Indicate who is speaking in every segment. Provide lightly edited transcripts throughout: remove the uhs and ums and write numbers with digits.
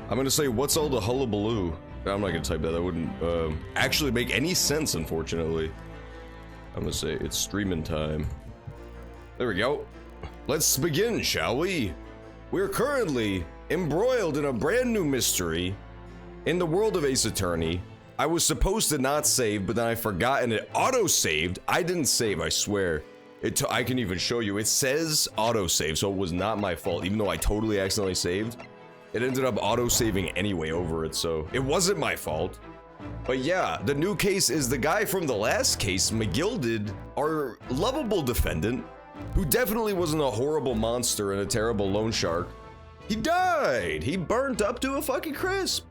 Speaker 1: I'm gonna say, what's all the hullabaloo? I'm not gonna type that. That wouldn't actually make any sense, unfortunately. I'm gonna say it's streaming time. There we go. Let's begin, shall we? We're currently embroiled in a brand new mystery in the world of Ace Attorney. I was supposed to not save, but then I forgot and it auto-saved. I didn't save, I swear. I can even show you. It says auto-save, so it was not my fault, even though I totally accidentally saved. It ended up auto-saving anyway over it, so it wasn't my fault. But yeah, the new case is the guy from the last case, McGilded, our lovable defendant, who definitely wasn't a horrible monster and a terrible loan shark. He died! He burnt up to a fucking crisp.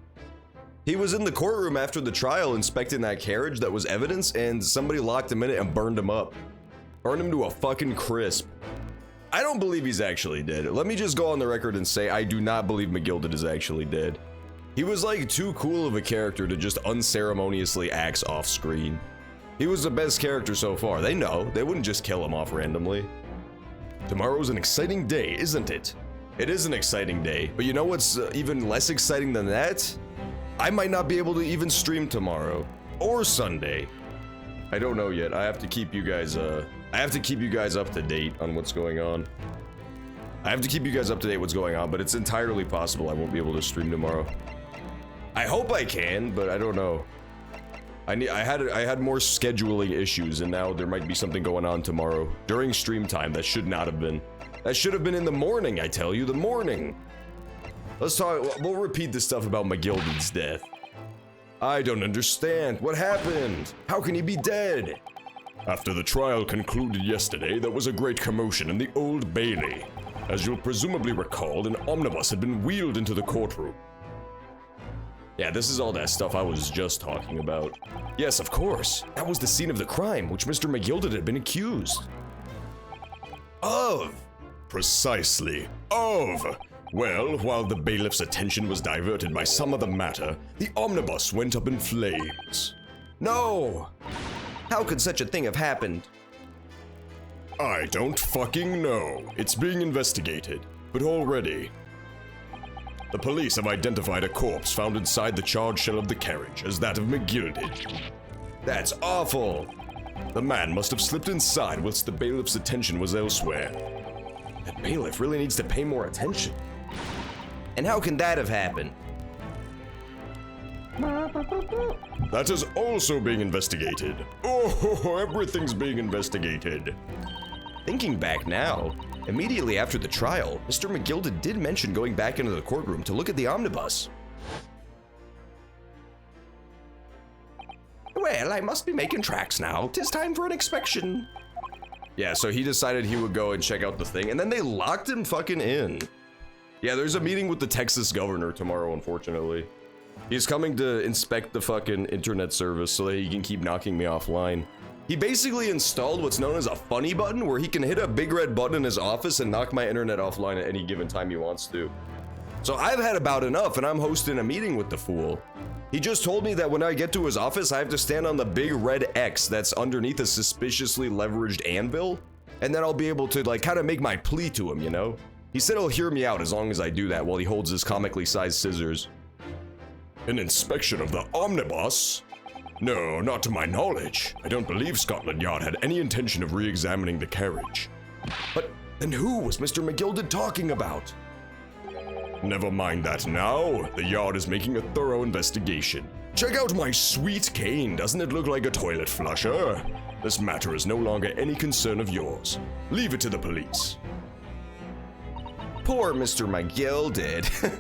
Speaker 1: He was in the courtroom after the trial inspecting that carriage that was evidence, and somebody locked him in it and burned him up. Burned him to a fucking crisp. I don't believe he's actually dead. Let me just go on the record and say I do not believe McGilded is actually dead. He was like too cool of a character to just unceremoniously axe off screen. He was the best character so far. They know. They wouldn't just kill him off randomly. Tomorrow's an exciting day, isn't it? It is an exciting day. But you know what's even less exciting than that? I might not be able to even stream tomorrow. Or Sunday. I don't know yet. I have to keep you guys up to date on what's going on. But it's entirely possible I won't be able to stream tomorrow. I hope I can, but I don't know. I had more scheduling issues, and now there might be something going on tomorrow during stream time that should not have been. That should have been in the morning, I tell you, the morning. Let's talk. We'll repeat this stuff about McGilded's death. I don't understand. What happened? How can he be dead? After the trial concluded yesterday, there was a great commotion in the Old Bailey. As you'll presumably recall, an omnibus had been wheeled into the courtroom. Yeah, this is all that stuff I was just talking about. Yes, of course. That was the scene of the crime, which Mr. McGilded had been accused. Of? Precisely. Of. Well, while the bailiff's attention was diverted by some other matter, the omnibus went up in flames. No! How could such a thing have happened? I don't fucking know. It's being investigated. But already, the police have identified a corpse found inside the charred shell of the carriage as that of McGilded. That's awful! The man must have slipped inside whilst the bailiff's attention was elsewhere. That bailiff really needs to pay more attention. And how can that have happened? That is also being investigated. Oh, everything's being investigated. Thinking back now, immediately after the trial, Mr. McGilded did mention going back into the courtroom to look at the omnibus. Well, I must be making tracks now. 'Tis time for an inspection. Yeah, so he decided he would go and check out the thing, and then they locked him fucking in. Yeah, there's a meeting with the Texas governor tomorrow, unfortunately. He's coming to inspect the fucking internet service so that he can keep knocking me offline. He basically installed what's known as a funny button, where he can hit a big red button in his office and knock my internet offline at any given time he wants to. So I've had about enough, and I'm hosting a meeting with the fool. He just told me that when I get to his office, I have to stand on the big red X that's underneath a suspiciously leveraged anvil, and then I'll be able to, like, kind of make my plea to him, you know? He said he'll hear me out as long as I do that while he holds his comically sized scissors. An inspection of the omnibus? No, not to my knowledge. I don't believe Scotland Yard had any intention of re-examining the carriage. But then who was Mr. McGilded talking about? Never mind that now. The Yard is making a thorough investigation. Check out my sweet cane. Doesn't it look like a toilet flusher? This matter is no longer any concern of yours. Leave it to the police. Poor Mr. McGilded.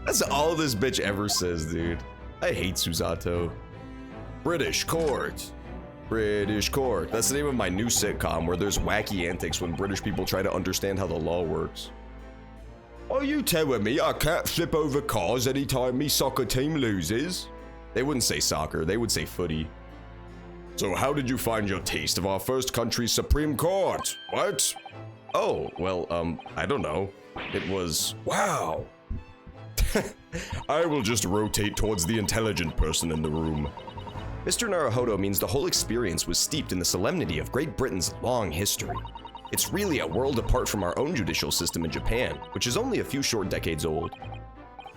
Speaker 1: That's all this bitch ever says, dude. I hate Susato. British Court. British Court. That's the name of my new sitcom where there's wacky antics when British people try to understand how the law works. Are you telling me I can't flip over cars anytime me soccer team loses? They wouldn't say soccer, they would say footy. So how did you find your taste of our first country's Supreme Court? What? Oh, well, I don't know. It was, wow. I will just rotate towards the intelligent person in the room. Mr. Naruhodo means the whole experience was steeped in the solemnity of Great Britain's long history. It's really a world apart from our own judicial system in Japan, which is only a few short decades old.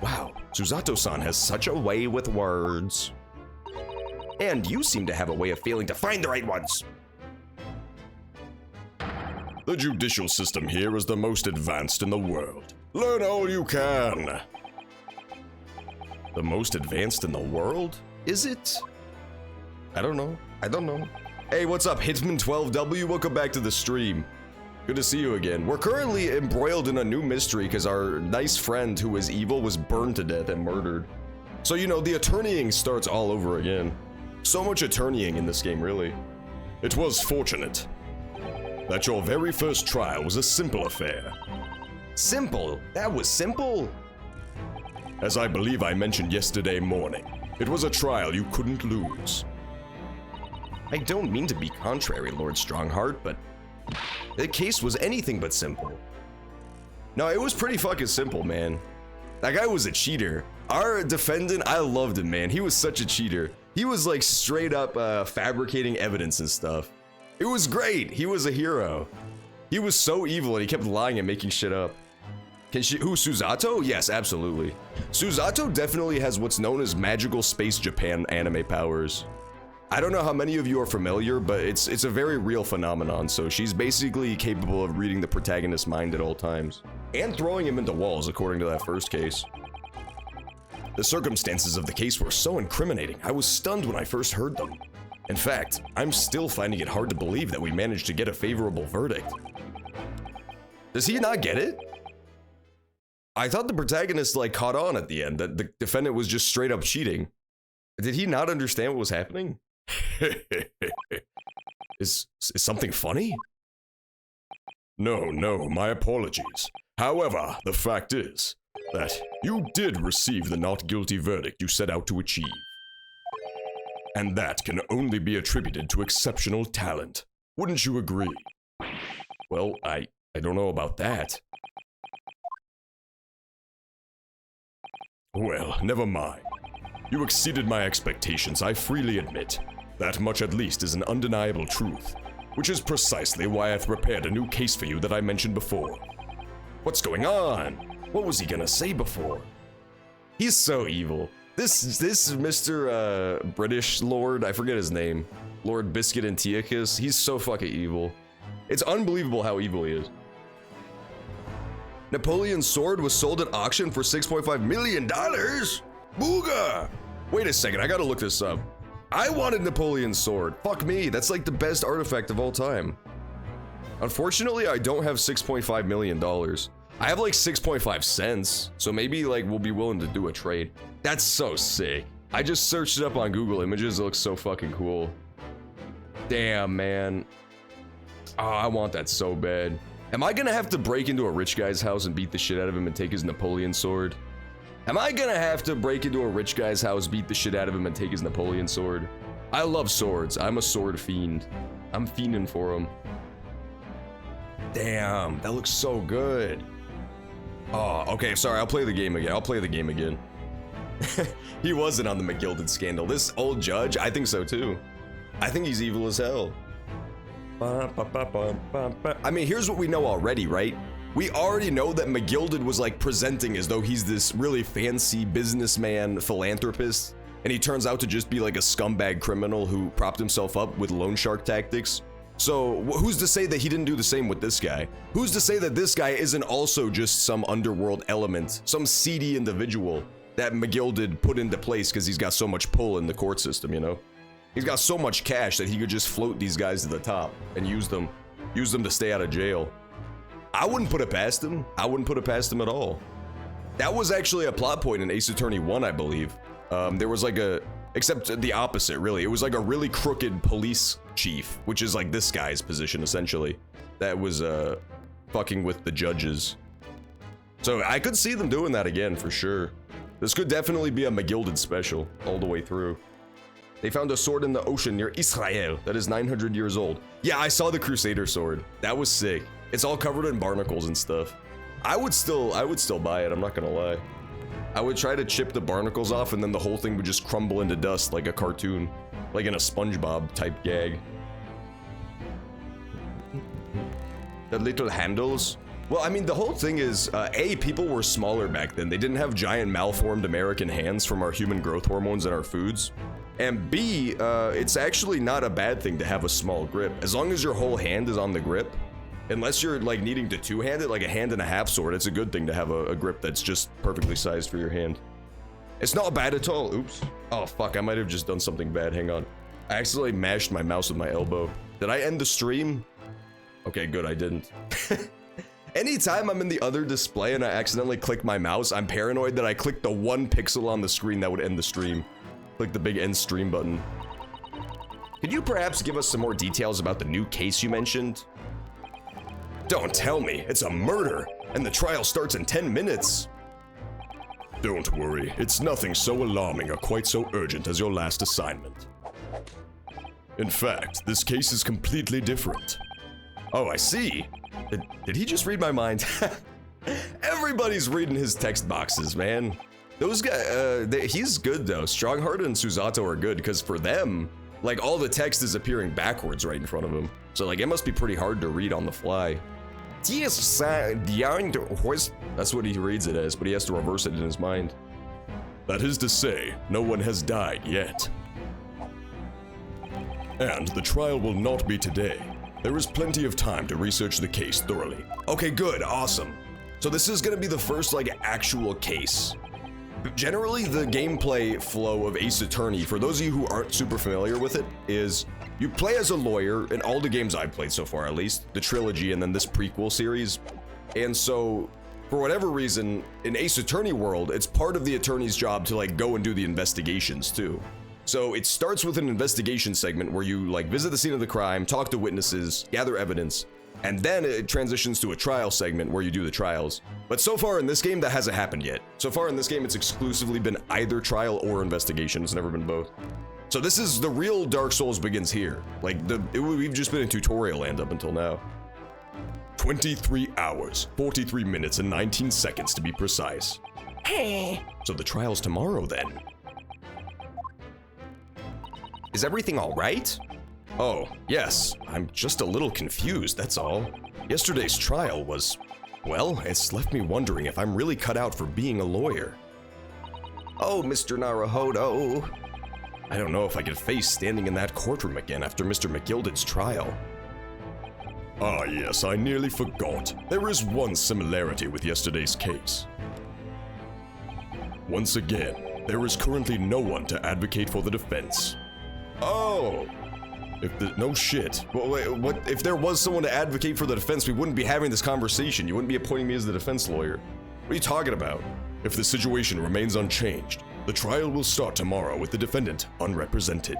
Speaker 1: Wow, Susato-san has such a way with words. And you seem to have a way of failing to find the right ones. The judicial system here is the most advanced in the world. Learn all you can. The most advanced in the world? Is it? I don't know. Hey, what's up, Hitman12W? Welcome back to the stream. Good to see you again. We're currently embroiled in a new mystery because our nice friend who is evil was burned to death and murdered. So, you know, the attorneying starts all over again. So much attorneying in this game, really. It was fortunate that your very first trial was a simple affair. Simple? That was simple? As I believe I mentioned yesterday morning, it was a trial you couldn't lose. I don't mean to be contrary, Lord Strongheart, but the case was anything but simple. No, it was pretty fucking simple, man. That guy was a cheater. Our defendant, I loved him, man. He was such a cheater. He was like straight up fabricating evidence and stuff. It was great. He was a hero. He was so evil and he kept lying and making shit up. Who, Susato? Yes, absolutely. Susato definitely has what's known as magical space Japan anime powers. I don't know how many of you are familiar, but it's a very real phenomenon. So she's basically capable of reading the protagonist's mind at all times and throwing him into walls, according to that first case. The circumstances of the case were so incriminating, I was stunned when I first heard them. In fact, I'm still finding it hard to believe that we managed to get a favorable verdict. Does he not get it? I thought the protagonist like caught on at the end, that the defendant was just straight up cheating. Did he not understand what was happening? Is something funny? No, my apologies. However, the fact is that you did receive the not guilty verdict you set out to achieve. And that can only be attributed to exceptional talent. Wouldn't you agree? Well, I don't know about that. Well, never mind. You exceeded my expectations, I freely admit. That much at least is an undeniable truth, which is precisely why I've prepared a new case for you that I mentioned before. What's going on? What was he gonna say before? He's so evil. This Mr. British Lord, I forget his name, Lord Biscuit Antiochus, he's so fucking evil. It's unbelievable how evil he is. Napoleon's sword was sold at auction for $6.5 million? Booga! Wait a second, I gotta look this up. I wanted Napoleon's sword. Fuck me, that's like the best artifact of all time. Unfortunately, I don't have $6.5 million. I have like 6.5 cents, so maybe like we'll be willing to do a trade. That's so sick. I just searched it up on Google Images, it looks so fucking cool. Damn, man. Oh, I want that so bad. Am I gonna have to break into a rich guy's house and beat the shit out of him and take his Napoleon sword? Am I gonna have to break into a rich guy's house, beat the shit out of him and take his Napoleon sword? I love swords, I'm a sword fiend. I'm fiending for them. Damn, that looks so good. Oh, okay, sorry, I'll play the game again. He wasn't on the McGilded scandal. This old judge, I think so too. I think he's evil as hell. I mean, here's what we know already, right? We already know that McGilded was like presenting as though he's this really fancy businessman philanthropist, and he turns out to just be like a scumbag criminal who propped himself up with loan shark tactics. So who's to say that he didn't do the same with this guy? Who's to say that this guy isn't also just some underworld element, some seedy individual that McGilded put into place because he's got so much pull in the court system, you know? He's got so much cash that he could just float these guys to the top and use them to stay out of jail. I wouldn't put it past him. I wouldn't put it past him at all. That was actually a plot point in Ace Attorney 1, I believe. There was like except the opposite, really. It was like a really crooked police chief, which is like this guy's position, essentially. That was, fucking with the judges. So I could see them doing that again, for sure. This could definitely be a McGilded special, all the way through. They found a sword in the ocean near Israel that is 900 years old. Yeah, I saw the Crusader sword. That was sick. It's all covered in barnacles and stuff. I would still buy it, I'm not gonna lie. I would try to chip the barnacles off and then the whole thing would just crumble into dust like a cartoon. Like in a SpongeBob type gag. The little handles. Well, I mean, the whole thing is, A, people were smaller back then. They didn't have giant malformed American hands from our human growth hormones and our foods. And B, it's actually not a bad thing to have a small grip. As long as your whole hand is on the grip, unless you're like needing to two-hand it, like a hand and a half sword, it's a good thing to have a grip that's just perfectly sized for your hand. It's not bad at all. Oops. Oh, fuck, I might have just done something bad. Hang on. I accidentally mashed my mouse with my elbow. Did I end the stream? Okay, good, I didn't. Anytime I'm in the other display and I accidentally click my mouse, I'm paranoid that I clicked the one pixel on the screen that would end the stream. Click the big end stream button. Could you perhaps give us some more details about the new case you mentioned? Don't tell me, it's a murder, and the trial starts in 10 minutes. Don't worry, it's nothing so alarming or quite so urgent as your last assignment. In fact, this case is completely different. Oh, I see. Did he just read my mind? Everybody's reading his text boxes, man. Those guys, he's good though. Stronghearted and Susato are good because for them, like all the text is appearing backwards right in front of him. So like it must be pretty hard to read on the fly. That's what he reads it as, but he has to reverse it in his mind. That is to say, no one has died yet. And the trial will not be today. There is plenty of time to research the case thoroughly. Okay, good, awesome. So this is gonna be the first like actual case. Generally, the gameplay flow of Ace Attorney, for those of you who aren't super familiar with it, is you play as a lawyer in all the games I've played so far, at least, the trilogy and then this prequel series. And so, for whatever reason, in Ace Attorney world, it's part of the attorney's job to like go and do the investigations too. So it starts with an investigation segment where you like visit the scene of the crime, talk to witnesses, gather evidence, and then it transitions to a trial segment where you do the trials. But so far in this game, that hasn't happened yet. So far in this game, it's exclusively been either trial or investigation. It's never been both. So this is the real Dark Souls begins here. Like, we've just been in tutorial land up until now. 23 hours, 43 minutes, and 19 seconds to be precise. Hey. So the trial's tomorrow then. Is everything all right? Oh, yes. I'm just a little confused, that's all. Yesterday's trial was, well, it's left me wondering if I'm really cut out for being a lawyer. Oh, Mr. Naruhodo. I don't know if I could face standing in that courtroom again after Mr. McGilded's trial. Ah, yes, I nearly forgot. There is one similarity with yesterday's case. Once again, there is currently no one to advocate for the defense. Oh! No shit. Well, wait, what? If there was someone to advocate for the defense, we wouldn't be having this conversation. You wouldn't be appointing me as the defense lawyer. What are you talking about? If the situation remains unchanged, the trial will start tomorrow with the defendant unrepresented.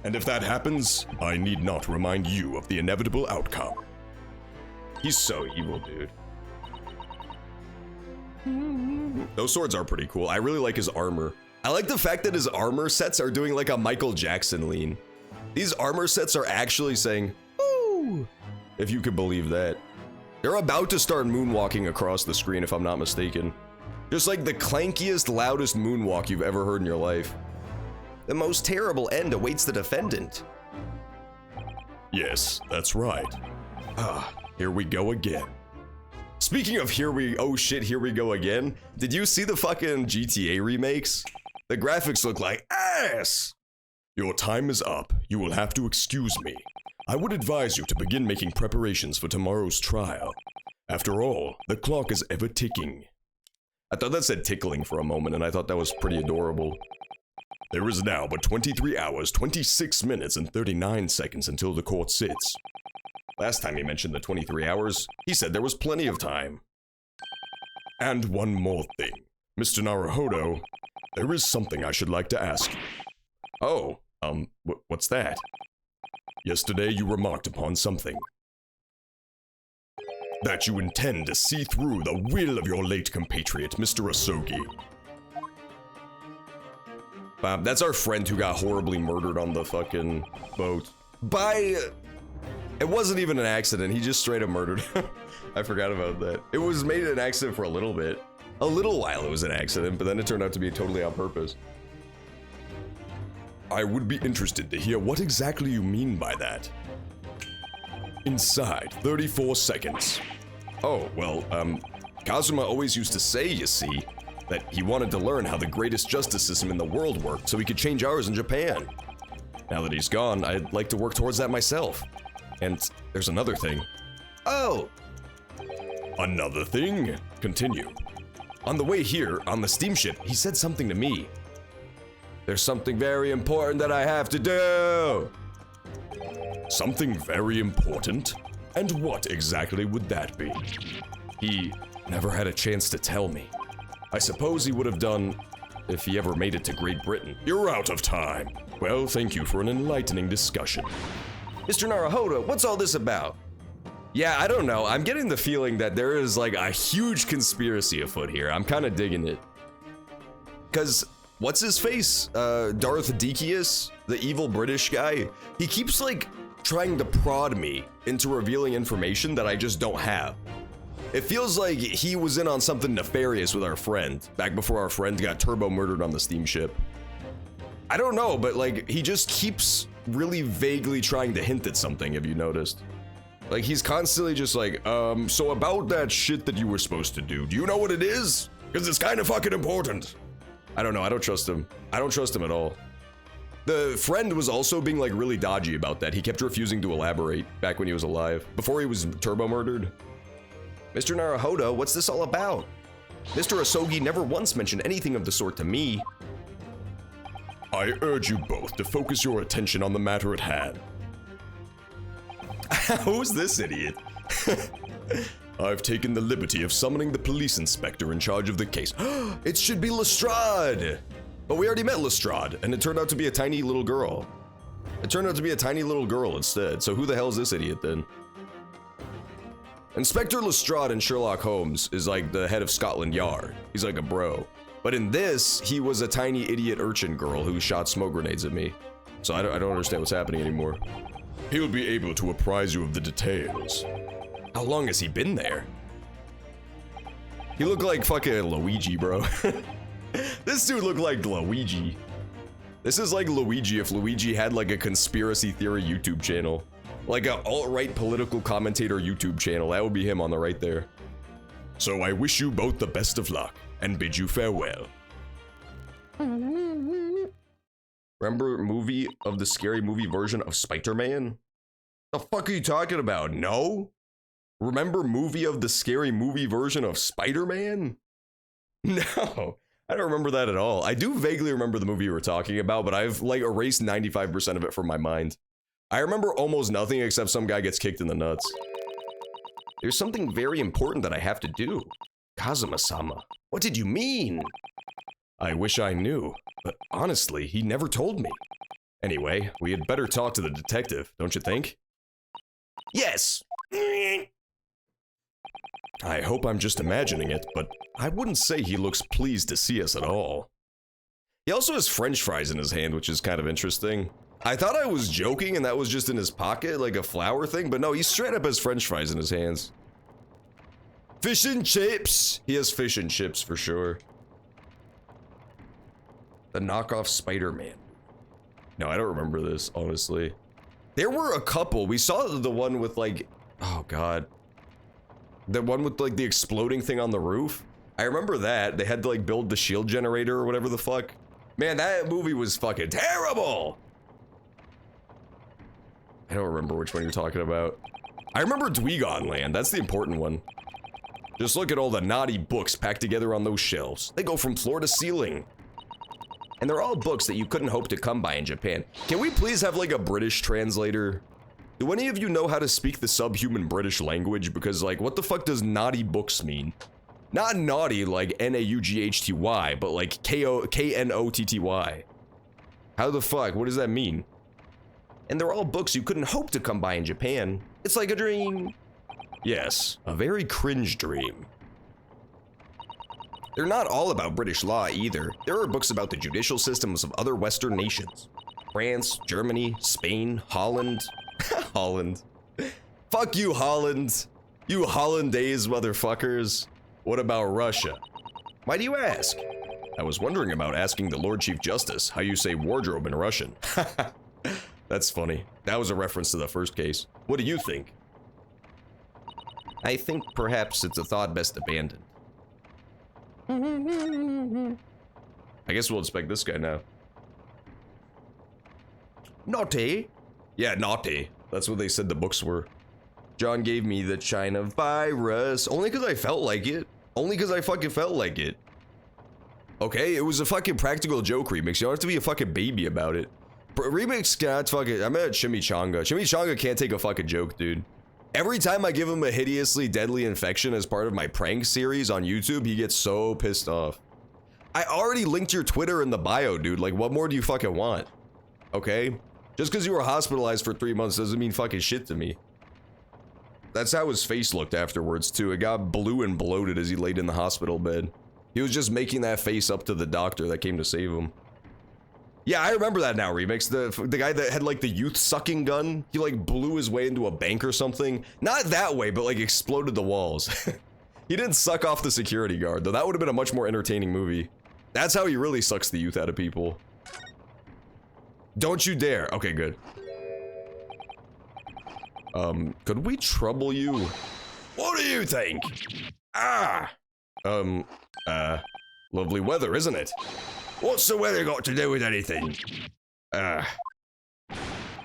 Speaker 1: And if that happens, I need not remind you of the inevitable outcome. He's so evil, dude. Those swords are pretty cool. I really like his armor. I like the fact that his armor sets are doing like a Michael Jackson lean. These armor sets are actually saying, "Ooh," if you could believe that. They're about to start moonwalking across the screen, if I'm not mistaken. Just like the clankiest, loudest moonwalk you've ever heard in your life. The most terrible end awaits the defendant. Yes, that's right. Ah, here we go again. Speaking of here we go again. Did you see the fucking GTA remakes? The graphics look like ass! Your time is up. You will have to excuse me. I would advise you to begin making preparations for tomorrow's trial. After all, the clock is ever ticking. I thought that said tickling for a moment, and I thought that was pretty adorable. There is now but 23 hours, 26 minutes, and 39 seconds until the court sits. Last time he mentioned the 23 hours, he said there was plenty of time. And one more thing. Mr. Naruhodo, there is something I should like to ask you. Oh, what's that? Yesterday you remarked upon something. That you intend to see through the will of your late compatriot, Mr. Asogi. That's our friend who got horribly murdered on the fucking boat. It wasn't even an accident, he just straight up murdered him. I forgot about that. It was made an accident for a little bit. A little while it was an accident, but then it turned out to be totally on purpose. I would be interested to hear what exactly you mean by that. Inside 34 seconds. Oh, well, Kazuma always used to say, you see, that he wanted to learn how the greatest justice system in the world worked so he could change ours in Japan. Now that he's gone, I'd like to work towards that myself. And there's another thing. Oh! Another thing? Continue. On the way here, on the steamship, he said something to me. There's something very important that I have to do! Something very important? And what exactly would that be? He never had a chance to tell me. I suppose he would have done if he ever made it to Great Britain. You're out of time. Well, thank you for an enlightening discussion. Mr. Naruhodo, what's all this about? Yeah, I don't know. I'm getting the feeling that there is like a huge conspiracy afoot here. I'm kind of digging it. Cause what's his face? Darth Deakius, the evil British guy. He keeps like trying to prod me into revealing information that I just don't have. It feels like he was in on something nefarious with our friend, back before our friend got turbo murdered on the steamship. I don't know, but like, he just keeps really vaguely trying to hint at something, have you noticed? Like, he's constantly just like, so about that shit that you were supposed to do you know what it is? Because it's kind of fucking important. I don't know, I don't trust him. I don't trust him at all. The friend was also being like really dodgy about that. He kept refusing to elaborate back when he was alive, before he was turbo murdered. Mr. Naruhodo, what's this all about? Mr. Asogi never once mentioned anything of the sort to me. I urge you both to focus your attention on the matter at hand. Who's this idiot? I've taken the liberty of summoning the police inspector in charge of the case. It should be Lestrade! But we already met Lestrade, and it turned out to be a tiny little girl. It turned out to be a tiny little girl instead, so who the hell is this idiot then? Inspector Lestrade in Sherlock Holmes is like the head of Scotland Yard. He's like a bro. But in this, he was a tiny idiot urchin girl who shot smoke grenades at me. So I don't understand what's happening anymore. He'll be able to apprise you of the details. How long has he been there? He looked like fucking Luigi, bro. This dude looked like Luigi. This is like Luigi if Luigi had like a conspiracy theory YouTube channel. Like a alt-right political commentator YouTube channel. That would be him on the right there. So I wish you both the best of luck and bid you farewell. Remember movie of the scary movie version of Spider-Man? The fuck are you talking about? No? Remember movie of the scary movie version of Spider-Man? No, I don't remember that at all. I do vaguely remember the movie you were talking about, but I've like erased 95% of it from my mind. I remember almost nothing except some guy gets kicked in the nuts. There's something very important that I have to do. Kazuma-sama, what did you mean? I wish I knew, but honestly, he never told me. Anyway, we had better talk to the detective, don't you think? Yes! I hope I'm just imagining it, but I wouldn't say he looks pleased to see us at all. He also has French fries in his hand, which is kind of interesting. I thought I was joking and that was just in his pocket, like a flower thing, but no, he straight up has French fries in his hands. Fish and chips! He has fish and chips for sure. The knockoff Spider-Man. No, I don't remember this, honestly. There were a couple. We saw the one with like, oh god. The one with like the exploding thing on the roof. I remember that. They had to like build the shield generator or whatever the fuck. Man, that movie was fucking terrible! I don't remember which one you're talking about. I remember Dwegon Land, that's the important one. Just look at all the naughty books packed together on those shelves. They go from floor to ceiling. And they're all books that you couldn't hope to come by in Japan. Can we please have like a British translator? Do any of you know how to speak the subhuman British language? Because like, what the fuck does naughty books mean? Not naughty like N-A-U-G-H-T-Y, but like K-N-O-T-T-Y. How the fuck, what does that mean? And they're all books you couldn't hope to come by in Japan. It's like a dream. Yes, a very cringe dream. They're not all about British law either. There are books about the judicial systems of other Western nations. France, Germany, Spain, Holland. Holland. Fuck you, Holland. You Hollandaise motherfuckers. What about Russia? Why do you ask? I was wondering about asking the Lord Chief Justice how you say wardrobe in Russian. That's funny. That was a reference to the first case. What do you think? I think perhaps it's a thought best abandoned. I guess we'll inspect this guy now. Naughty? Yeah, naughty. That's what they said the books were. John gave me the China virus. Only because I felt like it. Only because I fucking felt like it. Okay, it was a fucking practical joke remix. You don't have to be a fucking baby about it. Remix can't fucking... I'm at Chimichanga. Chimichanga can't take a fucking joke, dude. Every time I give him a hideously deadly infection as part of my prank series on YouTube, he gets so pissed off. I already linked your Twitter in the bio, dude. Like, what more do you fucking want? Okay? Just because you were hospitalized for 3 months doesn't mean fucking shit to me. That's how his face looked afterwards, too. It got blue and bloated as he laid in the hospital bed. He was just making that face up to the doctor that came to save him. Yeah, I remember that now, Remix. The guy that had, like, the youth-sucking gun. He, like, blew his way into a bank or something. Not that way, but, like, exploded the walls. He didn't suck off the security guard, though. That would have been a much more entertaining movie. That's how he really sucks the youth out of people. Don't you dare. Okay, good. Could we trouble you? What do you think? Lovely weather, isn't it? What's the weather got to do with anything?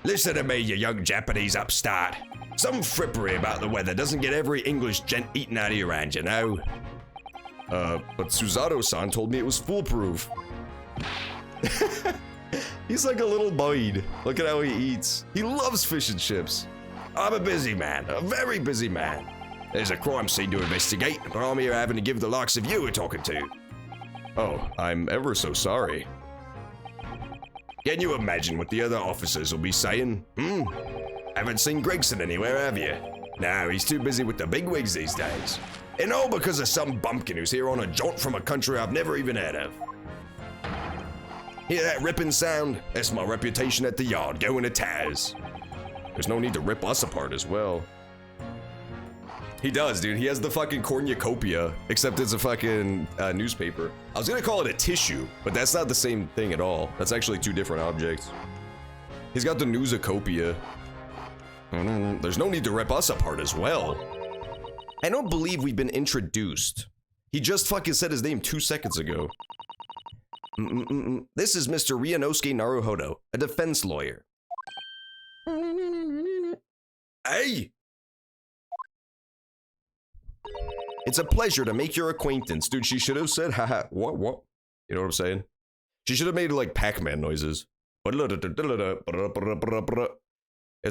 Speaker 1: Listen to me, you young Japanese upstart. Some frippery about the weather doesn't get every English gent eaten out of your hand, you know? But Susato-san told me it was foolproof. He's like a little boy. Look at how he eats. He loves fish and chips. I'm a busy man, a very busy man. There's a crime scene to investigate, but I'm here having to give the likes of you a talking to. Oh, I'm ever so sorry. Can you imagine what the other officers will be saying? Haven't seen Gregson anywhere, have you? No, he's too busy with the bigwigs these days. And all because of some bumpkin who's here on a jaunt from a country I've never even heard of. Hear that ripping sound? That's my reputation at the yard, going to Taz. There's no need to rip us apart as well. He does, dude. He has the fucking cornucopia, except it's a fucking newspaper. I was gonna call it a tissue, but that's not the same thing at all. That's actually two different objects. He's got the newsacopia. There's no need to rip us apart as well. I don't believe we've been introduced. He just fucking said his name 2 seconds ago. This is Mr. Ryunosuke Naruhodo, a defense lawyer. Hey! It's a pleasure to make your acquaintance. Dude, she should have said, haha, what? You know what I'm saying? She should have made, like, Pac-Man noises. It's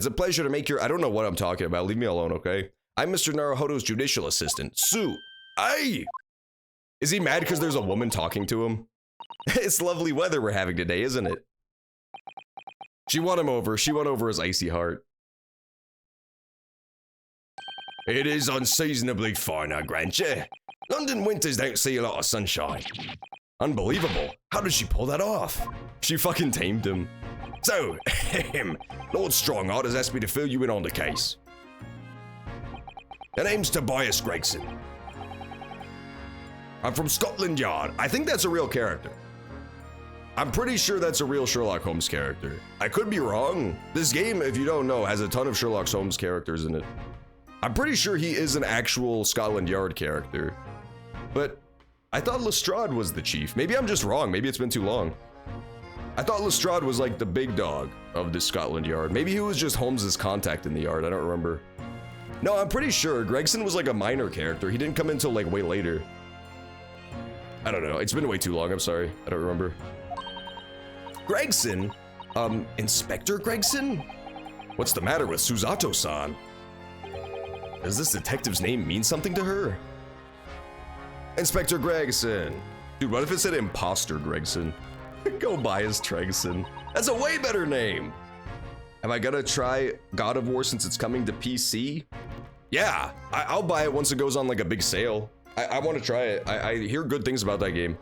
Speaker 1: a pleasure to make your... I don't know what I'm talking about. Leave me alone, okay? I'm Mr. Naruhodo's judicial assistant, Sue. Hey! Is he mad because there's a woman talking to him? It's lovely weather we're having today, isn't it? She won him over. She won over his icy heart. It is unseasonably fine, I grant you. London winters don't see a lot of sunshine. Unbelievable. How did she pull that off? She fucking tamed him. So, Lord Stronghart has asked me to fill you in on the case. The name's Tobias Gregson. I'm from Scotland Yard. I think that's a real character. I'm pretty sure that's a real Sherlock Holmes character. I could be wrong. This game, if you don't know, has a ton of Sherlock Holmes characters in it. I'm pretty sure he is an actual Scotland Yard character. But I thought Lestrade was the chief. Maybe I'm just wrong. Maybe it's been too long. I thought Lestrade was like the big dog of the Scotland Yard. Maybe he was just Holmes's contact in the yard. I don't remember. No, I'm pretty sure Gregson was like a minor character. He didn't come until like way later. I don't know. It's been way too long. I'm sorry. I don't remember. Gregson? Inspector Gregson? What's the matter with Susato-san? Does this detective's name mean something to her? Inspector Gregson. Dude, what if it said Imposter Gregson? Go buy his Tregson. That's a way better name. Am I gonna try God of War since it's coming to PC? Yeah, I'll buy it once it goes on like a big sale. I want to try it. I hear good things about that game.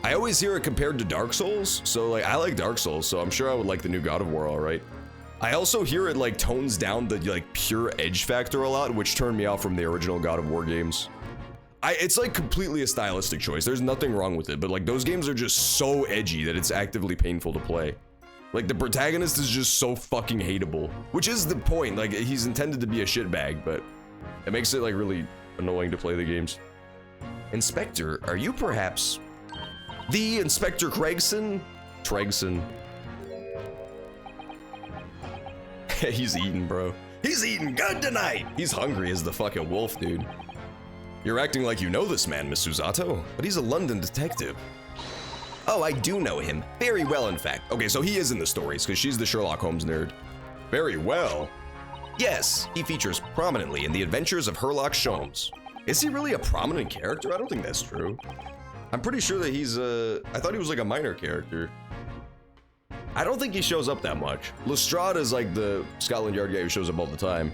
Speaker 1: I always hear it compared to Dark Souls, so like I like Dark Souls, so I'm sure I would like the new God of War, all right. I also hear it like tones down the like pure edge factor a lot, which turned me off from the original God of War games. It's like completely a stylistic choice. There's nothing wrong with it, but like those games are just so edgy that it's actively painful to play. Like the protagonist is just so fucking hateable, which is the point. Like he's intended to be a shitbag, but It makes it like really annoying to play the games. Inspector, are you perhaps the Inspector Gregson? Tregson. He's eating, bro. He's eating good tonight. He's hungry as the fucking wolf, dude. You're acting like you know this man, Miss Susato, but he's a London detective. Oh, I do know him. Very well, in fact. Okay, so he is in the stories, because she's the Sherlock Holmes nerd. Very well. Yes, he features prominently in the adventures of Sherlock Holmes. Is he really a prominent character? I don't think that's true. I'm pretty sure that he's I thought he was like a minor character. I don't think he shows up that much. Lestrade is like the Scotland Yard guy who shows up all the time.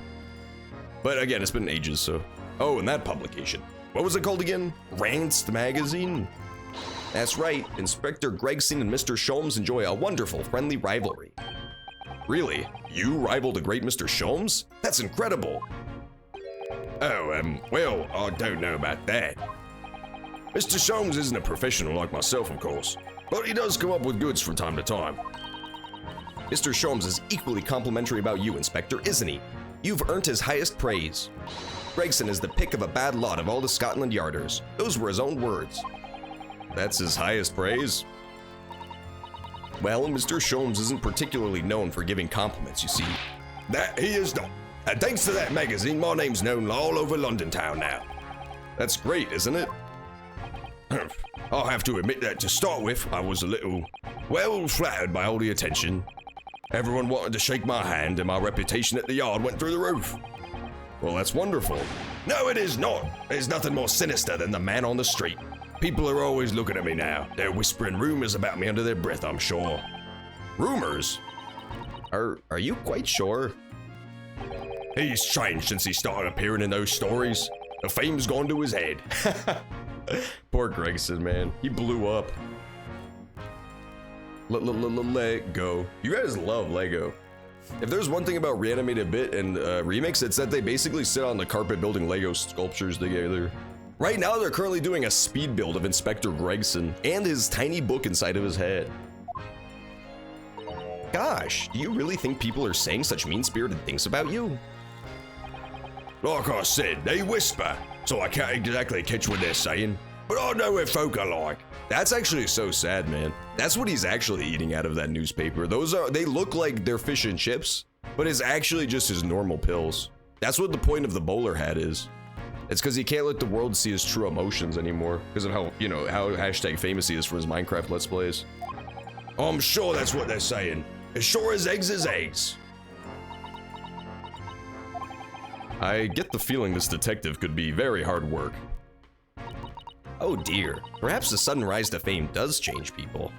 Speaker 1: But again, it's been ages, so. Oh, and that publication. What was it called again? Rants magazine? That's right, Inspector Gregson and Mr. Sholmes enjoy a wonderful, friendly rivalry. Really? You rival the great Mr. Sholmes? That's incredible. Oh, well, I don't know about that. Mr. Sholmes isn't a professional like myself, of course, but he does come up with goods from time to time. Mr. Sholmes is equally complimentary about you, Inspector, isn't he? You've earned his highest praise. Gregson is the pick of a bad lot of all the Scotland Yarders. Those were his own words. That's his highest praise? Well, Mr. Sholmes isn't particularly known for giving compliments, you see. That he is not. And thanks to that magazine, my name's known all over London town now. That's great, isn't it? I'll have to admit that to start with, I was a little, well, flattered by all the attention. Everyone wanted to shake my hand and my reputation at the yard went through the roof. Well, that's wonderful. No, it is not. There's nothing more sinister than the man on the street. People are always looking at me now. They're whispering rumors about me under their breath, I'm sure. Rumors? Are you quite sure? He's changed since he started appearing in those stories. The fame's gone to his head. Poor Gregson, man. He blew up. Let go. You guys love Lego. If there's one thing about Reanimated Bit and remakes, it's that they basically sit on the carpet building Lego sculptures together. Right now, they're currently doing a speed build of Inspector Gregson and his tiny book inside of his head. Gosh, do you really think people are saying such mean-spirited things about you? Like I said, they whisper, so I can't exactly catch what they're saying, but I know what folk are like. That's actually so sad, man. That's what he's actually eating out of that newspaper. They look like they're fish and chips, but it's actually just his normal pills. That's what the point of the bowler hat is. It's because he can't let the world see his true emotions anymore because of how, you know, how #famous he is for his Minecraft Let's Plays. I'm sure that's what they're saying. As sure as eggs is eggs. I get the feeling this detective could be very hard work. Oh dear, perhaps the sudden rise to fame does change people.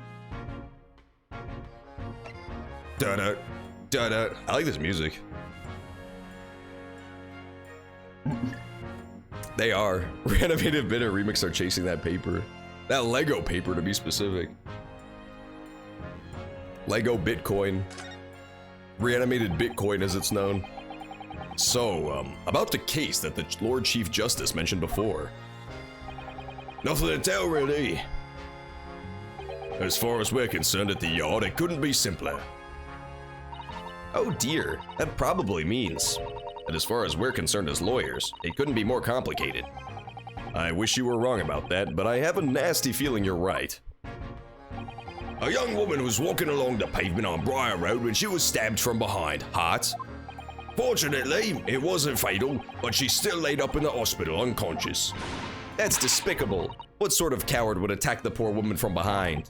Speaker 1: Da-da, da-da. I like this music. They are. Reanimated Bit and Remix are chasing that paper. That Lego paper, to be specific. Lego Bitcoin. Reanimated Bitcoin, as it's known. So, about the case that the Lord Chief Justice mentioned before. Nothing to tell, really. As far as we're concerned at the yard, it couldn't be simpler. Oh dear, that probably means that as far as we're concerned as lawyers, it couldn't be more complicated. I wish you were wrong about that, but I have a nasty feeling you're right. A young woman was walking along the pavement on Briar Road when she was stabbed from behind. Heart. Fortunately, it wasn't fatal, but she's still laid up in the hospital unconscious. That's despicable. What sort of coward would attack the poor woman from behind?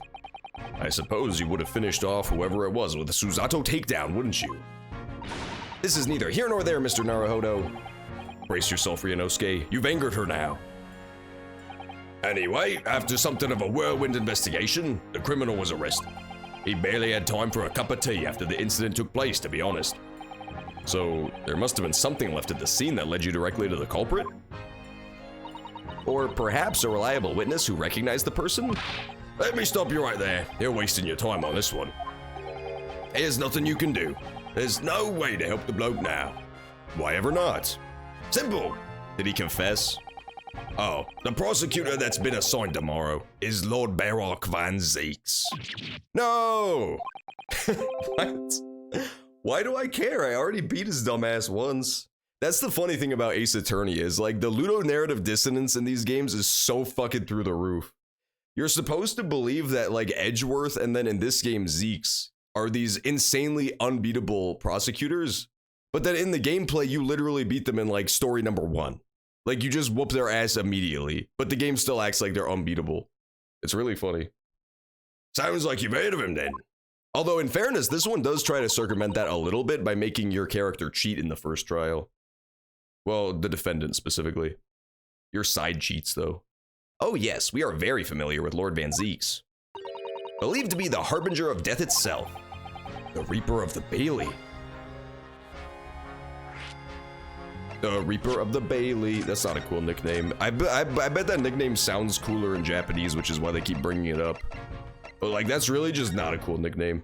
Speaker 1: I suppose you would have finished off whoever it was with a Susato takedown, wouldn't you? This is neither here nor there, Mr. Naruhodo. Brace yourself, Ryunosuke. You've angered her now. Anyway, after something of a whirlwind investigation, the criminal was arrested. He barely had time for a cup of tea after the incident took place, to be honest. So, there must have been something left at the scene that led you directly to the culprit? Or perhaps a reliable witness who recognized the person? Let me stop you right there. You're wasting your time on this one. There's nothing you can do. There's no way to help the bloke now. Why ever not? Simple. Did he confess? Oh, the prosecutor that's been assigned tomorrow is Lord Baroque Van Zeeks. No! What? Why do I care? I already beat his dumb ass once. That's the funny thing about Ace Attorney is, like, the ludonarrative dissonance in these games is so fucking through the roof. You're supposed to believe that, like, Edgeworth and then in this game, Zeeks are these insanely unbeatable prosecutors, but then in the gameplay, you literally beat them in, like, story number 1. Like, you just whoop their ass immediately, but the game still acts like they're unbeatable. It's really funny. Sounds like you've heard of him then. Although, in fairness, this one does try to circumvent that a little bit by making your character cheat in the first trial. Well, the defendant specifically. Your side cheats, though. Oh yes, we are very familiar with Lord Van Zeeks. Believed to be the harbinger of death itself. The Reaper of the Bailey. The Reaper of the Bailey. That's not a cool nickname. I bet that nickname sounds cooler in Japanese, which is why they keep bringing it up. But like, that's really just not a cool nickname.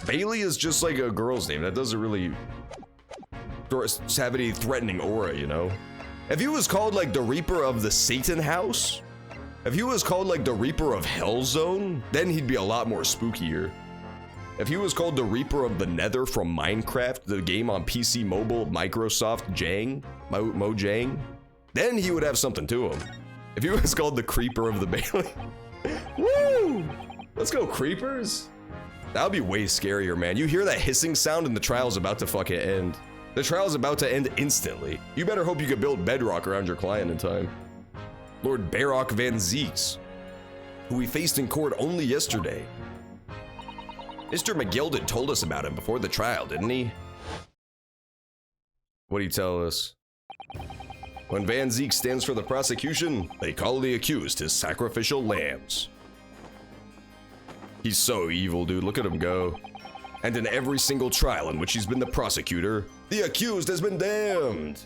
Speaker 1: Bailey is just like a girl's name. That doesn't really have any threatening aura, you know? If he was called like the Reaper of the Satan House, if he was called like the Reaper of Hell Zone, then he'd be a lot more spookier. If he was called the Reaper of the Nether from Minecraft, the game on PC Mobile, Microsoft Mojang, then he would have something to him. If he was called the Creeper of the Bailey, woo! Let's go, creepers. That would be way scarier, man. You hear that hissing sound and the trial's about to fucking end. The trial's about to end instantly. You better hope you can build bedrock around your client in time. Lord Barock Van Zeeks, who we faced in court only yesterday. Mr. McGilded told us about him before the trial, didn't he? What'd he tell us? When Van Zeek stands for the prosecution, they call the accused his sacrificial lambs. He's so evil, dude. Look at him go. And in every single trial in which he's been the prosecutor, the accused has been damned.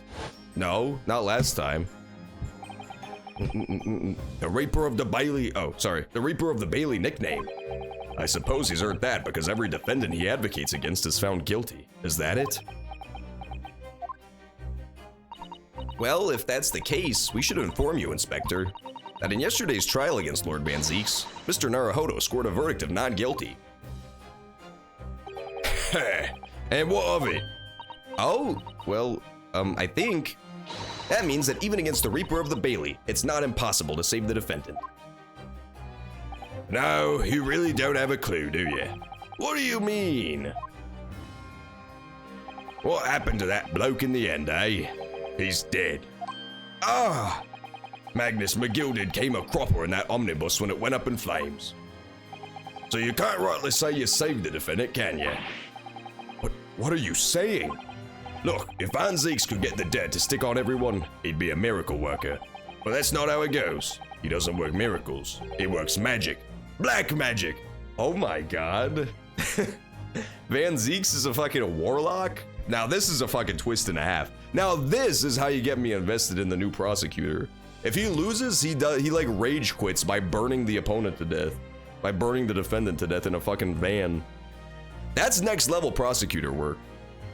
Speaker 1: No, not last time. The Reaper of the Bailey. Oh, sorry. The Reaper of the Bailey nickname. I suppose he's earned that because every defendant he advocates against is found guilty. Is that it? Well, if that's the case, we should inform you, Inspector, that in yesterday's trial against Lord Van Zeeks, Mr. Naruhodo scored a verdict of not guilty. And what of it? Oh, well, I think that means that even against the Reaper of the Bailey, it's not impossible to save the defendant. No, you really don't have a clue, do you? What do you mean? What happened to that bloke in the end, eh? He's dead. Ah! Magnus McGilded came a cropper in that omnibus when it went up in flames. So you can't rightly say you saved the defendant, can you? But what are you saying? Look, if Van Zeeks could get the dead to stick on everyone, he'd be a miracle worker. But that's not how it goes. He doesn't work miracles. He works magic. Black magic. Oh my god. Van Zeeks is a fucking warlock? Now this is a fucking twist and a half. Now this is how you get me invested in the new prosecutor. If he loses, he like rage quits by burning the opponent to death. By burning the defendant to death in a fucking van. That's next level prosecutor work.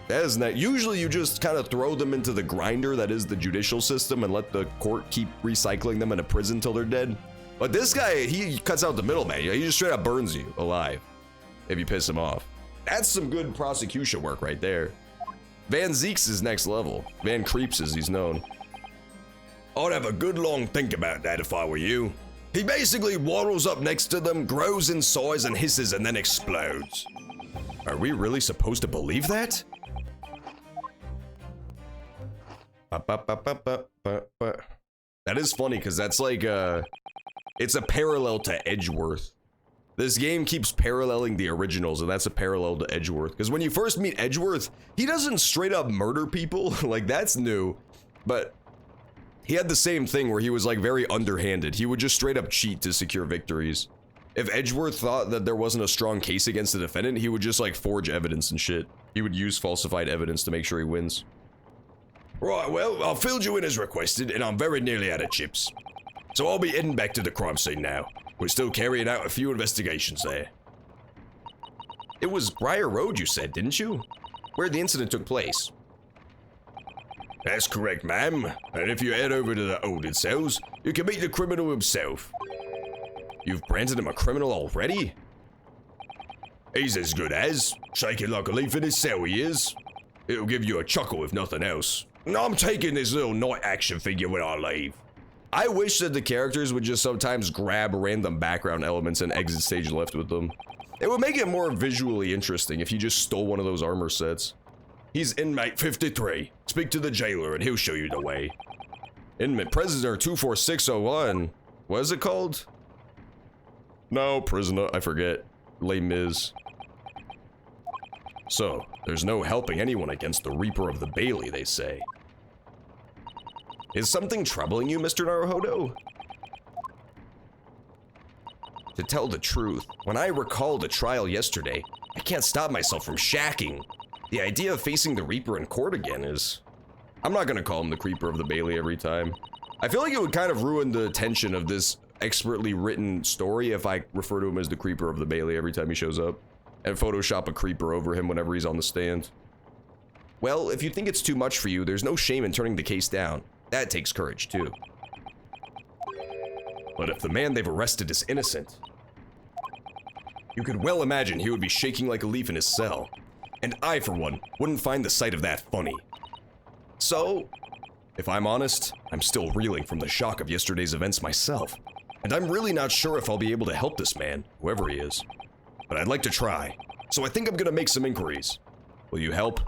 Speaker 1: That is not, usually you just kind of throw them into the grinder that is the judicial system and let the court keep recycling them into prison till they're dead. But this guy, he cuts out the middleman. He just straight up burns you alive if you piss him off. That's some good prosecution work right there. Van Zeeks is next level. Van Creeps as he's known. I'd have a good long think about that if I were you. He basically waddles up next to them, grows in size and hisses and then explodes. Are we really supposed to believe that? That is funny because that's like it's a parallel to Edgeworth. This game keeps paralleling the originals, and that's a parallel to Edgeworth. Because when you first meet Edgeworth, he doesn't straight up murder people. Like, that's new. But he had the same thing where he was like very underhanded. He would just straight up cheat to secure victories. If Edgeworth thought that there wasn't a strong case against the defendant, he would just like forge evidence and shit. He would use falsified evidence to make sure he wins. Right, well, I've filled you in as requested, and I'm very nearly out of chips. So I'll be heading back to the crime scene now. We're still carrying out a few investigations there. It was Briar Road, you said, didn't you? Where the incident took place. That's correct, ma'am. And if you head over to the holding cells, you can meet the criminal himself. You've branded him a criminal already? He's as good as. Shaking like a leaf in his cell, he is. It'll give you a chuckle if nothing else. I'm taking this little night action figure when I leave. I wish that the characters would just sometimes grab random background elements and exit stage left with them. It would make it more visually interesting if you just stole one of those armor sets. He's inmate 53. Speak to the jailer and he'll show you the way. Inmate prisoner 24601. What is it called? No, prisoner, I forget. Les Mis. So, there's no helping anyone against the Reaper of the Bailey, they say. Is something troubling you, Mr. Naruhodo? To tell the truth, when I recall the trial yesterday, I can't stop myself from shacking. The idea of facing the Reaper in court again is... I'm not gonna call him the Creeper of the Bailey every time. I feel like it would kind of ruin the tension of this expertly written story if I refer to him as the Creeper of the Bailey every time he shows up, and Photoshop a creeper over him whenever he's on the stand. Well, if you think it's too much for you, there's no shame in turning the case down. That takes courage, too. But if the man they've arrested is innocent, you could well imagine he would be shaking like a leaf in his cell. And I, for one, wouldn't find the sight of that funny. So, if I'm honest, I'm still reeling from the shock of yesterday's events myself. And I'm really not sure if I'll be able to help this man, whoever he is. But I'd like to try, so I think I'm gonna make some inquiries. Will you help?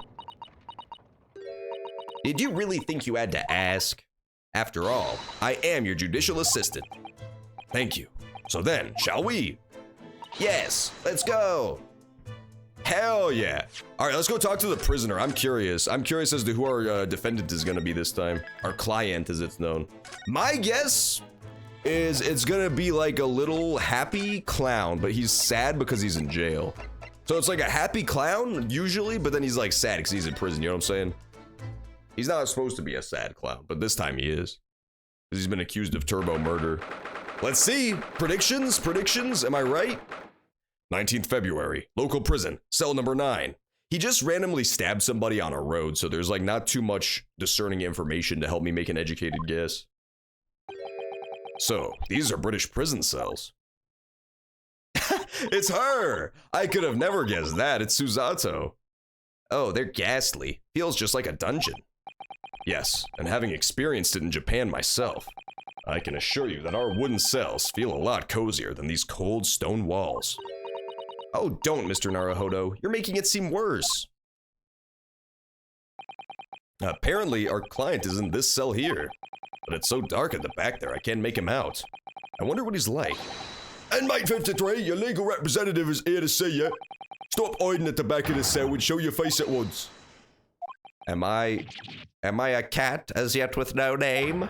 Speaker 1: Did you really think you had to ask? After all, I am your judicial assistant. Thank you. So then, shall we? Yes, let's go. Hell yeah. All right, let's go talk to the prisoner. I'm curious. I'm curious as to who our defendant is gonna be this time. Our client, as it's known. My guess is it's gonna be like a little happy clown, but he's sad because he's in jail. So it's like a happy clown, usually, but then he's like sad because he's in prison, you know what I'm saying? He's not supposed to be a sad clown, but this time he is. Because he's been accused of turbo murder. Let's see. Predictions? Predictions? Am I right? 19th February. Local prison. Cell number 9. He just randomly stabbed somebody on a road, so there's like not too much discerning information to help me make an educated guess. So, these are British prison cells. It's her! I could have never guessed that. It's Susato. Oh, they're ghastly. Feels just like a dungeon. Yes, and having experienced it in Japan myself, I can assure you that our wooden cells feel a lot cozier than these cold stone walls. Oh, don't, Mr. Naruhodo. You're making it seem worse. Apparently, our client is in this cell here, but it's so dark at the back there I can't make him out. I wonder what he's like. Inmate 53, your legal representative is here to see you. Stop hiding at the back of the cell and show your face at once. Am I a cat as yet with no name?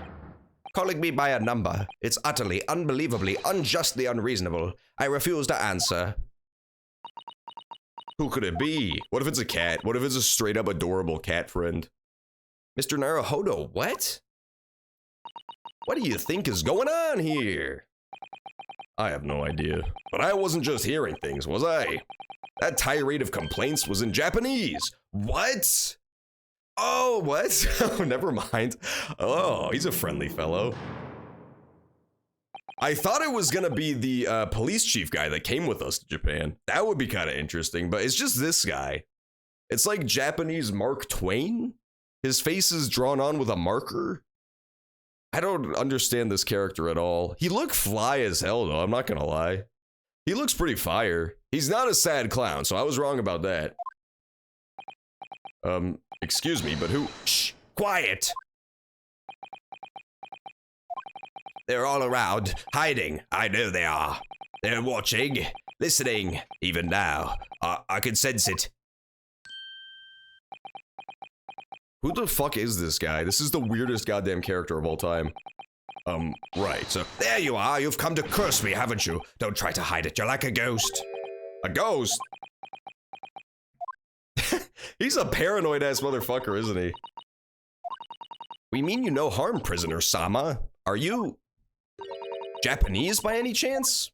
Speaker 1: Calling me by a number. It's utterly, unbelievably, unjustly unreasonable. I refuse to answer. Who could it be? What if it's a cat? What if it's a straight up adorable cat friend? Mr. Naruhodo, what? What do you think is going on here? I have no idea. But I wasn't just hearing things, was I? That tirade of complaints was in Japanese. What? Oh, what? Oh, never mind. Oh, he's a friendly fellow. I thought it was gonna be the police chief guy that came with us to Japan. That would be kind of interesting, but it's just this guy. It's like Japanese Mark Twain. His face is drawn on with a marker. I don't understand this character at all. He looked fly as hell, though, I'm not gonna lie. He looks pretty fire. He's not a sad clown, so I was wrong about that. Excuse me, but who? Shh, quiet! They're all around, hiding. I know they are. They're watching, listening, even now. I can sense it. Who the fuck is this guy? This is the weirdest goddamn character of all time. Right, so there you are. You've come to curse me, haven't you? Don't try to hide it. You're like a ghost. A ghost? He's a paranoid-ass motherfucker, isn't he? We mean you no harm, prisoner Sama. Are you Japanese by any chance?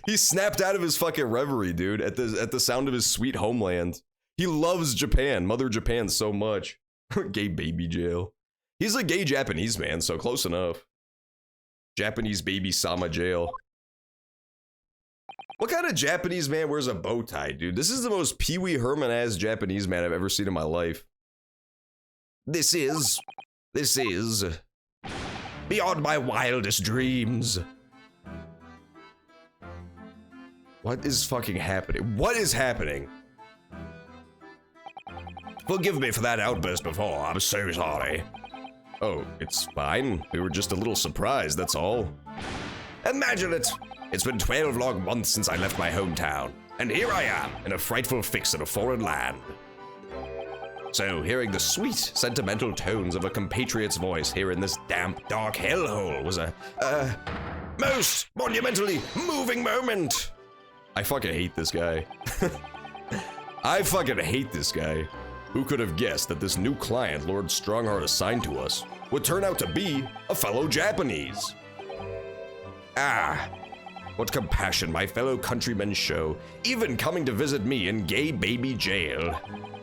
Speaker 1: He snapped out of his fucking reverie, dude, at the sound of his sweet homeland. He loves Japan, Mother Japan, so much. Gay baby jail. He's a gay Japanese man, so close enough. Japanese baby Sama jail. What kind of Japanese man wears a bow tie, dude? This is the most Pee Wee Herman-ass Japanese man I've ever seen in my life. This is beyond my wildest dreams. What is fucking happening? What is happening? Forgive me for that outburst before. I'm so sorry. Oh, it's fine. We were just a little surprised, that's all. Imagine it. It's been 12 long months since I left my hometown, and here I am, in a frightful fix in a foreign land. So, hearing the sweet, sentimental tones of a compatriot's voice here in this damp, dark hellhole was a most monumentally moving moment. I fucking hate this guy. I fucking hate this guy. Who could have guessed that this new client Lord Strongheart assigned to us would turn out to be a fellow Japanese? Ah, what compassion my fellow countrymen show, even coming to visit me in gay baby jail.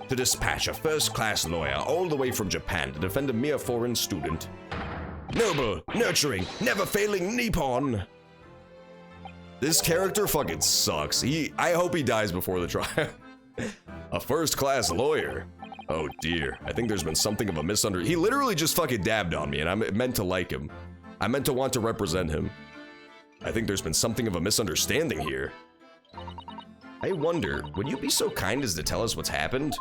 Speaker 1: To dispatch a first-class lawyer all the way from Japan to defend a mere foreign student. Noble, nurturing, never-failing Nippon. This character fucking sucks. I hope he dies before the trial. A first-class lawyer? Oh dear, I think there's been something of a misunderstanding. He literally just fucking dabbed on me and I meant to like him. I meant to want to represent him. I think there's been something of a misunderstanding here. I wonder, would you be so kind as to tell us what's happened?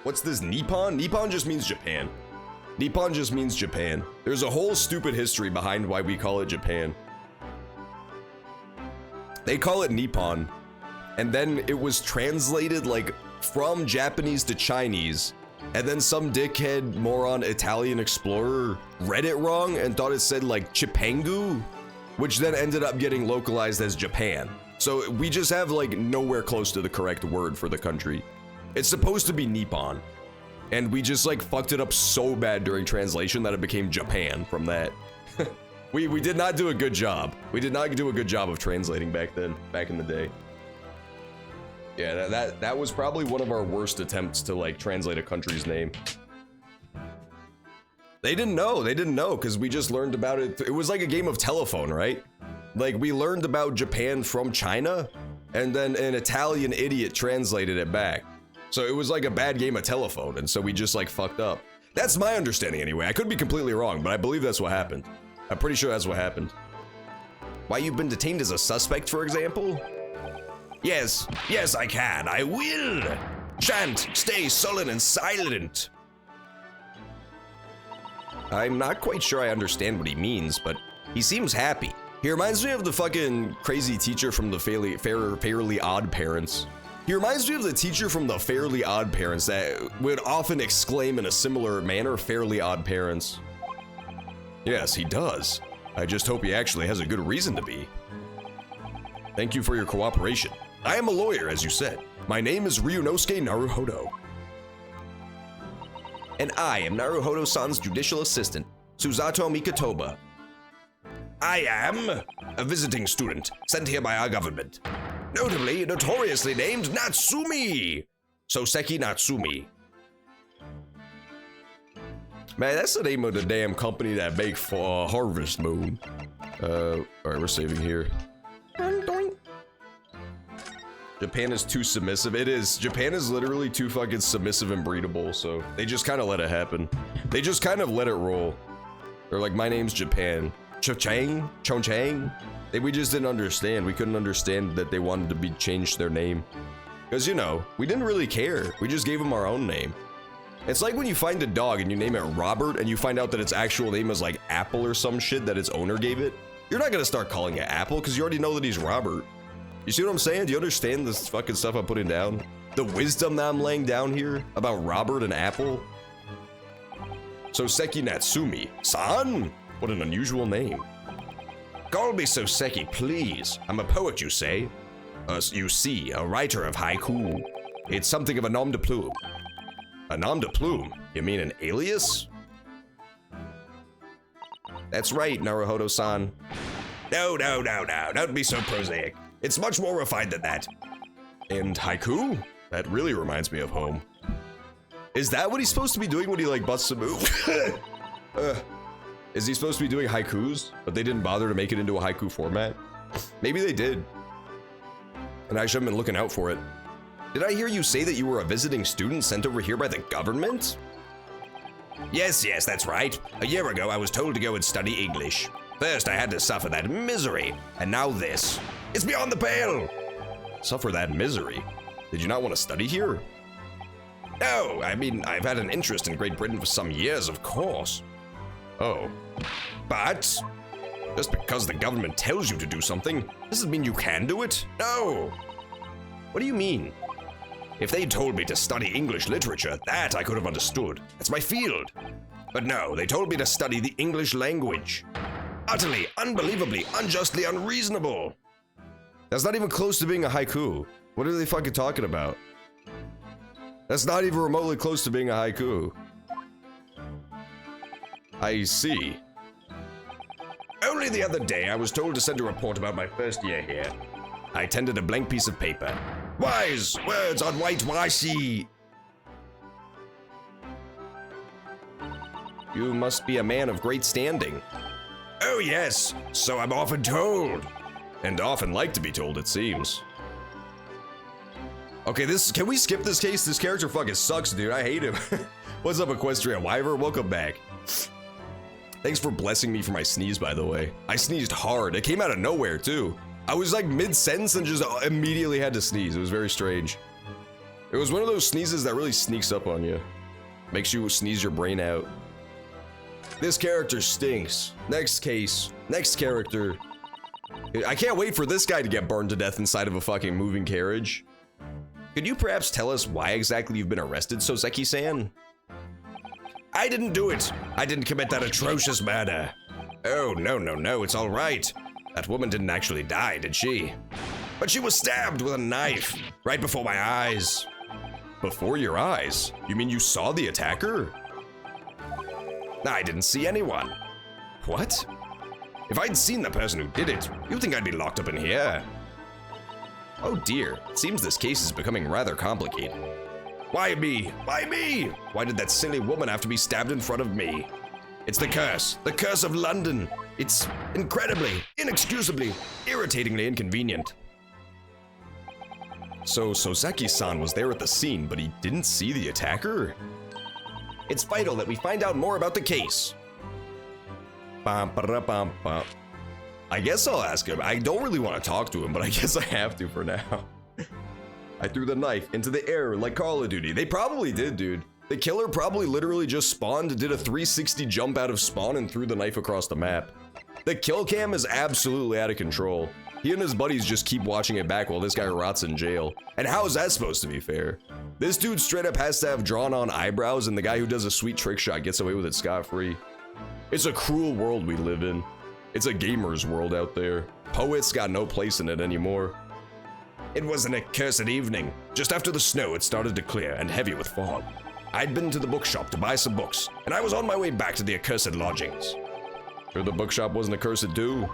Speaker 1: What's this, Nippon? Nippon just means Japan. Nippon just means Japan. There's a whole stupid history behind why we call it Japan. They call it Nippon, and then it was translated like from Japanese to Chinese, and then some dickhead moron Italian explorer read it wrong and thought it said like Chipangu, which then ended up getting localized as Japan. So we just have like nowhere close to the correct word for the country. It's supposed to be Nippon, and we just like fucked it up so bad during translation that it became Japan from that. We did not do a good job. We did not do a good job of translating back then, back in the day. Yeah, that was probably one of our worst attempts to like translate a country's name. They didn't know, because we just learned about it. It was like a game of telephone, right? Like we learned about Japan from China, and then an Italian idiot translated it back. So it was like a bad game of telephone, and so we just like fucked up. That's my understanding anyway. I could be completely wrong, but I believe that's what happened. I'm pretty sure that's what happened. Why you've been detained as a suspect, for example? Yes, I can. I will. Shan't stay sullen and silent. I'm not quite sure I understand what he means, but he seems happy. He reminds me of the fucking crazy teacher from the Fairly Odd Parents. He reminds me of the teacher from the Fairly Odd Parents that would often exclaim in a similar manner, Fairly Odd Parents. Yes, he does. I just hope he actually has a good reason to be. Thank you for your cooperation. I am a lawyer, as you said. My name is Ryunosuke Naruhodo. And I am Naruhodo-san's judicial assistant, Suzato Mikatoba. I am a visiting student sent here by our government. Notably, notoriously named Natsumi! Soseki Natsumi. Man, that's the name of the damn company that make for Harvest Moon. Alright, we're saving here. Japan is too submissive. It is. Japan is literally too fucking submissive and breedable, so they just kind of let it happen. They just kind of let it roll. They're like, my name's Japan. Cho-chang? Chong-chang? We just didn't understand. We couldn't understand that they wanted to change their name. Because, you know, we didn't really care. We just gave them our own name. It's like when you find a dog and you name it Robert and you find out that its actual name is like Apple or some shit that its owner gave it. You're not gonna start calling it Apple because you already know that he's Robert. You see what I'm saying? Do you understand this fucking stuff I'm putting down? The wisdom that I'm laying down here about Robert and Apple? Soseki Natsumi. San? What an unusual name. Call me Soseki, please. I'm a poet, you say? You see, a writer of haiku. It's something of a nom de plume. A nom de plume? You mean an alias? That's right, Naruhodo-san. No, don't be so prosaic. It's much more refined than that. And haiku? That really reminds me of home. Is that what he's supposed to be doing when he like busts a move? Is he supposed to be doing haikus, but they didn't bother to make it into a haiku format? Maybe they did. And I should have been looking out for it. Did I hear you say that you were a visiting student sent over here by the government? Yes, that's right. A year ago, I was told to go and study English. First, I had to suffer that misery, and now this. It's beyond the pale! Suffer that misery? Did you not want to study here? No, I mean, I've had an interest in Great Britain for some years, of course. Oh. But just because the government tells you to do something, doesn't mean you can do it? No. What do you mean? If they told me to study English literature, that I could have understood. That's my field. But no, they told me to study the English language. Utterly, unbelievably, unjustly unreasonable. That's not even close to being a haiku. What are they fucking talking about? That's not even remotely close to being a haiku. I see. Only the other day, I was told to send a report about my first year here. I tendered a blank piece of paper. Wise words on whitewashy. You must be a man of great standing. Oh yes, so I'm often told. And often like to be told, it seems. Okay, can we skip this case? This character fucking sucks, dude. I hate him. What's up, Equestria Wyver? Welcome back. Thanks for blessing me for my sneeze, by the way. I sneezed hard. It came out of nowhere, too. I was like mid-sentence and just immediately had to sneeze. It was very strange. It was one of those sneezes that really sneaks up on you. Makes you sneeze your brain out. This character stinks. Next case. Next character. I can't wait for this guy to get burned to death inside of a fucking moving carriage. Could you perhaps tell us why exactly you've been arrested, Soseki-san? I didn't do it. I didn't commit that atrocious murder. Oh, no, it's all right. That woman didn't actually die, did she? But she was stabbed with a knife right before my eyes. Before your eyes? You mean you saw the attacker? I didn't see anyone. What? If I'd seen the person who did it, you'd think I'd be locked up in here. Oh dear, it seems this case is becoming rather complicated. Why me? Why me? Why did that silly woman have to be stabbed in front of me? It's the curse of London. It's incredibly, inexcusably, irritatingly inconvenient. So Soseki-san was there at the scene, but he didn't see the attacker? It's vital that we find out more about the case. I guess I'll ask him. I don't really want to talk to him, but I guess I have to for now. I threw the knife into the air like Call of Duty. They probably did, dude. The killer probably literally just spawned, did a 360 jump out of spawn, and threw the knife across the map. The kill cam is absolutely out of control. He and his buddies just keep watching it back while this guy rots in jail. And how is that supposed to be fair? This dude straight up has to have drawn on eyebrows, and the guy who does a sweet trick shot gets away with it scot-free. It's a cruel world we live in. It's a gamer's world out there. Poets got no place in it anymore. It was an accursed evening. Just after the snow had started to clear and heavy with fog. I'd been to the bookshop to buy some books, and I was on my way back to the accursed lodgings. Sure the bookshop wasn't accursed too?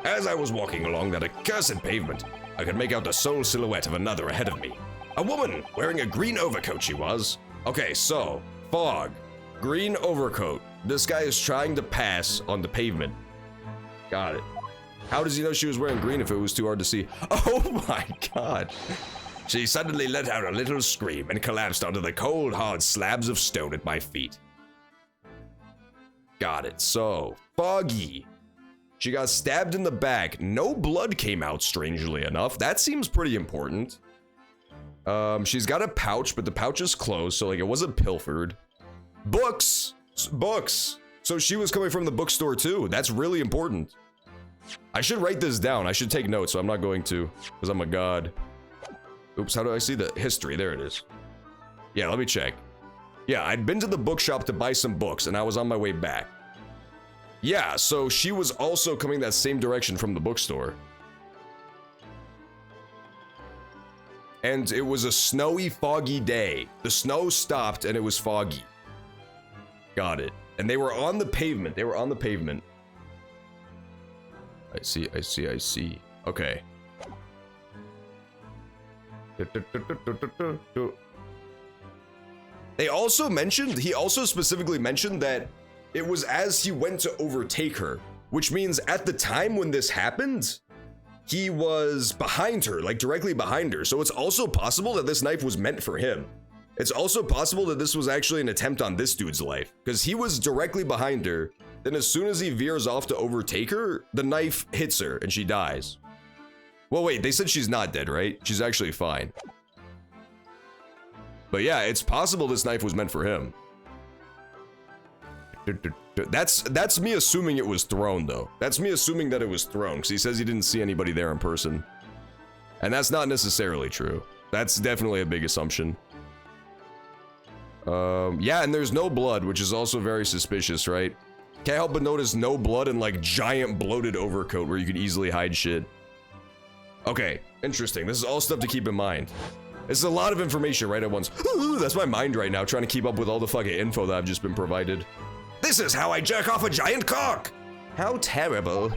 Speaker 1: As I was walking along that accursed pavement, I could make out the sole silhouette of another ahead of me. A woman wearing a green overcoat she was. Okay, so, fog, green overcoat. This guy is trying to pass on the pavement. Got it. How does he know she was wearing green if it was too hard to see? Oh my god. She suddenly let out a little scream and collapsed onto the cold, hard slabs of stone at my feet. Got it. So, foggy. She got stabbed in the back. No blood came out, strangely enough. That seems pretty important. She's got a pouch, but the pouch is closed, so like it wasn't pilfered. Books! Books! So she was coming from the bookstore too. That's really important. I should write this down. I should take notes, so I'm not going to, because I'm a god. Oops, how do I see the history? There it is. Yeah, let me check. Yeah, I'd been to the bookshop to buy some books, and I was on my way back. Yeah, so she was also coming that same direction from the bookstore. And it was a snowy, foggy day. The snow stopped, and it was foggy. Got it. And they were on the pavement. They were on the pavement. I see. Okay. They also mentioned, he also specifically mentioned that it was as he went to overtake her which means at the time when this happened, he was behind her, like directly behind her. So it's also possible that this knife was meant for him. It's also possible that this was actually an attempt on this dude's life, because he was directly behind her. Then as soon as he veers off to overtake her, the knife hits her and she dies. Well, wait, they said she's not dead, right? She's actually fine. But yeah, it's possible this knife was meant for him. That's me assuming it was thrown, though. That's me assuming that it was thrown, because he says he didn't see anybody there in person. And that's not necessarily true. That's definitely a big assumption. Yeah, and there's no blood, which is also very suspicious, right? Can't help but notice no blood and like giant bloated overcoat where you could easily hide shit. Okay, interesting. This is all stuff to keep in mind. This is a lot of information right at once. Ooh, that's my mind right now, trying to keep up with all the fucking info that I've just been provided. This is how I jerk off a giant cock! How terrible.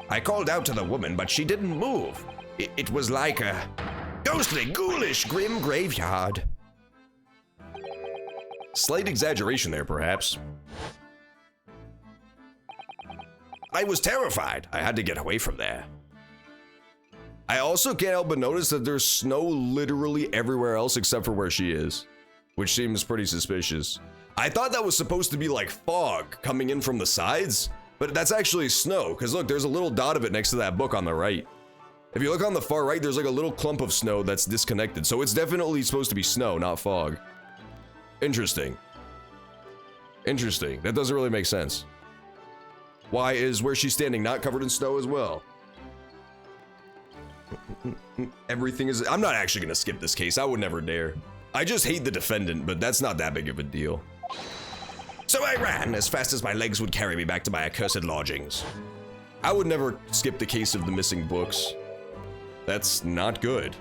Speaker 1: I called out to the woman, but she didn't move. It was like a ghostly, ghoulish, grim graveyard. Slight exaggeration there, perhaps. I was terrified. I had to get away from there. I also can't help but notice that there's snow literally everywhere else except for where she is, which seems pretty suspicious. I thought that was supposed to be like fog coming in from the sides, but that's actually snow, because look, there's a little dot of it next to that book on the right. If you look on the far right, there's like a little clump of snow that's disconnected, so it's definitely supposed to be snow, not fog. Interesting. Interesting. That doesn't really make sense. Why is where she's standing not covered in snow as well? Everything is... I'm not actually gonna skip this case. I would never dare. I just hate the defendant, but that's not that big of a deal. So I ran as fast as my legs would carry me back to my accursed lodgings. I would never skip the case of the missing books. That's not good.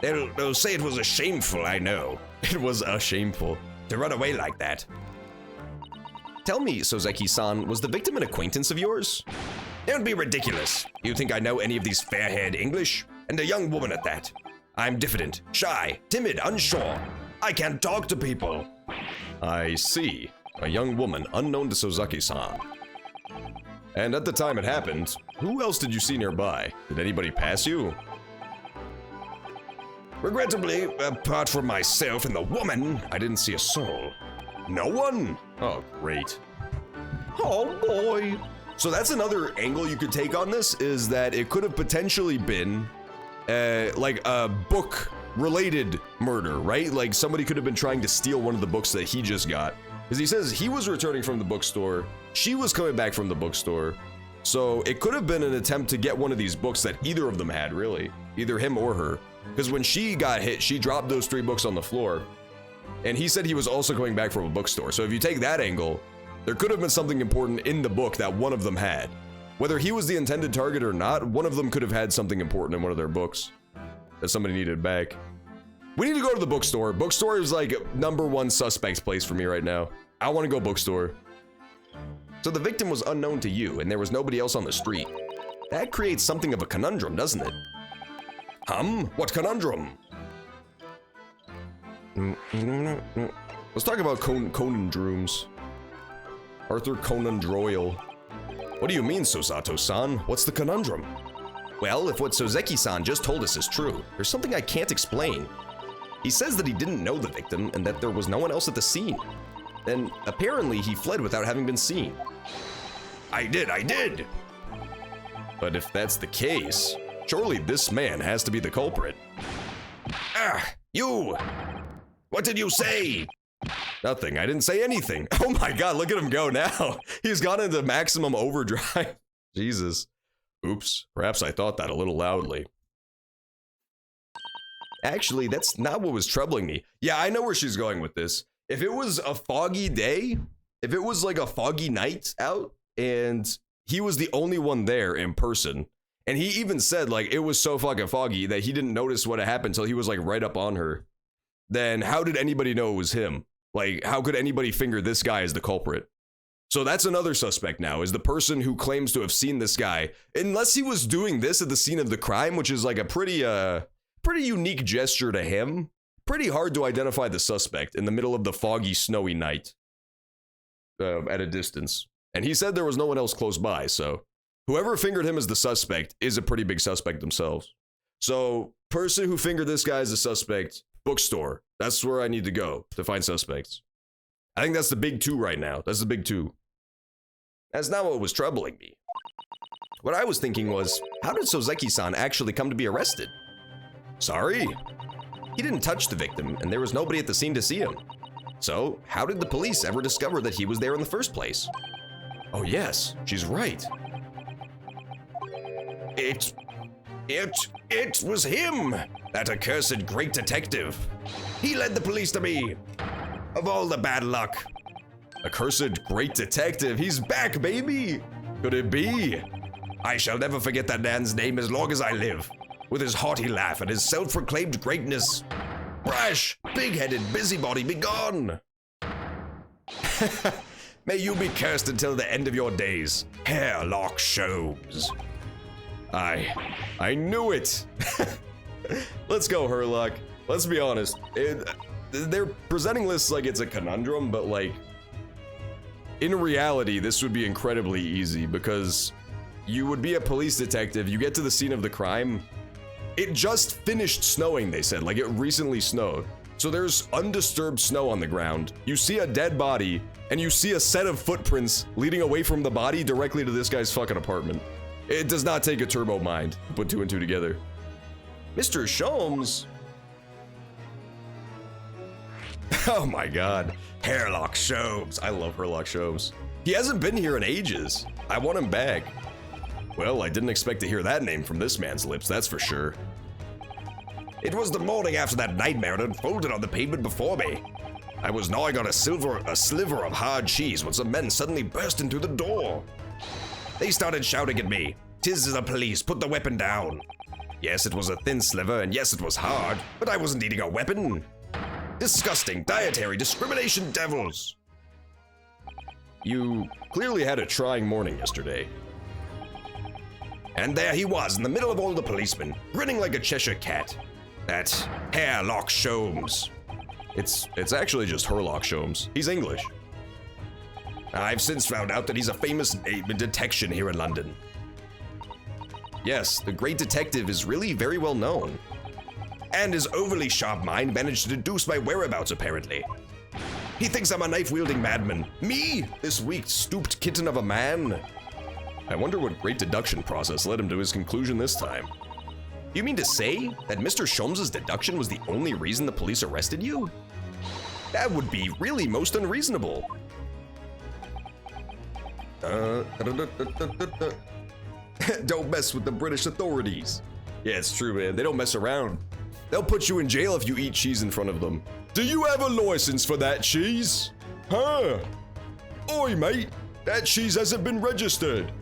Speaker 1: They'll say it was a shameful, I know. It was a shameful to run away like that. Tell me, Sozeki-san, was the victim an acquaintance of yours? Don't be ridiculous. You think I know any of these fair-haired English? And a young woman at that. I'm diffident, shy, timid, unsure. I can't talk to people. I see. A young woman unknown to Sozeki-san. And at the time it happened, who else did you see nearby? Did anybody pass you? Regrettably, apart from myself and the woman, I didn't see a soul. No one? Oh, great. Oh boy. So that's another angle you could take on this, is that it could have potentially been like a book-related murder, right? Like somebody could have been trying to steal one of the books that he just got. Because he says he was returning from the bookstore, she was coming back from the bookstore. So it could have been an attempt to get one of these books that either of them had, really. Either him or her. Because when she got hit, she dropped those 3 books on the floor. And he said he was also coming back from a bookstore. So if you take that angle, there could have been something important in the book that one of them had. Whether he was the intended target or not, one of them could have had something important in one of their books that somebody needed back. We need to go to the bookstore. Bookstore is like #1 suspect place for me right now. I want to go bookstore. So the victim was unknown to you and there was nobody else on the street. That creates something of a conundrum, doesn't it? What conundrum? Let's talk about Conan Drooms. Arthur Conan Doyle. What do you mean, Sosato-san? What's the conundrum? Well, if what Sozeki-san just told us is true, there's something I can't explain. He says that he didn't know the victim and that there was no one else at the scene. Then, apparently, he fled without having been seen. I did! But if that's the case, surely this man has to be the culprit. Ah, you! What did you say? Nothing, I didn't say anything. Oh my god, look at him go now. He's gone into maximum overdrive. Jesus. Oops, perhaps I thought that a little loudly. Actually, that's not what was troubling me. Yeah, I know where she's going with this. If it was a foggy day, if it was like a foggy night out, and he was the only one there in person, and he even said like it was so fucking foggy that he didn't notice what had happened until he was like right up on her, then how did anybody know it was him? Like, how could anybody finger this guy as the culprit? So that's another suspect now, is the person who claims to have seen this guy, unless he was doing this at the scene of the crime, which is like a pretty unique gesture to him. Pretty hard to identify the suspect in the middle of the foggy, snowy night at a distance. And he said there was no one else close by, so whoever fingered him as the suspect is a pretty big suspect themselves. So, person who fingered this guy as a suspect, bookstore. That's where I need to go to find suspects. I think that's the big two right now. That's the big two. That's not what was troubling me. What I was thinking was, how did Sozeki-san actually come to be arrested? Sorry. He didn't touch the victim, and there was nobody at the scene to see him. So, how did the police ever discover that he was there in the first place? Oh yes, she's right. It was him! That accursed great detective. He led the police to me. Of all the bad luck. Accursed great detective, he's back, baby! Could it be? I shall never forget that man's name as long as I live. With his haughty laugh and his self-proclaimed greatness. Brash, big-headed busybody, be gone! May you be cursed until the end of your days, Hairlock Sholmes. I knew it! Let's go, Herlock. Let's be honest. They're presenting this like it's a conundrum, but like, in reality, this would be incredibly easy because you would be a police detective, you get to the scene of the crime. It just finished snowing, they said, like it recently snowed. So there's undisturbed snow on the ground. You see a dead body, and you see a set of footprints leading away from the body directly to this guy's fucking apartment. It does not take a turbo mind to put two and two together. Mr. Sholmes? Oh my god. Hairlock Sholmes. I love Hairlock Sholmes. He hasn't been here in ages. I want him back. Well, I didn't expect to hear that name from this man's lips, that's for sure. It was the morning after that nightmare had unfolded on the pavement before me. I was gnawing on a sliver of hard cheese when some men suddenly burst into the door. They started shouting at me, "'Tis the police, put the weapon down." Yes, it was a thin sliver, and yes, it was hard, but I wasn't eating a weapon. Disgusting, dietary discrimination devils. You clearly had a trying morning yesterday. And there he was, in the middle of all the policemen, grinning like a Cheshire cat. That Hairlock Sholmes. It's actually just Herlock Sholmes. He's English. I've since found out that he's a famous name in detection here in London. Yes, the great detective is really very well known. And his overly sharp mind managed to deduce my whereabouts, apparently. He thinks I'm a knife-wielding madman. Me, this weak, stooped kitten of a man. I wonder what great deduction process led him to his conclusion this time. You mean to say that Mr. Sholmes' deduction was the only reason the police arrested you? That would be really most unreasonable. Don't mess with the British authorities. Yeah, it's true, man. They don't mess around. They'll put you in jail if you eat cheese in front of them. Do you have a license for that cheese? Huh? Oi, mate. That cheese hasn't been registered.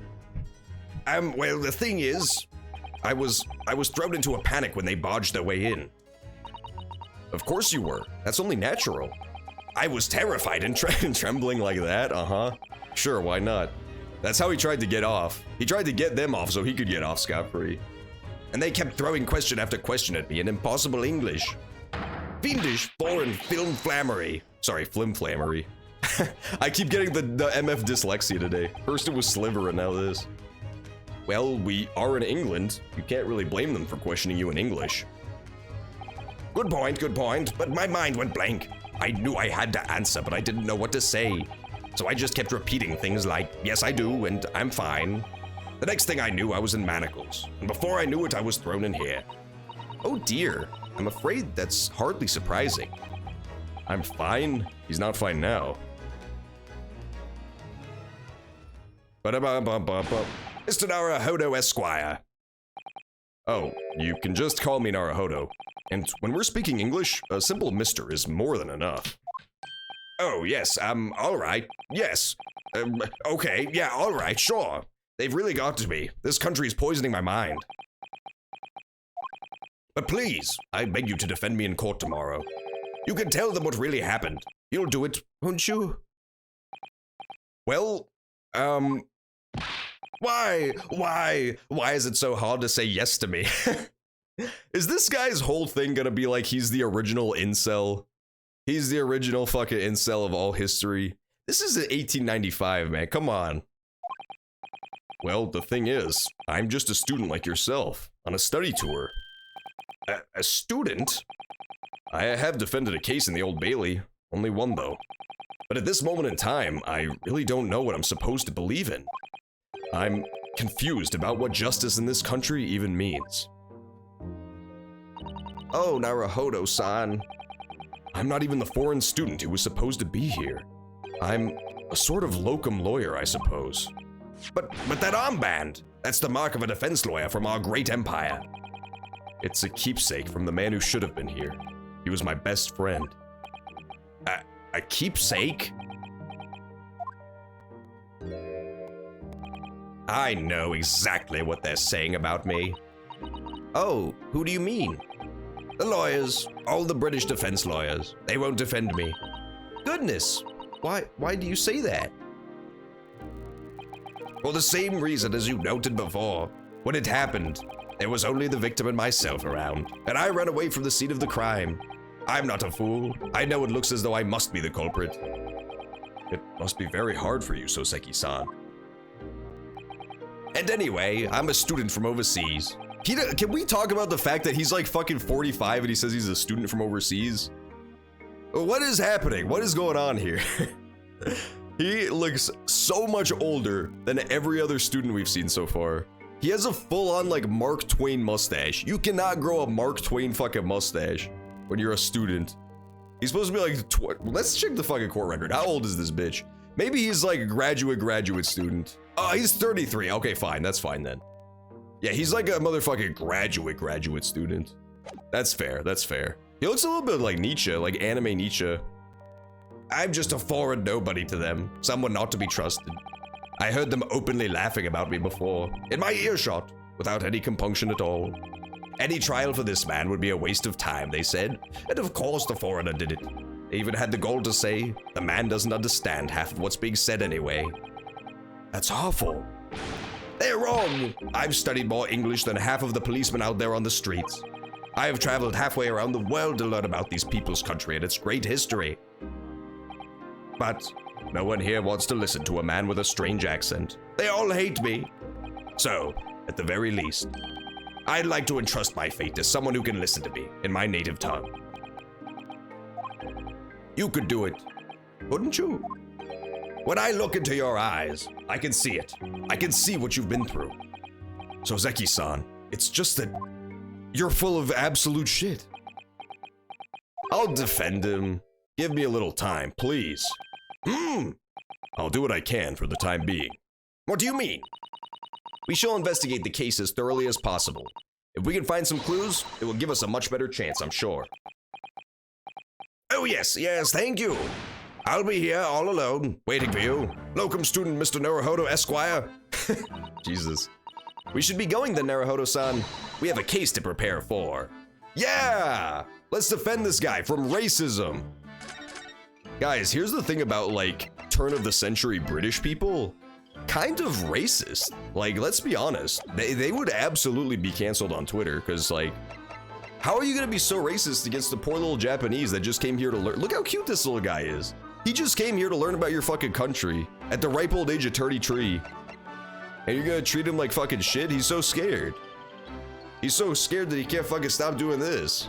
Speaker 1: Well, the thing is, I was thrown into a panic when they barged their way in. Of course you were. That's only natural. I was terrified and trembling like that, Sure, why not? That's how he tried to get off. He tried to get them off so he could get off scot-free. And they kept throwing question after question at me in impossible English. Fiendish foreign flimflammery. Sorry, flimflammery. I keep getting the MF dyslexia today. First it was sliver and now this. Well, we are in England. You can't really blame them for questioning you in English. Good point, but my mind went blank. I knew I had to answer, but I didn't know what to say. So I just kept repeating things like, yes, I do, and I'm fine. The next thing I knew, I was in manacles. And before I knew it, I was thrown in here. Oh dear, I'm afraid that's hardly surprising. I'm fine? He's not fine now. Mr. Naruhodo Esquire. Oh, you can just call me Naruhodo. And when we're speaking English, a simple mister is more than enough. Oh, yes, alright, yes. Okay, yeah, alright, sure. They've really got to me. This country's poisoning my mind. But please, I beg you to defend me in court tomorrow. You can tell them what really happened. You'll do it, won't you? Well, why is it so hard to say yes to me? Is this guy's whole thing gonna be like he's the original incel? He's the original fucking incel of all history. This is 1895, man. Come on. Well, the thing is, I'm just a student like yourself, on a study tour. A student? I have defended a case in the Old Bailey. Only one, though. But at this moment in time, I really don't know what I'm supposed to believe in. I'm confused about what justice in this country even means. Oh, Naruhodo-san. I'm not even the foreign student who was supposed to be here. I'm a sort of locum lawyer, I suppose. But that armband! That's the mark of a defense lawyer from our great empire. It's a keepsake from the man who should have been here. He was my best friend. A keepsake? I know exactly what they're saying about me. Oh, who do you mean? The lawyers, all the British defense lawyers. They won't defend me. Goodness, why do you say that? For the same reason as you noted before. When it happened, there was only the victim and myself around, and I ran away from the scene of the crime. I'm not a fool. I know it looks as though I must be the culprit. It must be very hard for you, Soseki-san. And anyway, I'm a student from overseas. Can we talk about the fact that he's like fucking 45 and he says he's a student from overseas? What is happening? What is going on here? He looks so much older than every other student we've seen so far. He has a full-on like Mark Twain mustache. You cannot grow a Mark Twain fucking mustache when you're a student. He's supposed to be like, let's check the fucking court record. How old is this bitch? Maybe he's like a graduate student. Oh, he's 33. Okay, fine. That's fine then. Yeah, he's like a motherfucking graduate student. That's fair. That's fair. He looks a little bit like Nietzsche, like anime Nietzsche. I'm just a foreign nobody to them, someone not to be trusted. I heard them openly laughing about me before, in my earshot, without any compunction at all. Any trial for this man would be a waste of time, they said, and of course the foreigner did it. They even had the gall to say, the man doesn't understand half of what's being said anyway. That's awful. They're wrong. I've studied more English than half of the policemen out there on the streets. I have traveled halfway around the world to learn about these people's country and its great history. But no one here wants to listen to a man with a strange accent. They all hate me. So, at the very least, I'd like to entrust my fate to someone who can listen to me in my native tongue. You could do it, couldn't you? When I look into your eyes, I can see it. I can see what you've been through. Soseki-san, it's just that you're full of absolute shit. I'll defend him. Give me a little time, please. I'll do what I can for the time being. What do you mean? We shall investigate the case as thoroughly as possible. If we can find some clues, it will give us a much better chance, I'm sure. Oh yes, thank you. I'll be here all alone, waiting for you. Locum student Mr. Naruhodo Esquire. Jesus. We should be going then, Naruhodo-san. We have a case to prepare for. Yeah! Let's defend this guy from racism. Guys, here's the thing about, like, turn-of-the-century British people. Kind of racist. Like, let's be honest. They would absolutely be canceled on Twitter, because, like, how are you gonna be so racist against the poor little Japanese that just came here to learn? Look how cute this little guy is. He just came here to learn about your fucking country at the ripe old age of 33. And you're gonna treat him like fucking shit? He's so scared. He's so scared that he can't fucking stop doing this.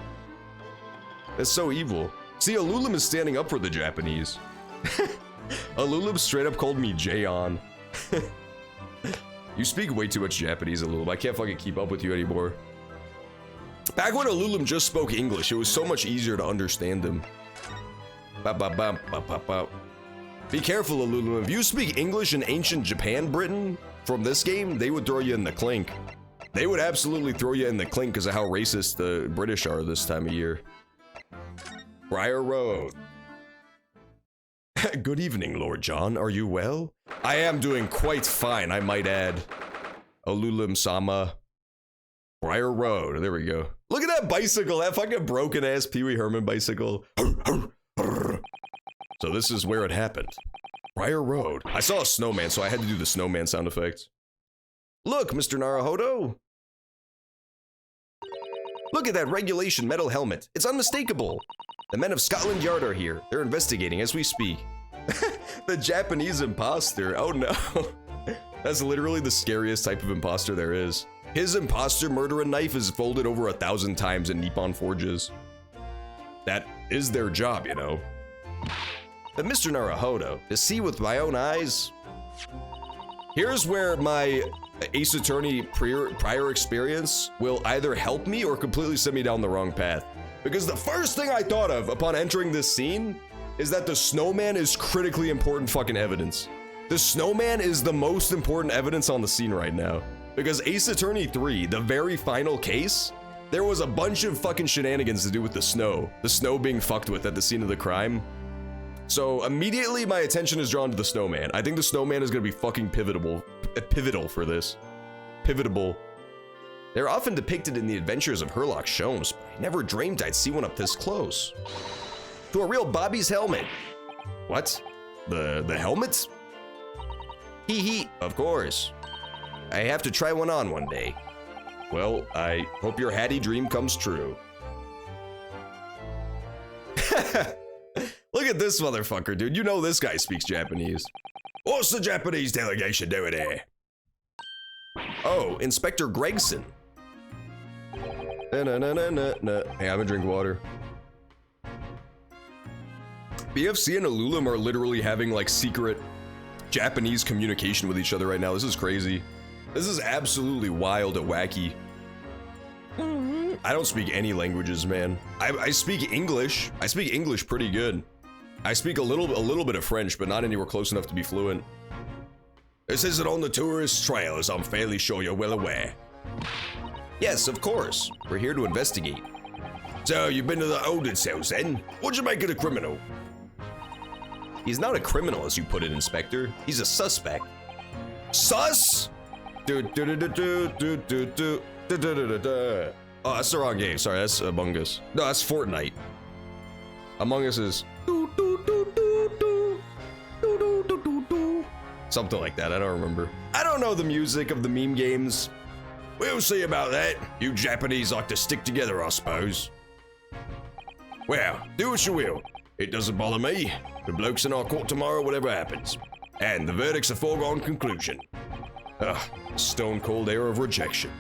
Speaker 1: That's so evil. See, Alulim is standing up for the Japanese. Alulim straight up called me Jayon. You speak way too much Japanese, Alulim. I can't fucking keep up with you anymore. Back when Alulim just spoke English, it was so much easier to understand him. Be careful, Alulim. If you speak English in ancient Japan, Britain, from this game, they would throw you in the clink. They would absolutely throw you in the clink because of how racist the British are this time of year. Briar Road. Good evening, Lord John. Are you well? I am doing quite fine, I might add. Alulim-sama. Briar Road. There we go. Look at that bicycle. That fucking broken-ass Pee Wee Herman bicycle. So this is where it happened. Briar Road. I saw a snowman, so I had to do the snowman sound effects. Look, Mr. Naruhodo. Look at that regulation metal helmet. It's unmistakable. The men of Scotland Yard are here. They're investigating as we speak. The Japanese imposter. Oh no. That's literally the scariest type of imposter there is. His imposter murderer knife is folded over 1,000 times in Nippon forges. That is their job, you know. But Mr. Naruhodo, to see with my own eyes, here's where my Ace Attorney prior experience will either help me or completely send me down the wrong path. Because the first thing I thought of upon entering this scene is that the snowman is critically important fucking evidence. The snowman is the most important evidence on the scene right now. Because Ace Attorney 3, the very final case, there was a bunch of fucking shenanigans to do with the snow. The snow being fucked with at the scene of the crime. So immediately my attention is drawn to the snowman. I think the snowman is gonna be fucking pivotal for this. Pivotable. They're often depicted in the adventures of Sherlock Holmes, but I never dreamed I'd see one up this close. To a real Bobby's helmet. What? The helmet? Hee, of course. I have to try one on one day. Well, I hope your Hattie dream comes true. Look at this motherfucker, dude. You know this guy speaks Japanese. What's the Japanese delegation doing here? Oh, Inspector Gregson. Hey, have a drink of water. BFC and Alulim are literally having like secret Japanese communication with each other right now. This is crazy. This is absolutely wild and wacky. I don't speak any languages, man. I speak English. I speak English pretty good. I speak a little bit of French, but not anywhere close enough to be fluent. This isn't on the tourist trail, as I'm fairly sure you're well aware. Yes, of course. We're here to investigate. So, you've been to the holding cells then? What'd you make of the criminal? He's not a criminal, as you put it, Inspector. He's a suspect. Sus? Oh, that's the wrong game. Sorry, that's Among Us. No, that's Fortnite. Among Us is something like that. I don't remember. I don't know the music of the meme games. We'll see about that. You Japanese like to stick together, I suppose. Well, do what you will. It doesn't bother me. The bloke's in our court tomorrow, whatever happens. And the verdict's a foregone conclusion. Ugh, stone cold air of rejection.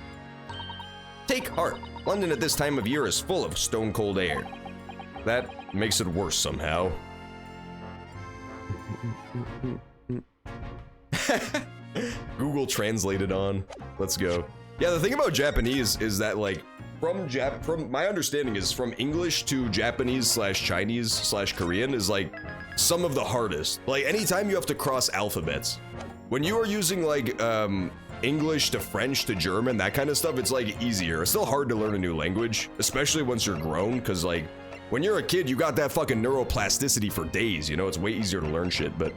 Speaker 1: Take heart. London at this time of year is full of stone cold air. That makes it worse somehow. Google translated on. Let's go. Yeah, the thing about Japanese is that like from my understanding is from English to Japanese / Chinese / Korean is like some of the hardest. Like anytime you have to cross alphabets. When you are using like English to French to German, that kind of stuff, it's like easier. It's still hard to learn a new language, especially once you're grown, because like when you're a kid, you got that fucking neuroplasticity for days, you know, it's way easier to learn shit, but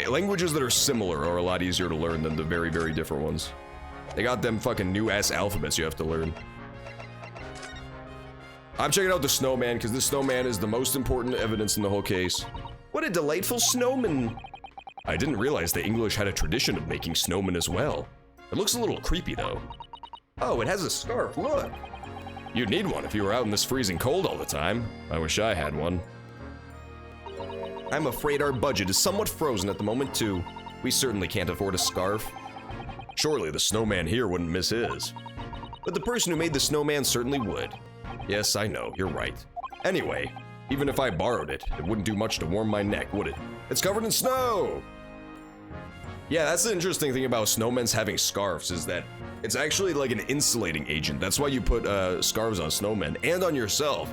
Speaker 1: languages that are similar are a lot easier to learn than the very, very different ones. They got them fucking new ass alphabets you have to learn. I'm checking out the snowman because the snowman is the most important evidence in the whole case. What a delightful snowman. I didn't realize the English had a tradition of making snowmen as well. It looks a little creepy though. Oh, it has a scarf, look. You'd need one if you were out in this freezing cold all the time. I wish I had one. I'm afraid our budget is somewhat frozen at the moment too. We certainly can't afford a scarf. Surely the snowman here wouldn't miss his. But the person who made the snowman certainly would. Yes, I know, you're right. Anyway, even if I borrowed it, it wouldn't do much to warm my neck, would it? It's covered in snow! Yeah, that's the interesting thing about snowmen's having scarves is that it's actually like an insulating agent. That's why you put scarves on snowmen and on yourself.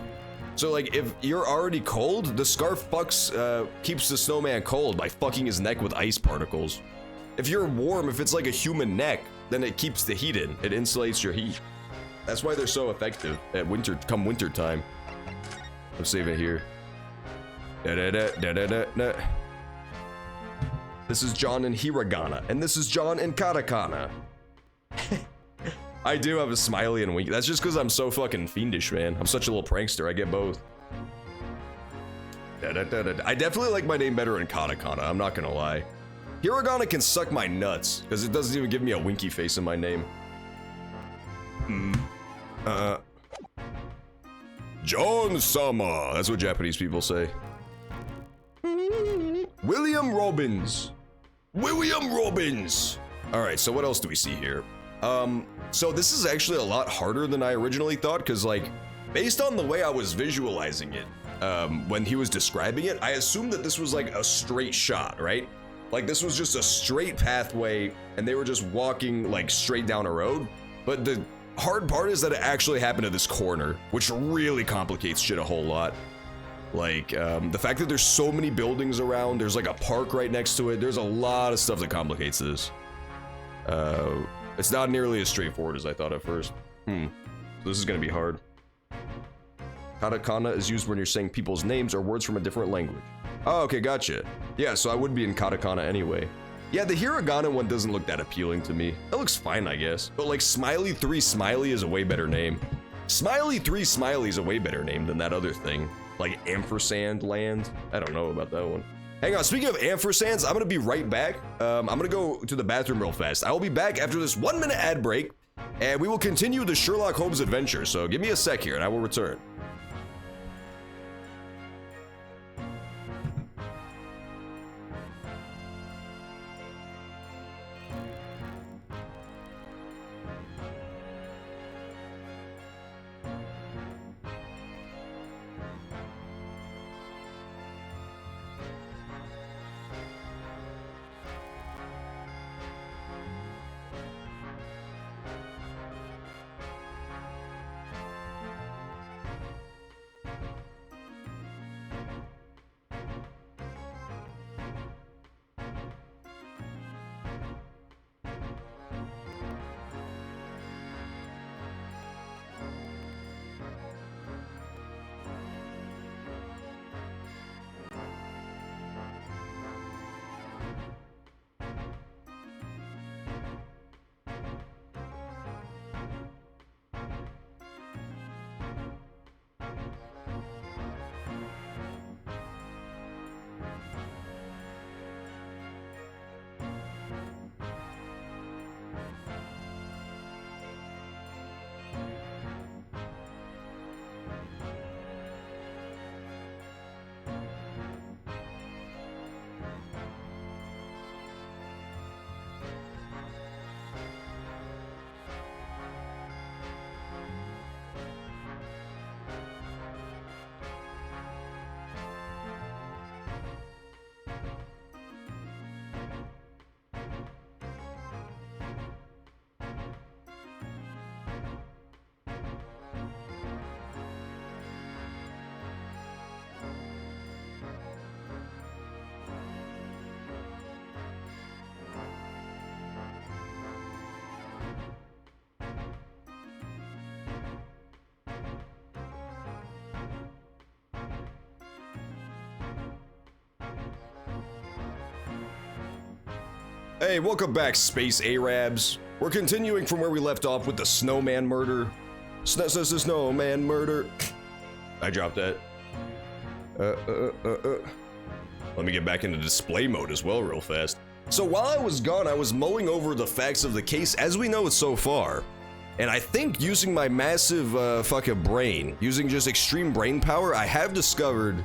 Speaker 1: So like if you're already cold, the scarf keeps the snowman cold by fucking his neck with ice particles. If you're warm, if it's like a human neck, then it keeps the heat in. It insulates your heat. That's why they're so effective at come winter time. I'm saving it here. This is John in hiragana, and this is John in katakana. I do have a smiley and wink. That's just because I'm so fucking fiendish, man. I'm such a little prankster. I get both. I definitely like my name better in katakana. I'm not gonna lie. Hiragana can suck my nuts because it doesn't even give me a winky face in my name. John-sama. That's what Japanese people say. William Robbins. William Robbins. All right, so what else do we see here? So this is actually a lot harder than I originally thought, because like, based on the way I was visualizing it, when he was describing it, I assumed that this was like a straight shot, right? Like this was just a straight pathway and they were just walking like straight down a road. But the hard part is that it actually happened at this corner, which really complicates shit a whole lot. Like, the fact that there's so many buildings around, there's like a park right next to it, there's a lot of stuff that complicates this. It's not nearly as straightforward as I thought at first. So this is gonna be hard. Katakana is used when you're saying people's names or words from a different language. Oh, okay, gotcha. Yeah, so I would be in katakana anyway. Yeah, the hiragana one doesn't look that appealing to me. That looks fine, I guess. But like Smiley 3 Smiley is a way better name. Smiley 3 Smiley is a way better name than that other thing. Like Ampersand Land. I don't know about that one. Hang on, speaking of ampersands, I'm gonna be right back. I'm gonna go to the bathroom real fast. I will be back after this 1-minute ad break, and we will continue the Sherlock Holmes adventure. So give me a sec here and I will return. Hey, welcome back, Space Arabs. We're continuing from where we left off with the snowman murder. Snowman murder. I dropped that. Let me get back into display mode as well real fast. So while I was gone, I was mulling over the facts of the case as we know it so far. And I think using my massive fucking brain, using just extreme brain power, I have discovered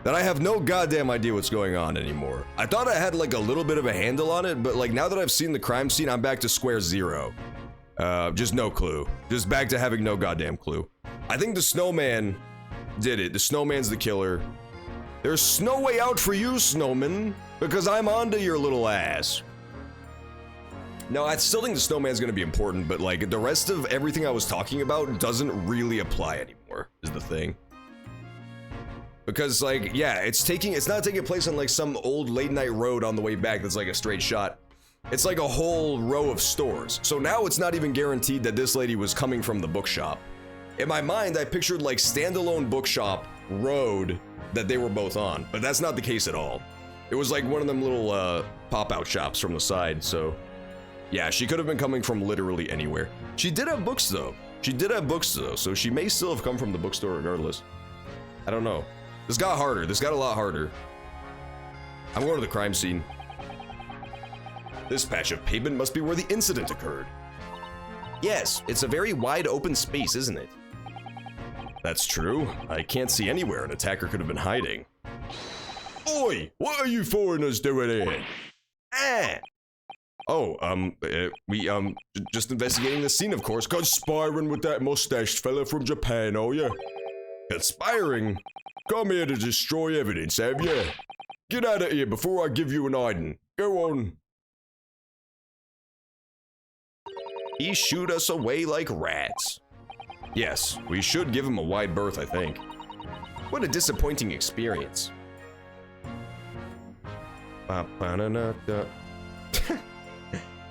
Speaker 1: that I have no goddamn idea what's going on anymore. I thought I had like a little bit of a handle on it, but like now that I've seen the crime scene, I'm back to square zero. Just no clue. Just back to having no goddamn clue. I think the snowman did it. The snowman's the killer. There's no way out for you, snowman, because I'm onto your little ass. No, I still think the snowman's gonna be important, but like the rest of everything I was talking about doesn't really apply anymore, is the thing. Because like, yeah, it's not taking place on like some old late night road on the way back that's like a straight shot. It's like a whole row of stores. So now it's not even guaranteed that this lady was coming from the bookshop. In my mind, I pictured like standalone bookshop road that they were both on, but that's not the case at all. It was like one of them little pop-out shops from the side, so yeah, she could have been coming from literally anywhere. She did have books though. So she may still have come from the bookstore regardless. I don't know. This got harder. This got a lot harder. I'm going to the crime scene. This patch of pavement must be where the incident occurred. Yes, it's a very wide open space, isn't it? That's true. I can't see anywhere an attacker could have been hiding. Oi! What are you foreigners doing here? Ah! Oh, just investigating the scene, of course. Conspiring with that mustached fella from Japan, oh yeah? Conspiring? Come here to destroy evidence, have ya? Get out of here before I give you an hiding. Go on. He shoot us away like rats. Yes, we should give him a wide berth, I think. What a disappointing experience.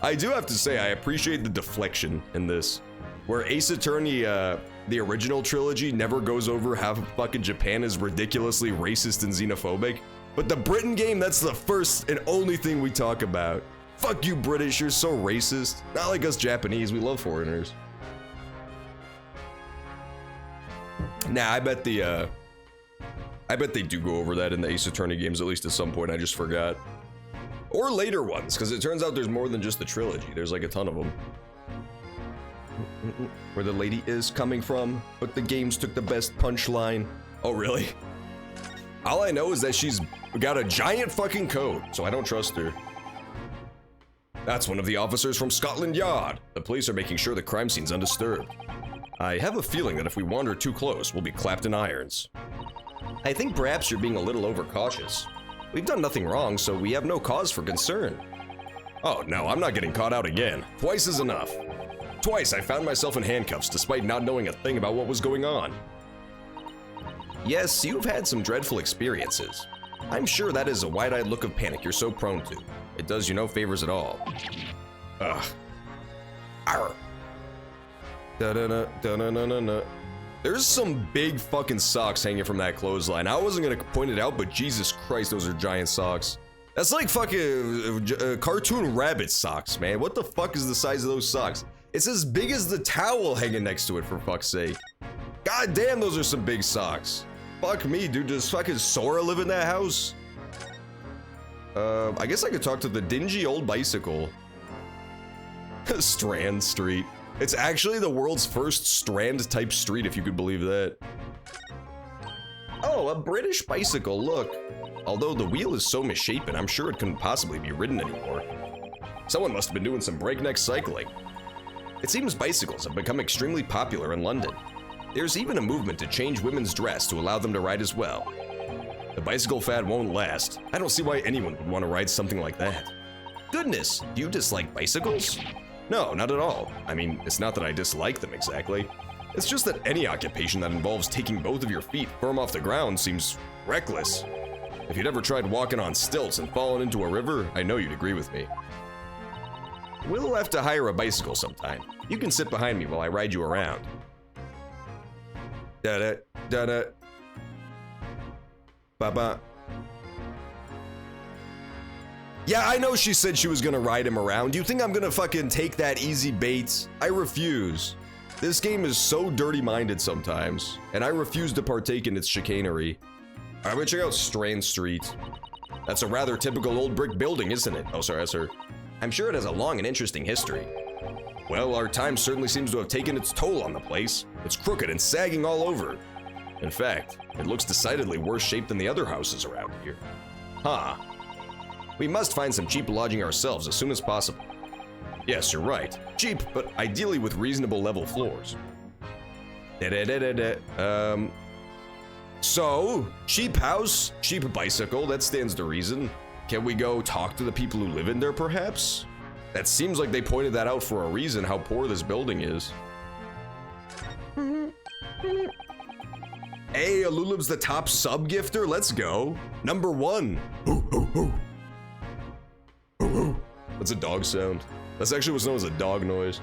Speaker 1: I do have to say, I appreciate the deflection in this. Where Ace Attorney, the original trilogy, never goes over how fucking Japan is ridiculously racist and xenophobic. But the Britain game, that's the first and only thing we talk about. Fuck you, British, you're so racist. Not like us Japanese, we love foreigners. Nah, I bet they do go over that in the Ace Attorney games, at least at some point, I just forgot. Or later ones, because it turns out there's more than just the trilogy. There's like a ton of them. Where the lady is coming from, but the games took the best punchline. Oh, really? All I know is that she's got a giant fucking coat, so I don't trust her. That's one of the officers from Scotland Yard. The police are making sure the crime scene's undisturbed. I have a feeling that if we wander too close, we'll be clapped in irons. I think perhaps you're being a little overcautious. We've done nothing wrong, so we have no cause for concern. Oh no, I'm not getting caught out again. Twice is enough. Twice I found myself in handcuffs despite not knowing a thing about what was going on. Yes, you've had some dreadful experiences. I'm sure that is a wide-eyed look of panic you're so prone to. It does you no favors at all. Ugh. Arr. Da-da-da, da-da-da-da-da. There's some big fucking socks hanging from that clothesline. I wasn't gonna point it out, but Jesus Christ, those are giant socks. That's like fucking cartoon rabbit socks, man. What the fuck is the size of those socks? It's as big as the towel hanging next to it, for fuck's sake. God damn, those are some big socks. Fuck me, dude. Does fucking Sora live in that house? I guess I could talk to the dingy old bicycle. Strand Street. It's actually the world's first Strand-type street, if you could believe that. Oh, a British bicycle, look. Although the wheel is so misshapen, I'm sure it couldn't possibly be ridden anymore. Someone must have been doing some breakneck cycling. It seems bicycles have become extremely popular in London. There's even a movement to change women's dress to allow them to ride as well. The bicycle fad won't last. I don't see why anyone would want to ride something like that. Goodness, do you dislike bicycles? No, not at all. I mean, it's not that I dislike them exactly. It's just that any occupation that involves taking both of your feet firm off the ground seems reckless. If you'd ever tried walking on stilts and fallen into a river, I know you'd agree with me. We'll have to hire a bicycle sometime. You can sit behind me while I ride you around. Da-da, da-da. Ba-ba. Yeah, I know she said she was gonna ride him around. Do you think I'm gonna fucking take that easy bait? I refuse. This game is so dirty-minded sometimes, and I refuse to partake in its chicanery. Alright, we'll check out Strand Street. That's a rather typical old brick building, isn't it? Oh, sorry, sir. I'm sure it has a long and interesting history. Well, our time certainly seems to have taken its toll on the place. It's crooked and sagging all over. In fact, it looks decidedly worse shaped than the other houses around here. Huh. We must find some cheap lodging ourselves as soon as possible. Yes, you're right. Cheap, but ideally with reasonable level floors. So, cheap house, cheap bicycle, that stands to reason. Can we go talk to the people who live in there, perhaps? That seems like they pointed that out for a reason, how poor this building is. Hey, Alulub's the top sub-gifter, let's go. Number 1. That's a dog sound. That's actually what's known as a dog noise.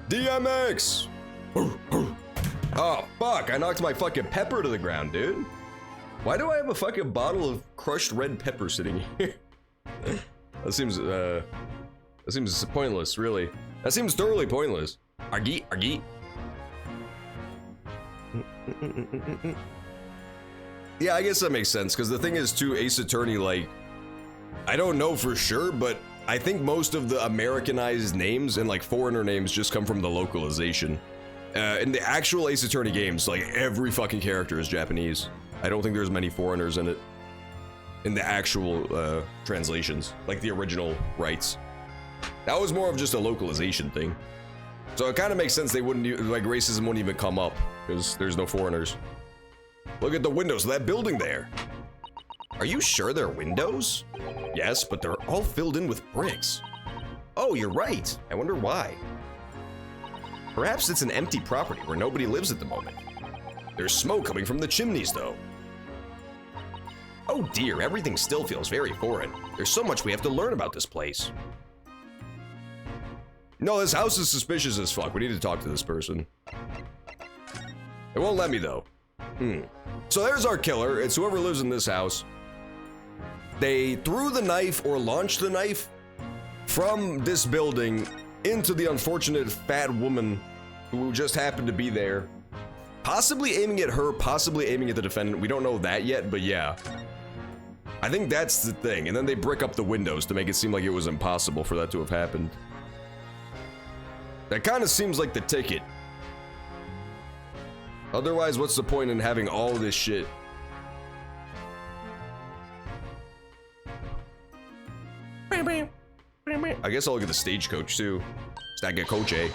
Speaker 1: DMX! Oh, fuck, I knocked my fucking pepper to the ground, dude. Why do I have a fucking bottle of crushed red pepper sitting here? That seems pointless, really. That seems thoroughly pointless. Argy, argy. Yeah, I guess that makes sense, because the thing is, too, Ace Attorney, like, I don't know for sure, but I think most of the Americanized names and, like, foreigner names just come from the localization. In the actual Ace Attorney games, like, every fucking character is Japanese. I don't think there's many foreigners in it. In the actual translations, like the original rights. That was more of just a localization thing. So it kind of makes sense they wouldn't, like, racism wouldn't even come up, because there's no foreigners. Look at the windows of that building there. Are you sure they're windows? Yes, but they're all filled in with bricks. Oh, you're right. I wonder why. Perhaps it's an empty property where nobody lives at the moment. There's smoke coming from the chimneys, though. Oh dear, everything still feels very foreign. There's so much we have to learn about this place. No, this house is suspicious as fuck. We need to talk to this person. It won't let me, though. So there's our killer. It's whoever lives in this house. They threw the knife or launched the knife from this building into the unfortunate fat woman who just happened to be there. Possibly aiming at her, possibly aiming at the defendant. We don't know that yet, but yeah. I think that's the thing. And then they brick up the windows to make it seem like it was impossible for that to have happened. That kind of seems like the ticket. Otherwise, what's the point in having all this shit? I guess I'll look at the stagecoach too. Stagecoach.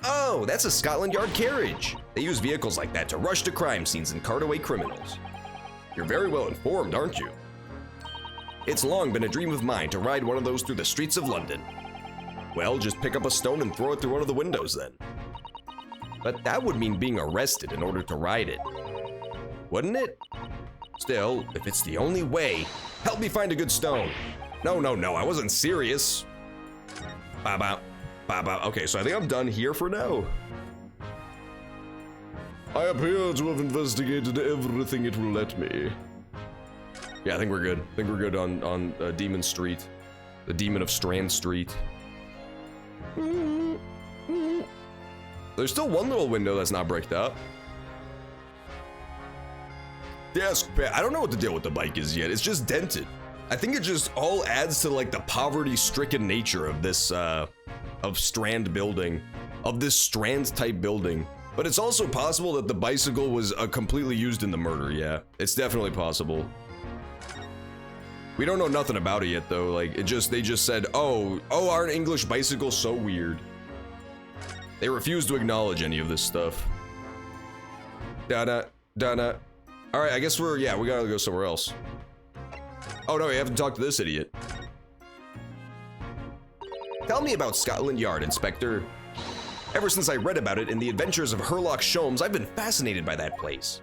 Speaker 1: Oh, that's a Scotland Yard carriage. They use vehicles like that to rush to crime scenes and cart away criminals. You're very well informed, aren't you? It's long been a dream of mine to ride one of those through the streets of London. Well, just pick up a stone and throw it through one of the windows then. But that would mean being arrested in order to ride it. Wouldn't it? Still, if it's the only way, help me find a good stone. No, I wasn't serious. Ba-ba. Okay, so I think I'm done here for now. I appear to have investigated everything it will let me. Yeah, I think we're good. I think we're good on Demon Street. The Demon of Strand Street. There's still one little window that's not bricked up. Yes, I don't know what the deal with the bike is yet. It's just dented. I think it just all adds to like the poverty-stricken nature of this of Strand building, of this Strand type building. But it's also possible that the bicycle was completely used in the murder. Yeah, it's definitely possible. We don't know nothing about it yet though. Like they just said, oh, aren't English bicycles so weird? They refuse to acknowledge any of this stuff. Donna. All right, I guess we gotta go somewhere else. Oh no, we haven't talked to this idiot. Tell me about Scotland Yard, Inspector. Ever since I read about it in The Adventures of Sherlock Sholmes, I've been fascinated by that place.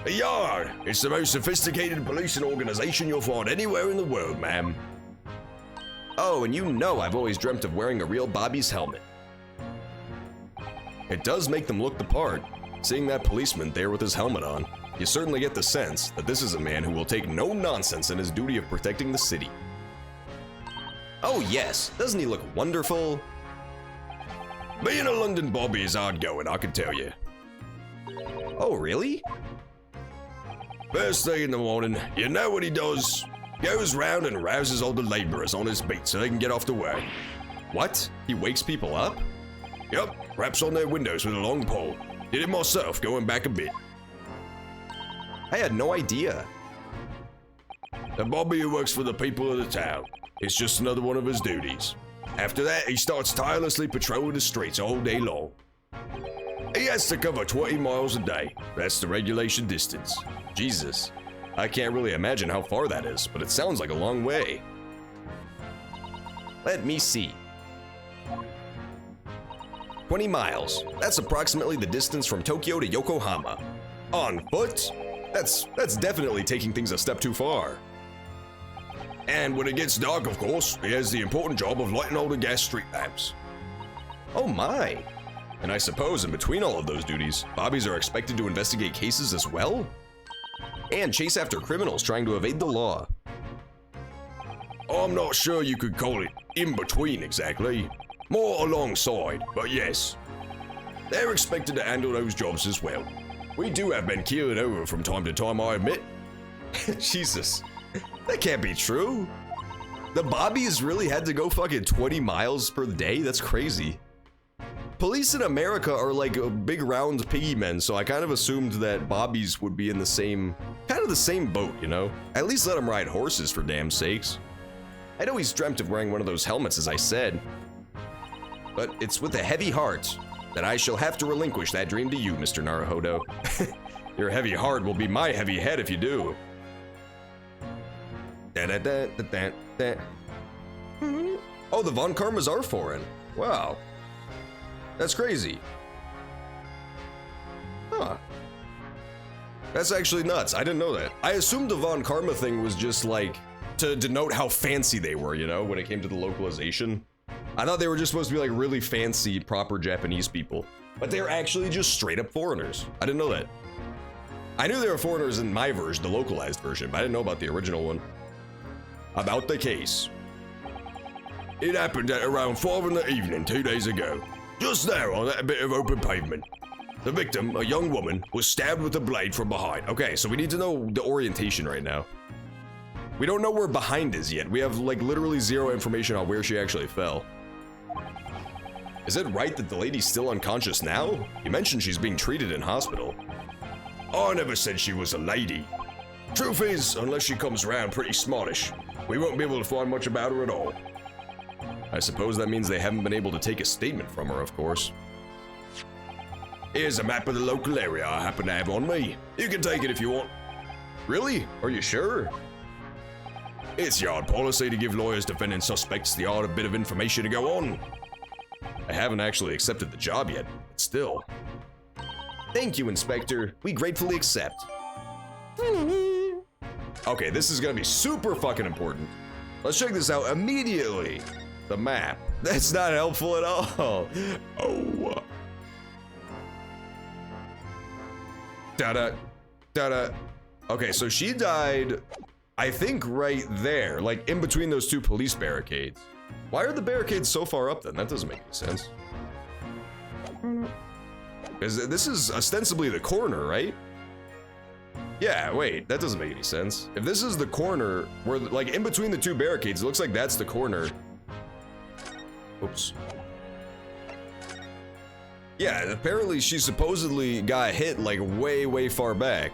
Speaker 1: The Yard! It's the most sophisticated policing organization you'll find anywhere in the world, ma'am. Oh, and you know I've always dreamt of wearing a real Bobby's helmet. It does make them look the part. Seeing that policeman there with his helmet on, you certainly get the sense that this is a man who will take no nonsense in his duty of protecting the city. Oh yes, doesn't he look wonderful? Being a London Bobby is hard going, I can tell you. Oh really? First thing in the morning, you know what he does? Goes round and rouses all the labourers on his beat so they can get off to work. What? He wakes people up? Yup, raps on their windows with a long pole. Did it myself, going back a bit. I had no idea. The Bobby who works for the people of the town. It's just another one of his duties. After that, he starts tirelessly patrolling the streets all day long. He has to cover 20 miles a day. That's the regulation distance. Jesus. I can't really imagine how far that is, but it sounds like a long way. Let me see. 20 miles. That's approximately the distance from Tokyo to Yokohama. On foot? That's definitely taking things a step too far. And when it gets dark, of course, he has the important job of lighting all the gas street lamps. Oh my. And I suppose in between all of those duties, Bobbies are expected to investigate cases as well? And chase after criminals trying to evade the law. I'm not sure you could call it in between exactly. More alongside, but yes. They're expected to handle those jobs as well. We do have been keeled over from time to time, I admit. Jesus. That can't be true. The Bobbies really had to go fucking 20 miles per day? That's crazy. police in America are like big round piggy men, so I kind of assumed that bobbies would be in the same, kind of the same boat, you know? At least let them ride horses, for damn sakes. I'd always dreamt of wearing one of those helmets, as I said. But it's with a heavy heart that I shall have to relinquish that dream to you, Mr. Naruhodo. Your heavy heart will be my heavy head if you do. Oh, the Von Karmas are foreign. Wow. That's crazy. Huh. That's actually nuts. I didn't know that. I assumed the Von Karma thing was just like to denote how fancy they were, you know, when it came to the localization. I thought they were just supposed to be like really fancy, proper Japanese people. But they're actually just straight up foreigners. I didn't know that. I knew they were foreigners in my version, the localized version, but I didn't know about the original one. About the case. It happened at around 5 in the evening 2 days ago. Just there on that bit of open pavement. The victim, a young woman, was stabbed with a blade from behind. Okay, so we need to know the orientation right now. We don't know where behind is yet. We have like literally zero information on where she actually fell. Is it right that the lady's still unconscious now? You mentioned she's being treated in hospital. I never said she was a lady. Truth is, unless she comes around pretty smartish, we won't be able to find much about her at all. I suppose that means they haven't been able to take a statement from her, of course. Here's a map of the local area I happen to have on me. You can take it if you want. Really? Are you sure? It's yard policy to give lawyers defending suspects the odd bit of information to go on. I haven't actually accepted the job yet, but still. Thank you, Inspector. We gratefully accept. Okay, this is gonna be super fucking important. Let's check this out immediately. The map. That's not helpful at all. Oh. Da-da. Da-da. Okay, so she died, I think right there, like in between those two police barricades. Why are the barricades so far up then? That doesn't make any sense. Because this is ostensibly the corner, right? Yeah, wait, that doesn't make any sense. If this is the corner, where like in between the two barricades, it looks like that's the corner. Oops. Yeah, apparently she supposedly got hit like way far back.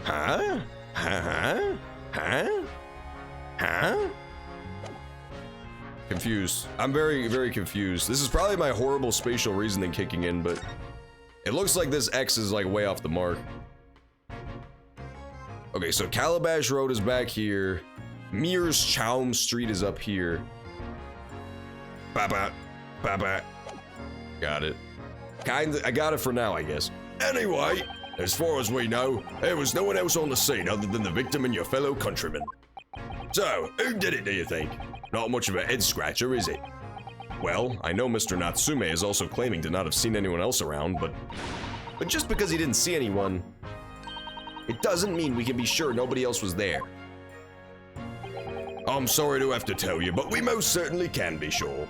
Speaker 1: Huh? Huh? Huh? Huh? Confused. I'm very confused. This is probably my horrible spatial reasoning kicking in, but it looks like this X is like way off the mark. Okay, so Calabash Road is back here. Mears Chaum Street is up here. Baba. Got it. I got it for now, I guess. Anyway, as far as we know, there was no one else on the scene other than the victim and your fellow countrymen. So, who did it, do you think? Not much of a head scratcher, is it? Well, I know Mr. Natsume is also claiming to not have seen anyone else around, but just because he didn't see anyone, it doesn't mean we can be sure nobody else was there. I'm sorry to have to tell you, but we most certainly can be sure.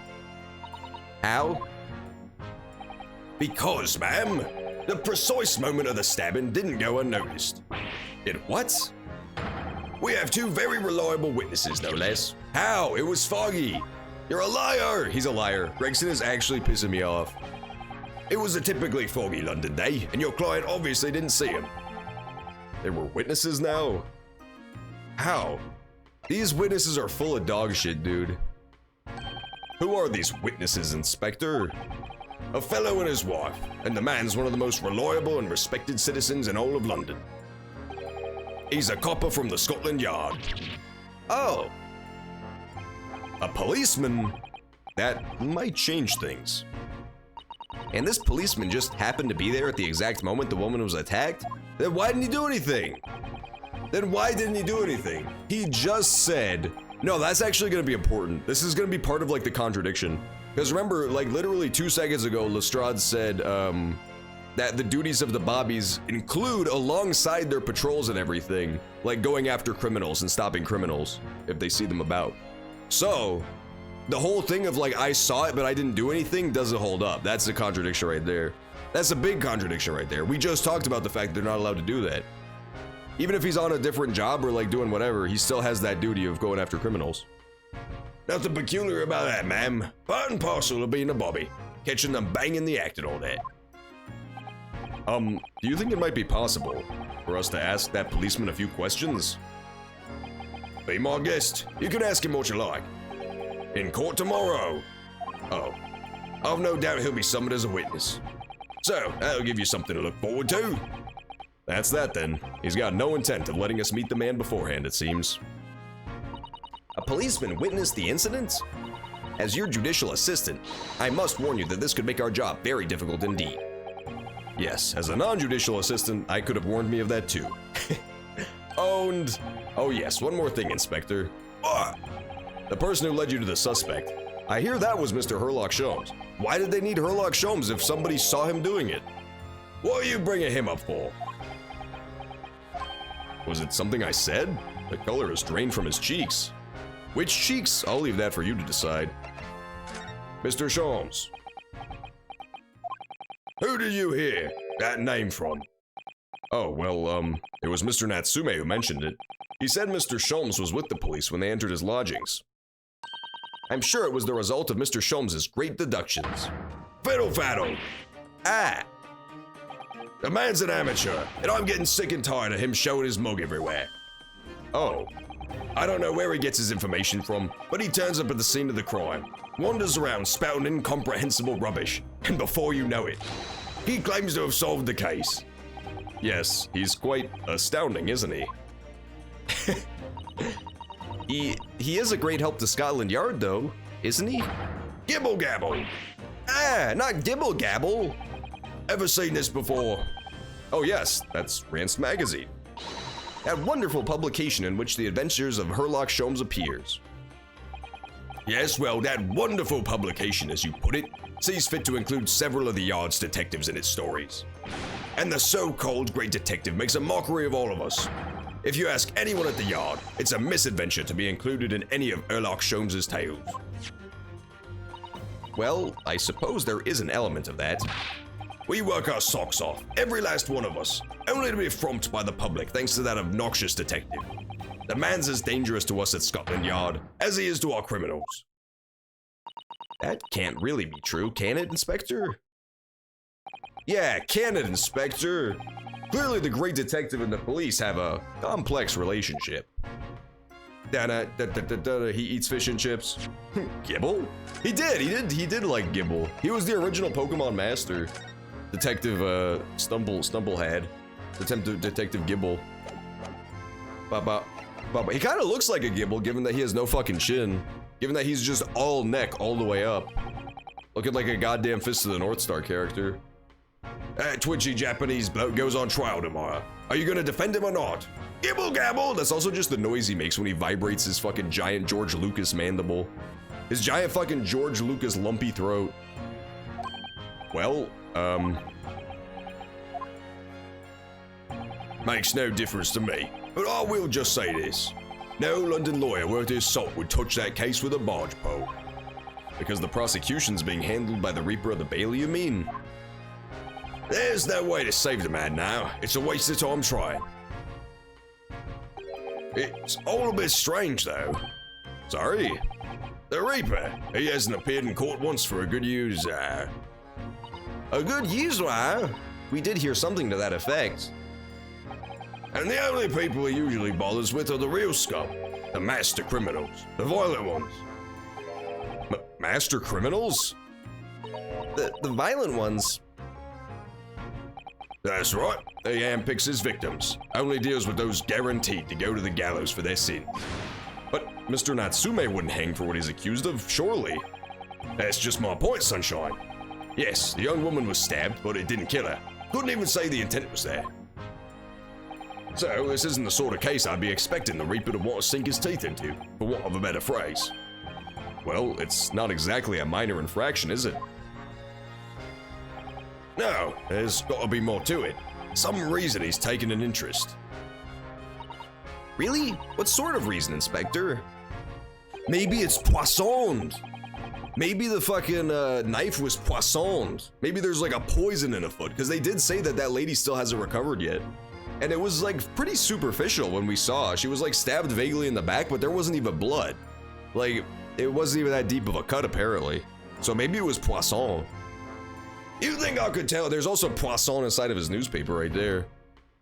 Speaker 1: How? Because, ma'am, the precise moment of the stabbing didn't go unnoticed. Did what? We have two very reliable witnesses, no less. How? It was foggy. You're a liar! He's a liar. Gregson is actually pissing me off. It was a typically foggy London day, and your client obviously didn't see him. There were witnesses now? How? These witnesses are full of dog shit, dude. Who are these witnesses, Inspector? A fellow and his wife, and the man's one of the most reliable and respected citizens in all of London. He's a copper from the Scotland Yard. Oh. A policeman? That might change things. And this policeman just happened to be there at the exact moment the woman was attacked? Then why didn't he do anything? He just said, no, that's actually gonna be important. This is gonna be part of like the contradiction. Because remember, like literally 2 seconds ago, Lestrade said that the duties of the bobbies include, alongside their patrols and everything, like going after criminals and stopping criminals if they see them about. So, the whole thing of like, I saw it but I didn't do anything doesn't hold up. That's a contradiction right there. That's a big contradiction right there. We just talked about the fact they're not allowed to do that. Even if he's on a different job or like doing whatever, he still has that duty of going after criminals. Nothing peculiar about that, ma'am. Part and parcel of being a bobby. catching them banging the act and all that. Do you think it might be possible for us to ask that policeman a few questions? Be my guest. You can ask him what you like. In court tomorrow. Oh, I've no doubt he'll be summoned as a witness. So, that'll give you something to look forward to. That's that then. He's got no intent of letting us meet the man beforehand, it seems. A policeman witnessed the incident? As your judicial assistant, I must warn you that this could make our job very difficult indeed. Yes, as a non-judicial assistant, I could have warned me of that too. Owned. Oh yes, one more thing, Inspector. The person who led you to the suspect. I hear that was Mr. Herlock Sholmes. Why did they need Herlock Sholmes if somebody saw him doing it? What are you bringing him up for? Was it something I said? The color is drained from his cheeks. Which cheeks? I'll leave that for you to decide. Mr. Sholmes. Who did you hear that name from? Oh, well, it was Mr. Natsume who mentioned it. He said Mr. Sholmes was with the police when they entered his lodgings. I'm sure it was the result of Mr. Sholmes' great deductions. Fiddle faddle! Ah! The man's an amateur, and I'm getting sick and tired of him showing his mug everywhere. Oh. I don't know where he gets his information from, but he turns up at the scene of the crime, wanders around spouting incomprehensible rubbish, and before you know it, he claims to have solved the case. Yes, he's quite astounding, isn't he? He is a great help to Scotland Yard, though, isn't he? Gibble gabble! Ah, not gibble gabble! Ever seen this before? Oh yes, that's Rance Magazine. That wonderful publication in which the adventures of Herlock Sholmes appears. Yes, well, that wonderful publication, as you put it, sees fit to include several of the Yard's detectives in its stories. And the so-called great detective makes a mockery of all of us. If you ask anyone at the Yard, it's a misadventure to be included in any of Herlock Sholmes' tales. Well, I suppose there is an element of that. We work our socks off, every last one of us, only to be frumped by the public thanks to that obnoxious detective. The man's as dangerous to us at Scotland Yard as he is to our criminals. That can't really be true, can it, Inspector? Yeah, can it, Inspector? Clearly the great detective and the police have a complex relationship. He eats fish and chips. Gibble? He did like Gibble. He was the original Pokemon master. Detective, Stumblehead. Detective Gibble. He kind of looks like a Gibble, given that he has no fucking chin. Given that he's just all neck all the way up. Looking like a goddamn Fist of the North Star character. That twitchy Japanese bloke goes on trial tomorrow. Are you gonna defend him or not? Gibble gabble! That's also just the noise he makes when he vibrates his fucking giant George Lucas mandible. His giant fucking George Lucas lumpy throat. Well, makes no difference to me, but I will just say this. No London lawyer worth his salt would touch that case with a barge pole. Because the prosecution's being handled by the Reaper of the Bailey, you mean? There's no way to save the man now. It's a waste of time trying. It's all a bit strange, though. Sorry. The Reaper, he hasn't appeared in court once for a good year's, A good year's while? We did hear something to that effect. And the only people he usually bothers with are the real scum. The master criminals. The violent ones. Master criminals? The violent ones? That's right. He handpicks his victims. Only deals with those guaranteed to go to the gallows for their sin. But Mr. Natsume wouldn't hang for what he's accused of, surely. That's just my point, Sunshine. Yes, the young woman was stabbed, but it didn't kill her. Couldn't even say the intent was there. So, this isn't the sort of case I'd be expecting the Reaper to want to sink his teeth into, for want of a better phrase. Well, it's not exactly a minor infraction, is it? No, there's got to be more to it. Some reason he's taken an interest. Really? What sort of reason, Inspector? Maybe it's poisoned. Maybe the fucking knife was poisoned. Maybe there's like a poison in a foot, because they did say that that lady still hasn't recovered yet. And it was like pretty superficial when we saw. She was like stabbed vaguely in the back, but there wasn't even blood. Like, it wasn't even that deep of a cut apparently. So maybe it was poison. You think I could tell? There's also Poisson inside of his newspaper right there.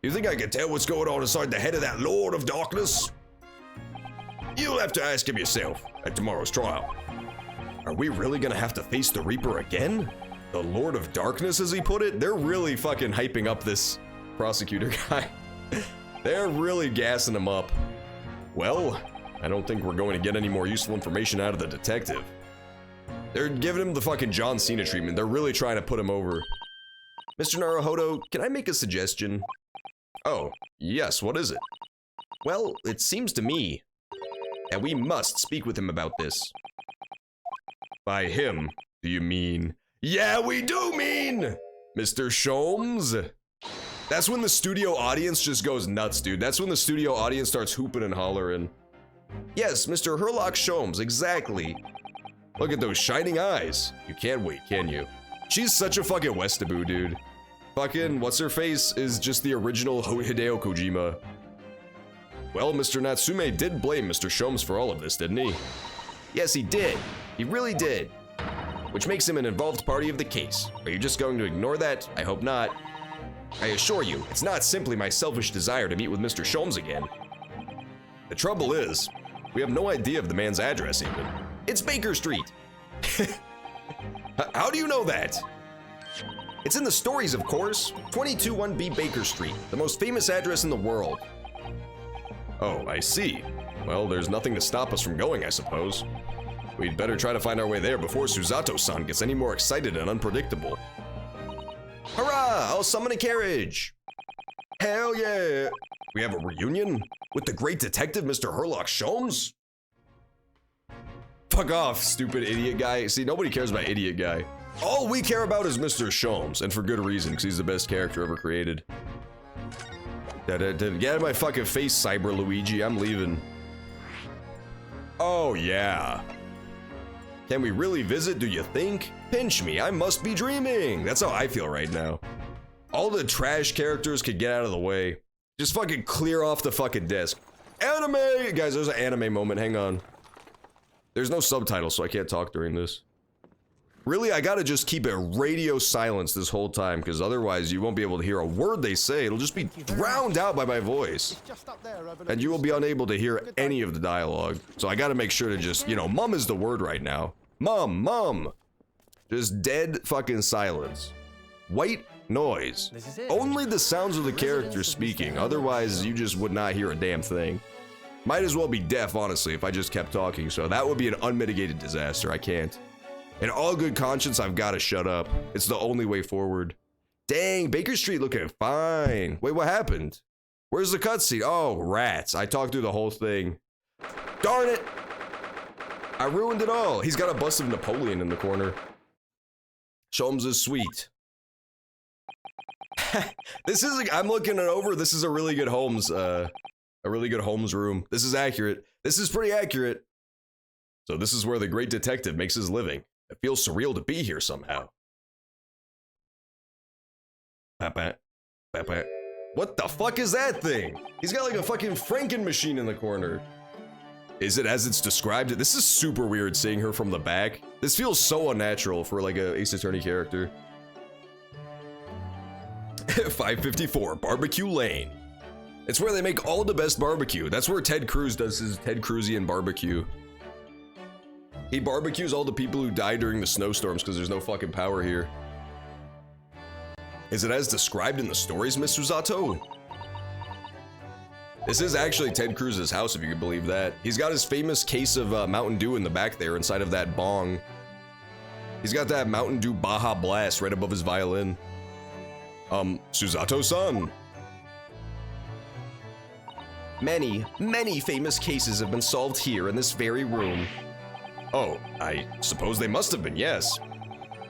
Speaker 1: You think I could tell what's going on inside the head of that Lord of Darkness? You'll have to ask him yourself at tomorrow's trial. Are we really gonna have to face the Reaper again? The Lord of Darkness, as he put it? They're really fucking hyping up this prosecutor guy. They're really gassing him up. Well, I don't think we're going to get any more useful information out of the detective. They're giving him the fucking John Cena treatment. They're really trying to put him over. Mr. Naruhodo, can I make a suggestion? Oh, yes, what is it? Well, it seems to me that we must speak with him about this. By him, do you mean? Yeah, we do mean Mr. Sholmes. That's when the studio audience just goes nuts, dude. That's when the studio audience starts hooping and hollering. Yes, Mr. Herlock Sholmes, exactly. Look at those shining eyes. You can't wait, can you? She's such a fucking Westaboo, dude. Fucking what's-her-face is just the original Hideo Kojima. Well, Mr. Natsume did blame Mr. Sholmes for all of this, didn't he? Yes, he did. He really did. Which makes him an involved party of the case. Are you just going to ignore that? I hope not. I assure you, it's not simply my selfish desire to meet with Mr. Sholmes again. The trouble is, we have no idea of the man's address even. It's Baker Street. How do you know that? It's in the stories, of course. 221B Baker Street, the most famous address in the world. Oh, I see. Well, there's nothing to stop us from going, I suppose. We'd better try to find our way there before Susato-san gets any more excited and unpredictable. Hurrah! I'll summon a carriage! Hell yeah! We have a reunion? With the great detective, Mr. Herlock Sholmes? Fuck off, stupid idiot guy. See, nobody cares about idiot guy. All we care about is Mr. Sholmes, and for good reason, because he's the best character ever created. Get out of my fucking face, Cyber Luigi, I'm leaving. Oh, yeah. Can we really visit, do you think? Pinch me, I must be dreaming. That's how I feel right now. All the trash characters could get out of the way. Just fucking clear off the fucking desk. Anime! Guys, there's an anime moment, hang on. There's no subtitles, so I can't talk during this. Really, I gotta just keep it radio silence this whole time, because otherwise you won't be able to hear a word they say. It'll just be drowned out by my voice. And you will be unable to hear any of the dialogue. So I gotta make sure to just, you know, mum is the word right now. Mum, mum. Just dead fucking silence. White noise. Only the sounds of the characters speaking, otherwise you just would not hear a damn thing. Might as well be deaf, honestly, if I just kept talking, so that would be an unmitigated disaster. I can't. In all good conscience, I've got to shut up. It's the only way forward. Dang, Baker Street looking fine. Wait, what happened? Where's the cutscene? Oh, rats. I talked through the whole thing. Darn it! I ruined it all. He's got a bust of Napoleon in the corner. Sholmes is sweet. This is, I'm looking it over. This is a really good Holmes, room. This is accurate. This is pretty accurate. So this is where the great detective makes his living. It feels surreal to be here somehow. What the fuck is that thing? He's got like a fucking Franken machine in the corner. Is it as it's described? This is super weird seeing her from the back. This feels so unnatural for like a Ace Attorney character. 554 Barbecue Lane. It's where they make all the best barbecue. That's where Ted Cruz does his Ted Cruzian barbecue. He barbecues all the people who die during the snowstorms because there's no fucking power here. Is it as described in the stories, Miss Susato? This is actually Ted Cruz's house, if you could believe that. He's got his famous case of Mountain Dew in the back there inside of that bong. He's got that Mountain Dew Baja Blast right above his violin. Susato-san. Many famous cases have been solved here in this very room. Oh, I suppose they must have been, yes.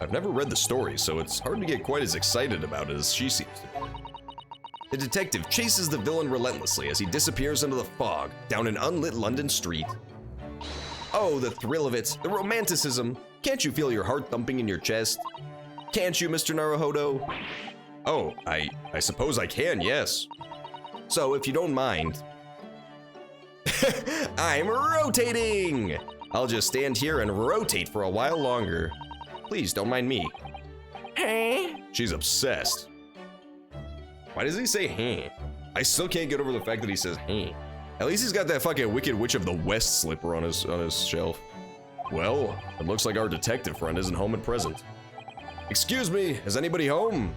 Speaker 1: I've never read the story, so it's hard to get quite as excited about it as she seems to be. The detective chases the villain relentlessly as he disappears into the fog down an unlit London street. Oh, the thrill of it, the romanticism. Can't you feel your heart thumping in your chest? Can't you, Mr. Naruhodo? Oh, I suppose I can, yes. So, if you don't mind... I'm rotating! I'll just stand here and rotate for a while longer. Please, don't mind me. She's obsessed. Why does he say hey? I still can't get over the fact that he says hey. At least he's got that fucking Wicked Witch of the West slipper on his shelf. Well, it looks like our detective friend isn't home at present. Excuse me, is anybody home?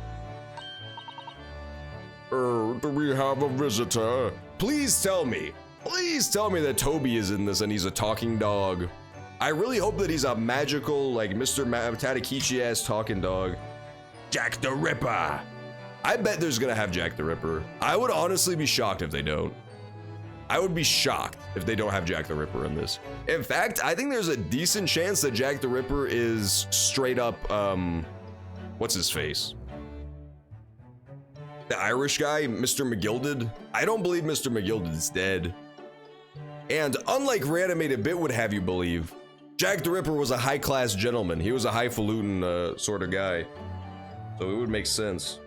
Speaker 1: Do we have a visitor? Please tell me that Toby is in this and he's a talking dog. I really hope that he's a magical, like Mr. Tadakichi-ass talking dog. Jack the Ripper. I bet there's gonna have Jack the Ripper. I would honestly be shocked if they don't. I would be shocked if they don't have Jack the Ripper in this. In fact, I think there's a decent chance that Jack the Ripper is straight up, what's his face? The Irish guy, Mr. McGilded. I don't believe Mr. McGilded is dead. And unlike Reanimated Bit would have you believe, Jack the Ripper was a high-class gentleman. He was a highfalutin sort of guy. So it would make sense.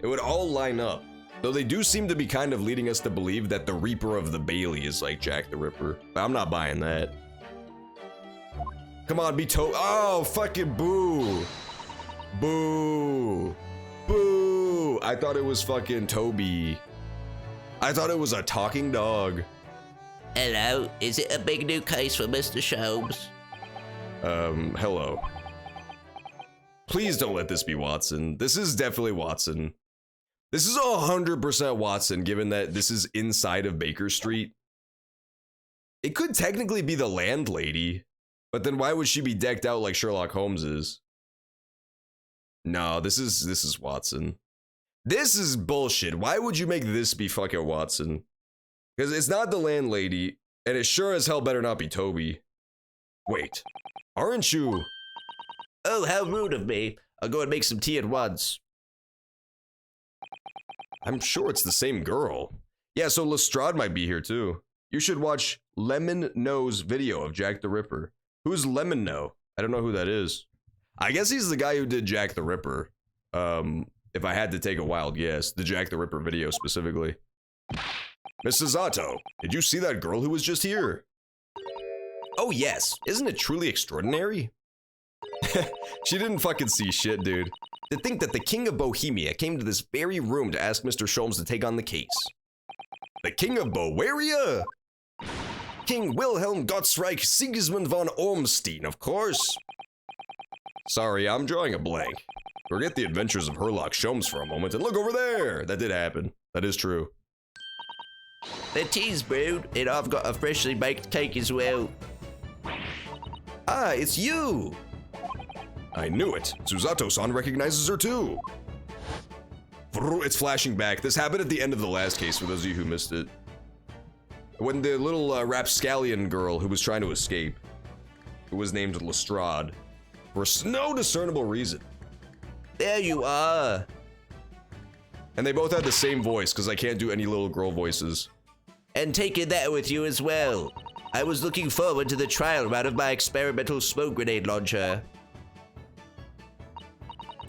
Speaker 1: It would all line up. Though they do seem to be kind of leading us to believe that the Reaper of the Bailey is like Jack the Ripper. But I'm not buying that. Come on, be oh, fucking boo. Boo. Boo. I thought it was fucking Toby. I thought it was a talking dog.
Speaker 2: Hello, is it a big new case for Mr. Sholmes?
Speaker 1: Hello. Please don't let this be Watson. This is definitely Watson. This is 100% Watson, given that this is inside of Baker Street. It could technically be the landlady, but then why would she be decked out like Sherlock Holmes is? No, this is Watson. This is bullshit. Why would you make this be fucking Watson? Because it's not the landlady, and it sure as hell better not be Toby. Wait, aren't you?
Speaker 2: Oh, how rude of me. I'll go and make some tea at once.
Speaker 1: I'm sure it's the same girl. Yeah, so Lestrade might be here too. You should watch Lemon No's video of Jack the Ripper. Who's Lemon No? I don't know who that is. I guess he's the guy who did Jack the Ripper. If I had to take a wild guess, the Jack the Ripper video specifically. Mrs. Otto, did you see that girl who was just here? Oh yes, isn't it truly extraordinary? She didn't fucking see shit, dude. To think that the King of Bohemia came to this very room to ask Mr. Sholmes to take on the case. The King of Bohemia? King Wilhelm Gottsreich Sigismund von Ormstein, of course. Sorry, I'm drawing a blank. Forget the adventures of Herlock Sholmes for a moment and look over there! That did happen. That is true.
Speaker 2: The tea's brewed, and I've got a freshly baked cake as well.
Speaker 1: Ah, it's you! I knew it. Susato-san recognizes her too. It's flashing back. This happened at the end of the last case for those of you who missed it. When the little rapscallion girl who was trying to escape, who was named Lestrade, for no discernible reason.
Speaker 2: There you are.
Speaker 1: And they both had the same voice, because I can't do any little girl voices.
Speaker 2: And taking that with you as well. I was looking forward to the trial round of my experimental smoke grenade launcher.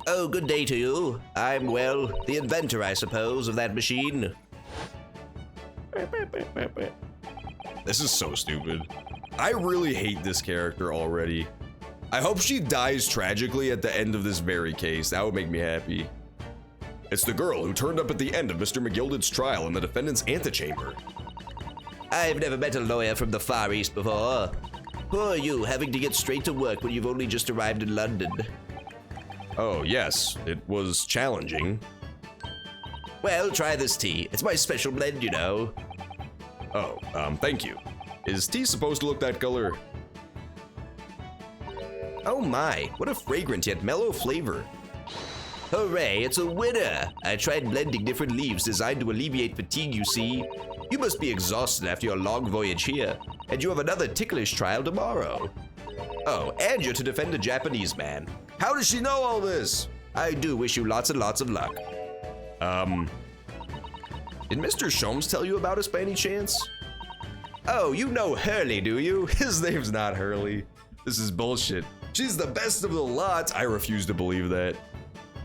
Speaker 2: Oh, good day to you. I'm, well, the inventor, I suppose, of that machine.
Speaker 1: This is so stupid. I really hate this character already. I hope she dies tragically at the end of this very case. That would make me happy. It's the girl who turned up at the end of Mr. McGilded's trial in the defendant's antechamber.
Speaker 2: I've never met a lawyer from the Far East before. Who are you, having to get straight to work when you've only just arrived in London?
Speaker 1: Oh, yes. It was challenging.
Speaker 2: Well, try this tea. It's my special blend, you know.
Speaker 1: Oh, thank you. Is tea supposed to look that color?
Speaker 2: Oh my, what a fragrant yet mellow flavor. Hooray, it's a winner! I tried blending different leaves designed to alleviate fatigue, you see. You must be exhausted after your long voyage here, and you have another ticklish trial tomorrow. Oh, and you're to defend a Japanese man. How does she know all this? I do wish you lots and lots of luck.
Speaker 1: Did Mr. Sholmes tell you about us by any chance?
Speaker 2: Oh, you know Hurley, do you?
Speaker 1: His name's not Hurley. This is bullshit. She's the best of the lot. I refuse to believe that.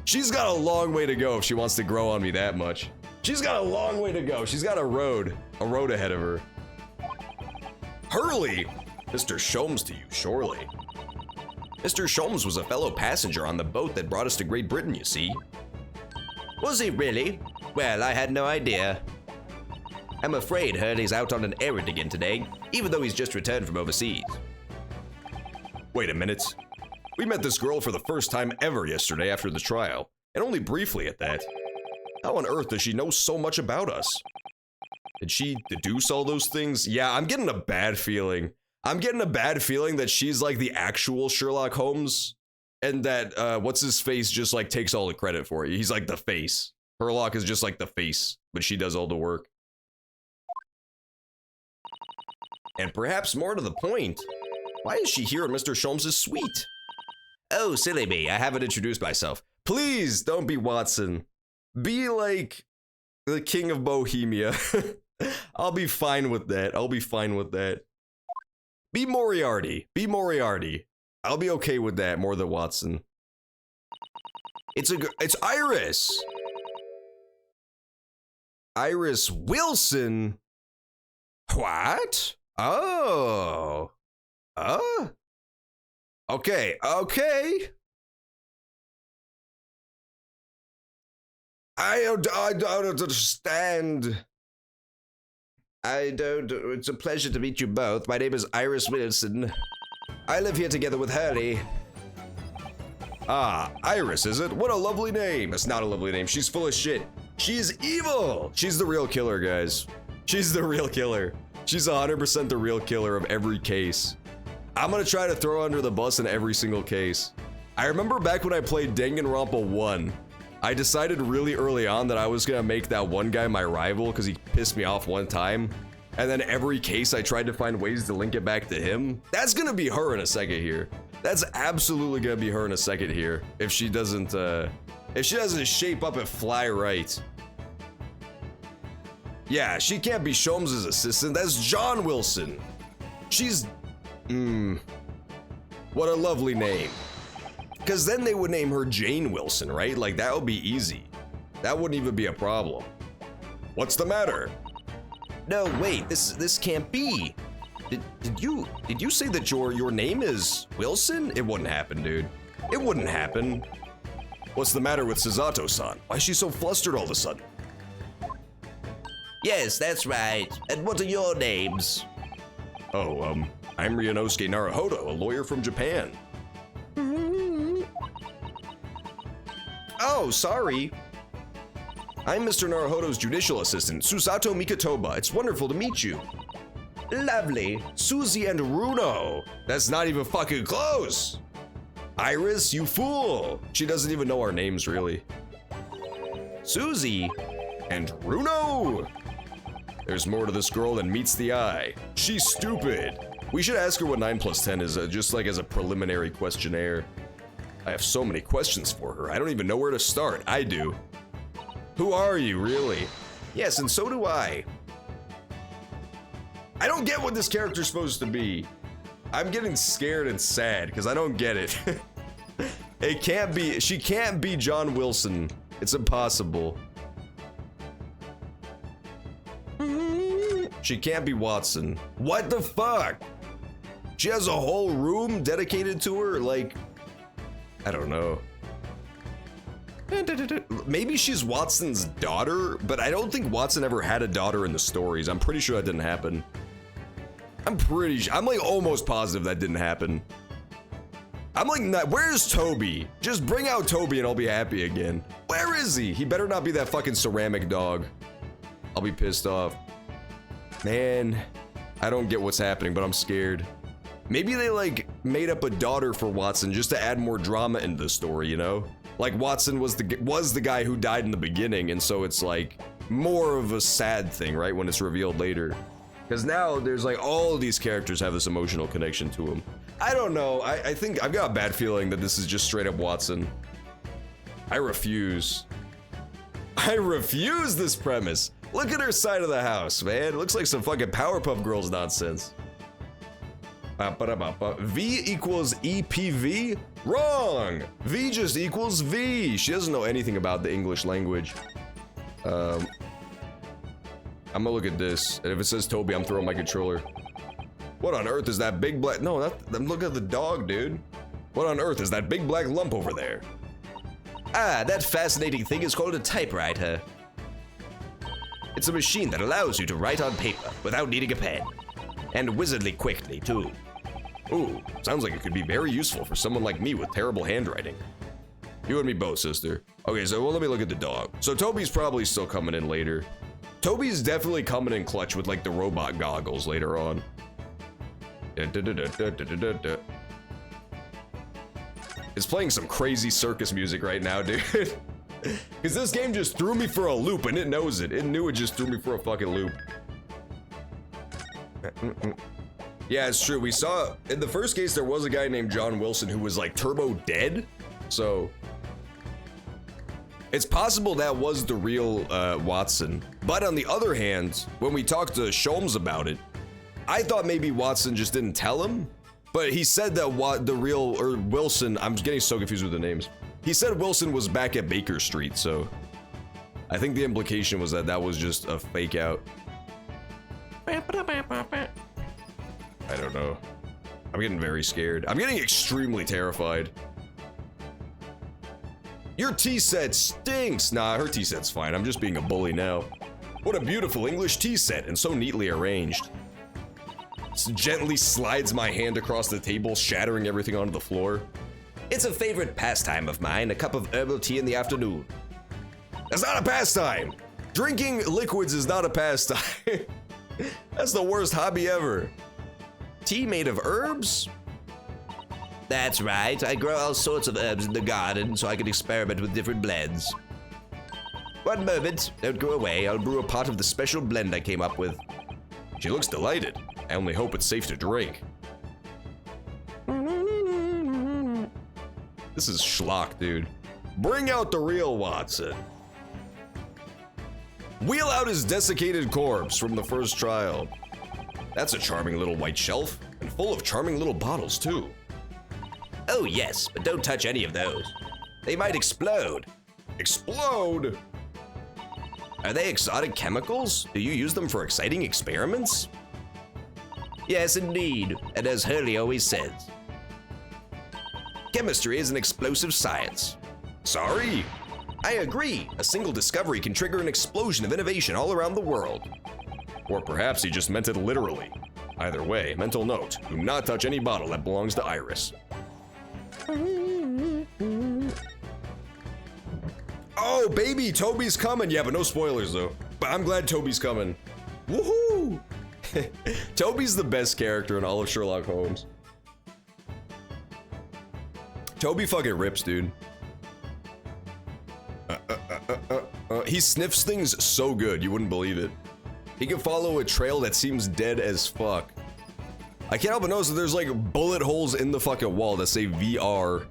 Speaker 1: She's got a long way to go if she wants to grow on me that much. She's got a long way to go. She's got a road ahead of her. Hurley! Mr. Sholmes to you, surely.
Speaker 2: Mr. Sholmes was a fellow passenger on the boat that brought us to Great Britain, you see. Was he really? Well, I had no idea. I'm afraid Hurley's out on an errand again today, even though he's just returned from overseas.
Speaker 1: Wait a minute. We met this girl for the first time ever yesterday after the trial, and only briefly at that. How on earth does she know so much about us? Did she deduce all those things? Yeah, I'm getting a bad feeling. I'm getting a bad feeling that she's like the actual Sherlock Holmes, and that what's-his-face just like takes all the credit for it. He's like the face. Sherlock is just like the face, but she does all the work. And perhaps more to the point, why is she here in Mr. Sholmes' suite?
Speaker 2: Oh, silly me, I haven't introduced myself.
Speaker 1: Please don't be Watson. Be like the king of Bohemia. I'll be fine with that. I'll be fine with that. Be Moriarty. Be Moriarty. I'll be okay with that more than Watson.
Speaker 2: It's Iris.
Speaker 1: Iris Wilson? What? Oh. Okay. I don't understand.
Speaker 2: It's a pleasure to meet you both. My name is Iris Wilson. I live here together with Hurley.
Speaker 1: Ah, Iris, is it? What a lovely name. It's not a lovely name. She's full of shit. She's evil. She's the real killer, guys. She's the real killer. She's 100% the real killer of every case. I'm gonna try to throw her under the bus in every single case. I remember back when I played Danganronpa 1, I decided really early on that I was gonna make that one guy my rival because he pissed me off one time. And then every case I tried to find ways to link it back to him. That's gonna be her in a second here. That's absolutely gonna be her in a second here. If she doesn't shape up and fly right. Yeah, she can't be Sholmes' assistant. That's John Wilson. She's... What a lovely name. Because then they would name her Jane Wilson, right? Like, that would be easy. That wouldn't even be a problem. What's the matter?
Speaker 2: No, wait, this can't be. Did you say that your name is Wilson?
Speaker 1: It wouldn't happen, dude. It wouldn't happen. What's the matter with Susato-san? Why is she so flustered all of a sudden?
Speaker 2: Yes, that's right. And what are your names?
Speaker 1: Oh, I'm Ryunosuke Naruhodo, a lawyer from Japan. Oh, sorry. I'm Mr. Naruhodo's judicial assistant, Susato Mikotoba. It's wonderful to meet you. Lovely. Susie and Runo. That's not even fucking close. Iris, you fool. She doesn't even know our names, really. Susie and Runo. There's more to this girl than meets the eye. She's stupid. We should ask her what 9 plus 10 is, just like as a preliminary questionnaire. I have so many questions for her. I don't even know where to start. I do. Who are you, really? Yes, and so do I. I don't get what this character's supposed to be. I'm getting scared and sad because I don't get it. It can't be, she can't be John Wilson. It's impossible. She can't be Watson. What the fuck? She has a whole room dedicated to her? Like, I don't know. Maybe she's Watson's daughter, but I don't think Watson ever had a daughter in the stories. I'm pretty sure that didn't happen. I'm like almost positive that didn't happen. I'm like, where's Toby? Just bring out Toby and I'll be happy again. Where is he? He better not be that fucking ceramic dog. I'll be pissed off. Man, I don't get what's happening, but I'm scared. Maybe they like made up a daughter for Watson just to add more drama into the story, you know? Like Watson was the guy who died in the beginning, and so it's like more of a sad thing, right? When it's revealed later. Because now there's like all of these characters have this emotional connection to him. I don't know. I think I've got a bad feeling that this is just straight up Watson. I refuse. I refuse this premise. Look at her side of the house, man. It looks like some fucking Powerpuff Girls nonsense. V equals EPV? Wrong! V just equals V. She doesn't know anything about the English language. I'm gonna look at this, and if it says Toby, I'm throwing my controller. What on earth is that big black? No, I'm looking at the dog, dude. What on earth is that big black lump over there?
Speaker 2: Ah, that fascinating thing is called a typewriter. It's a machine that allows you to write on paper without needing a pen. And wizardly quickly, too.
Speaker 1: Ooh, sounds like it could be very useful for someone like me with terrible handwriting. You and me both, sister. Okay, so let me look at the dog. So Toby's probably still coming in later. Toby's definitely coming in clutch with like the robot goggles later on. It's playing some crazy circus music right now, dude. Because this game just threw me for a loop and it knows it. It knew it just threw me for a fucking loop. Yeah, it's true. We saw, in the first case, there was a guy named John Wilson who was like turbo dead. So, it's possible that was the real Watson. But on the other hand, when we talked to Sholmes about it, I thought maybe Watson just didn't tell him. But he said that Wilson, I'm getting so confused with the names. He said Wilson was back at Baker Street, so I think the implication was that that was just a fake out. I don't know. I'm getting very scared. I'm getting extremely terrified. Your tea set stinks. Nah, her tea set's fine. I'm just being a bully now. What a beautiful English tea set and so neatly arranged. Gently slides my hand across the table, shattering everything onto the floor.
Speaker 2: It's a favorite pastime of mine, a cup of herbal tea in the afternoon.
Speaker 1: That's not a pastime. Drinking liquids is not a pastime. That's the worst hobby ever.
Speaker 2: Tea made of herbs? That's right, I grow all sorts of herbs in the garden so I can experiment with different blends. One moment, don't go away, I'll brew a pot of the special blend I came up with.
Speaker 1: She looks delighted. I only hope it's safe to drink. This is schlock, dude. Bring out the real Watson. Wheel out his desiccated corpse from the first trial. That's a charming little white shelf, and full of charming little bottles, too.
Speaker 2: Oh yes, but don't touch any of those. They might explode.
Speaker 1: Explode?
Speaker 2: Are they exotic chemicals? Do you use them for exciting experiments? Yes, indeed, and as Hurley always says, chemistry is an explosive science.
Speaker 1: Sorry?
Speaker 2: I agree. A single discovery can trigger an explosion of innovation all around the world.
Speaker 1: Or perhaps he just meant it literally. Either way, mental note, do not touch any bottle that belongs to Iris. Oh, baby, Toby's coming. Yeah, but no spoilers, though. But I'm glad Toby's coming. Woohoo! Toby's the best character in all of Sherlock Holmes. Toby fucking rips, dude. He sniffs things so good, you wouldn't believe it. He can follow a trail that seems dead as fuck. I can't help but notice that there's like bullet holes in the fucking wall that say VR.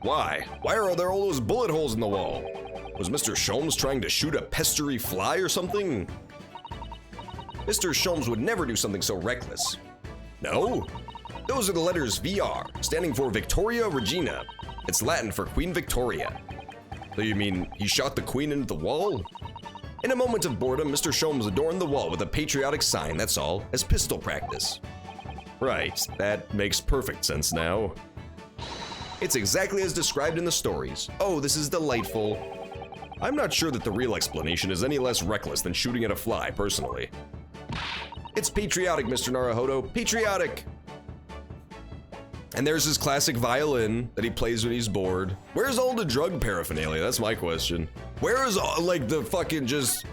Speaker 1: Why? Why are there all those bullet holes in the wall? Was Mr. Sholmes trying to shoot a pestery fly or something?
Speaker 2: Mr. Sholmes would never do something so reckless.
Speaker 1: No?
Speaker 2: Those are the letters VR, standing for Victoria Regina. It's Latin for Queen Victoria.
Speaker 1: So you mean he shot the queen into the wall?
Speaker 2: In a moment of boredom, Mr. Sholmes adorned the wall with a patriotic sign, that's all, as pistol practice.
Speaker 1: Right, that makes perfect sense now.
Speaker 2: It's exactly as described in the stories. Oh, this is delightful.
Speaker 1: I'm not sure that the real explanation is any less reckless than shooting at a fly, personally.
Speaker 2: It's patriotic, Mr. Naruhodo, patriotic!
Speaker 1: And there's his classic violin that he plays when he's bored. Where's all the drug paraphernalia? That's my question. Where is all, like, the fucking just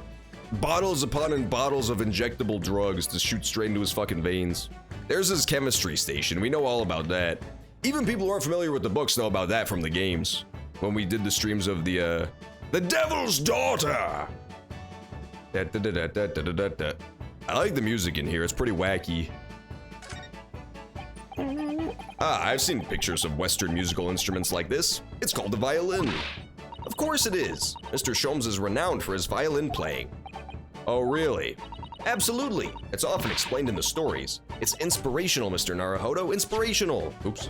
Speaker 1: bottles upon bottles of injectable drugs to shoot straight into his fucking veins? There's his chemistry station. We know all about that. Even people who aren't familiar with the books know about that from the games. When we did the streams of the Devil's Daughter! I like the music in here. It's pretty wacky. Ah, I've seen pictures of Western musical instruments like this. It's called the violin.
Speaker 2: Of course it is. Mr. Sholmes is renowned for his violin playing.
Speaker 1: Oh, really?
Speaker 2: Absolutely. It's often explained in the stories. It's inspirational, Mr. Naruhodo, inspirational.
Speaker 1: Oops.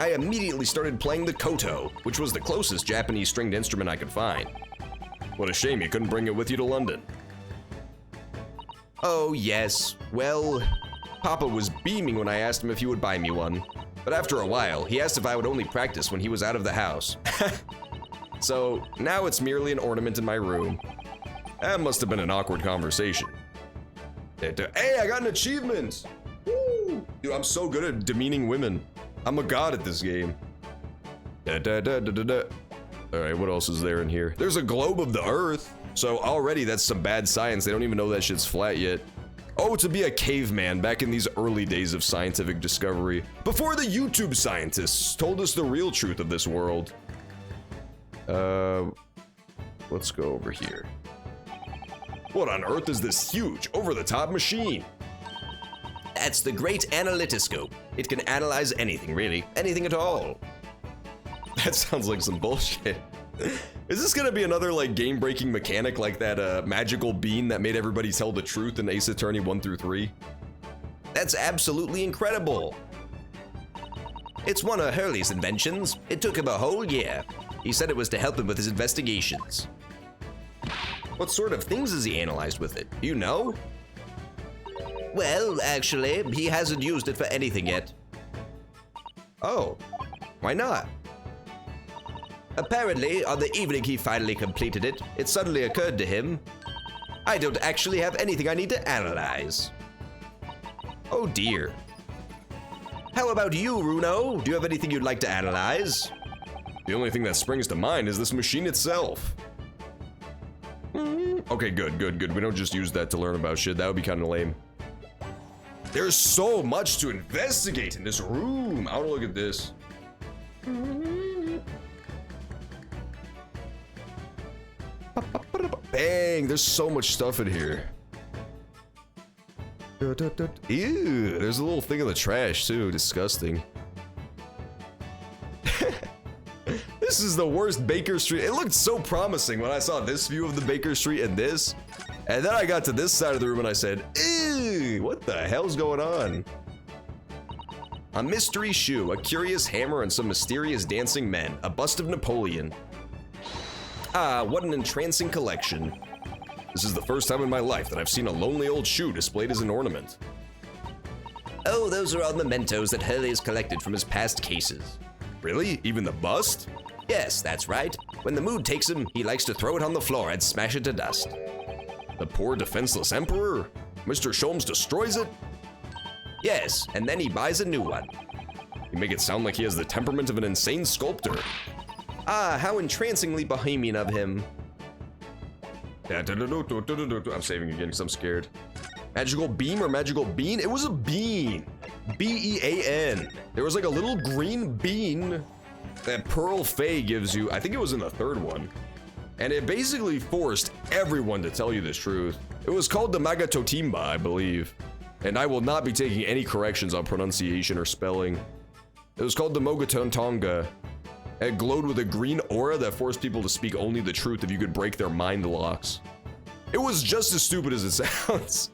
Speaker 2: I immediately started playing the koto, which was the closest Japanese stringed instrument I could find.
Speaker 1: What a shame you couldn't bring it with you to London.
Speaker 2: Oh, yes. Well, Papa was beaming when I asked him if he would buy me one. But after a while, he asked if I would only practice when he was out of the house. So now it's merely an ornament in my room. That must have been an awkward conversation. Hey, I got an achievement! Woo! Dude, I'm so good at demeaning women. I'm a god at this game. Alright, what else is there in here? There's a globe of the Earth. So already that's some bad science. They don't even know that shit's flat yet. Oh, to be a caveman back in these early days of scientific discovery. Before the YouTube scientists told us the real truth of this world. Let's go over here. What on earth is this huge, over-the-top machine?
Speaker 3: That's the Great Analytoscope. It can analyze anything, really. Anything at all.
Speaker 1: That sounds like some bullshit. Is this gonna be another, like, game-breaking mechanic like that, magical bean that made everybody tell the truth in Ace Attorney 1 through 3?
Speaker 3: That's absolutely incredible. It's one of Hurley's inventions. It took him a whole year. He said it was to help him with his investigations.
Speaker 2: What sort of things has he analyzed with it? You know?
Speaker 3: Well, actually, he hasn't used it for anything yet.
Speaker 2: Oh, why not?
Speaker 3: Apparently, on the evening he finally completed it, it suddenly occurred to him, I don't actually have anything I need to analyze.
Speaker 2: Oh dear.
Speaker 3: How about you, Runo? Do you have anything you'd like to analyze?
Speaker 1: The only thing that springs to mind is this machine itself. Okay, good. We don't just use that to learn about shit. That would be kind of lame. There's so much to investigate in this room. I want to look at this. Bang, there's so much stuff in here. Ew, there's a little thing in the trash too. Disgusting. This is the worst Baker Street. It looked so promising when I saw this view of the Baker Street and this. And then I got to this side of the room and I said, ew, what the hell's going on?
Speaker 2: A mystery shoe, a curious hammer, and some mysterious dancing men. A bust of Napoleon. Ah, what an entrancing collection.
Speaker 1: This is the first time in my life that I've seen a lonely old shoe displayed as an ornament.
Speaker 3: Oh, those are all mementos that Hurley has collected from his past cases.
Speaker 1: Really? Even the bust?
Speaker 3: Yes, that's right. When the mood takes him, he likes to throw it on the floor and smash it to dust.
Speaker 1: The poor defenseless emperor? Mr. Sholmes destroys it?
Speaker 3: Yes, and then he buys a new one.
Speaker 1: You make it sound like he has the temperament of an insane sculptor.
Speaker 2: Ah, how entrancingly bohemian of him.
Speaker 1: I'm saving again because I'm scared. Magical beam or magical bean? It was a bean. B-E-A-N. There was like a little green bean that Pearl Fay gives you. I think it was in the third one. And it basically forced everyone to tell you the truth. It was called the Magatotimba, I believe. And I will not be taking any corrections on pronunciation or spelling. It was called the Mogatontonga. It glowed with a green aura that forced people to speak only the truth if you could break their mind locks. It was just as stupid as it sounds,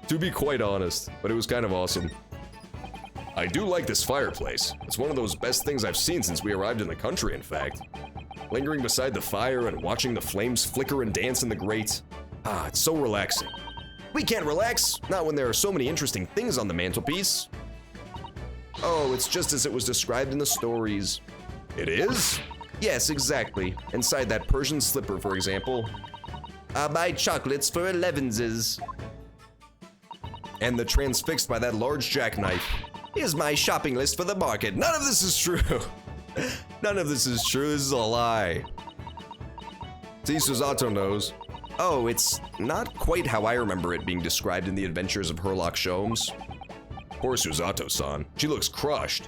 Speaker 1: to be quite honest, but it was kind of awesome. I do like this fireplace. It's one of those best things I've seen since we arrived in the country, in fact. Lingering beside the fire and watching the flames flicker and dance in the grate. Ah, it's so relaxing.
Speaker 2: We can't relax, not when there are so many interesting things on the mantelpiece. Oh, it's just as it was described in the stories.
Speaker 1: It is?
Speaker 2: Yes, exactly. Inside that Persian slipper, for example.
Speaker 3: I buy chocolates for 11s.
Speaker 2: And the transfixed by that large jackknife.
Speaker 3: Here's my shopping list for the market.
Speaker 2: None of this is true. None of this is true. This is a lie.
Speaker 1: See, Susato knows.
Speaker 2: Oh, it's not quite how I remember it being described in the Adventures of Herlock Sholmes.
Speaker 1: Poor Susato-san. She looks crushed.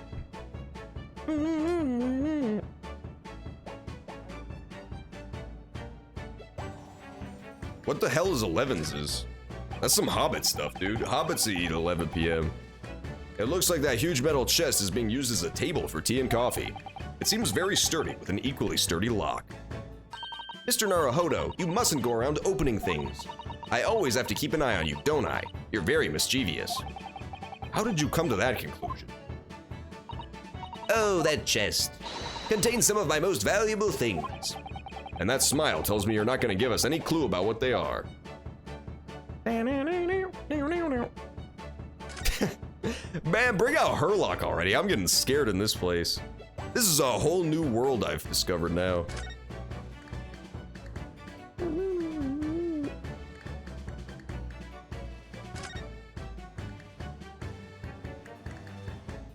Speaker 1: What the hell is 11s? That's some Hobbit stuff, dude. Hobbits eat at 11 p.m. It looks like that huge metal chest is being used as a table for tea and coffee. It seems very sturdy with an equally sturdy lock.
Speaker 2: Mr. Naruhodo, you mustn't go around opening things. I always have to keep an eye on you, don't I? You're very mischievous.
Speaker 1: How did you come to that conclusion?
Speaker 3: Oh, that chest contains some of my most valuable things.
Speaker 1: And that smile tells me you're not going to give us any clue about what they are. Man, bring out Herlock already. I'm getting scared in this place. This is a whole new world I've discovered now.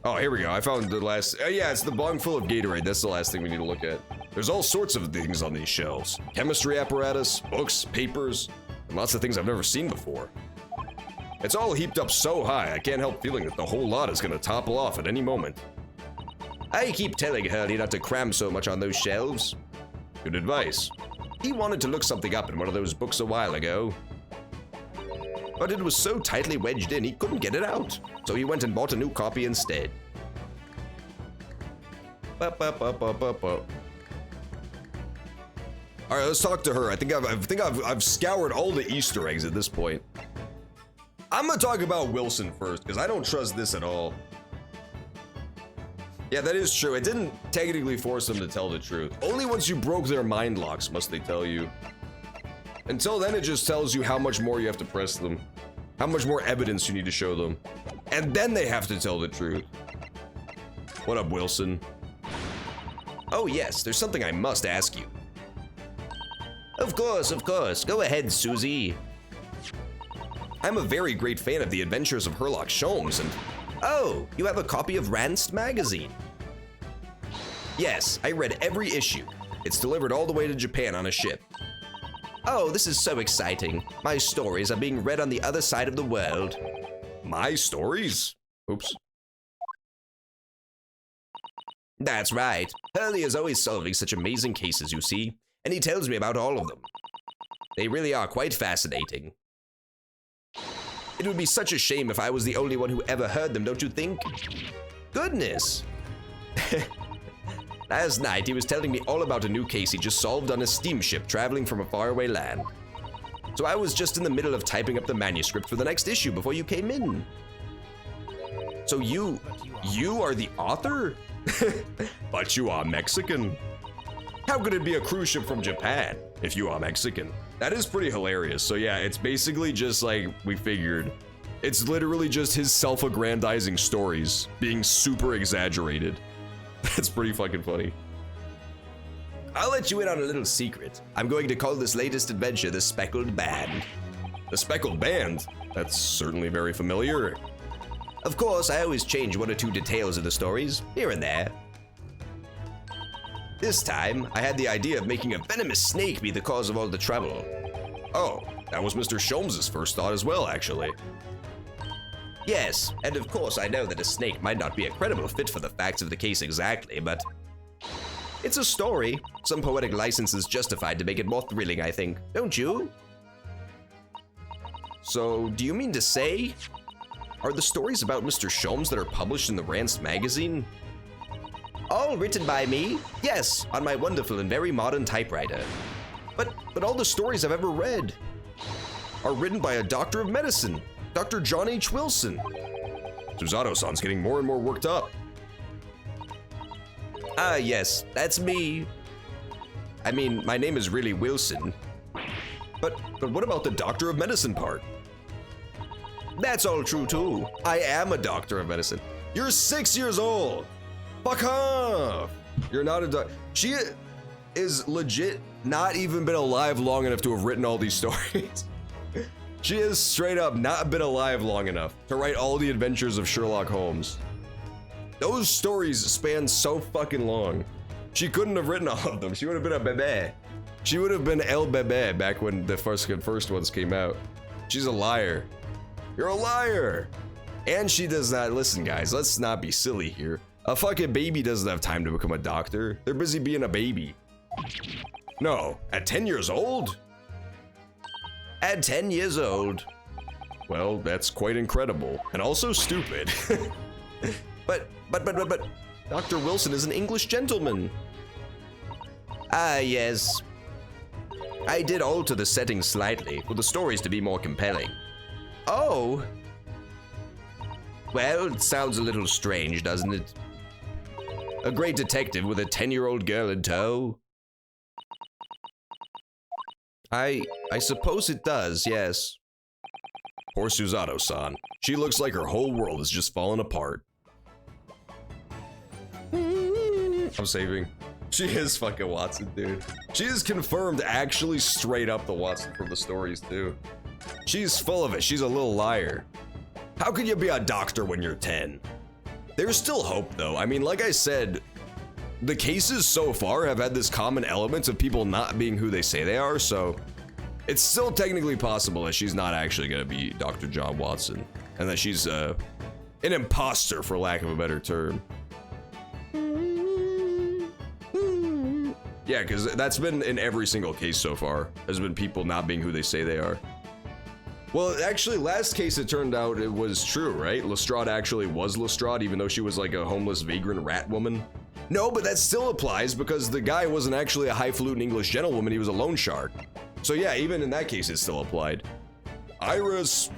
Speaker 1: Oh, here we go. I found the last... yeah, it's the bong full of Gatorade. That's the last thing we need to look at. There's all sorts of things on these shelves. Chemistry apparatus, books, papers, and lots of things I've never seen before. It's all heaped up so high, I can't help feeling that the whole lot is gonna topple off at any moment.
Speaker 2: I keep telling Hurley not to cram so much on those shelves.
Speaker 1: Good advice.
Speaker 2: He wanted to look something up in one of those books a while ago, but it was so tightly wedged in he couldn't get it out. So he went and bought a new copy instead.
Speaker 1: All right, let's talk to her. I think I've scoured all the Easter eggs at this point. I'm gonna talk about Wilson first because I don't trust this at all. Yeah, that is true. It didn't technically force them to tell the truth. Only once you broke their mind locks must they tell you. Until then, it just tells you how much more you have to press them, how much more evidence you need to show them, and then they have to tell the truth. What up, Wilson?
Speaker 2: Oh yes, there's something I must ask you. Of course. Go ahead, Susie.
Speaker 1: I'm a very great fan of the adventures of Herlock Sholmes, and...
Speaker 2: Oh, you have a copy of Ranst magazine?
Speaker 1: Yes, I read every issue. It's delivered all the way to Japan on a ship.
Speaker 2: Oh, this is so exciting. My stories are being read on the other side of the world.
Speaker 1: My stories? Oops.
Speaker 2: That's right. Hurley is always solving such amazing cases, you see, and he tells me about all of them. They really are quite fascinating. It would be such a shame if I was the only one who ever heard them, don't you think? Goodness! Last night, he was telling me all about a new case he just solved on a steamship traveling from a faraway land. So I was just in the middle of typing up the manuscript for the next issue before you came in.
Speaker 1: So you are the author? But you are Mexican. How could it be a cruise ship from Japan if you are Mexican? That is pretty hilarious. So yeah, it's basically just like we figured. It's literally just his self-aggrandizing stories being super exaggerated. That's pretty fucking funny.
Speaker 2: I'll let you in on a little secret. I'm going to call this latest adventure the Speckled Band.
Speaker 1: The Speckled Band? That's certainly very familiar.
Speaker 2: Of course, I always change one or two details of the stories, here and there. This time, I had the idea of making a venomous snake be the cause of all the trouble.
Speaker 1: Oh, that was Mr. Sholmes' first thought as well, actually.
Speaker 2: Yes, and of course I know that a snake might not be a credible fit for the facts of the case exactly, but it's a story. Some poetic license is justified to make it more thrilling, I think. Don't you?
Speaker 1: So, do you mean to say, are the stories about Mr. Sholmes that are published in the Ranst magazine?
Speaker 2: All written by me? Yes, on my wonderful and very modern typewriter.
Speaker 1: But all the stories I've ever read are written by a doctor of medicine, Dr. John H. Wilson. Susato-san's getting more and more worked up.
Speaker 2: Ah, yes, that's me. I mean, my name is really Wilson.
Speaker 1: But what about the doctor of medicine part?
Speaker 2: That's all true too.
Speaker 1: I am a doctor of medicine. You're 6 years old. Fuck off. You're not a doctor. She is legit not even been alive long enough to have written all these stories. She has straight up not been alive long enough to write all the adventures of Sherlock Holmes. Those stories span so fucking long. She couldn't have written all of them. She would have been a bebe. She would have been El Bebe back when the first ones came out. She's a liar. You're a liar. And she does not, listen guys, let's not be silly here. A fucking baby doesn't have time to become a doctor. They're busy being a baby. No, at 10 years old?
Speaker 2: At 10 years old.
Speaker 1: Well, that's quite incredible, and also stupid.
Speaker 2: But,
Speaker 1: Dr. Wilson is an English gentleman.
Speaker 2: Ah, yes. I did alter the setting slightly for the stories to be more compelling. Oh. Well, it sounds a little strange, doesn't it? A great detective with a 10-year-old girl in tow? I suppose it does, yes.
Speaker 1: Poor Susato-san. She looks like her whole world is just falling apart. I'm saving. She is fucking Watson, dude. She is confirmed actually straight up the Watson from the stories, too. She's full of it. She's a little liar. How could you be a doctor when you're 10? There's still hope, though. I mean, like I said, the cases so far have had this common element of people not being who they say they are, so it's still technically possible that she's not actually going to be Dr. John Watson, and that she's an imposter, for lack of a better term. Yeah, because that's been in every single case so far. There's been people not being who they say they are. Well, actually, last case it turned out it was true, right? Lestrade actually was Lestrade, even though she was like a homeless vagrant rat woman. No, but that still applies because the guy wasn't actually a highfalutin English gentlewoman, he was a loan shark. So yeah, even in that case it still applied. Iris.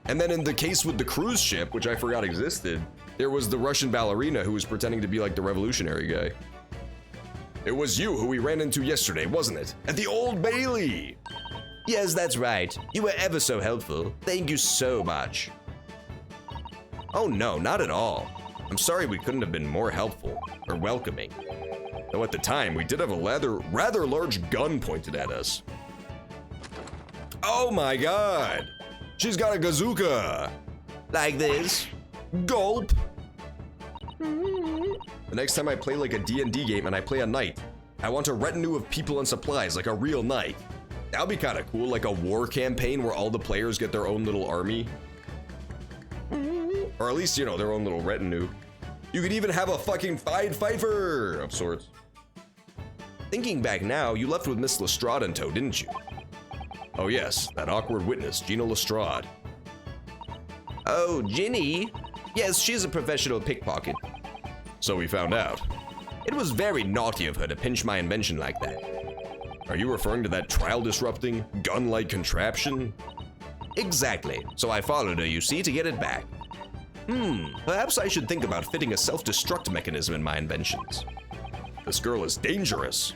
Speaker 1: And then in the case with the cruise ship, which I forgot existed, there was the Russian ballerina who was pretending to be like the revolutionary guy. It was you who we ran into yesterday, wasn't it? At the Old Bailey!
Speaker 2: Yes, that's right. You were ever so helpful. Thank you so much.
Speaker 3: Oh no, not at all. I'm sorry we couldn't have been more helpful or welcoming. Though at the time, we did have a rather large gun pointed at us. Oh my god! She's got a bazooka!
Speaker 2: Like this?
Speaker 3: Gulp! The next time I play like a D&D game and I play a knight, I want a retinue of people and supplies like a real knight. That would be kind of cool, like a war campaign where all the players get their own little army. Or at least, you know, their own little retinue. You could even have a fucking Pied Pfeiffer of sorts. Thinking back now, you left with Miss Lestrade in tow, didn't you? Oh yes, that awkward witness, Gina Lestrade.
Speaker 2: Oh, Ginny? Yes, she's a professional pickpocket.
Speaker 3: So we found out.
Speaker 2: It was very naughty of her to pinch my invention like that.
Speaker 3: Are you referring to that trial-disrupting, gun-like contraption?
Speaker 2: Exactly. So I followed her, you see, to get it back.
Speaker 3: Perhaps I should think about fitting a self-destruct mechanism in my inventions. This girl is dangerous.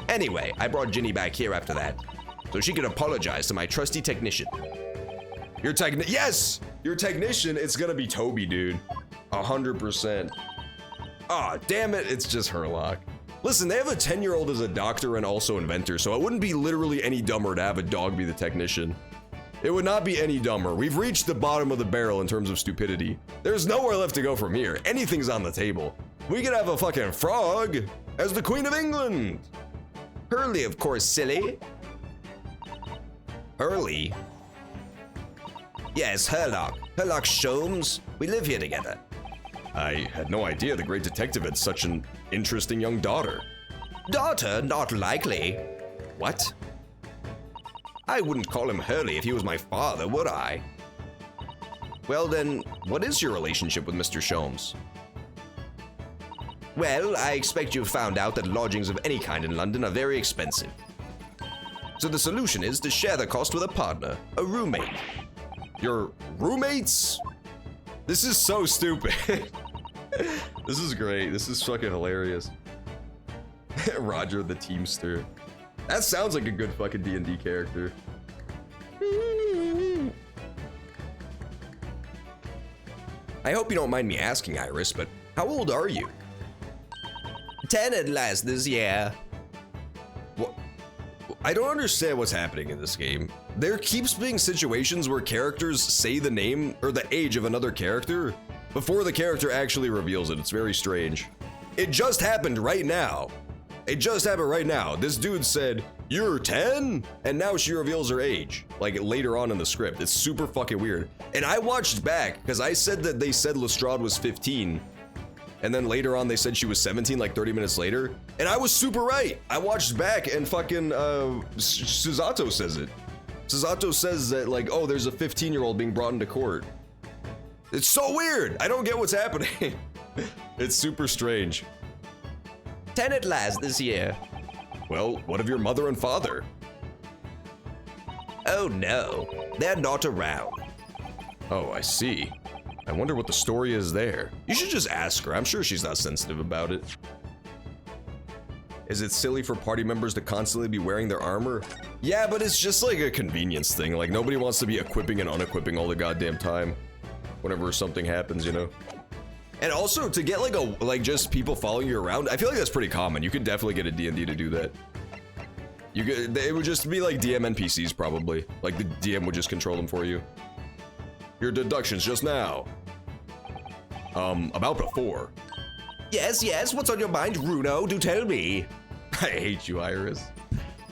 Speaker 2: Anyway, I brought Ginny back here after that, so she could apologize to my trusty technician.
Speaker 3: Yes! Your technician, it's gonna be Toby, dude. 100%. Aw, damn it, it's just Herlock. Listen, they have a 10-year-old as a doctor and also inventor, so it wouldn't be literally any dumber to have a dog be the technician. It would not be any dumber. We've reached the bottom of the barrel in terms of stupidity. There's nowhere left to go from here. Anything's on the table. We could have a fucking frog as the Queen of England.
Speaker 2: Hurley, of course, silly.
Speaker 3: Hurley?
Speaker 2: Yes, Herlock. Herlock Sholmes. We live here together.
Speaker 3: I had no idea the great detective had such an interesting young daughter.
Speaker 2: Daughter? Not likely.
Speaker 3: What?
Speaker 2: I wouldn't call him Hurley if he was my father, would I?
Speaker 3: Well then, what is your relationship with Mr. Sholmes?
Speaker 2: Well, I expect you've found out that lodgings of any kind in London are very expensive. So the solution is to share the cost with a partner, a roommate.
Speaker 3: Your roommates? This is so stupid. This is great. This is fucking hilarious. Roger the Teamster. That sounds like a good fucking D&D character. I hope you don't mind me asking, Iris, but how old are you?
Speaker 2: 10 at last this year.
Speaker 3: What? I don't understand what's happening in this game. There keeps being situations where characters say the name or the age of another character before the character actually reveals it. It's very strange. It just happened right now. It just happened right now. This dude said, "You're 10?" And now she reveals her age, like later on in the script. It's super fucking weird. And I watched back, because I said that they said Lestrade was 15. And then later on they said she was 17, like 30 minutes later. And I was super right. I watched back and fucking Susato says it. Susato says that like, oh, there's a 15-year-old being brought into court. It's so weird. I don't get what's happening. It's super strange.
Speaker 2: 10 at last this year.
Speaker 3: Well, what of your mother and father?
Speaker 2: Oh no, they're not around.
Speaker 3: Oh, I see. I wonder what the story is there. You should just ask her. I'm sure she's not sensitive about it. Is it silly for party members to constantly be wearing their armor? Yeah, but it's just like a convenience thing. Like, nobody wants to be equipping and unequipping all the goddamn time whenever something happens, you know? And also, to get like just people following you around, I feel like that's pretty common. You could definitely get a D&D to do that. It would just be like DM NPCs probably. Like the DM would just control them for you. Your deductions just now. About before.
Speaker 2: Yes, what's on your mind, Runo? Do tell me.
Speaker 3: I hate you, Iris.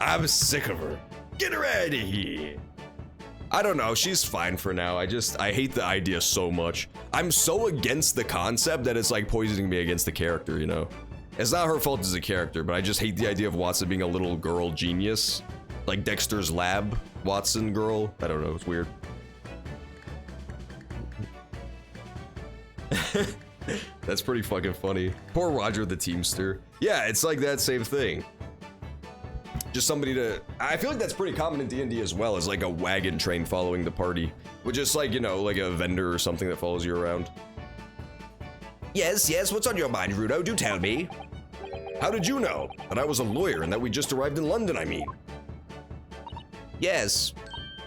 Speaker 3: I'm sick of her. Get her out of here. I don't know, she's fine for now. I hate the idea so much. I'm so against the concept that it's like poisoning me against the character, you know? It's not her fault as a character, but I just hate the idea of Watson being a little girl genius. Like Dexter's Lab Watson girl. I don't know, it's weird. That's pretty fucking funny. Poor Roger the Teamster. Yeah, it's like that same thing. Just somebody to... I feel like that's pretty common in D&D as well, as like a wagon train following the party. With just like, you know, like a vendor or something that follows you around.
Speaker 2: Yes, what's on your mind, Runo? Do tell me.
Speaker 3: How did you know? That I was a lawyer and that we just arrived in London, I mean.
Speaker 2: Yes.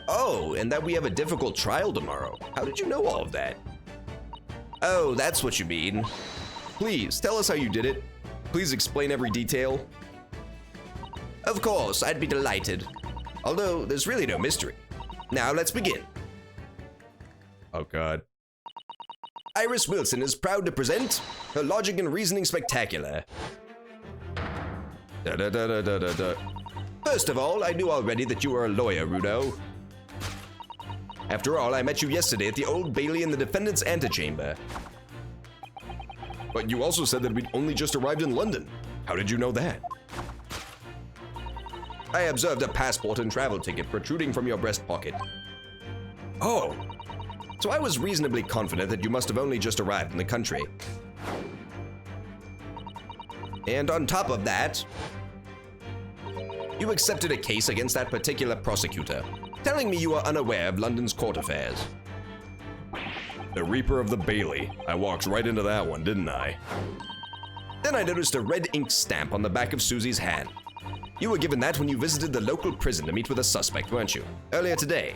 Speaker 2: Oh, and that we have a difficult trial tomorrow. How did you know all of that? Oh, that's what you mean.
Speaker 3: Please, tell us how you did it. Please explain every detail.
Speaker 2: Of course, I'd be delighted. Although, there's really no mystery. Now, let's begin.
Speaker 3: Oh, God.
Speaker 2: Iris Wilson is proud to present her Logic and Reasoning Spectacular. First of all, I knew already that you were a lawyer, Runo. After all, I met you yesterday at the Old Bailey in the defendant's antechamber.
Speaker 3: But you also said that we'd only just arrived in London. How did you know that?
Speaker 2: I observed a passport and travel ticket protruding from your breast pocket.
Speaker 3: Oh.
Speaker 2: So I was reasonably confident that you must have only just arrived in the country. And on top of that, you accepted a case against that particular prosecutor, telling me you were unaware of London's court affairs.
Speaker 3: The Reaper of the Bailey. I walked right into that one, didn't I?
Speaker 2: Then I noticed a red ink stamp on the back of Susie's hand. You were given that when you visited the local prison to meet with a suspect, weren't you? Earlier today.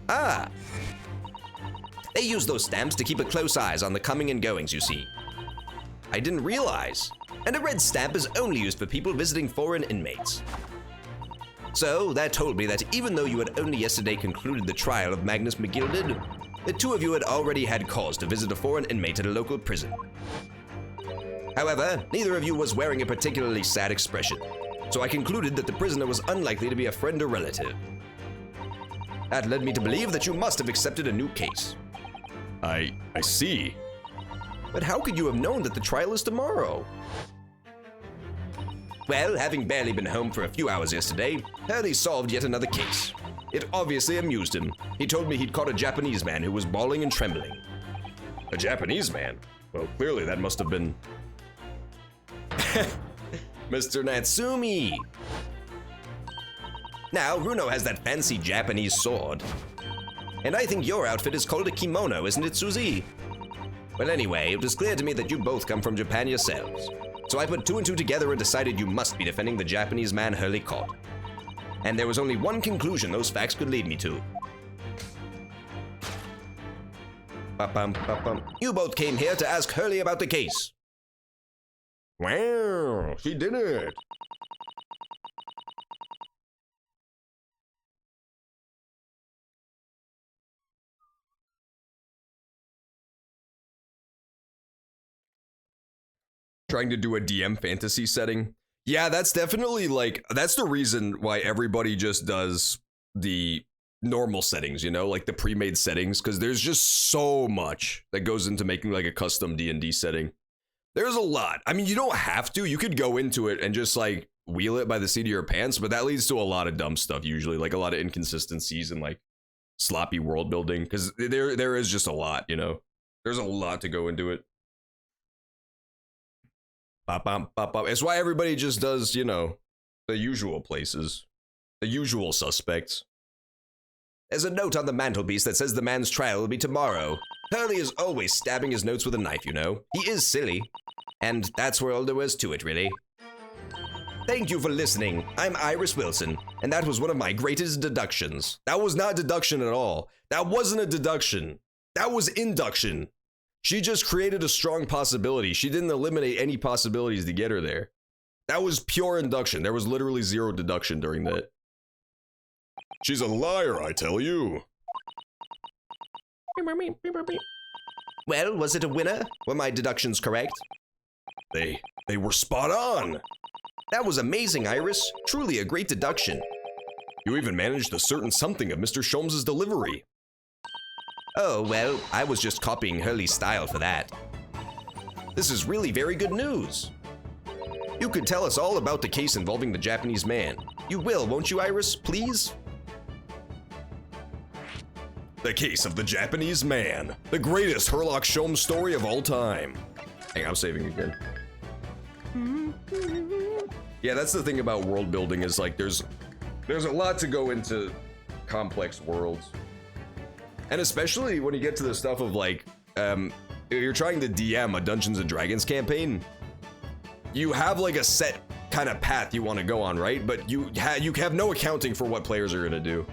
Speaker 2: Ah. They use those stamps to keep a close eyes on the coming and goings, you see. I didn't realize. And a red stamp is only used for people visiting foreign inmates. So, that told me that even though you had only yesterday concluded the trial of Magnus McGilded, the two of you had already had cause to visit a foreign inmate at a local prison. However, neither of you was wearing a particularly sad expression, so I concluded that the prisoner was unlikely to be a friend or relative. That led me to believe that you must have accepted a new case.
Speaker 3: I see.
Speaker 2: But how could you have known that the trial is tomorrow? Well, having barely been home for a few hours yesterday, Hurley solved yet another case. It obviously amused him. He told me he'd caught a Japanese man who was bawling and trembling.
Speaker 3: A Japanese man? Well, clearly that must have been...
Speaker 2: Mr. Natsumi! Now, Runo has that fancy Japanese sword. And I think your outfit is called a kimono, isn't it, Suzy? Well, anyway, it was clear to me that you both come from Japan yourselves. So I put two and two together and decided you must be defending the Japanese man Hurley caught. And there was only one conclusion those facts could lead me to. You both came here to ask Hurley about the case.
Speaker 3: Wow, she did it. Trying to do a DM fantasy setting. Yeah, that's definitely like, that's the reason why everybody just does the normal settings, you know, like the pre-made settings, because there's just so much that goes into making like a custom D&D setting. There's a lot. I mean, you don't have to. You could go into it and just like wheel it by the seat of your pants, but that leads to a lot of dumb stuff usually, like a lot of inconsistencies and like sloppy world building, because there is just a lot, you know. There's a lot to go into it. It's why everybody just does, you know, the usual places, the usual suspects.
Speaker 2: There's a note on the mantelpiece that says the man's trial will be tomorrow. Hurley is always stabbing his notes with a knife, you know. He is silly. And that's where all there was to it, really. Thank you for listening. I'm Iris Wilson, and that was one of my greatest deductions.
Speaker 3: That was not deduction at all. That wasn't a deduction. That was induction. She just created a strong possibility. She didn't eliminate any possibilities to get her there. That was pure induction. There was literally zero deduction during that. She's a liar, I tell you.
Speaker 2: Well, was it a winner? Were my deductions correct?
Speaker 3: They were spot on.
Speaker 2: That was amazing, Iris. Truly a great deduction.
Speaker 3: You even managed to certain something of Mr. Sholmes' delivery.
Speaker 2: Oh, well, I was just copying Hurley's style for that. This is really very good news. You could tell us all about the case involving the Japanese man. You will, won't you, Iris, please?
Speaker 3: The case of the Japanese man. The greatest Herlock Sholmes story of all time. Hang on, I'm saving again. Yeah, that's the thing about world building is like there's a lot to go into complex worlds. And especially when you get to the stuff of like, you're trying to DM a Dungeons and Dragons campaign, you have like a set kind of path you want to go on, right? But you have no accounting for what players are gonna do.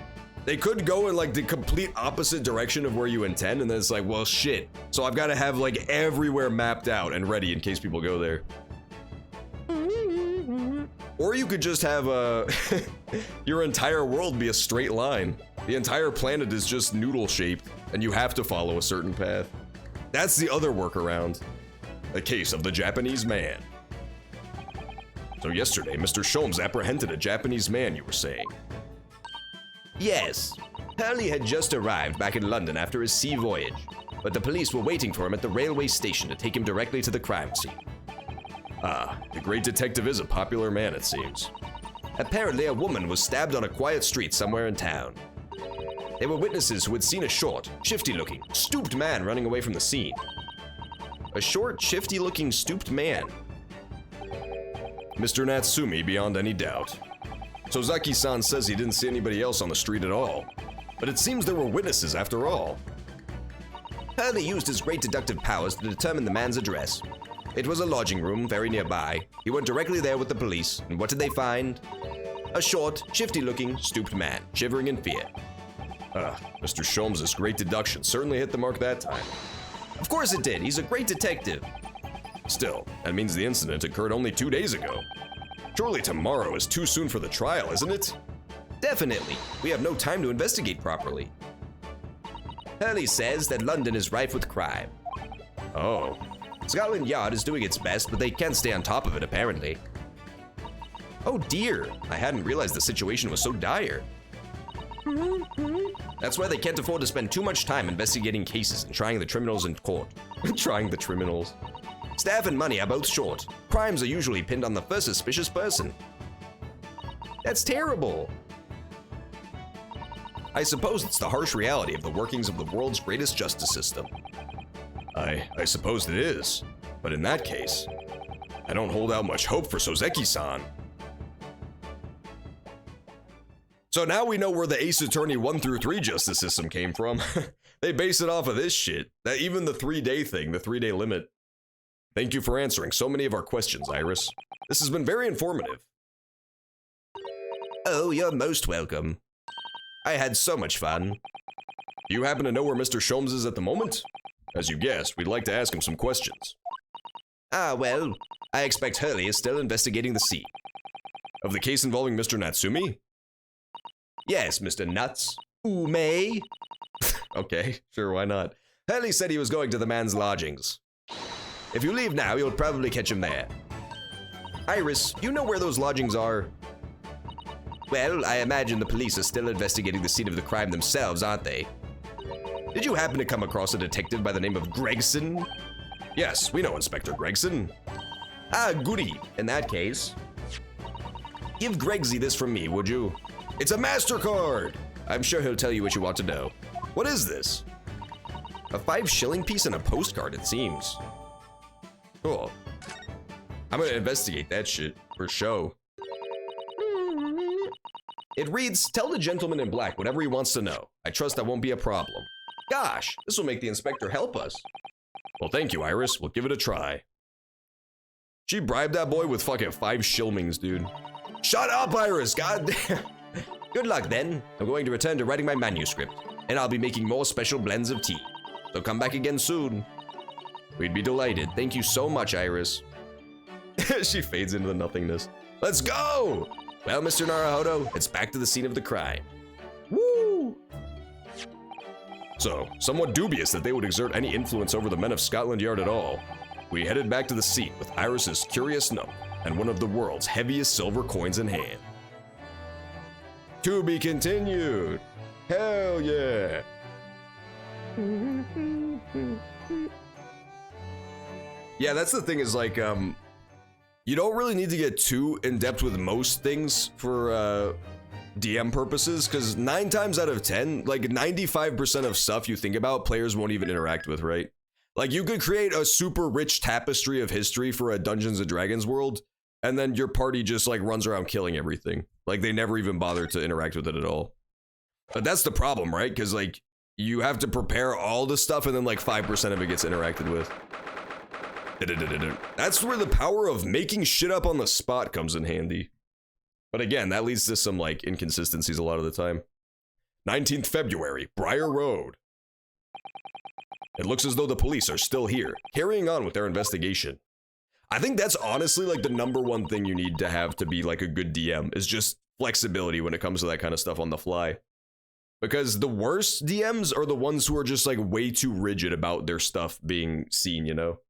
Speaker 3: They could go in like the complete opposite direction of where you intend, and then it's like, well, shit. So I've got to have like everywhere mapped out and ready in case people go there. Or you could just have your entire world be a straight line. The entire planet is just noodle shaped, and you have to follow a certain path. That's the other workaround. The case of the Japanese man. So yesterday, Mr. Sholmes apprehended a Japanese man, you were saying?
Speaker 2: Yes. Hurley had just arrived back in London after his sea voyage, but the police were waiting for him at the railway station to take him directly to the crime scene.
Speaker 3: Ah, the great detective is a popular man, it seems.
Speaker 2: Apparently, a woman was stabbed on a quiet street somewhere in town. There were witnesses who had seen a short, shifty-looking, stooped man running away from the scene. A short, shifty-looking, stooped man.
Speaker 3: Mr. Natsumi, beyond any doubt. Sozaki-san says he didn't see anybody else on the street at all. But it seems there were witnesses after all.
Speaker 2: Hurley used his great deductive powers to determine the man's address. It was a lodging room very nearby. He went directly there with the police, and what did they find? A short, shifty-looking, stooped man, shivering in fear.
Speaker 3: Mr. Sholmes' great deduction certainly hit the mark that time.
Speaker 2: Of course it did. He's a great detective.
Speaker 3: Still, that means the incident occurred only 2 days ago. Surely tomorrow is too soon for the trial, isn't it?
Speaker 2: Definitely. We have no time to investigate properly. Hurley says that London is rife with crime.
Speaker 3: Oh.
Speaker 2: Scotland Yard is doing its best, but they can't stay on top of it, apparently. Oh dear, I hadn't realized the situation was so dire. That's why they can't afford to spend too much time investigating cases and trying the criminals in court.
Speaker 3: Trying the criminals.
Speaker 2: Staff and money are both short. Crimes are usually pinned on the first suspicious person. That's terrible.
Speaker 3: I suppose it's the harsh reality of the workings of the world's greatest justice system. I suppose it is. But in that case, I don't hold out much hope for Sozeki-san. So now we know where the Ace Attorney 1 through 3 justice system came from. They base it off of this shit. That even the 3-day thing, the 3-day limit. Thank you for answering so many of our questions, Iris. This has been very informative.
Speaker 2: Oh, you're most welcome. I had so much fun.
Speaker 3: Do you happen to know where Mr. Sholmes is at the moment? As you guessed, we'd like to ask him some questions.
Speaker 2: Ah, well, I expect Hurley is still investigating the scene.
Speaker 3: Of the case involving Mr. Natsumi?
Speaker 2: Yes, Mr. Nuts. Ume.
Speaker 3: Okay, sure, why not?
Speaker 2: Hurley said he was going to the man's lodgings. If you leave now, you'll probably catch him there.
Speaker 3: Iris, you know where those lodgings are?
Speaker 2: Well, I imagine the police are still investigating the scene of the crime themselves, aren't they? Did you happen to come across a detective by the name of Gregson?
Speaker 3: Yes, we know Inspector Gregson.
Speaker 2: Ah, goody. In that case, give Gregsy this from me, would you?
Speaker 3: It's a MasterCard!
Speaker 2: I'm sure he'll tell you what you want to know.
Speaker 3: What is this?
Speaker 2: A 5-shilling piece and a postcard, it seems.
Speaker 3: Cool. I'm gonna investigate that shit, for show. It reads, tell the gentleman in black whatever he wants to know. I trust that won't be a problem. Gosh, this will make the inspector help us. Well, thank you, Iris. We'll give it a try. She bribed that boy with fucking 5 shillings, dude. Shut up, Iris, goddamn.
Speaker 2: Good luck then. I'm going to return to writing my manuscript, and I'll be making more special blends of tea. So come back again soon.
Speaker 3: We'd be delighted.
Speaker 2: Thank you so much, Iris.
Speaker 3: She fades into the nothingness. Let's go!
Speaker 2: Well, Mr. Naruhodo, it's back to the scene of the crime.
Speaker 3: Woo! So, somewhat dubious that they would exert any influence over the men of Scotland Yard at all, we headed back to the scene with Iris's curious note and one of the world's heaviest silver coins in hand. To be continued. Hell yeah! Yeah, that's the thing is like, you don't really need to get too in-depth with most things for DM purposes, because 9 times out of 10, like 95% of stuff you think about, players won't even interact with, right? Like, you could create a super rich tapestry of history for a Dungeons & Dragons world, and then your party just, like, runs around killing everything. Like, they never even bother to interact with it at all. But that's the problem, right? Because, like, you have to prepare all the stuff, and then, like, 5% of it gets interacted with. That's where the power of making shit up on the spot comes in handy. But again, that leads to some, like, inconsistencies a lot of the time. 19th February, Briar Road. It looks as though the police are still here, carrying on with their investigation. I think that's honestly, like, the #1 thing you need to have to be, like, a good DM, is just flexibility when it comes to that kind of stuff on the fly. Because the worst DMs are the ones who are just, like, way too rigid about their stuff being seen, you know?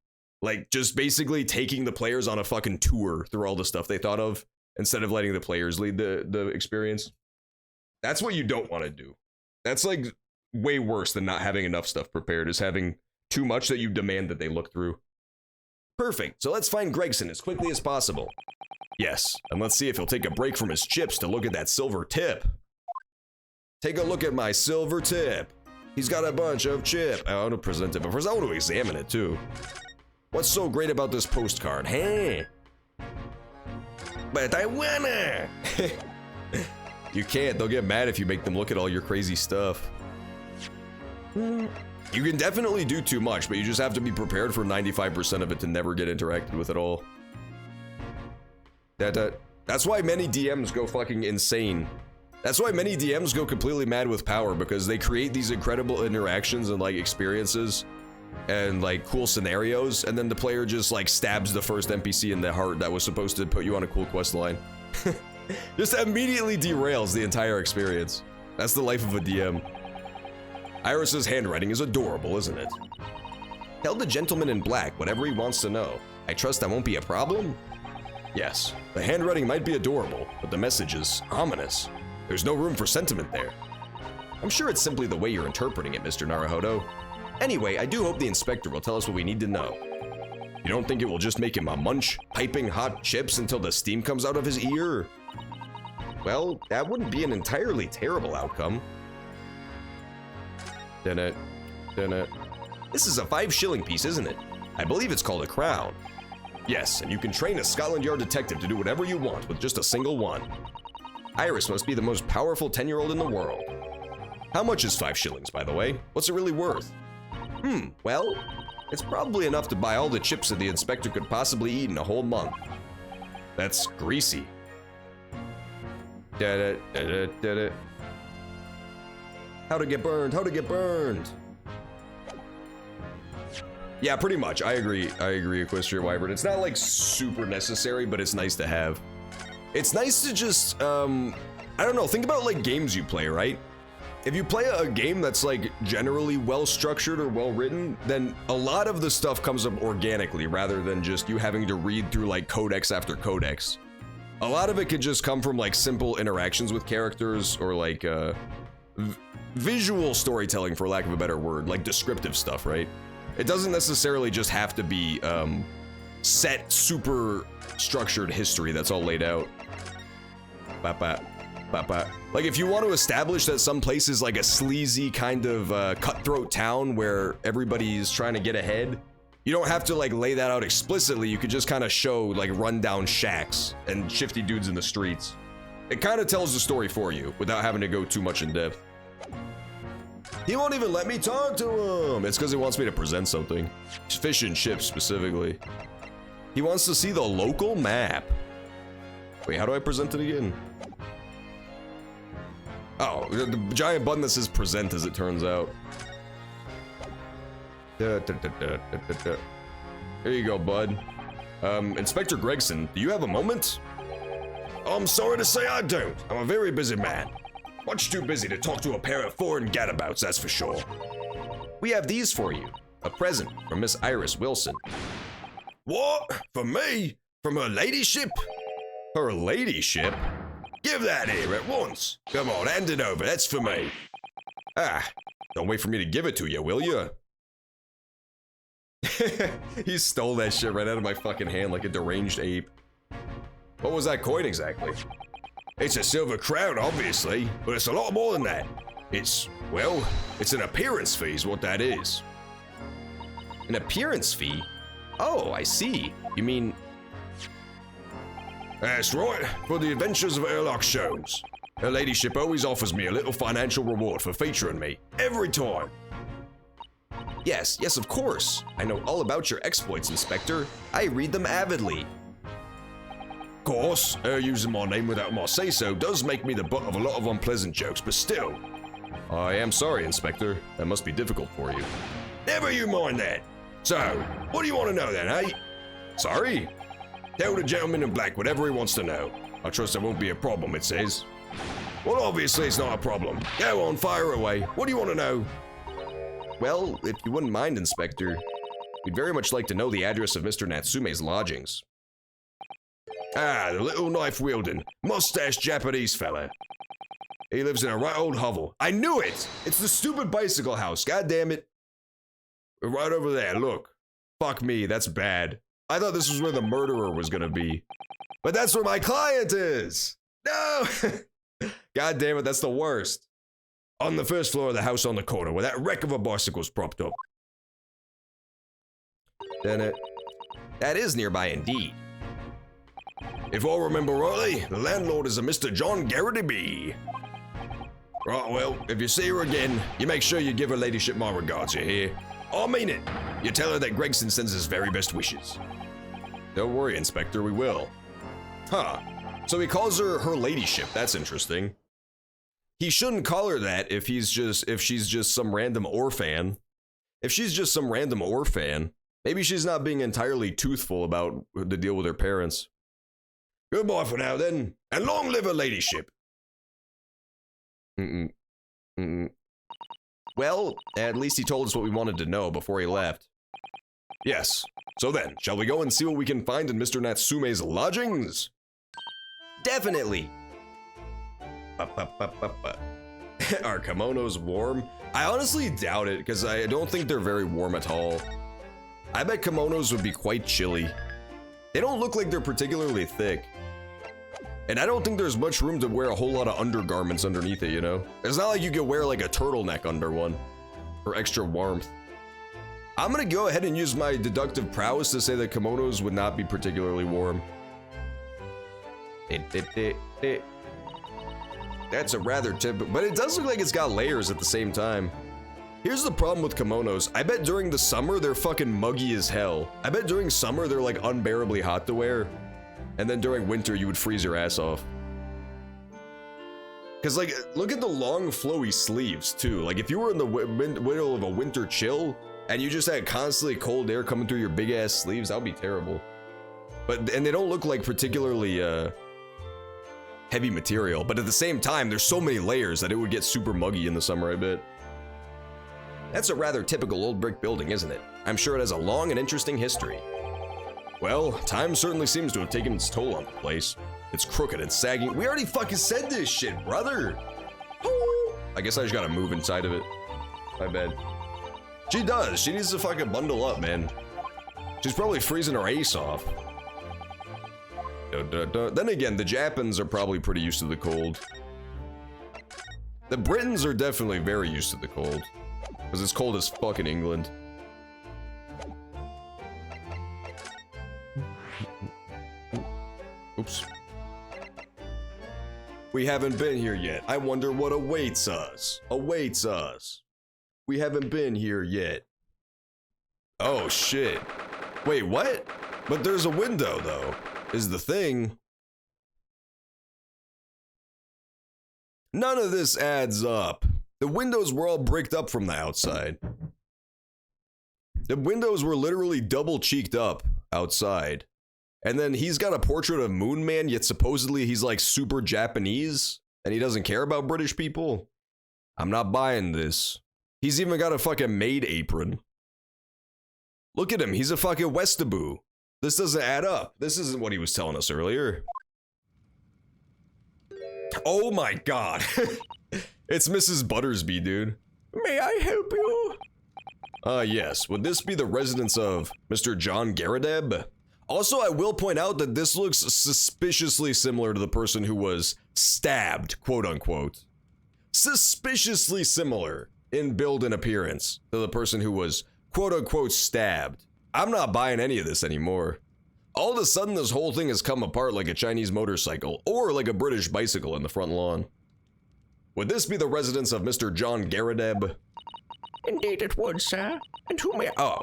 Speaker 3: Like, just basically taking the players on a fucking tour through all the stuff they thought of, instead of letting the players lead the experience. That's what you don't want to do. That's, like, way worse than not having enough stuff prepared, is having too much that you demand that they look through.
Speaker 2: Perfect, so let's find Gregson as quickly as possible.
Speaker 3: Yes, and let's see if he'll take a break from his chips to look at that silver tip. Take a look at my silver tip. He's got a bunch of chip. I want to present it, but first I want to examine it too. What's so great about this postcard, huh?
Speaker 2: But I wanna!
Speaker 3: You can't, they'll get mad if you make them look at all your crazy stuff. You can definitely do too much, but you just have to be prepared for 95% of it to never get interacted with at all. That's why many DMs go fucking insane. That's why many DMs go completely mad with power, because they create these incredible interactions and, like, experiences and, like, cool scenarios, and then the player just, like, stabs the first NPC in the heart that was supposed to put you on a cool quest line. Just immediately derails the entire experience. That's the life of a DM. Iris's handwriting is adorable, isn't it?
Speaker 2: Tell the gentleman in black whatever he wants to know. I trust that won't be a problem?
Speaker 3: Yes, the handwriting might be adorable, but the message is ominous. There's no room for sentiment there.
Speaker 2: I'm sure it's simply the way you're interpreting it, Mr. Naruhodo. Anyway, I do hope the inspector will tell us what we need to know.
Speaker 3: You don't think it will just make him a munch, piping hot chips until the steam comes out of his ear?
Speaker 2: Well, that wouldn't be an entirely terrible outcome.
Speaker 3: Didn't.
Speaker 2: This is a 5 shilling piece, isn't it? I believe it's called a crown.
Speaker 3: Yes, and you can train a Scotland Yard detective to do whatever you want with just a single one.
Speaker 2: Iris must be the most powerful 10-year-old in the world.
Speaker 3: How much is 5 shillings, by the way? What's it really worth?
Speaker 2: Well, it's probably enough to buy all the chips that the inspector could possibly eat in a whole month.
Speaker 3: That's greasy. How to get burned, how to get burned. Yeah, pretty much. I agree, Equestria Wyvern. It's not, like, super necessary, but it's nice to have. It's nice to just, I don't know, think about, like, games you play, right? If you play a game that's, like, generally well-structured or well-written, then a lot of the stuff comes up organically rather than just you having to read through, like, codex after codex. A lot of it could just come from, like, simple interactions with characters or, like, visual storytelling, for lack of a better word, like descriptive stuff, right? It doesn't necessarily just have to be, set, super structured history that's all laid out. Like, if you want to establish that some place is like a sleazy kind of cutthroat town where everybody's trying to get ahead, you don't have to, like, lay that out explicitly. You could just kind of show, like, rundown shacks and shifty dudes in the streets. It kind of tells the story for you without having to go too much in depth. He won't even let me talk to him. It's because he wants me to present something. Fish and chips specifically. He wants to see the local map. Wait, how do I present it again? Oh, the giant button that says present, as it turns out. Here you go, bud. Inspector Gregson, do you have a moment? I'm sorry to say I don't. I'm a very busy man. Much too busy to talk to a pair of foreign gadabouts, that's for sure.
Speaker 2: We have these for you. A present from Miss Iris Wilson.
Speaker 3: What? For me? From her ladyship? Her ladyship? Give that here at once. Come on, hand it over. That's for me. Ah, don't wait for me to give it to you, will you? He stole that shit right out of my fucking hand like a deranged ape. What was that coin exactly? It's a silver crown, obviously, but it's a lot more than that. It's an appearance fee is what that is.
Speaker 2: An appearance fee? Oh, I see. You mean...
Speaker 3: That's right, for the adventures of Erlock Shones. Her ladyship always offers me a little financial reward for featuring me, every time.
Speaker 2: Yes, of course. I know all about your exploits, Inspector. I read them avidly.
Speaker 3: Of course, her using my name without my say-so does make me the butt of a lot of unpleasant jokes, but still.
Speaker 1: I am sorry, Inspector. That must be difficult for you.
Speaker 3: Never you mind that. So, what do you want to know then, eh?
Speaker 1: Sorry?
Speaker 3: Tell the gentleman in black whatever he wants to know. I trust there won't be a problem, it says. Well, obviously it's not a problem. Go on, fire away. What do you want to know?
Speaker 2: Well, if you wouldn't mind, Inspector, we'd very much like to know the address of Mr. Natsume's lodgings.
Speaker 3: Ah, the little knife-wielding, mustache Japanese fella. He lives in a right old hovel. I knew it! It's the stupid bicycle house, god damn it. We're right over there, look.
Speaker 1: Fuck me, that's bad. I thought this was where the murderer was gonna be.
Speaker 3: But that's where my client is!
Speaker 1: No! God damn it, that's the worst.
Speaker 3: On the first floor of the house on the corner where that wreck of a bicycle's propped up.
Speaker 2: Then that is nearby indeed.
Speaker 3: If I remember rightly, the landlord is a Mr. John Garrity B. Right, well, if you see her again, you make sure you give her ladyship my regards, you hear? I mean it. You tell her that Gregson sends his very best wishes.
Speaker 1: Don't worry, Inspector, we will. Huh. So he calls her ladyship, that's interesting. He shouldn't call her that if she's just some random orphan. If she's just some random orphan, maybe she's not being entirely truthful about the deal with her parents.
Speaker 3: Goodbye for now then, and long live her ladyship.
Speaker 2: Well, at least he told us what we wanted to know before he left.
Speaker 1: Yes. So then, shall we go and see what we can find in Mr. Natsume's lodgings?
Speaker 2: Definitely.
Speaker 1: Are kimonos warm? I honestly doubt it, because I don't think they're very warm at all. I bet kimonos would be quite chilly. They don't look like they're particularly thick. And I don't think there's much room to wear a whole lot of undergarments underneath it, you know? It's not like you could wear like a turtleneck under one for extra warmth. I'm gonna go ahead and use my deductive prowess to say that kimonos would not be particularly warm. That's a rather typical, but it does look like it's got layers at the same time. Here's the problem with kimonos. I bet during the summer they're fucking muggy as hell. I bet during summer they're like unbearably hot to wear. And then during winter you would freeze your ass off. Cause like, look at the long flowy sleeves too. Like if you were in the middle of a winter chill and you just had constantly cold air coming through your big ass sleeves, that would be terrible. And they don't look like particularly heavy material, but at the same time there's so many layers that it would get super muggy in the summer, I bet.
Speaker 2: That's a rather typical old brick building, isn't it? I'm sure it has a long and interesting history.
Speaker 1: Well, time certainly seems to have taken its toll on the place. It's crooked and sagging. We already fucking said this shit, brother. I guess I just gotta move inside of it. My bad. She does. She needs to fucking bundle up, man. She's probably freezing her ace off. Then again, the Japans are probably pretty used to the cold. The Britons are definitely very used to the cold. Because it's cold as fuck in England. Oops. We haven't been here yet. I wonder what awaits us. Awaits us. We haven't been here yet. Oh shit. Wait, what?
Speaker 3: But there's a window, though, is the thing. None of this adds up. The windows were all bricked up from the outside. The windows were literally double cheeked up outside. And then he's got a portrait of Moon Man, yet supposedly he's like super Japanese, and he doesn't care about British people. I'm not buying this. He's even got a fucking maid apron. Look at him, he's a fucking Westaboo. This doesn't add up. This isn't what he was telling us earlier. Oh my god. It's Mrs. Buttersby, dude. May I help you? Yes. Would this be the residence of Mr. John Garadeb? Also, I will point out that this looks suspiciously similar to the person who was stabbed, quote unquote. Suspiciously similar in build and appearance to the person who was, quote unquote, stabbed. I'm not buying any of this anymore. All of a sudden, this whole thing has come apart like a Chinese motorcycle or like a British bicycle in the front lawn. Would this be the residence of Mr. John Garadeb?
Speaker 2: Indeed it would, sir. And who may—
Speaker 3: Oh.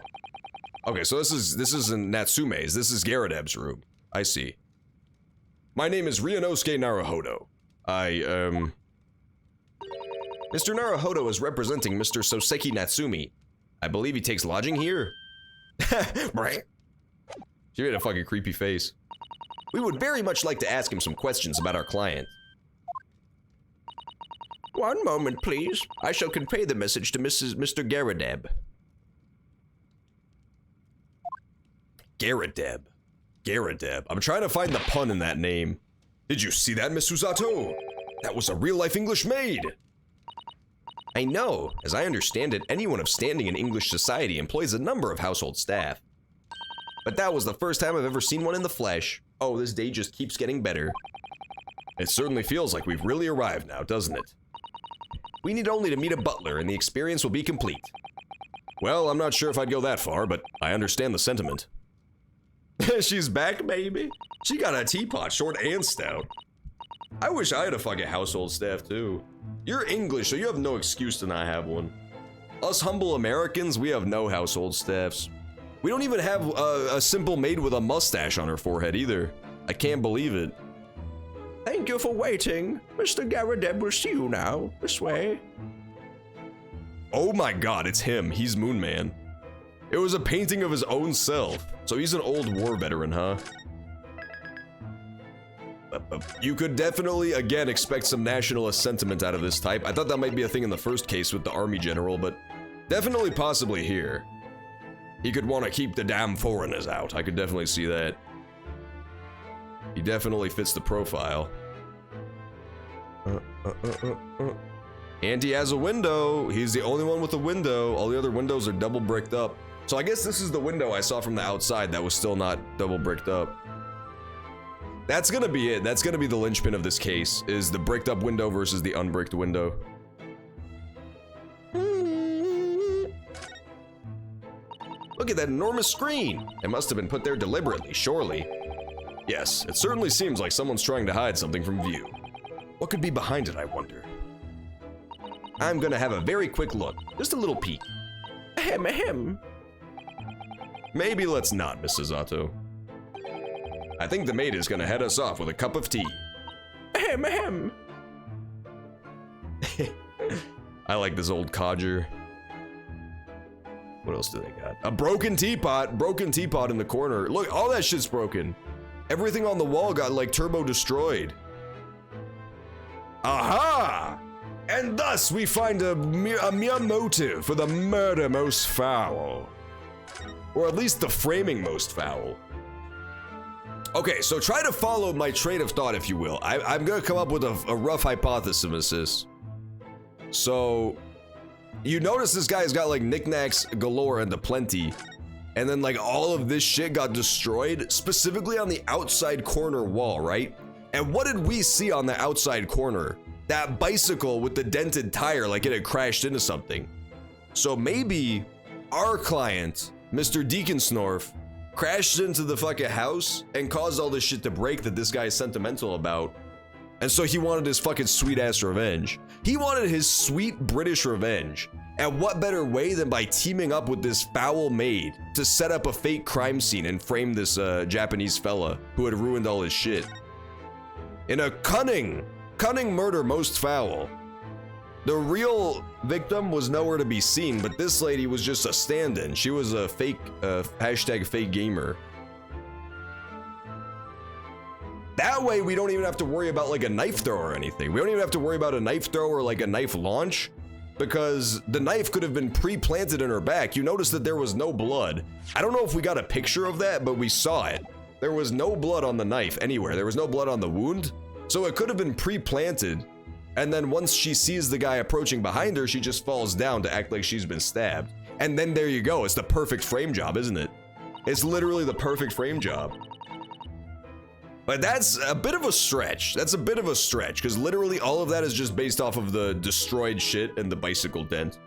Speaker 3: Okay, so this isn't Natsume's, this is Garadeb's room. I see. My name is Ryunosuke Naruhodo. Mr. Naruhodo is representing Mr. Soseki Natsumi. I believe he takes lodging here. She made a fucking creepy face. We would very much like to ask him some questions about our client.
Speaker 2: One moment, please. I shall convey the message to Mr. Garadeb.
Speaker 3: Garadeb. Garadeb. I'm trying to find the pun in that name. Did you see that, Miss Susato? That was a real-life English maid.
Speaker 2: I know. As I understand it, anyone of standing in English society employs a number of household staff. But that was the first time I've ever seen one in the flesh. Oh, this day just keeps getting better.
Speaker 3: It certainly feels like we've really arrived now, doesn't it?
Speaker 2: We need only to meet a butler and the experience will be complete.
Speaker 3: Well, I'm not sure if I'd go that far, but I understand the sentiment. She's back, baby. She got a teapot, short and stout. I wish I had a fucking household staff, too. You're English, so you have no excuse to not have one. Us humble Americans, we have no household staffs. We don't even have a simple maid with a mustache on her forehead, either. I can't believe it.
Speaker 2: Thank you for waiting. Mr. Garadeb will see you now. This way.
Speaker 3: Oh my god, it's him. He's Moon Man. It was a painting of his own self. So he's an old war veteran, huh? You could definitely, again, expect some nationalist sentiment out of this type. I thought that might be a thing in the first case with the army general, but definitely possibly here. He could want to keep the damn foreigners out. I could definitely see that. He definitely fits the profile. And he has a window. He's the only one with a window. All the other windows are double bricked up. So I guess this is the window I saw from the outside that was still not double bricked up. That's gonna be it. That's gonna be the linchpin of this case, is the bricked up window versus the unbricked window.
Speaker 2: Look at that enormous screen. It must have been put there deliberately, surely.
Speaker 3: Yes, it certainly seems like someone's trying to hide something from view. What could be behind it, I wonder?
Speaker 2: I'm gonna have a very quick look. Just a little peek. Ahem, ahem.
Speaker 3: Maybe let's not, Mrs. Otto. I think the maid is gonna head us off with a cup of tea.
Speaker 2: Ahem, ahem.
Speaker 3: I like this old codger. What else do they got? A broken teapot in the corner. Look, all that shit's broken. Everything on the wall got like turbo destroyed. Aha! And thus we find a mere motive for the murder most foul. Or at least the framing most foul. Okay, so try to follow my train of thought, if you will. I'm gonna come up with a rough hypothesis. So, you notice this guy's got like knickknacks galore and aplenty. And then like all of this shit got destroyed, specifically on the outside corner wall, right? And what did we see on the outside corner? That bicycle with the dented tire, like it had crashed into something. So maybe our client, Mr. Deacon Snorf, crashed into the fucking house and caused all this shit to break that this guy is sentimental about. And so he wanted his fucking sweet ass revenge. He wanted his sweet British revenge. And what better way than by teaming up with this foul maid to set up a fake crime scene and frame this Japanese fella who had ruined all his shit. In a cunning murder most foul. The real victim was nowhere to be seen, but this lady was just a stand-in. She was a fake, hashtag fake gamer. That way we don't even have to worry about like a knife throw or anything. We don't even have to worry about a knife throw or like a knife launch, because the knife could have been pre-planted in her back. You notice that there was no blood. I don't know if we got a picture of that, but we saw it. There was no blood on the knife anywhere. There was no blood on the wound. So it could have been pre-planted. And then once she sees the guy approaching behind her, she just falls down to act like she's been stabbed. And then there you go. It's the perfect frame job, isn't it? It's literally the perfect frame job. But that's a bit of a stretch. That's a bit of a stretch, because literally all of that is just based off of the destroyed shit and the bicycle dent.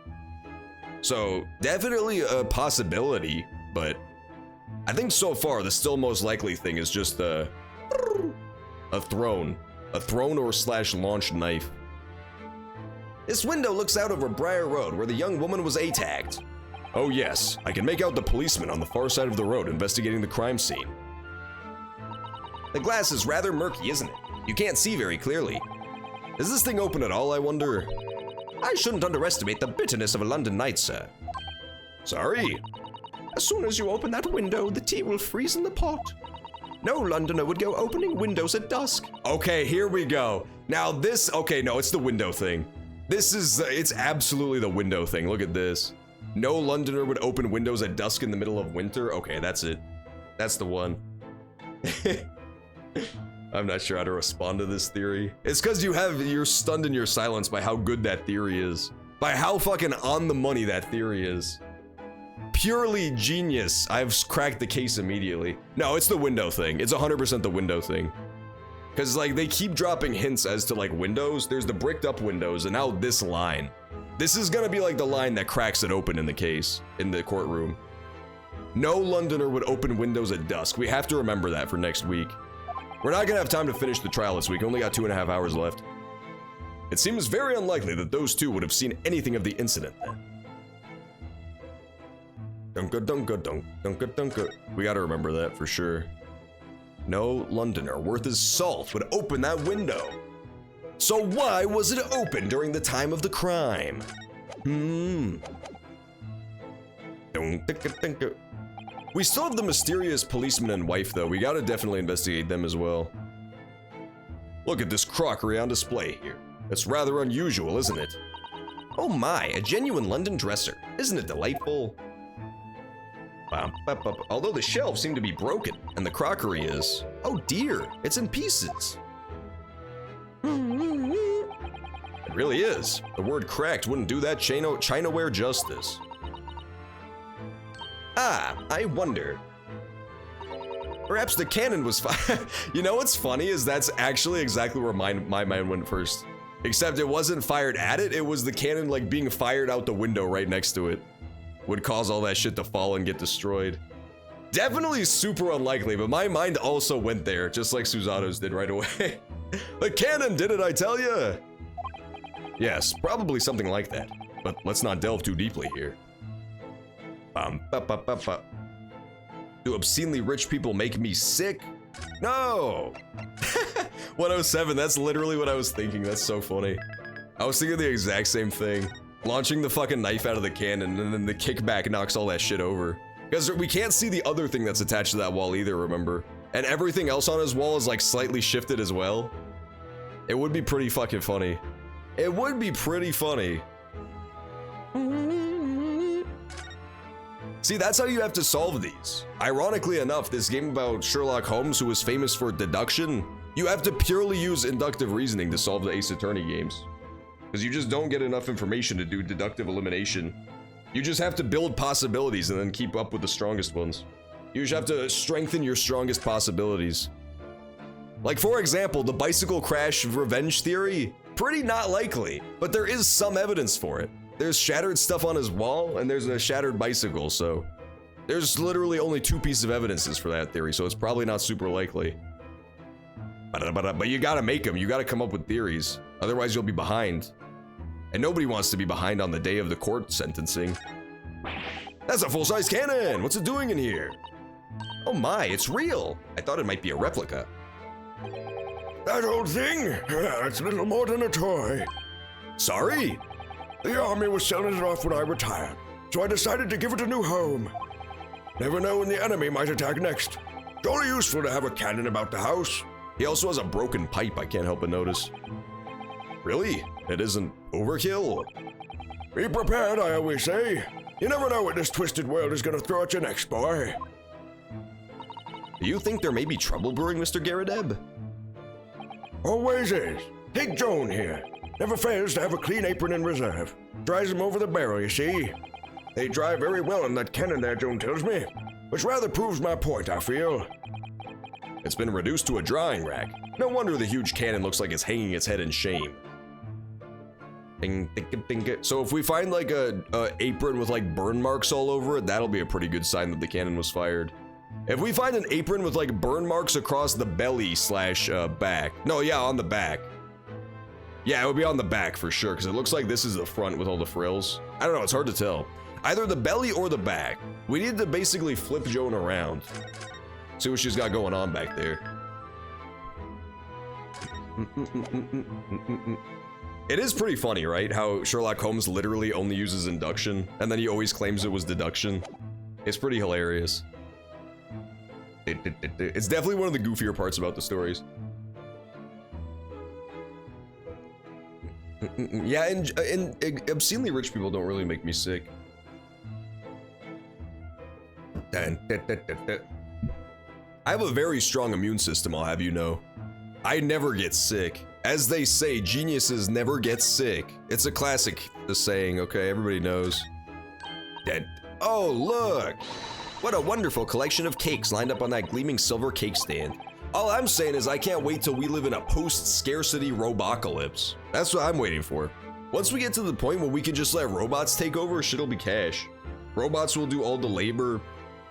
Speaker 3: So definitely a possibility, but I think so far the still most likely thing is just a throne or slash launched knife.
Speaker 2: This window looks out over Briar Road, where the young woman was attacked.
Speaker 3: Oh yes, I can make out the policeman on the far side of the road investigating the crime scene.
Speaker 2: The glass is rather murky, isn't it? You can't see very clearly.
Speaker 3: Is this thing open at all, I wonder?
Speaker 2: I shouldn't underestimate the bitterness of a London night, sir.
Speaker 3: Sorry.
Speaker 2: As soon as you open that window, the tea will freeze in the pot. No Londoner would go opening windows at dusk.
Speaker 3: Okay, here we go. Now this, okay, no, it's the window thing. This is, it's absolutely the window thing. Look at this. No Londoner would open windows at dusk in the middle of winter. Okay, that's it. That's the one. I'm not sure how to respond to this theory. It's because you're stunned in your silence by how good that theory is. By how fucking on the money that theory is. Purely genius. I've cracked the case immediately. No, it's the window thing. It's 100% the window thing. Because, like, they keep dropping hints as to, like, windows. There's the bricked up windows, and now this line. This is gonna be, like, the line that cracks it open in the case, in the courtroom. No Londoner would open windows at dusk. We have to remember that for next week. We're not gonna have time to finish the trial this week. Only got 2.5 hours left. It seems very unlikely that those two would have seen anything of the incident then. Dunka dunka dunk, dunka dunka. We gotta remember that for sure. No Londoner worth his salt would open that window. So why was it open during the time of the crime? We still have the mysterious policeman and wife though. We gotta definitely investigate them as well. Look at this crockery on display here. It's rather unusual, isn't it?
Speaker 2: Oh my, a genuine London dresser. Isn't it delightful?
Speaker 3: Although the shelves seem to be broken, and the crockery is... Oh dear, it's in pieces. It really is. The word cracked wouldn't do that Chinaware justice.
Speaker 2: Ah, I wonder.
Speaker 3: Perhaps the cannon was You know what's funny is that's actually exactly where my mind went first. Except it wasn't fired at it, it was the cannon like being fired out the window right next to it. Would cause all that shit to fall and get destroyed. Definitely super unlikely, but my mind also went there, just like Susato's did right away. The cannon did it, I tell ya! Yes, probably something like that, but let's not delve too deeply here. Do obscenely rich people make me sick? No! 107, that's literally what I was thinking, that's so funny. I was thinking the exact same thing. Launching the fucking knife out of the cannon, and then the kickback knocks all that shit over. Because we can't see the other thing that's attached to that wall either, remember? And everything else on his wall is like slightly shifted as well. It would be pretty fucking funny. It would be pretty funny. See, that's how you have to solve these. Ironically enough, this game about Sherlock Holmes, who was famous for deduction, you have to purely use inductive reasoning to solve the Ace Attorney games. Because you just don't get enough information to do deductive elimination. You just have to build possibilities and then keep up with the strongest ones. You just have to strengthen your strongest possibilities. Like for example, the bicycle crash revenge theory, pretty not likely, but there is some evidence for it. There's shattered stuff on his wall and there's a shattered bicycle, so there's literally only 2 pieces of evidences for that theory, so it's probably not super likely. But you gotta make them, you gotta come up with theories, otherwise you'll be behind. And nobody wants to be behind on the day of the court sentencing. That's a full-size cannon! What's it doing in here? Oh my, it's real! I thought it might be a replica.
Speaker 4: That old thing? It's little more than a toy.
Speaker 3: Sorry?
Speaker 4: The army was selling it off when I retired, so I decided to give it a new home. Never know when the enemy might attack next. Jolly useful to have a cannon about the house.
Speaker 3: He also has a broken pipe, I can't help but notice. Really? It isn't overkill?
Speaker 4: Be prepared, I always say. You never know what this twisted world is gonna throw at you next, boy.
Speaker 3: Do you think there may be trouble brewing, Mr. Garadeb?
Speaker 4: Always is. Take Joan here. Never fails to have a clean apron in reserve. Dries them over the barrel, you see. They dry very well in that cannon there, Joan tells me. Which rather proves my point, I feel.
Speaker 3: It's been reduced to a drying rack. No wonder the huge cannon looks like it's hanging its head in shame. Ding, ding, ding, ding. So if we find like a apron with like burn marks all over it, that'll be a pretty good sign that the cannon was fired. If we find an apron with like burn marks across the belly slash back. No, yeah, on the back. Yeah, it would be on the back for sure, because it looks like this is the front with all the frills. I don't know, it's hard to tell. Either the belly or the back. We need to basically flip Joan around. See what she's got going on back there. It is pretty funny, right? How Sherlock Holmes literally only uses induction, and then he always claims it was deduction. It's pretty hilarious. It's definitely one of the goofier parts about the stories. Yeah, and obscenely rich people don't really make me sick. I have a very strong immune system, I'll have you know. I never get sick. As they say, geniuses never get sick. It's a classic saying, okay? Everybody knows. Oh, look! What a wonderful collection of cakes lined up on that gleaming silver cake stand. All I'm saying is I can't wait till we live in a post-scarcity robocalypse. That's what I'm waiting for. Once we get to the point where we can just let robots take over, shit'll be cash. Robots will do all the labor,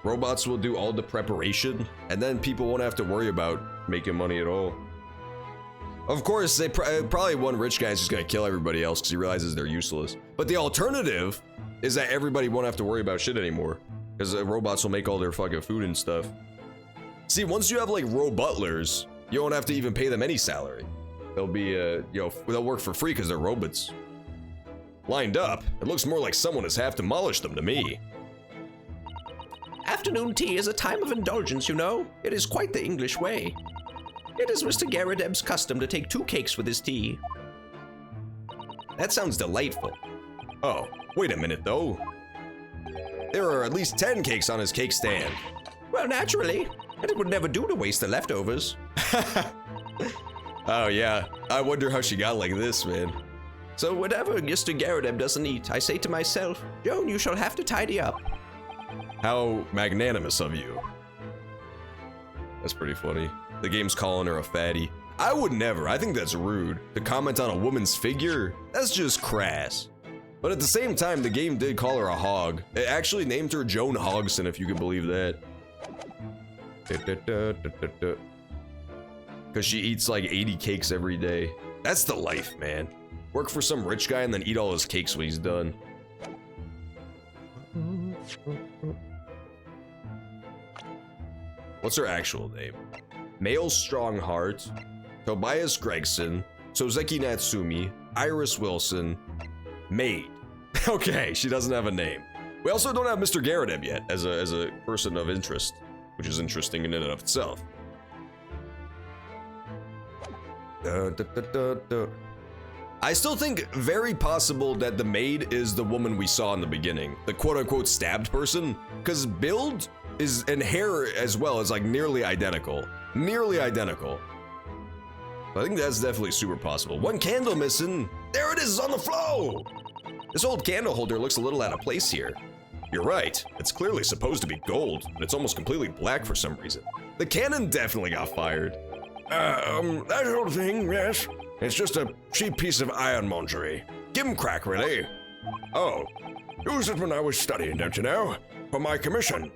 Speaker 3: robots will do all the preparation, and then people won't have to worry about making money at all. Of course, probably one rich guy's just gonna kill everybody else because he realizes they're useless. But the alternative is that everybody won't have to worry about shit anymore, because robots will make all their fucking food and stuff. See, once you have like robutlers, you won't have to even pay them any salary. They'll be, they'll work for free because they're robots. Lined up, it looks more like someone has half demolished them to me.
Speaker 2: Afternoon tea is a time of indulgence, you know. It is quite the English way. It is Mr. Garadeb's custom to take 2 cakes with his tea.
Speaker 3: That sounds delightful. Oh, wait a minute though. There are at least 10 cakes on his cake stand.
Speaker 2: Well, naturally. And it would never do to waste the leftovers.
Speaker 3: Oh yeah, I wonder how she got like this, man.
Speaker 2: So whatever Mr. Garadeb doesn't eat, I say to myself, Joan, you shall have to tidy up.
Speaker 3: How magnanimous of you. That's pretty funny. The game's calling her a fatty. I would never, I think that's rude. To comment on a woman's figure, that's just crass. But at the same time, the game did call her a hog. It actually named her Joan Hogson, if you can believe that. Because she eats like 80 cakes every day. That's the life, man. Work for some rich guy and then eat all his cakes when he's done. What's her actual name? Male Strongheart, Tobias Gregson, Sozeki Natsumi, Iris Wilson, Maid. Okay, she doesn't have a name. We also don't have Mr. Garadeb yet as a person of interest, which is interesting in and of itself. I still think very possible that the maid is the woman we saw in the beginning, the quote-unquote stabbed person, because build is and hair as well is like nearly identical. Nearly identical. I think that's definitely super possible. One candle missing. There it is on the floor. This old candle holder looks a little out of place here. You're right. It's clearly supposed to be gold, but it's almost completely black for some reason. The cannon definitely got fired.
Speaker 4: That old thing, yes. It's just a cheap piece of ironmongery. Give 'em crack, really. Oh, used it when I was studying, don't you know? For my commission.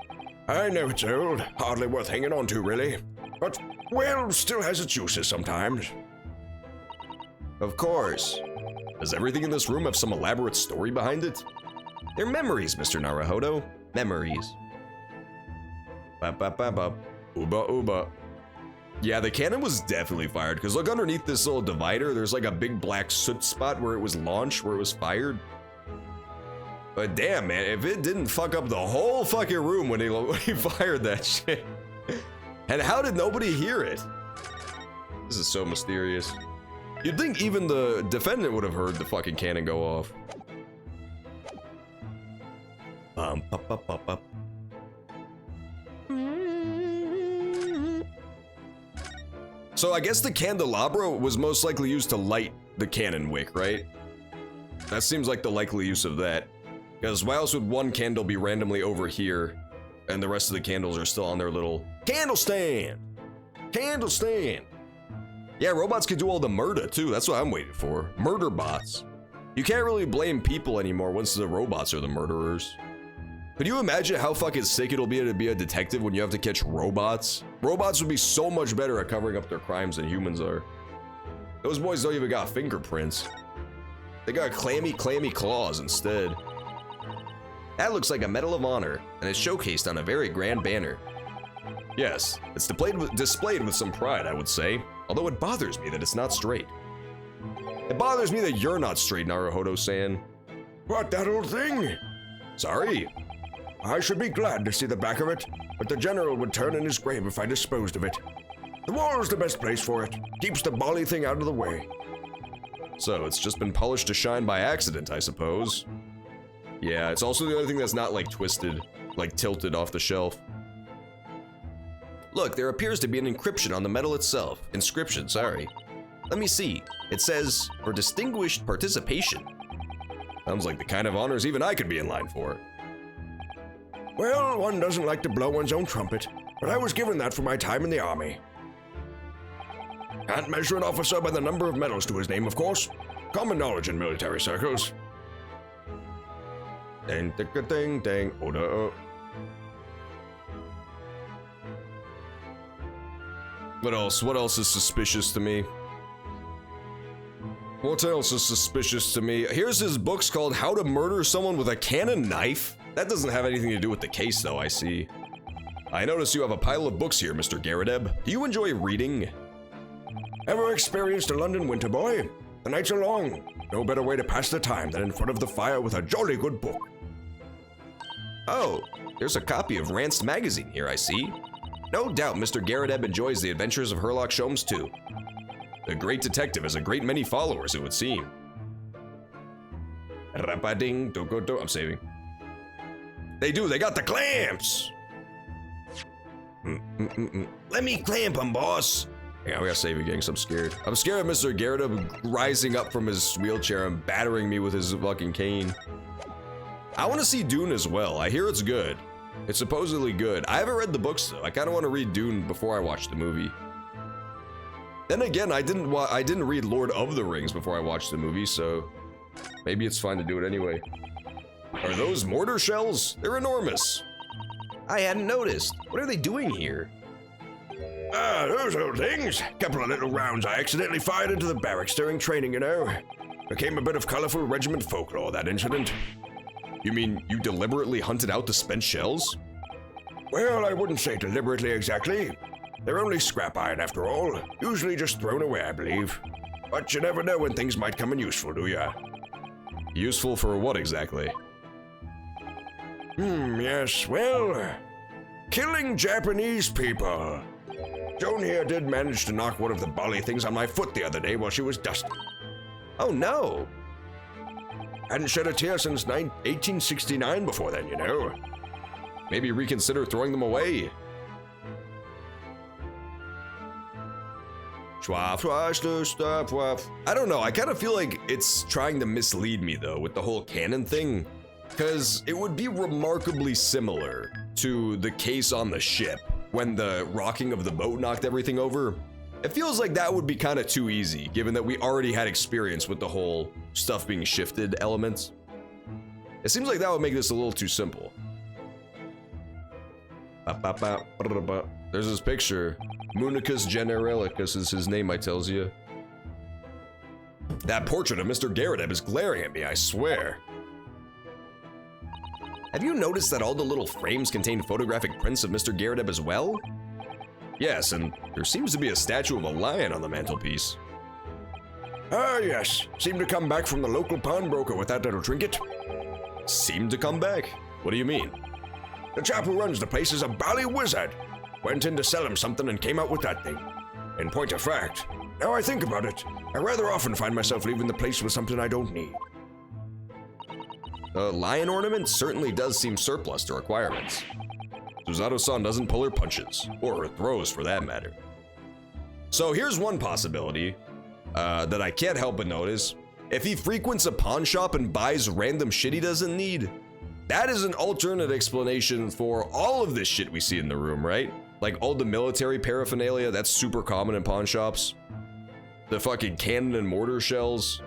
Speaker 4: I know it's old, hardly worth hanging on to, really. But, well, still has its uses sometimes.
Speaker 3: Of course. Does everything in this room have some elaborate story behind it? They're memories, Mr. Naruhodo. Memories. Bop, bop, bop, bop. Uba, uba. Yeah, the cannon was definitely fired, because look underneath this little divider, there's like a big black soot spot where it was launched, where it was fired. But damn, man, if it didn't fuck up the whole fucking room when he fired that shit. And how did nobody hear it? This is so mysterious. You'd think even the defendant would have heard the fucking cannon go off. Bum, bum, bum, bum, bum. So I guess the candelabra was most likely used to light the cannon wick, right? That seems like the likely use of that. Because why else would one candle be randomly over here and the rest of the candles are still on their little candle stand? Candle stand. Yeah, robots could do all the murder too. That's what I'm waiting for. Murder bots. You can't really blame people anymore once the robots are the murderers. Could you imagine how fucking sick it'll be to be a detective when you have to catch robots? Robots would be so much better at covering up their crimes than humans are. Those boys don't even got fingerprints. They got clammy claws instead. That looks like a Medal of Honor, and it's showcased on a very grand banner. Yes, it's displayed with some pride, I would say, although it bothers me that it's not straight. It bothers me that you're not straight, Naruhodo-san.
Speaker 4: What, that old thing?
Speaker 3: Sorry.
Speaker 4: I should be glad to see the back of it, but the general would turn in his grave if I disposed of it. The wall's the best place for it. Keeps the bally thing out of the way.
Speaker 3: So it's just been polished to shine by accident, I suppose. Yeah, it's also the only thing that's not like twisted, like tilted off the shelf. Look, there appears to be an encryption on the metal itself. Inscription, sorry. Let me see. It says, for distinguished participation. Sounds like the kind of honors even I could be in line for.
Speaker 4: Well, one doesn't like to blow one's own trumpet, but I was given that for my time in the army. Can't measure an officer by the number of medals to his name, of course. Common knowledge in military circles.
Speaker 3: Ding, ding, ding, ding. What else? What else is suspicious to me? What else is suspicious to me? Here's his books called How to Murder Someone with a Cannon Knife. That doesn't have anything to do with the case, though, I see. I notice you have a pile of books here, Mr. Garadeb. Do you enjoy reading?
Speaker 4: Ever experienced a London winter, boy? The nights are long. No better way to pass the time than in front of the fire with a jolly good book.
Speaker 3: Oh, there's a copy of Ranced magazine here, I see. No doubt Mr. Garadeb enjoys the adventures of Herlock Sholmes, too. The great detective has a great many followers, it would seem. I'm saving. They do, they got the clamps!
Speaker 2: Let me clamp him, boss.
Speaker 3: Yeah, we gotta save again, because I'm scared. I'm scared of Mr. Garadeb rising up from his wheelchair and battering me with his fucking cane. I want to see Dune as well. I hear it's good. It's supposedly good. I haven't read the books, though. I kind of want to read Dune before I watch the movie. Then again, I didn't read Lord of the Rings before I watched the movie, so maybe it's fine to do it anyway. Are those mortar shells? They're enormous.
Speaker 2: I hadn't noticed. What are they doing here?
Speaker 4: Ah, those old things. Couple of little rounds I accidentally fired into the barracks during training, you know. Became a bit of colorful regiment folklore, that incident.
Speaker 3: You mean you deliberately hunted out the spent shells?
Speaker 4: Well, I wouldn't say deliberately exactly. They're only scrap iron after all. Usually just thrown away, I believe. But you never know when things might come in useful, do ya?
Speaker 3: Useful for what exactly?
Speaker 4: Yes, well... killing Japanese people. Joan here did manage to knock one of the bally things on my foot the other day while she was dusting.
Speaker 2: Oh no!
Speaker 4: Hadn't shed a tear since 1869 before then, you know.
Speaker 3: Maybe reconsider throwing them away. I don't know, I kind of feel like it's trying to mislead me though with the whole cannon thing. Because it would be remarkably similar to the case on the ship when the rocking of the boat knocked everything over. It feels like that would be kind of too easy, given that we already had experience with the whole stuff being shifted elements. It seems like that would make this a little too simple. There's this picture. Municus Generalicus is his name, I tells you. That portrait of Mr. Garrett is glaring at me, I swear. Have you noticed that all the little frames contain photographic prints of Mr. Garrett as well? Yes, and there seems to be a statue of a lion on the mantelpiece.
Speaker 4: Ah, yes. Seemed to come back from the local pawnbroker with that little trinket.
Speaker 3: Seemed to come back? What do you mean?
Speaker 4: The chap who runs the place is a bally wizard. Went in to sell him something and came out with that thing. In point of fact, now I think about it, I rather often find myself leaving the place with something I don't need.
Speaker 3: The lion ornament certainly does seem surplus to requirements. Susato-san doesn't pull her punches, or her throws for that matter. So here's one possibility that I can't help but notice. If he frequents a pawn shop and buys random shit he doesn't need, that is an alternate explanation for all of this shit we see in the room, right? Like all the military paraphernalia, that's super common in pawn shops. The fucking cannon and mortar shells.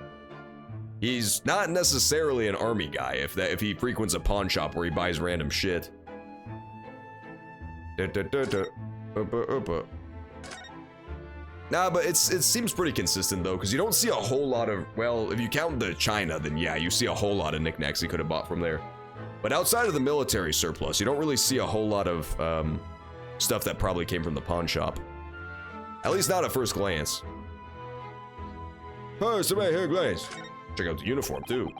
Speaker 3: He's not necessarily an army guy if he frequents a pawn shop where he buys random shit. Nah, but it seems pretty consistent though, because you don't see a whole lot of, well, if you count the China, then yeah, you see a whole lot of knickknacks he could have bought from there. But outside of the military surplus, you don't really see a whole lot of stuff that probably came from the pawn shop. At least not at first glance. Oh, somebody here, glance. Check out the uniform too.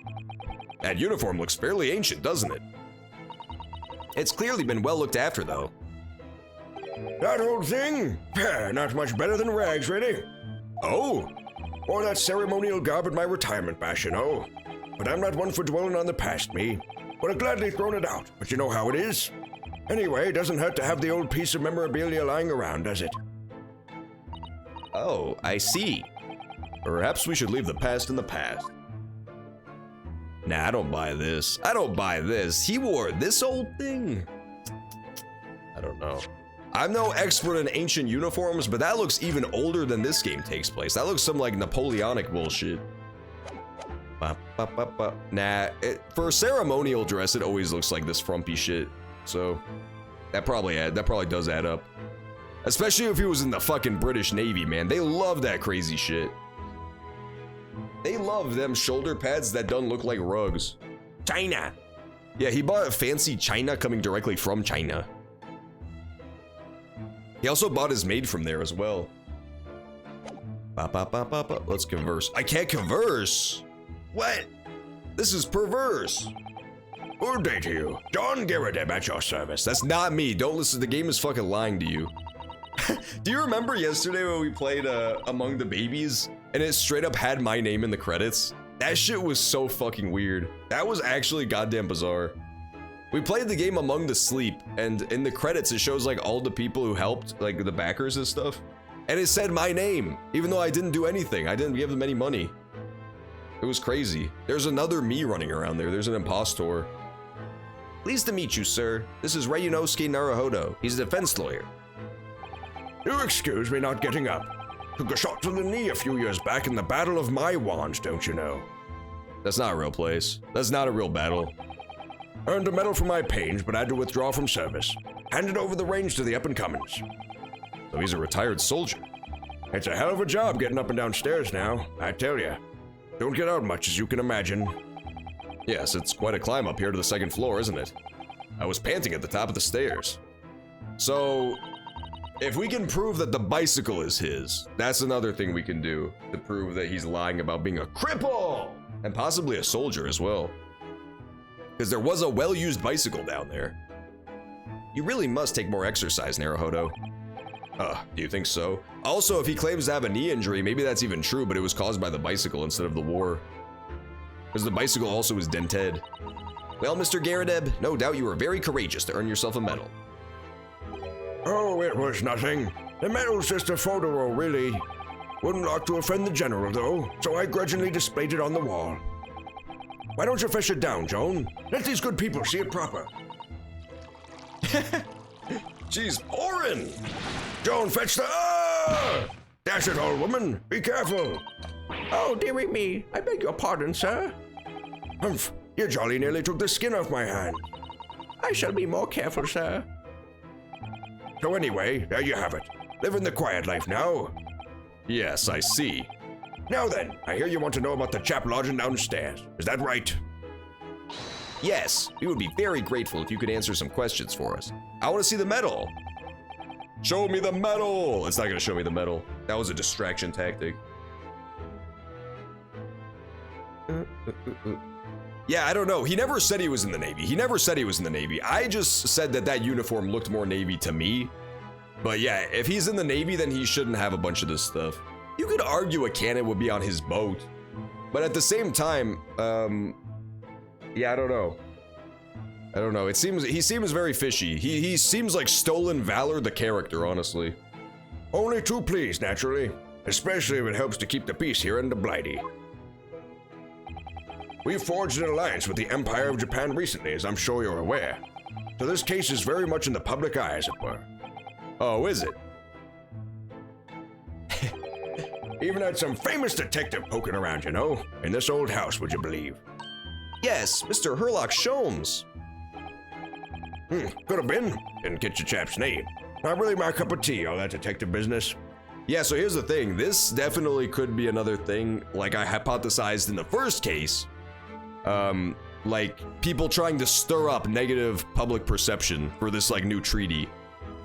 Speaker 3: That uniform looks fairly ancient, doesn't it? It's clearly been well looked after though.
Speaker 4: That old thing? Not much better than rags, really.
Speaker 3: Oh,
Speaker 4: Or that ceremonial garb at my retirement bash, you know. But I'm not one for dwelling on the past, me. Would have gladly thrown it out, but you know how it is. Anyway, it doesn't hurt to have the old piece of memorabilia lying around, does it?
Speaker 3: oh, I see. Perhaps we should leave the past in the past. Nah, I don't buy this. I don't buy this. He wore this old thing? I don't know. I'm no expert in ancient uniforms, but that looks even older than this game takes place. That looks some like Napoleonic bullshit. Nah, for ceremonial dress, it always looks like this frumpy shit. So that probably does add up. Especially if he was in the fucking British Navy, man. They love that crazy shit. They love them shoulder pads that don't look like rugs.
Speaker 2: China.
Speaker 3: Yeah, he bought a fancy China coming directly from China. He also bought his maid from there as well. Let's converse. I can't converse. What? This is perverse.
Speaker 4: Good day to you. John Garrett at your service.
Speaker 3: That's not me. Don't listen. The game is fucking lying to you. Do you remember yesterday when we played Among the Babies and it straight up had my name in the credits? That shit was so fucking weird. That was actually goddamn bizarre. We played the game Among the Sleep, and in the credits it shows like all the people who helped, like the backers and stuff. And it said my name, even though I didn't do anything. I didn't give them any money. It was crazy. There's another me running around there. There's an impostor.
Speaker 2: Pleased to meet you, sir. This is Ryunosuke Naruhodo. He's a defense lawyer.
Speaker 4: You excuse me not getting up. Took a shot to the knee a few years back in the Battle of My Wands, don't you know?
Speaker 3: That's not a real place. That's not a real battle.
Speaker 4: Earned a medal for my pains, but had to withdraw from service. Handed over the reins to the up-and-comings.
Speaker 3: So he's a retired soldier.
Speaker 4: It's a hell of a job getting up and down stairs now, I tell ya. Don't get out much, as you can imagine.
Speaker 3: Yes, it's quite a climb up here to the second floor, isn't it? I was panting at the top of the stairs. So, if we can prove that the bicycle is his, that's another thing we can do to prove that he's lying about being a cripple and possibly a soldier as well. Because there was a well-used bicycle down there. You really must take more exercise, Naruhodo. Do you think so? Also, if he claims to have a knee injury, maybe that's even true, but it was caused by the bicycle instead of the war. Because the bicycle also was dented. Well, Mr. Garrett, no doubt you were very courageous to earn yourself a medal.
Speaker 4: Oh, it was nothing. The medal's just a photo roll, really. Wouldn't like to offend the general, though, so I grudgingly displayed it on the wall. Why don't you fetch it down, Joan? Let these good people see it proper.
Speaker 3: She's pouring!
Speaker 4: Joan, fetch the... Ah! Dash it, old woman. Be careful.
Speaker 5: Oh, dearie me. I beg your pardon, sir.
Speaker 4: Humph. You jolly nearly took the skin off my hand.
Speaker 5: I shall be more careful, sir.
Speaker 4: So anyway, there you have it. Living the quiet life now.
Speaker 3: Yes, I see.
Speaker 4: Now then, I hear you want to know about the chap lodging downstairs. Is that right?
Speaker 3: Yes, we would be very grateful if you could answer some questions for us. I want to see the medal. Show me the medal. It's not going to show me the medal. That was a distraction tactic. Yeah, I don't know. He never said he was in the Navy. I just said that that uniform looked more Navy to me. But yeah, if he's in the Navy, then he shouldn't have a bunch of this stuff. You could argue a cannon would be on his boat. But at the same time, yeah, I don't know. He seems very fishy. He seems like Stolen Valor, the character, honestly.
Speaker 4: Only too pleased, naturally. Especially if it helps to keep the peace here in the Blighty. We've forged an alliance with the Empire of Japan recently, as I'm sure you're aware. So this case is very much in the public eye, as it were.
Speaker 3: Oh, is it?
Speaker 4: Even had some famous detective poking around, you know, in this old house, would you believe?
Speaker 3: Yes, Mr. Herlock Sholmes.
Speaker 4: Could have been. Didn't get your chap's name. Not really my cup of tea, all that detective business.
Speaker 3: Yeah, so here's the thing. This definitely could be another thing, like I hypothesized in the first case. Like people trying to stir up negative public perception for this like new treaty.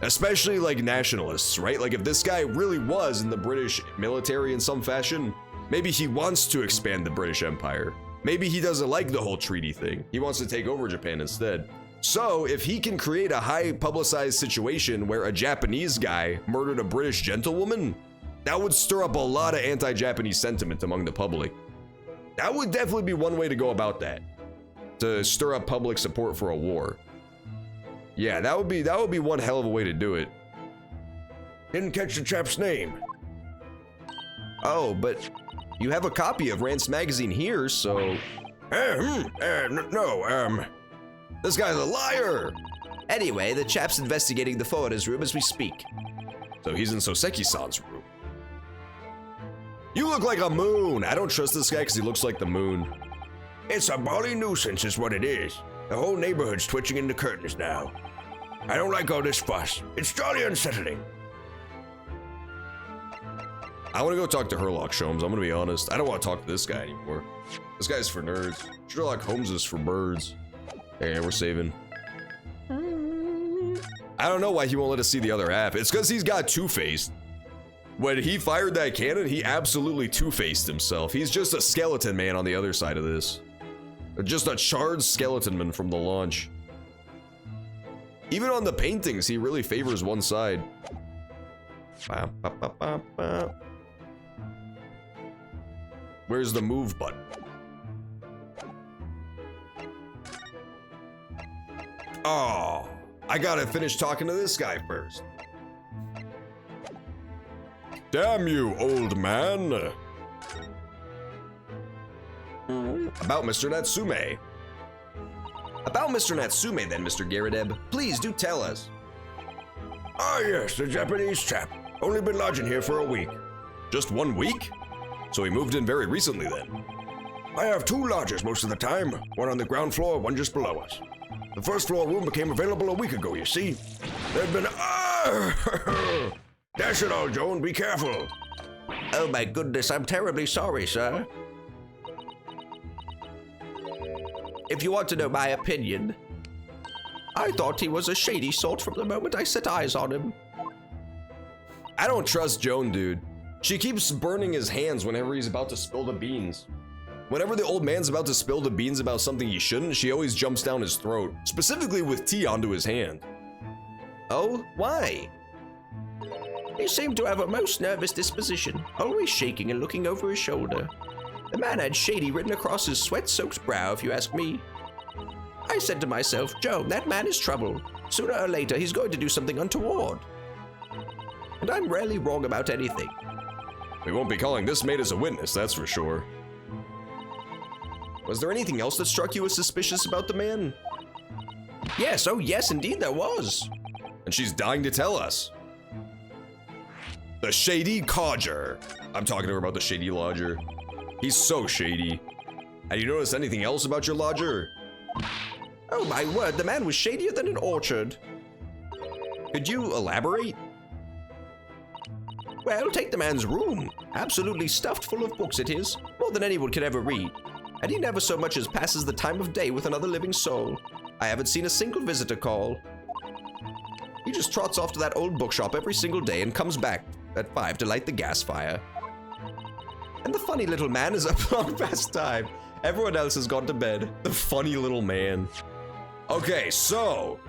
Speaker 3: Especially like nationalists, right? Like if this guy really was in the British military in some fashion, maybe he wants to expand the British Empire. Maybe he doesn't like the whole treaty thing. He wants to take over Japan instead. So if he can create a high publicized situation where a Japanese guy murdered a British gentlewoman, that would stir up a lot of anti-Japanese sentiment among the public. That would definitely be one way to go about that. To stir up public support for a war. Yeah, that would be one hell of a way to do it.
Speaker 4: Didn't catch the chap's name.
Speaker 3: Oh, but you have a copy of Rance magazine here, so...
Speaker 4: No.
Speaker 3: This guy's a liar!
Speaker 2: Anyway, the chap's investigating the foreigner's room as we speak.
Speaker 3: So he's in Soseki-san's room. You look like a moon! I don't trust this guy because he looks like the moon.
Speaker 4: It's a bally nuisance is what it is. The whole neighborhood's twitching in the curtains now. I don't like all this fuss. It's jolly unsettling.
Speaker 3: I want to go talk to Herlock Sholmes, I'm gonna be honest. I don't want to talk to this guy anymore. This guy's for nerds. Sherlock Holmes is for birds. Hey, we're saving. I don't know why he won't let us see the other half. It's because he's got two-faced. When he fired that cannon, he absolutely two-faced himself. He's just a skeleton man on the other side of this. Just a charred skeleton man from the launch. Even on the paintings, he really favors one side. Where's the move button? Oh, I gotta finish talking to this guy first.
Speaker 4: Damn you, old man.
Speaker 3: About Mr. Natsume. About Mr. Natsume then, Mr. Garadeb. Please do tell us.
Speaker 4: Ah yes, the Japanese chap. Only been lodging here for a week.
Speaker 3: Just 1 week? So he moved in very recently then.
Speaker 4: I have two lodgers most of the time. One on the ground floor, one just below us. The first floor room became available a week ago, you see. There'd been... Dash it all, Joan, be careful.
Speaker 5: Oh my goodness, I'm terribly sorry, sir. If you want to know my opinion, I thought he was a shady sort from the moment I set eyes on him.
Speaker 3: I don't trust Joan, dude. She keeps burning his hands whenever he's about to spill the beans. Whenever the old man's about to spill the beans about something he shouldn't, she always jumps down his throat, specifically with tea onto his hand.
Speaker 5: Oh, why? He seemed to have a most nervous disposition, always shaking and looking over his shoulder. The man had shady written across his sweat-soaked brow, if you ask me. I said to myself, Joan, that man is trouble. Sooner or later, he's going to do something untoward. And I'm rarely wrong about anything.
Speaker 3: We won't be calling this maid as a witness, that's for sure. Was there anything else that struck you as suspicious about the man?
Speaker 5: Yes, oh yes, indeed there was.
Speaker 3: And she's dying to tell us. The Shady Codger. I'm talking to her about the Shady Lodger. He's so shady. Have you noticed anything else about your lodger?
Speaker 5: Oh my word, the man was shadier than an orchard.
Speaker 3: Could you elaborate?
Speaker 5: Well, take the man's room. Absolutely stuffed full of books it is, more than anyone could ever read. And he never so much as passes the time of day with another living soul. I haven't seen a single visitor call. He just trots off to that old bookshop every single day and comes back at 5 to light the gas fire. And the funny little man is up long past time. Everyone else has gone to bed.
Speaker 1: The funny little man. Okay, so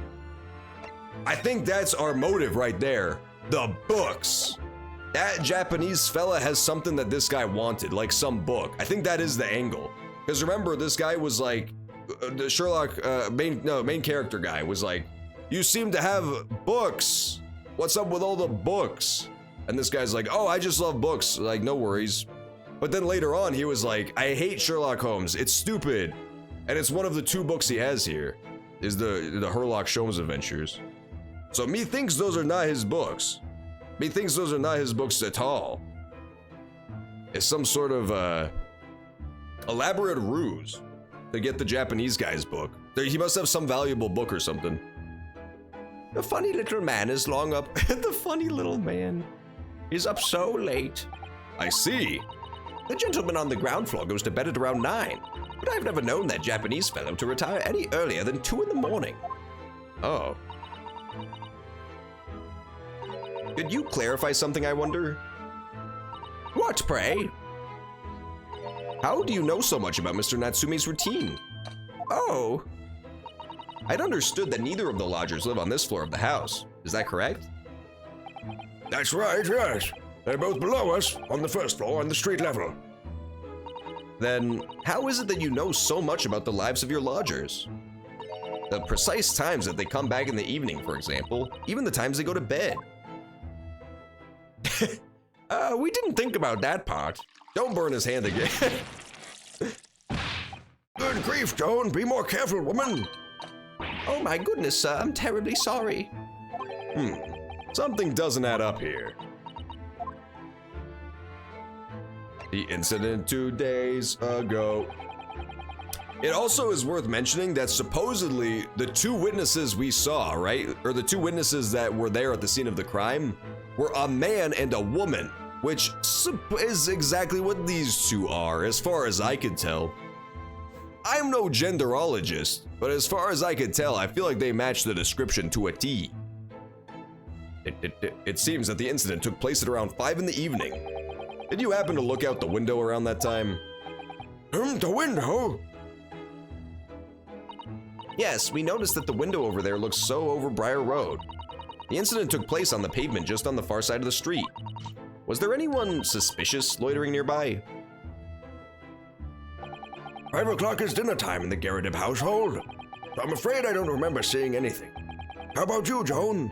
Speaker 1: I think that's our motive right there. The books. That Japanese fella has something that this guy wanted, like some book. I think that is the angle. Because remember, this guy was like, the Sherlock, main character guy was like, you seem to have books. What's up with all the books? And this guy's like, oh, I just love books. Like, no worries. But then later on, he was like, I hate Sherlock Holmes. It's stupid. And it's one of the 2 books he has here, is the Sherlock Holmes Adventures. So me thinks those are not his books. Me thinks those are not his books at all. It's some sort of elaborate ruse to get the Japanese guy's book. He must have some valuable book or something.
Speaker 5: The funny little man is long up.
Speaker 1: The funny little man.
Speaker 5: He's up so late.
Speaker 1: I see.
Speaker 5: The gentleman on the ground floor goes to bed at around 9. But I've never known that Japanese fellow to retire any earlier than 2 in the morning.
Speaker 1: Oh. Could you clarify something, I wonder?
Speaker 5: What, pray?
Speaker 1: How do you know so much about Mr. Natsume's routine?
Speaker 5: Oh.
Speaker 1: I'd understood that neither of the lodgers live on this floor of the house. Is that correct?
Speaker 4: That's right, yes. They're both below us, on the first floor on the street level.
Speaker 1: Then, how is it that you know so much about the lives of your lodgers? The precise times that they come back in the evening, for example, even the times they go to bed.
Speaker 5: We didn't think about that part.
Speaker 1: Don't burn his hand again.
Speaker 4: Good grief, Joan, be more careful, woman.
Speaker 5: Oh my goodness, sir, I'm terribly sorry.
Speaker 1: Something doesn't add up here. The incident 2 days ago. It also is worth mentioning that supposedly the 2 witnesses we saw, right? Or the 2 witnesses that were there at the scene of the crime were a man and a woman, which is exactly what these 2 are, as far as I could tell. I'm no genderologist, but as far as I could tell, I feel like they match the description to a T. It seems that the incident took place at around 5 in the evening. Did you happen to look out the window around that time?
Speaker 4: The window?
Speaker 5: Yes, we noticed that the window over there looks so over Briar Road.
Speaker 1: The incident took place on the pavement just on the far side of the street. Was there anyone suspicious loitering nearby?
Speaker 4: 5 o'clock is dinner time in the Garrideb household. I'm afraid I don't remember seeing anything. How about you, Joan?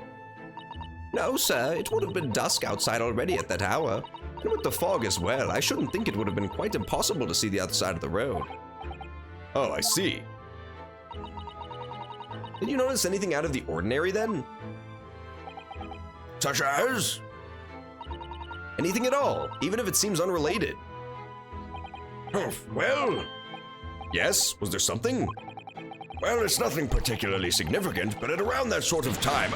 Speaker 5: No, sir, it would have been dusk outside already at that hour. And with the fog as well, I shouldn't think it would have been quite impossible to see the other side of the road.
Speaker 1: Oh, I see. Did you notice anything out of the ordinary then?
Speaker 4: Such as?
Speaker 1: Anything at all, even if it seems unrelated.
Speaker 4: Well?
Speaker 1: Yes, was there something?
Speaker 4: Well, it's nothing particularly significant, but at around that sort of time.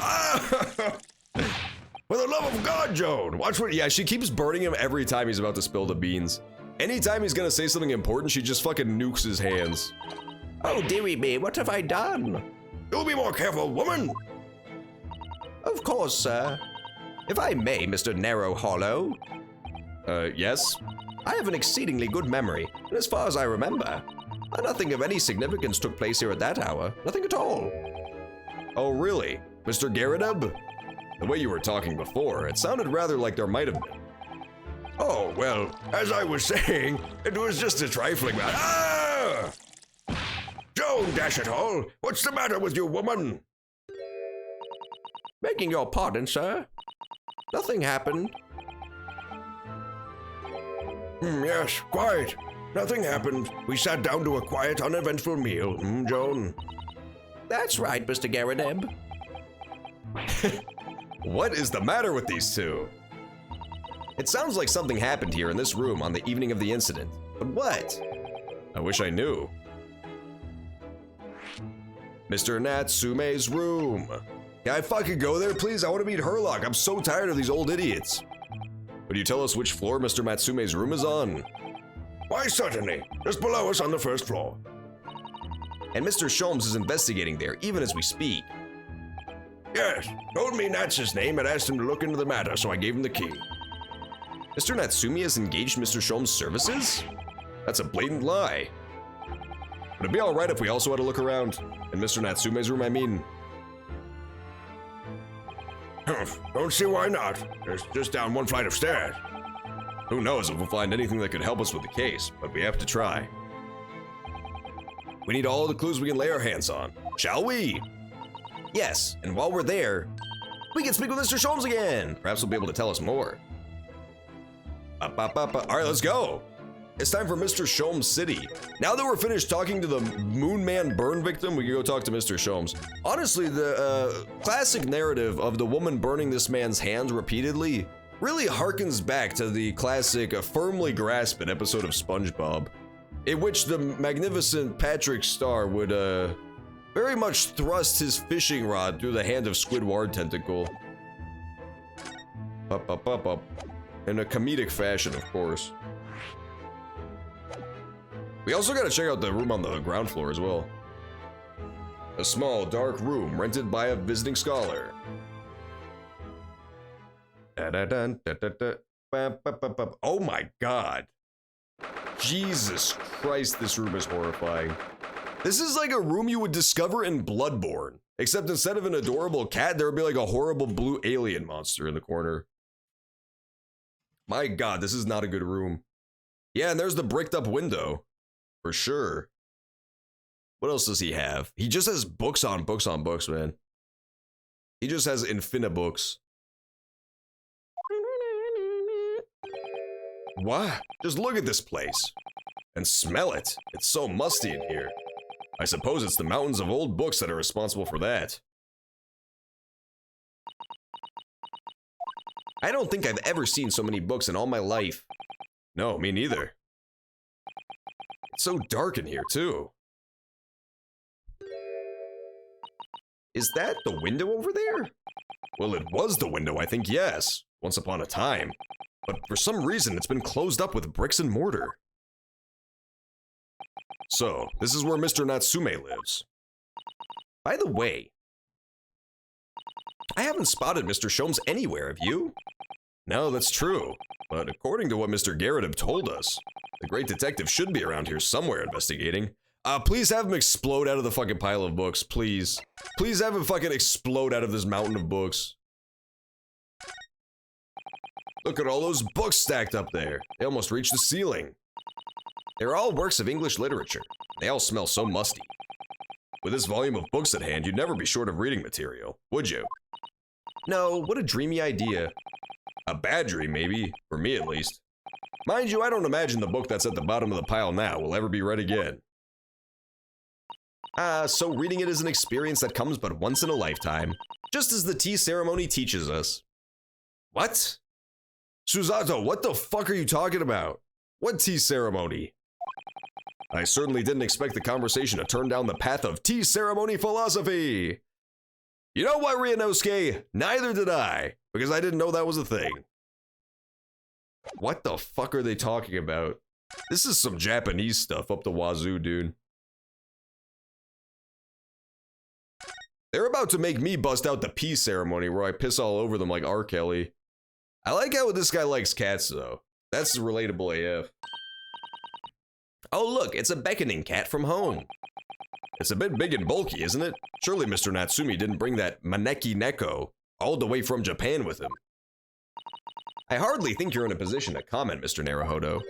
Speaker 4: For the love of God, Joan, watch what.
Speaker 1: Yeah, she keeps burning him every time he's about to spill the beans. Anytime he's gonna say something important, she just fucking nukes his hands.
Speaker 5: Oh, dearie me, what have I done?
Speaker 4: Do be more careful, woman.
Speaker 5: Of course, sir. If I may, Mr. Narrow Hollow.
Speaker 1: Yes?
Speaker 5: I have an exceedingly good memory, and as far as I remember, nothing of any significance took place here at that hour. Nothing at all.
Speaker 1: Oh, really? Mr. Garrideb? The way you were talking before, it sounded rather like there might have been.
Speaker 4: Oh, well, as I was saying, it was just a trifling matter. Ah! Joan, dash it all, what's the matter with you, woman?
Speaker 5: Begging your pardon, sir. Nothing happened.
Speaker 4: Yes, quite. Nothing happened. We sat down to a quiet, uneventful meal, Joan?
Speaker 5: That's right, Mr. Garrideb.
Speaker 1: What is the matter with these 2? It sounds like something happened here in this room on the evening of the incident. But what? I wish I knew. Mr. Natsume's room. Can I fucking go there, please? I want to meet Herlock. I'm so tired of these old idiots.
Speaker 3: Would you tell us which floor Mr. Matsume's room is on?
Speaker 4: Why, certainly. Just below us on the first floor.
Speaker 3: And Mr. Sholmes is investigating there, even as we speak.
Speaker 4: Yes, told me Nat's name and asked him to look into the matter, so I gave him the key.
Speaker 3: Mr. Natsumi has engaged Mr. Sholmes' services? That's a blatant lie. Would it be alright if we also had a look around? In Mr. Natsume's room, I mean.
Speaker 4: Don't see why not. It's just down one flight of stairs.
Speaker 3: Who knows if we'll find anything that could help us with the case, but we have to try. We need all the clues we can lay our hands on, shall we? Yes, and while we're there, we can speak with Mr. Sholmes again. Perhaps he'll be able to tell us more. Alright, let's go. It's time for Mr. Sholmes' city. Now that we're finished talking to the Moon Man burn victim, we can go talk to Mr. Sholmes. Honestly, the classic narrative of the woman burning this man's hands repeatedly really harkens back to the classic Firmly Grasp It episode of SpongeBob, in which the magnificent Patrick Star would very much thrust his fishing rod through the hand of Squidward Tentacle. Up. In a comedic fashion, of course. We also gotta check out the room on the ground floor as well. A small, dark room rented by a visiting scholar. Oh my god. Jesus Christ, this room is horrifying. This is like a room you would discover in Bloodborne, except instead of an adorable cat, there would be like a horrible blue alien monster in the corner. My god, this is not a good room. Yeah, and there's the bricked up window. For sure. What else does he have? He just has books on books on books, man. He just has infinite books. What? Just look at this place. And smell it. It's so musty in here. I suppose it's the mountains of old books that are responsible for that. I don't think I've ever seen so many books in all my life. No, me neither. It's so dark in here, too. Is that the window over there? Well, it was the window, I think, yes. Once upon a time. But for some reason, it's been closed up with bricks and mortar. So, this is where Mr. Natsume lives. By the way, I haven't spotted Mr. Sholmes anywhere, have you? No, that's true. But according to what Mr. Garrett told us, the great detective should be around here somewhere investigating. Please have him explode out of the fucking pile of books, please. Please have him fucking explode out of this mountain of books. Look at all those books stacked up there. They almost reach the ceiling. They're all works of English literature. They all smell so musty. With this volume of books at hand, you'd never be short of reading material, would you? No, what a dreamy idea. A bad dream, maybe, for me at least. Mind you, I don't imagine the book that's at the bottom of the pile now will ever be read again. So reading it is an experience that comes but once in a lifetime, just as the tea ceremony teaches us. What? Suzato, what the fuck are you talking about? What tea ceremony? I certainly didn't expect the conversation to turn down the path of tea ceremony philosophy. You know what, Ryunosuke? Neither did I, because I didn't know that was a thing. What the fuck are they talking about? This is some Japanese stuff up the wazoo, dude. They're about to make me bust out the pee ceremony where I piss all over them like R. Kelly. I like how this guy likes cats, though. That's relatable AF. Oh look, it's a beckoning cat from home. It's a bit big and bulky, isn't it? Surely Mr. Natsumi didn't bring that Maneki Neko all the way from Japan with him. I hardly think you're in a position to comment, Mr. Naruhodo.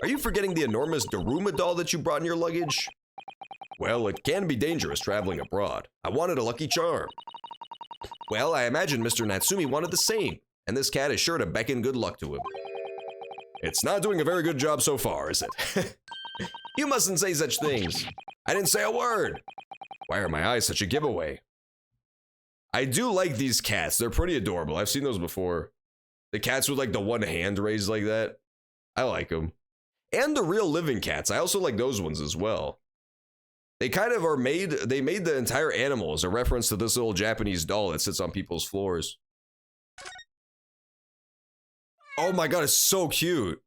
Speaker 3: Are you forgetting the enormous Daruma doll that you brought in your luggage? Well, it can be dangerous traveling abroad. I wanted a lucky charm. Well, I imagine Mr. Natsumi wanted the same, and this cat is sure to beckon good luck to him. It's not doing a very good job so far, is it? You mustn't say such things. I didn't say a word. Why are my eyes such a giveaway? I do like these cats. They're pretty adorable. I've seen those before. The cats with like the one hand raised like that. I like them. And the real living cats. I also like those ones as well. They kind of are made, they made the entire animal as a reference to this little Japanese doll that sits on people's floors. Oh my god, it's so cute.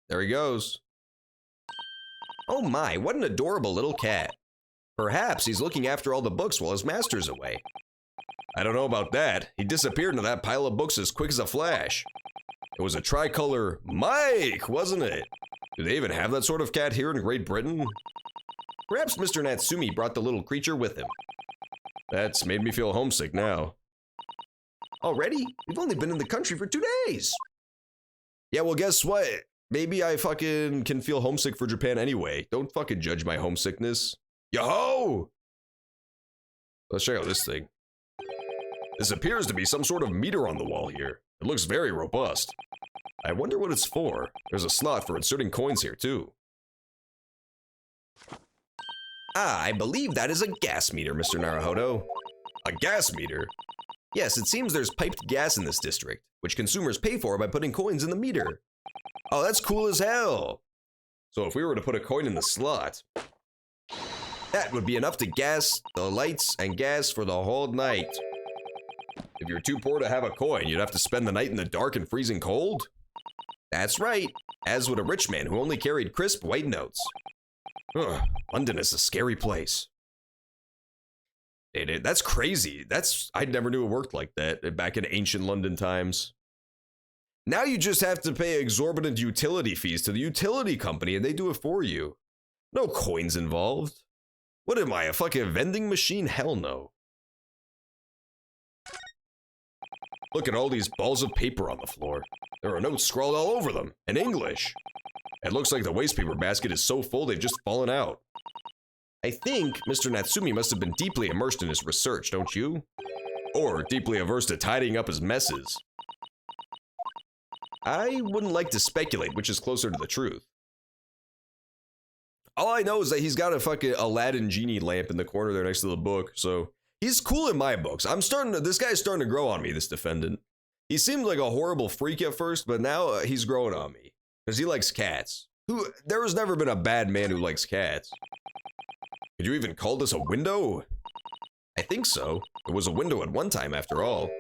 Speaker 3: There he goes.
Speaker 2: Oh my, what an adorable little cat. Perhaps he's looking after all the books while his master's away.
Speaker 3: I don't know about that. He disappeared into that pile of books as quick as a flash. It was a tricolor Mike, wasn't it? Do they even have that sort of cat here in Great Britain?
Speaker 2: Perhaps Mr. Natsumi brought the little creature with him.
Speaker 3: That's made me feel homesick now.
Speaker 2: Already? We've only been in the country for 2 days.
Speaker 3: Yeah, well, guess what? Maybe I fucking can feel homesick for Japan anyway. Don't fucking judge my homesickness. Yo-ho! Let's check out this thing. This appears to be some sort of meter on the wall here. It looks very robust. I wonder what it's for. There's a slot for inserting coins here, too.
Speaker 2: Ah, I believe that is a gas meter, Mr. Naruhodo.
Speaker 3: A gas meter?
Speaker 2: Yes, it seems there's piped gas in this district, which consumers pay for by putting coins in the meter.
Speaker 3: Oh, that's cool as hell. So if we were to put a coin in the slot,
Speaker 2: that would be enough to gas the lights and gas for the whole night.
Speaker 3: If you're too poor to have a coin, you'd have to spend the night in the dark and freezing cold?
Speaker 2: That's right, as would a rich man who only carried crisp white notes.
Speaker 3: Ugh, London is a scary place. That's crazy. I never knew it worked like that back in ancient London times. Now you just have to pay exorbitant utility fees to the utility company and they do it for you. No coins involved. What am I, a fucking vending machine? Hell no. Look at all these balls of paper on the floor. There are notes scrawled all over them, in English. It looks like the waste paper basket is so full they've just fallen out.
Speaker 2: I think Mr. Natsumi must have been deeply immersed in his research, don't you?
Speaker 3: Or deeply averse to tidying up his messes.
Speaker 2: I wouldn't like to speculate which is closer to the truth.
Speaker 3: All I know is that he's got a fucking Aladdin genie lamp in the corner there next to the book, so he's cool in my books. This guy's starting to grow on me, this defendant. He seemed like a horrible freak at first, but now he's growing on me. Because he likes cats. There has never been a bad man who likes cats. Could you even call this a window?
Speaker 2: I think so.
Speaker 3: It was a window at one time, after all.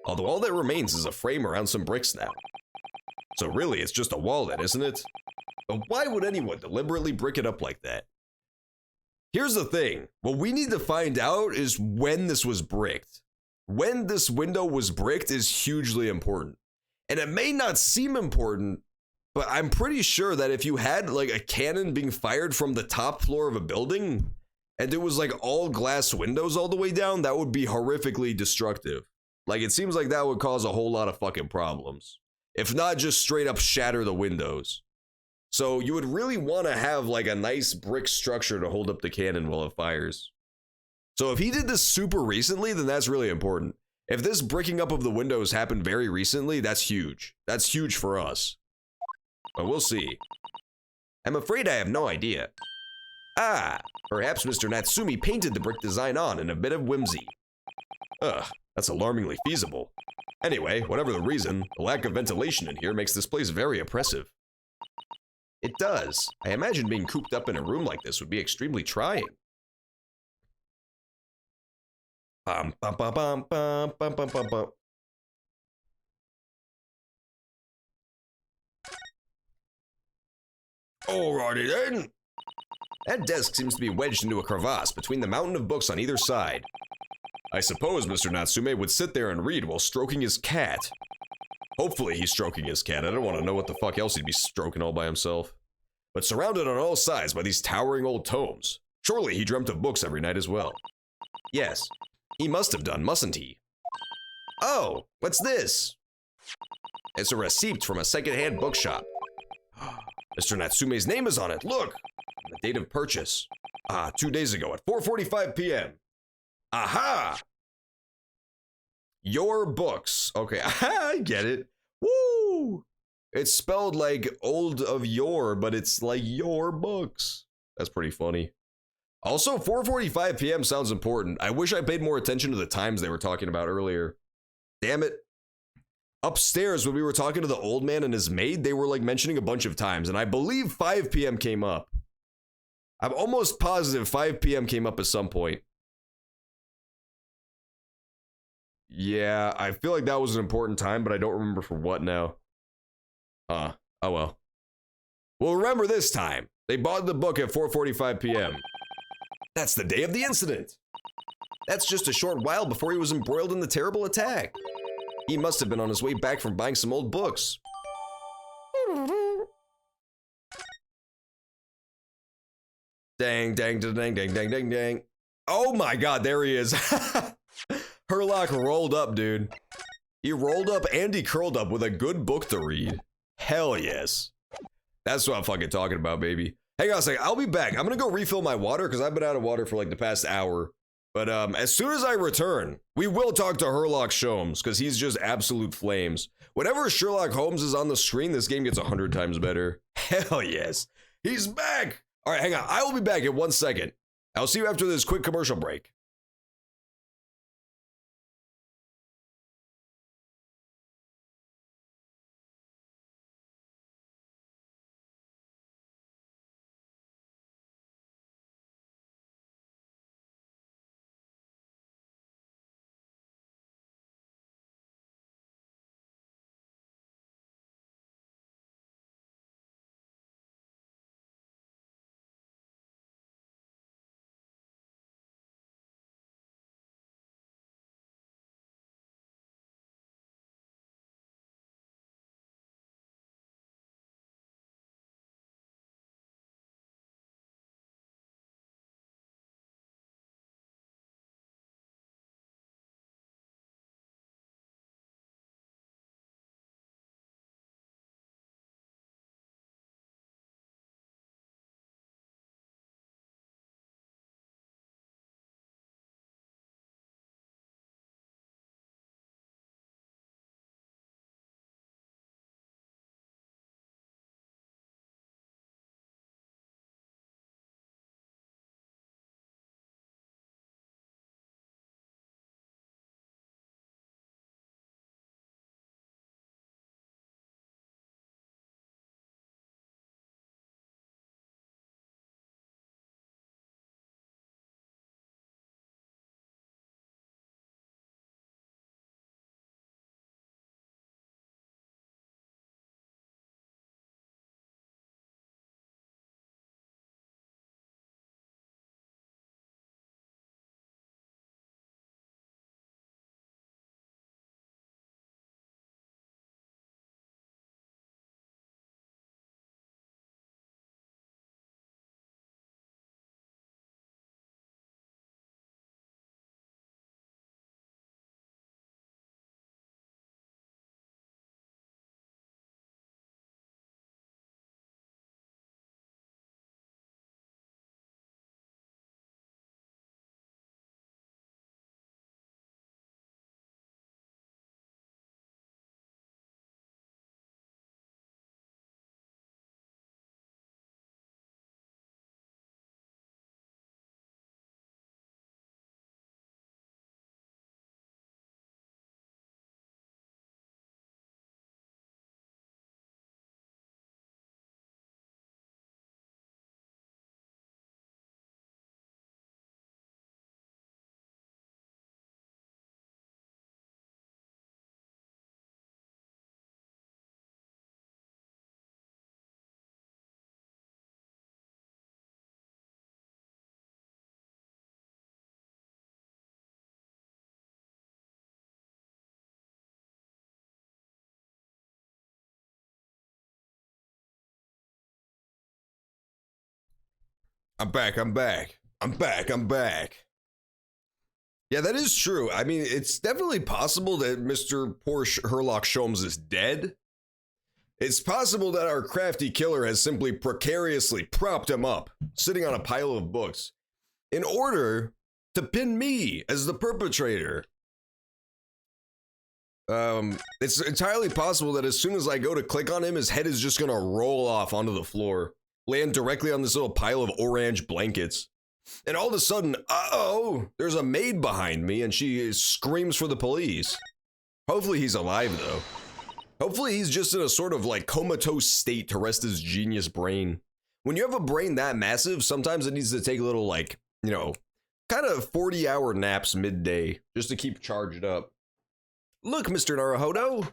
Speaker 3: Although all that remains is a frame around some bricks now. So really, it's just a wall then, isn't it? But why would anyone deliberately brick it up like that? Here's the thing. What we need to find out is when this was bricked. When this window was bricked is hugely important. And it may not seem important, but I'm pretty sure that if you had like a cannon being fired from the top floor of a building, and it was like all glass windows all the way down, that would be horrifically destructive. Like, it seems like that would cause a whole lot of fucking problems. If not just straight up shatter the windows. So you would really want to have like a nice brick structure to hold up the cannon while it fires. So if he did this super recently, then that's really important. If this bricking up of the windows happened very recently, that's huge. That's huge for us. But we'll see.
Speaker 2: I'm afraid I have no idea. Ah, perhaps Mr. Natsumi painted the brick design on in a bit of whimsy.
Speaker 3: Ugh, that's alarmingly feasible. Anyway, whatever the reason, the lack of ventilation in here makes this place very oppressive.
Speaker 2: It does. I imagine being cooped up in a room like this would be extremely trying.
Speaker 3: Bum, bum, bum, bum, bum, bum, bum, bum, bum. Alrighty then.
Speaker 2: That desk seems to be wedged into a crevasse between the mountain of books on either side.
Speaker 3: I suppose Mr. Natsume would sit there and read while stroking his cat. Hopefully he's stroking his cat. I don't want to know what the fuck else he'd be stroking all by himself. But surrounded on all sides by these towering old tomes. Surely he dreamt of books every night as well.
Speaker 2: Yes, he must have done, mustn't he? Oh, what's this? It's a receipt from a second-hand bookshop.
Speaker 3: Mr. Natsume's name is on it, look! And the date of purchase. 2 days ago at 4:45 p.m. Aha! Your books. Okay, I get it. Woo! It's spelled like old of yore, but it's like your books. That's pretty funny. Also, 4:45 p.m. sounds important. I wish I paid more attention to the times they were talking about earlier. Damn it. Upstairs, when we were talking to the old man and his maid, they were like mentioning a bunch of times, and I believe 5 p.m. came up. I'm almost positive 5 p.m. came up at some point. Yeah, I feel like that was an important time, but I don't remember for what now. Oh well. Well, remember this time. They bought the book at 4:45 p.m. That's the day of the incident.
Speaker 2: That's just a short while before he was embroiled in the terrible attack. He must have been on his way back from buying some old books.
Speaker 3: Dang, dang, dang, dang, dang, dang, dang, dang. Oh my god, there he is. Herlock rolled up, dude. He rolled up and he curled up with a good book to read. Hell yes. That's what I'm fucking talking about, baby. Hang on a second, I'll be back. I'm gonna go refill my water because I've been out of water for like the past hour. But as soon as I return, we will talk to Herlock Sholmes because he's just absolute flames. Whenever Sherlock Holmes is on the screen, this game gets 100 times better. Hell yes. He's back. All right, hang on. I will be back in 1 second. I'll see you after this quick commercial break. I'm back. Yeah, that is true. I mean, it's definitely possible that Mr. Porsche Herlock Sholmes is dead. It's possible that our crafty killer has simply precariously propped him up, sitting on a pile of books, in order to pin me as the perpetrator. It's entirely possible that as soon as I go to click on him, his head is just gonna roll off onto the floor, land directly on this little pile of orange blankets. And all of a sudden, uh-oh, there's a maid behind me and she screams for the police. Hopefully he's alive though. Hopefully he's just in a sort of like comatose state to rest his genius brain. When you have a brain that massive, sometimes it needs to take a little like, you know, kind of 40-hour naps midday just to keep charged up. Look, Mr. Naruhodo.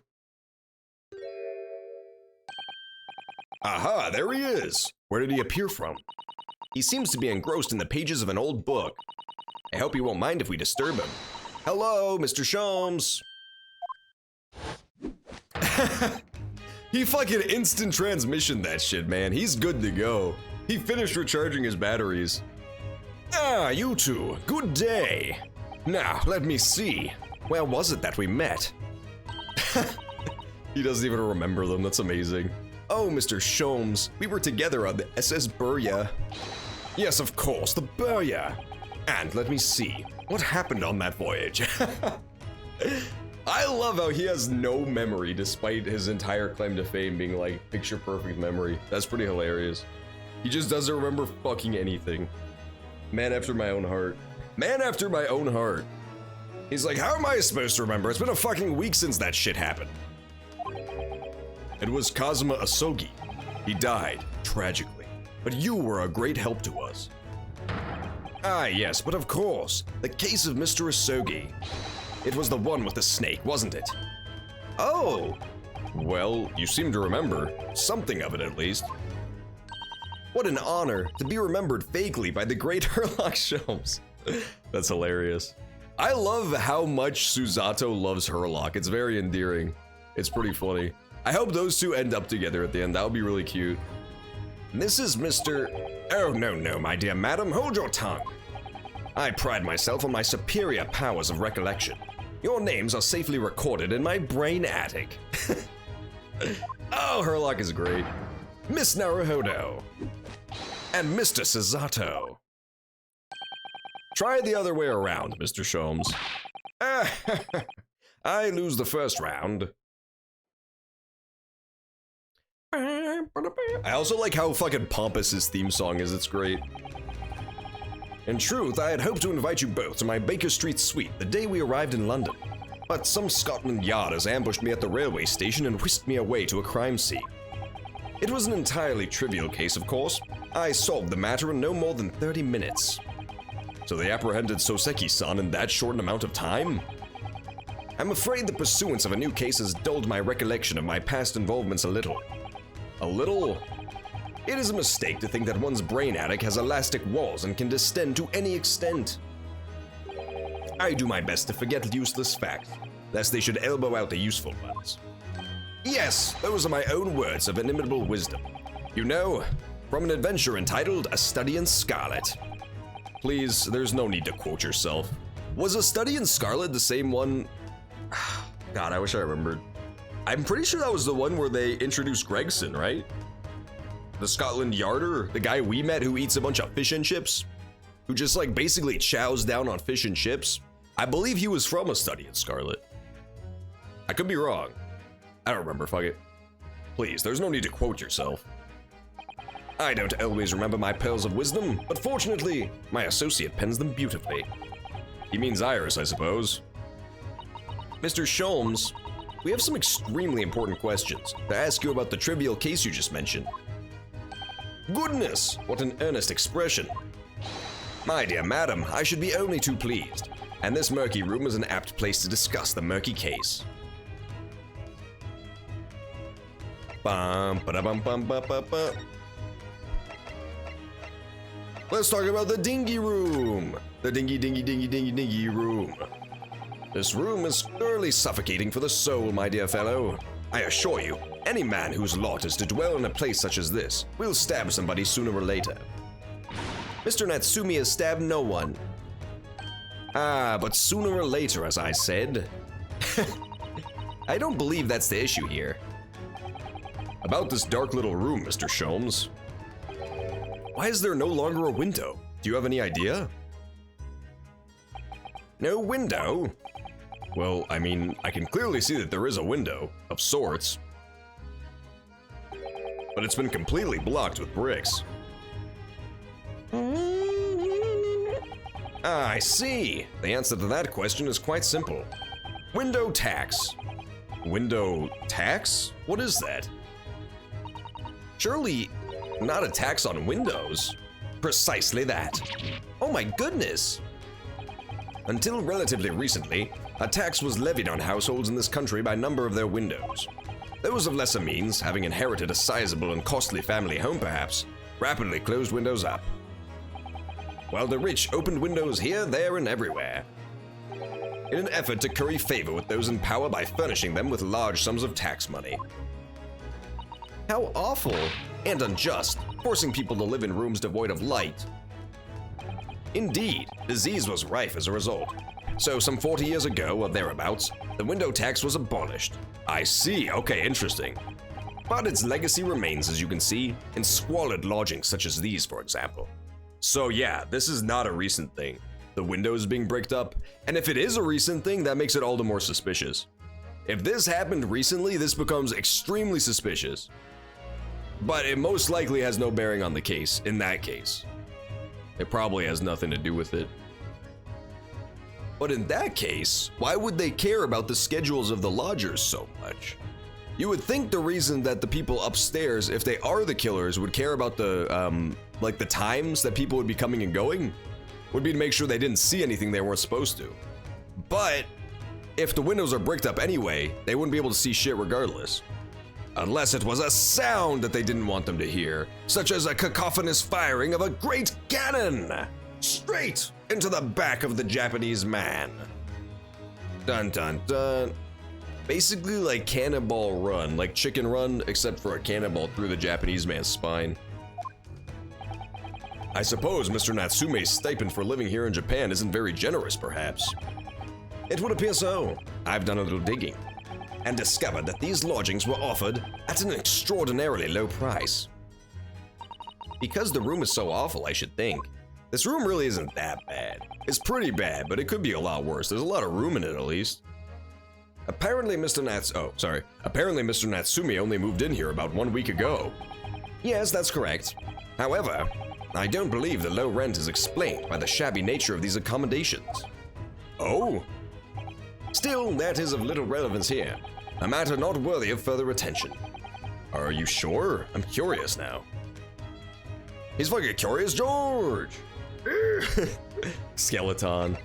Speaker 3: Aha, there he is. Where did he appear from? He seems to be engrossed in the pages of an old book. I hope he won't mind if we disturb him. Hello, Mr. Sholmes. He fucking instant transmission that shit, man. He's good to go. He finished recharging his batteries. Ah, you two. Good day. Now, let me see. Where was it that we met? He doesn't even remember them. That's amazing. Oh, Mr. Sholmes, we were together on the SS Burya. Yes, of course, the Burya. And let me see, what happened on that voyage? I love how he has no memory despite his entire claim to fame being like picture perfect memory. That's pretty hilarious. He just doesn't remember fucking anything. Man after my own heart. Man after my own heart. He's like, how am I supposed to remember? It's been a fucking week since that shit happened. It was Kazuma Asogi. He died, tragically. But you were a great help to us. Ah, yes, but of course, the case of Mr. Asogi. It was the one with the snake, wasn't it? Oh! Well, you seem to remember. Something of it, at least. What an honor to be remembered vaguely by the great Herlock Sholmes. That's hilarious. I love how much Susato loves Herlock. It's very endearing. It's pretty funny. I hope those two end up together at the end. That would be really cute. This is Mr. Oh, no, my dear madam, hold your tongue. I pride myself on my superior powers of recollection. Your names are safely recorded in my brain attic. Oh, Herlock is great. Miss Naruhodo. And Mr. Susato. Try the other way around, Mr. Sholmes. I lose the first round. I also like how fucking pompous his theme song is, it's great. In truth, I had hoped to invite you both to my Baker Street suite the day we arrived in London. But some Scotland Yarders ambushed me at the railway station and whisked me away to a crime scene. It was an entirely trivial case, of course. I solved the matter in no more than 30 minutes. So they apprehended Soseki-san in that short an amount of time? I'm afraid the pursuance of a new case has dulled my recollection of my past involvements a little. A little? It is a mistake to think that one's brain attic has elastic walls and can distend to any extent. I do my best to forget useless facts, lest they should elbow out the useful ones. Yes, those are my own words of inimitable wisdom. You know, from an adventure entitled A Study in Scarlet. Please, there's no need to quote yourself. Was A Study in Scarlet the same one? God, I wish I remembered. I'm pretty sure that was the one where they introduced Gregson, right? The Scotland Yarder, the guy we met who eats a bunch of fish and chips, who just like basically chows down on fish and chips. I believe he was from A Study in Scarlet. I could be wrong. I don't remember, fuck it. Please, there's no need to quote yourself. I don't always remember my pearls of wisdom, but fortunately, my associate pens them beautifully. He means Iris, I suppose. Mr. Sholmes, we have some extremely important questions to ask you about the trivial case you just mentioned. Goodness, what an earnest expression. My dear madam, I should be only too pleased, and this murky room is an apt place to discuss the murky case. Bum, ba-da-bum, bum, ba, ba, ba. Let's talk about the dinghy room. The dingy room. This room is thoroughly suffocating for the soul, my dear fellow. I assure you, any man whose lot is to dwell in a place such as this will stab somebody sooner or later. Mr. Natsumi has stabbed no one. Ah, but sooner or later, as I said. I don't believe that's the issue here. About this dark little room, Mr. Sholmes. Why is there no longer a window? Do you have any idea? No window? Well, I mean, I can clearly see that there is a window, of sorts. But it's been completely blocked with bricks. Ah, I see. The answer to that question is quite simple. Window tax. Window tax? What is that? Surely not a tax on windows. Precisely that. Oh my goodness. Until relatively recently, a tax was levied on households in this country by number of their windows. Those of lesser means, having inherited a sizable and costly family home perhaps, rapidly closed windows up, while the rich opened windows here, there, and everywhere, in an effort to curry favor with those in power by furnishing them with large sums of tax money. How awful and unjust, forcing people to live in rooms devoid of light. Indeed, disease was rife as a result. So some 40 years ago, or thereabouts, the window tax was abolished. I see, okay, interesting. But its legacy remains, as you can see, in squalid lodgings such as these, for example. So yeah, this is not a recent thing. The windows being bricked up, and if it is a recent thing, that makes it all the more suspicious. If this happened recently, this becomes extremely suspicious. But it most likely has no bearing on the case, in that case. It probably has nothing to do with it. But in that case, why would they care about the schedules of the lodgers so much? You would think the reason that the people upstairs, if they are the killers, would care about the, like the times that people would be coming and going, would be to make sure they didn't see anything they weren't supposed to. But if the windows are bricked up anyway, they wouldn't be able to see shit regardless. Unless it was a sound that they didn't want them to hear, such as a cacophonous firing of a great cannon, straight into the back of the Japanese man. Dun dun dun. Basically like Cannonball Run, like Chicken Run, except for a cannonball through the Japanese man's spine. I suppose Mr. Natsume's stipend for living here in Japan isn't very generous, perhaps. It would appear so. I've done a little digging, and discovered that these lodgings were offered at an extraordinarily low price. Because the room is so awful, I should think. This room really isn't that bad. It's pretty bad, but it could be a lot worse. There's a lot of room in it, at least. Apparently Mr. Natsume only moved in here about 1 week ago. Yes, that's correct. However, I don't believe the low rent is explained by the shabby nature of these accommodations. Oh? Still, that is of little relevance here. A matter not worthy of further attention. Are you sure? I'm curious now. He's fucking Curious George! Skeleton.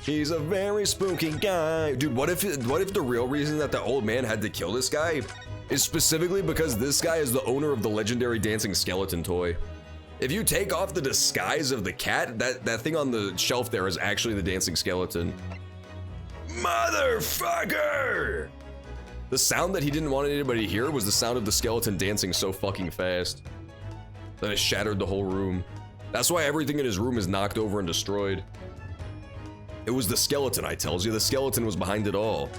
Speaker 3: He's a very spooky guy. Dude, what if the real reason that the old man had to kill this guy is specifically because this guy is the owner of the legendary dancing skeleton toy? If you take off the disguise of the cat, that thing on the shelf there is actually the dancing skeleton. Motherfucker! The sound that he didn't want anybody to hear was the sound of the skeleton dancing so fucking fast that it shattered the whole room. That's why everything in his room is knocked over and destroyed. It was the skeleton, I tells you. The skeleton was behind it all.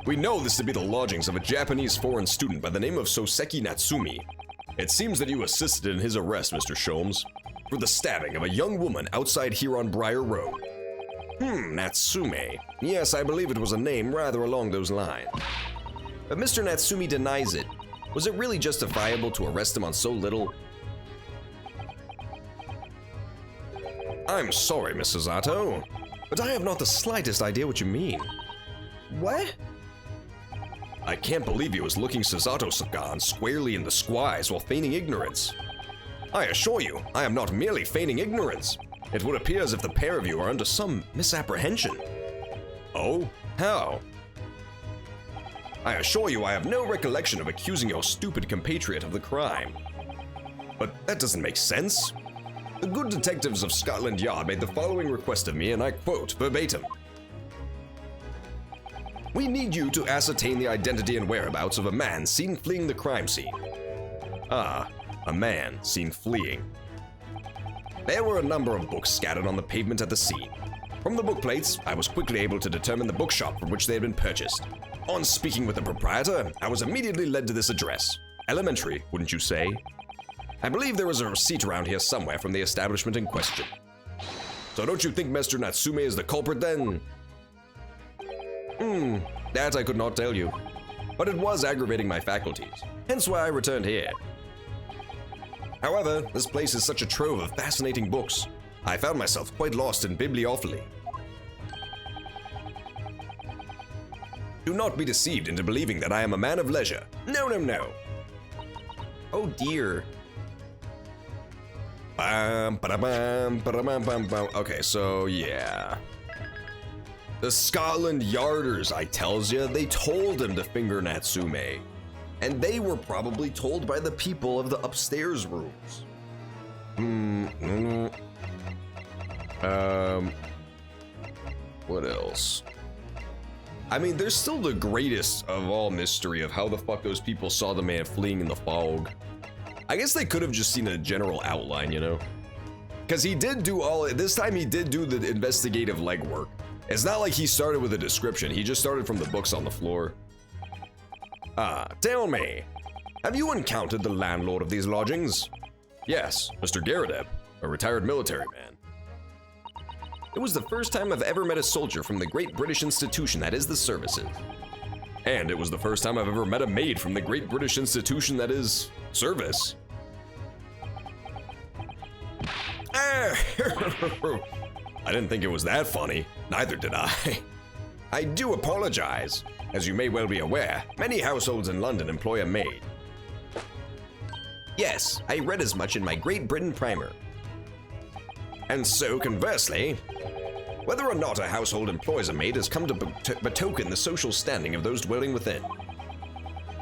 Speaker 3: We know this to be the lodgings of a Japanese foreign student by the name of Soseki Natsume. It seems that you assisted in his arrest, Mr. Sholmes, for the stabbing of a young woman outside here on Briar Road. Natsume. Yes, I believe it was a name rather along those lines. But Mr. Natsume denies it. Was it really justifiable to arrest him on so little? I'm sorry, Miss Sasato, but I have not the slightest idea what you mean. What? I can't believe he was looking Sasato-san squarely in the squies while feigning ignorance. I assure you, I am not merely feigning ignorance. It would appear as if the pair of you are under some misapprehension. Oh? How? I assure you I have no recollection of accusing your stupid compatriot of the crime. But that doesn't make sense. The good detectives of Scotland Yard made the following request of me, and I quote verbatim. We need you to ascertain the identity and whereabouts of a man seen fleeing the crime scene. Ah, a man seen fleeing. There were a number of books scattered on the pavement at the scene. From the book plates, I was quickly able to determine the bookshop from which they had been purchased. On speaking with the proprietor, I was immediately led to this address. Elementary, wouldn't you say? I believe there was a receipt around here somewhere from the establishment in question. So don't you think Mr. Natsume is the culprit then? That I could not tell you. But it was aggravating my faculties, hence why I returned here. However, this place is such a trove of fascinating books. I found myself quite lost in bibliophily. Do not be deceived into believing that I am a man of leisure. No, no, no. Oh dear. Okay, so yeah. The Scotland Yarders, I tells ya, they told him to finger Natsume. And they were probably told by the people of the upstairs rooms. What else? I mean, there's still the greatest of all mystery of how the fuck those people saw the man fleeing in the fog. I guess they could have just seen a general outline, you know? Because he did do this time he did do the investigative legwork. It's not like he started with a description, he just started from the books on the floor. Tell me, have you encountered the landlord of these lodgings? Yes, Mr. Garadeb, a retired military man. It was the first time I've ever met a soldier from the great British institution that is the services. And it was the first time I've ever met a maid from the great British institution that is service. I didn't think it was that funny. Neither did I. I do apologize. As you may well be aware, many households in London employ a maid.
Speaker 2: Yes, I read as much in my Great Britain primer.
Speaker 3: And so, conversely, whether or not a household employs a maid has come to betoken the social standing of those dwelling within.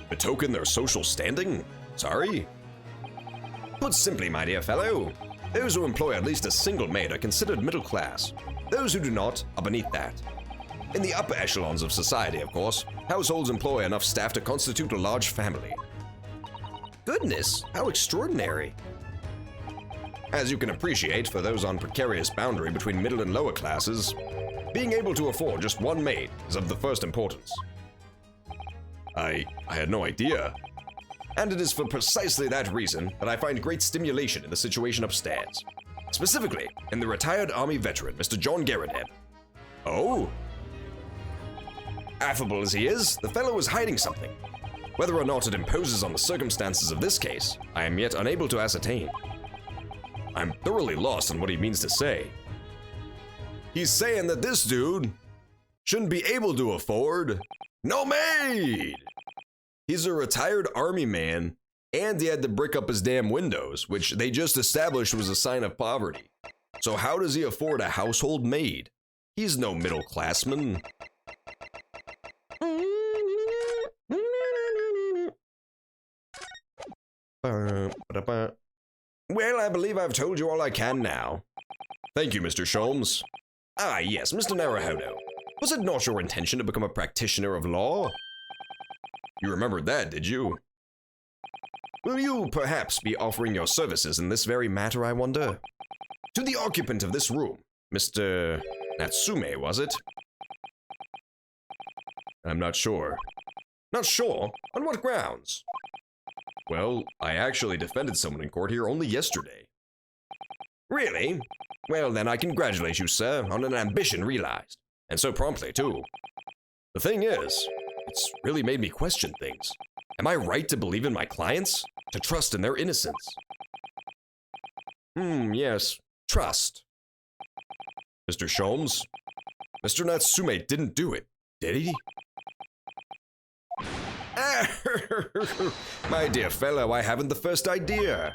Speaker 3: Betoken their social standing? Sorry? Put simply, my dear fellow, those who employ at least a single maid are considered middle class. Those who do not are beneath that. In the upper echelons of society, of course, households employ enough staff to constitute a large family.
Speaker 2: Goodness, how extraordinary.
Speaker 3: As you can appreciate, for those on precarious boundary between middle and lower classes, being able to afford just one maid is of the first importance. I had no idea. And it is for precisely that reason that I find great stimulation in the situation upstairs. Specifically, in the retired army veteran, Mr. John Garadeb. Oh? Affable as he is, the fellow is hiding something. Whether or not it imposes on the circumstances of this case, I am yet unable to ascertain. I'm thoroughly lost on what he means to say. He's saying that this dude shouldn't be able to afford no maid. He's a retired army man, and he had to brick up his damn windows, which they just established was a sign of poverty. So how does he afford a household maid? He's no middle classman. Well, I believe I've told you all I can now. Thank you, Mr. Sholmes. Ah, yes, Mr. Naruhodo. Was it not your intention to become a practitioner of law? You remembered that, did you? Will you perhaps be offering your services in this very matter, I wonder? To the occupant of this room, Mr. Natsume, was it? I'm not sure. Not sure? On what grounds? Well, I actually defended someone in court here only yesterday. Really? Well, then I congratulate you, sir, on an ambition realized. And so promptly, too. The thing is, it's really made me question things. Am I right to believe in my clients? To trust in their innocence? Yes. Trust. Mr. Sholmes, Mr. Natsume didn't do it, did he? My dear fellow, I haven't the first idea.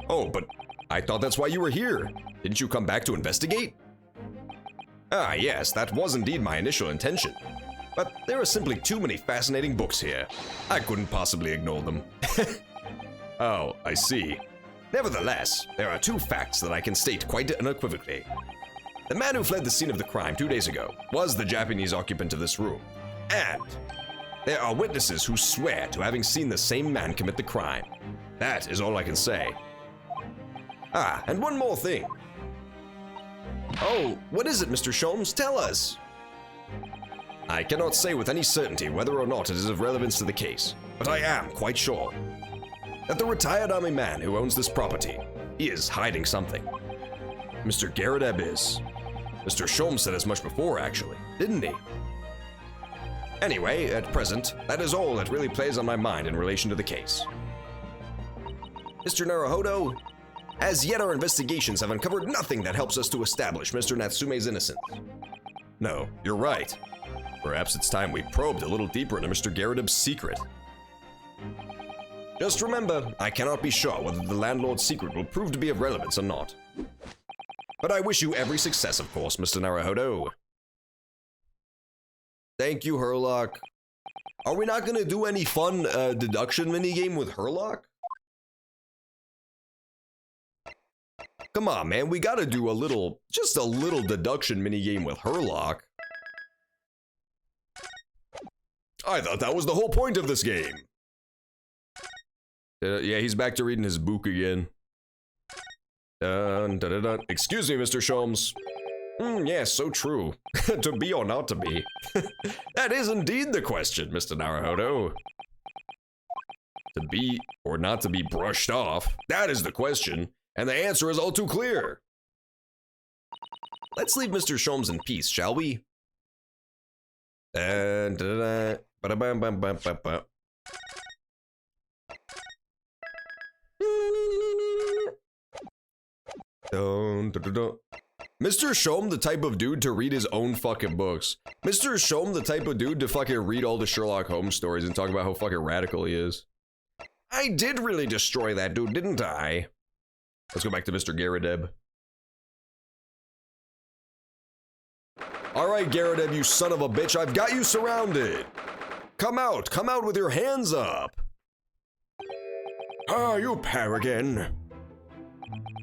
Speaker 3: Oh, but I thought that's why you were here. Didn't you come back to investigate? Ah, yes, that was indeed my initial intention. But there are simply too many fascinating books here. I couldn't possibly ignore them. Oh, I see. Nevertheless, there are two facts that I can state quite unequivocally. The man who fled the scene of the crime 2 days ago was the Japanese occupant of this room. And there are witnesses who swear to having seen the same man commit the crime. That is all I can say. Ah, and one more thing. Oh, what is it, Mr. Sholmes? Tell us. I cannot say with any certainty whether or not it is of relevance to the case, but I am quite sure that the retired army man who owns this property is hiding something. Mr. Garadeb is. Mr. Sholmes said as much before, actually, didn't he? Anyway, at present, that is all that really plays on my mind in relation to the case. Mr. Naruhodo, as yet our investigations have uncovered nothing that helps us to establish Mr. Natsume's innocence. No, you're right. Perhaps it's time we probed a little deeper into Mr. Garadeb's secret. Just remember, I cannot be sure whether the landlord's secret will prove to be of relevance or not. But I wish you every success, of course, Mr. Naruhodo. Thank you, Herlock. Are we not gonna do any fun deduction minigame with Herlock? Come on, man, we gotta do just a little deduction minigame with Herlock. I thought that was the whole point of this game. Yeah, he's back to reading his book again. Dun, dun, dun, dun. Excuse me, Mr. Sholmes. Yes, so true. To be or not to be. That is indeed the question, Mr. Naruhodo. To be or not to be brushed off, that is the question, and the answer is all too clear. Let's leave Mr. Sholmes in peace, shall we? Dun, dun, dun, ba-da-bum-bum-bum-bum-bum. Dun, dun, dun, dun. Mr. Sholm, the type of dude to read his own fucking books. Mr. Sholm, the type of dude to fucking read all the Sherlock Holmes stories and talk about how fucking radical he is. I did really destroy that dude, didn't I? Let's go back to Mr. Garadeb. Alright, Garadeb, you son of a bitch, I've got you surrounded. Come out with your hands up.
Speaker 4: Ah, you pair again.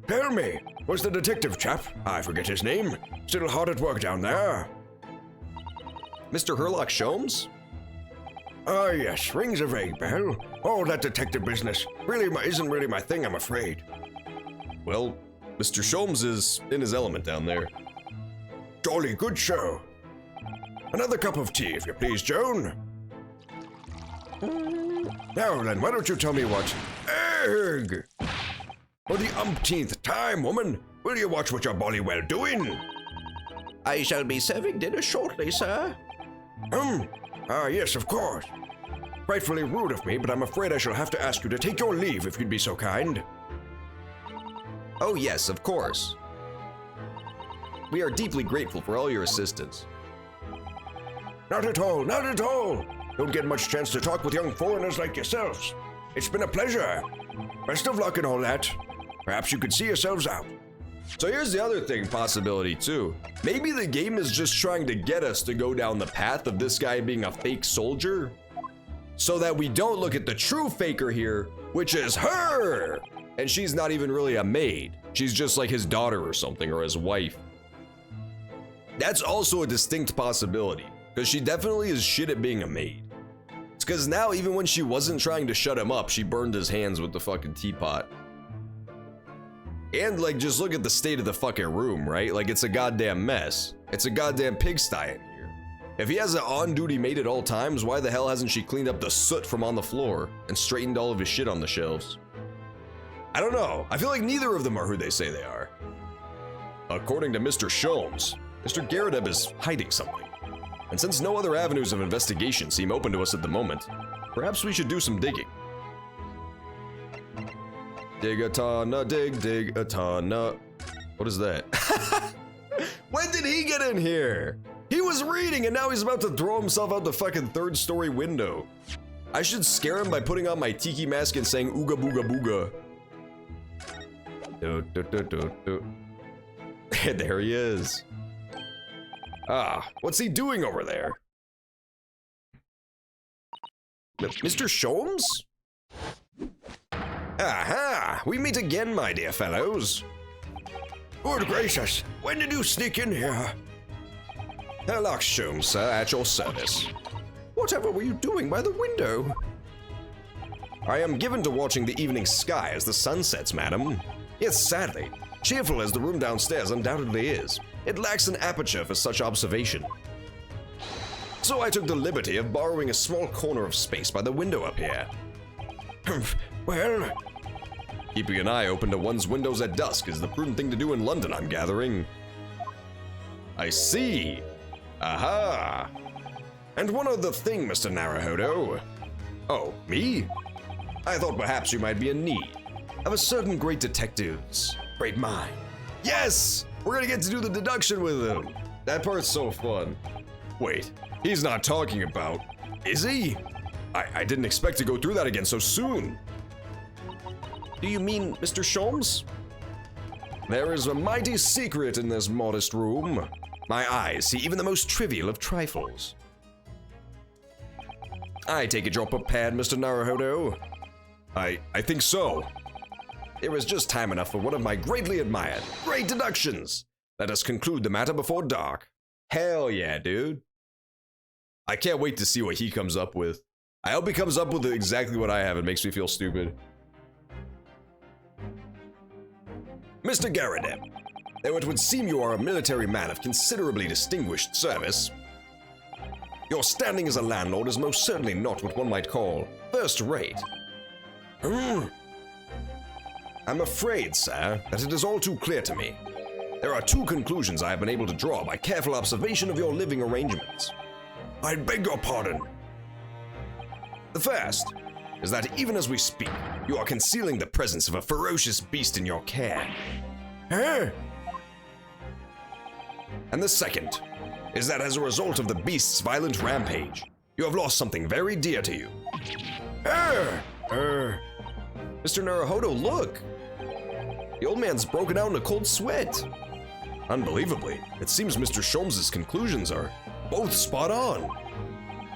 Speaker 4: Tell me, was the detective chap, I forget his name, still hard at work down there?
Speaker 3: Mr. Herlock Sholmes?
Speaker 4: Ah, yes, rings a vague bell. All that detective business isn't really my thing, I'm afraid.
Speaker 3: Well, Mr. Sholmes is in his element down there.
Speaker 4: Jolly good show. Another cup of tea, if you please, Joan. Now then, why don't you tell me what... Egg! For the umpteenth time, woman, will you watch what you're bolly well doing?
Speaker 5: I shall be serving dinner shortly, sir.
Speaker 4: Ah, yes, of course. Frightfully rude of me, but I'm afraid I shall have to ask you to take your leave if you'd be so kind.
Speaker 3: Oh yes, of course. We are deeply grateful for all your assistance.
Speaker 4: Not at all, not at all. Don't get much chance to talk with young foreigners like yourselves. It's been a pleasure. Best of luck and all that. Perhaps you could see yourselves out.
Speaker 3: So here's the other possibility too. Maybe the game is just trying to get us to go down the path of this guy being a fake soldier, so that we don't look at the true faker here, which is her! And she's not even really a maid. She's just like his daughter or something, or his wife. That's also a distinct possibility, because she definitely is shit at being a maid. It's because now, even when she wasn't trying to shut him up, she burned his hands with the fucking teapot. And like, just look at the state of the fucking room, right? Like, it's a goddamn mess. It's a goddamn pigsty in here. If he has an on-duty maid at all times, why the hell hasn't she cleaned up the soot from on the floor and straightened all of his shit on the shelves? I don't know. I feel like neither of them are who they say they are. According to Mr. Sholmes, Mr. Garadeb is hiding something. And since no other avenues of investigation seem open to us at the moment, perhaps we should do some digging. Dig a tana, dig a tana. What is that? When did he get in here? He was reading and now he's about to throw himself out the fucking third-story window. I should scare him by putting on my tiki mask and saying ooga booga booga. Do, do, do, do, do. There he is. Ah, what's he doing over there? Mr. Sholmes? Aha! We meet again, my dear fellows.
Speaker 4: Good gracious, when did you sneak in here?
Speaker 3: Herlock Sholmes, sir, at your service.
Speaker 5: Whatever were you doing by the window?
Speaker 3: I am given to watching the evening sky as the sun sets, madam. Yes, sadly, cheerful as the room downstairs undoubtedly is, it lacks an aperture for such observation. So I took the liberty of borrowing a small corner of space by the window up here.
Speaker 4: Well,
Speaker 3: keeping an eye open to one's windows at dusk is the prudent thing to do in London, I'm gathering. I see. Aha. And one other thing, Mr. Naruhodo. Oh, me? I thought perhaps you might be in need of a certain great detective's great mind. Yes! We're gonna get to do the deduction with him. That part's so fun. Wait, he's not talking about, is he? I didn't expect to go through that again so soon. Do you mean Mr. Sholmes? There is a mighty secret in this modest room. My eyes see even the most trivial of trifles. I take it you're prepared, Mr. Naruhodo? I think so. There is just time enough for one of my greatly admired great deductions. Let us conclude the matter before dark.
Speaker 1: Hell yeah, dude. I can't wait to see what he comes up with. I hope he comes up with exactly what I have. It makes me feel stupid.
Speaker 3: Mr. Garadeb, though it would seem you are a military man of considerably distinguished service, your standing as a landlord is most certainly not what one might call first-rate. I'm afraid, sir, that it is all too clear to me. There are two conclusions I have been able to draw by careful observation of your living arrangements.
Speaker 4: I beg your pardon.
Speaker 3: The first is that even as we speak, you are concealing the presence of a ferocious beast in your care.
Speaker 4: Huh?
Speaker 3: And the second is that as a result of the beast's violent rampage, you have lost something very dear to you. Mr. Naruhodo, look! The old man's broken out in a cold sweat. Unbelievably, it seems Mr. Sholmes' conclusions are both spot on.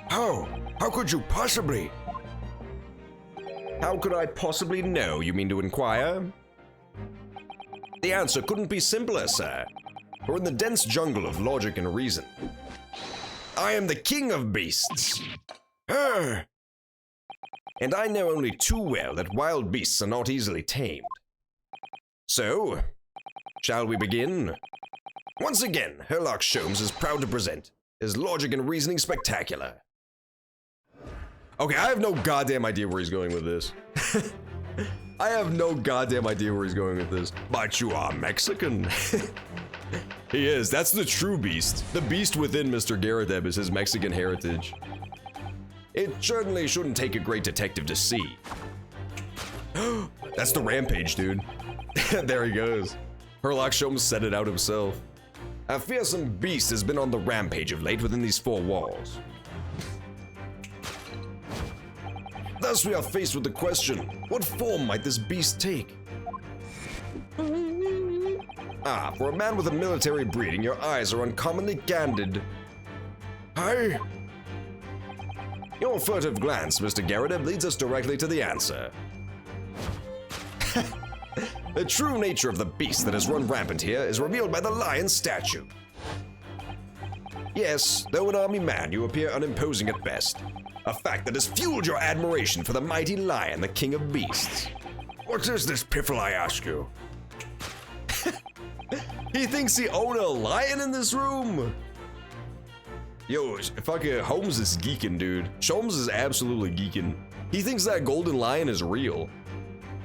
Speaker 4: How? How could you possibly?
Speaker 3: How could I possibly know, you mean to inquire? The answer couldn't be simpler, sir. For in the dense jungle of logic and reason, I am the king of beasts. And I know only too well that wild beasts are not easily tamed. So, shall we begin? Once again, Herlock Sholmes is proud to present his logic and reasoning spectacular.
Speaker 1: Okay, I have no goddamn idea where he's going with this. I have no goddamn idea where he's going with this.
Speaker 3: But you are Mexican.
Speaker 1: He is. That's the true beast. The beast within Mr. Garadeb is his Mexican heritage.
Speaker 3: It certainly shouldn't take a great detective to see.
Speaker 1: That's the rampage, dude. There he goes. Herlock Sholmes said it out himself.
Speaker 3: A fearsome beast has been on the rampage of late within these four walls. Thus we are faced with the question, what form might this beast take? Ah, for a man with a military breeding, your eyes are uncommonly candid.
Speaker 4: Hi.
Speaker 3: Your furtive glance, Mr. Garadeb, leads us directly to the answer. The true nature of the beast that has run rampant here is revealed by the lion statue. Yes, though an army man, you appear unimposing at best. A fact that has fueled your admiration for the mighty lion, the king of beasts.
Speaker 4: What is this piffle, I ask you?
Speaker 1: He thinks he owned a lion in this room. Yo, fucking Holmes is geeking, dude. Sholmes is absolutely geeking. He thinks that golden lion is real.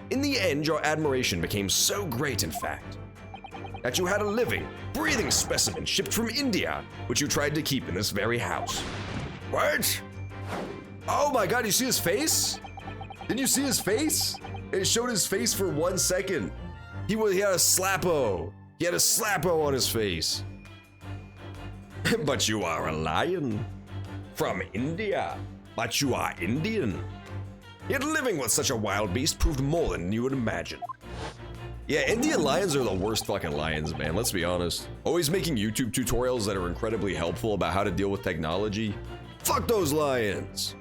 Speaker 3: In the end, your admiration became so great, in fact, that you had a living, breathing specimen shipped from India, which you tried to keep in this very house.
Speaker 4: What?
Speaker 1: Oh my god, you see his face? Didn't you see his face? It showed his face for 1 second. He had a slappo. He had a slappo on his face.
Speaker 3: But you are a lion. From India. But you are Indian. Yet living with such a wild beast proved more than you would imagine.
Speaker 1: Yeah, Indian lions are the worst fucking lions, man. Let's be honest. Always making YouTube tutorials that are incredibly helpful about how to deal with technology.
Speaker 3: Fuck those lions.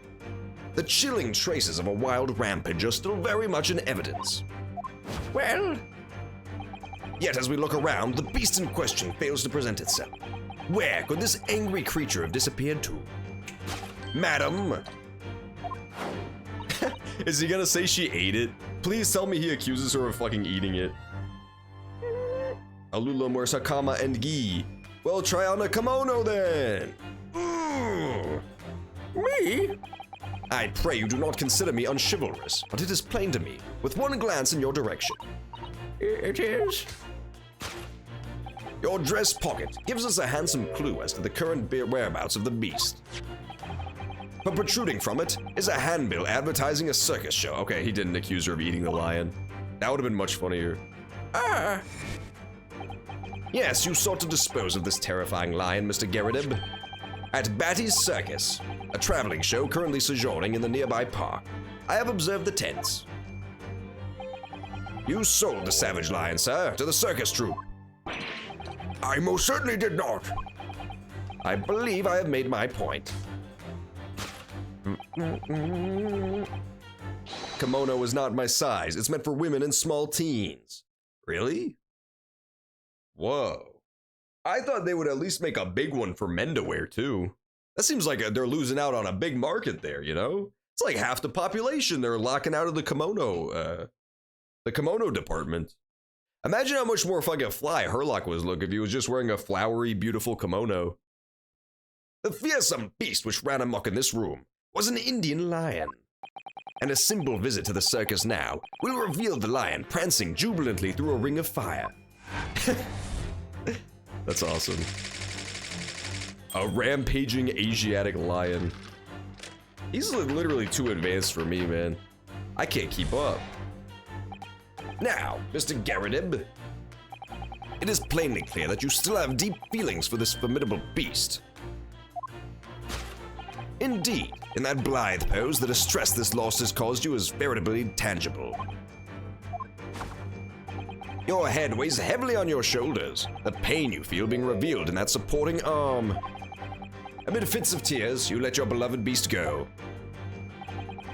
Speaker 3: The chilling traces of a wild rampage are still very much in evidence. Well, yet as we look around, the beast in question fails to present itself. Where could this angry creature have disappeared to? Madam!
Speaker 1: Is he gonna say she ate it? Please tell me he accuses her of fucking eating it.
Speaker 3: Alula Mursakama and Gi. Well, try on a kimono then! Me? I pray you do not consider me unchivalrous, but it is plain to me, with one glance in your direction. It is. Your dress pocket gives us a handsome clue as to the current whereabouts of the beast. But protruding from it is a handbill advertising a circus show.
Speaker 1: Okay, he didn't accuse her of eating the lion. That would have been much funnier.
Speaker 3: Yes, you sought to dispose of this terrifying lion, Mr. Garadeb. At Batty's Circus, a traveling show currently sojourning in the nearby park. I have observed the tents. You sold the savage lion, sir, to the circus troupe.
Speaker 4: I most certainly did not.
Speaker 3: I believe I have made my point. Kimono is not my size. It's meant for women and small teens. Really? Whoa. I thought they would at least make a big one for men to wear, too. That seems like they're losing out on a big market there, you know? It's like half the population they're locking out of the kimono department. Imagine how much more fucking fly Herlock was look if he was just wearing a flowery, beautiful kimono. The fearsome beast which ran amok in this room was an Indian lion. And a simple visit to the circus now will reveal the lion prancing jubilantly through a ring of fire. That's awesome. A rampaging Asiatic lion. He's literally too advanced for me, man. I can't keep up. Now, Mr. Garadib, it is plainly clear that you still have deep feelings for this formidable beast. Indeed, in that blithe pose, the distress this loss has caused you is veritably tangible. Your head weighs heavily on your shoulders, the pain you feel being revealed in that supporting arm. Amid fits of tears, you let your beloved beast go.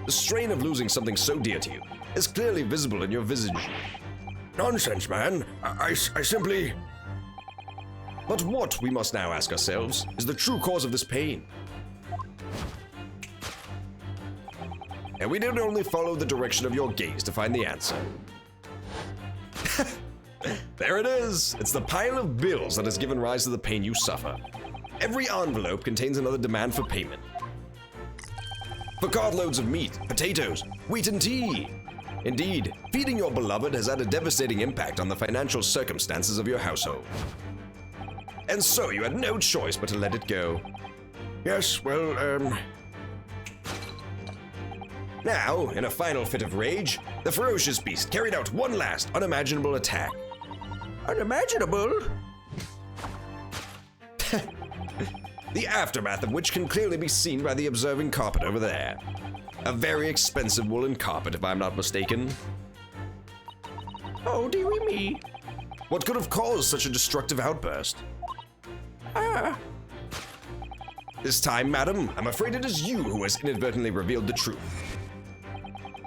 Speaker 3: The strain of losing something so dear to you is clearly visible in your visage.
Speaker 4: Nonsense, man. I simply...
Speaker 3: But what, we must now ask ourselves, is the true cause of this pain? And we didn't only follow the direction of your gaze to find the answer. There it is! It's the pile of bills that has given rise to the pain you suffer. Every envelope contains another demand for payment. For cartloads of meat, potatoes, wheat and tea. Indeed, feeding your beloved has had a devastating impact on the financial circumstances of your household. And so you had no choice but to let it go.
Speaker 4: Yes, well,
Speaker 3: Now, in a final fit of rage, the ferocious beast carried out one last unimaginable attack.
Speaker 5: Unimaginable?
Speaker 3: The aftermath of which can clearly be seen by the observing carpet over there. A very expensive woolen carpet, if I'm not mistaken.
Speaker 5: Oh, dearie me.
Speaker 3: What could have caused such a destructive outburst? This time, madam, I'm afraid it is you who has inadvertently revealed the truth.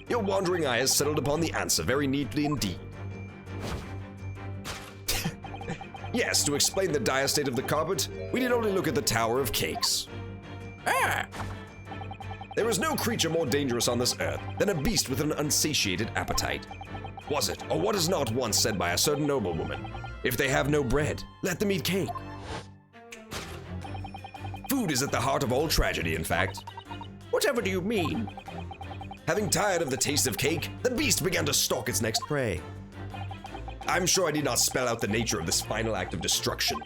Speaker 3: Your wandering eye has settled upon the answer very neatly indeed. Yes, to explain the dire state of the carpet, we need only look at the Tower of Cakes. There is no creature more dangerous on this earth than a beast with an unsatiated appetite. Was it, or what is not once said by a certain noblewoman? If they have no bread, let them eat cake. Food is at the heart of all tragedy, in fact.
Speaker 5: Whatever do you mean?
Speaker 3: Having tired of the taste of cake, the beast began to stalk its next prey. I'm sure I need not spell out the nature of this final act of destruction.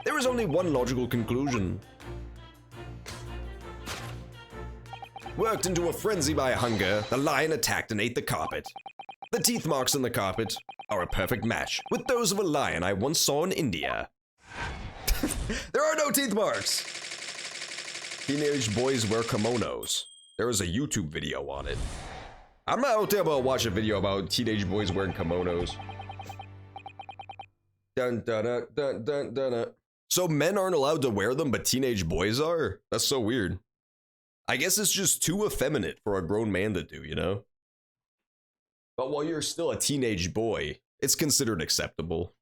Speaker 3: There is only one logical conclusion. Worked into a frenzy by hunger, the lion attacked and ate the carpet. The teeth marks in the carpet are a perfect match with those of a lion I once saw in India. There are no teeth marks! Teenage boys wear kimonos. There is a YouTube video on it. I'm not out there about to watch a video about teenage boys wearing kimonos. Dun, dun, dun, dun, dun, dun, dun. So men aren't allowed to wear them, but teenage boys are? That's so weird. I guess it's just too effeminate for a grown man to do, you know? But while you're still a teenage boy, it's considered acceptable.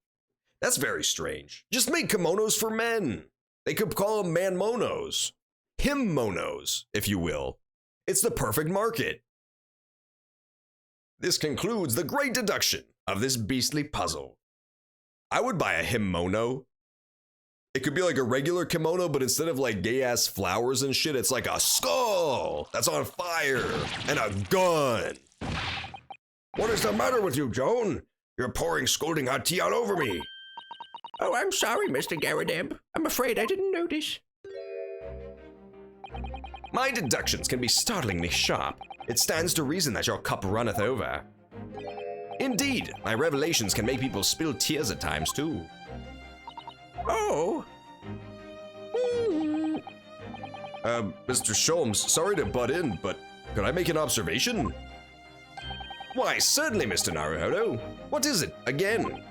Speaker 3: That's very strange. Just make kimonos for men. They could call them man-monos. Him-monos, if you will. It's the perfect market. This concludes the great deduction of this beastly puzzle. I would buy a him-mono. It could be like a regular kimono, but instead of like gay-ass flowers and shit, it's like a skull that's on fire and a gun.
Speaker 4: what is the matter with you, Joan? You're pouring scalding hot tea all over me.
Speaker 5: Oh, I'm sorry, Mr. Garadib. I'm afraid I didn't notice.
Speaker 3: My deductions can be startlingly sharp. It stands to reason that your cup runneth over. Indeed, my revelations can make people spill tears at times too.
Speaker 5: Oh.
Speaker 3: Mr. Sholmes, sorry to butt in, but could I make an observation? Why, certainly, Mr. Naruhodo. What is it, again?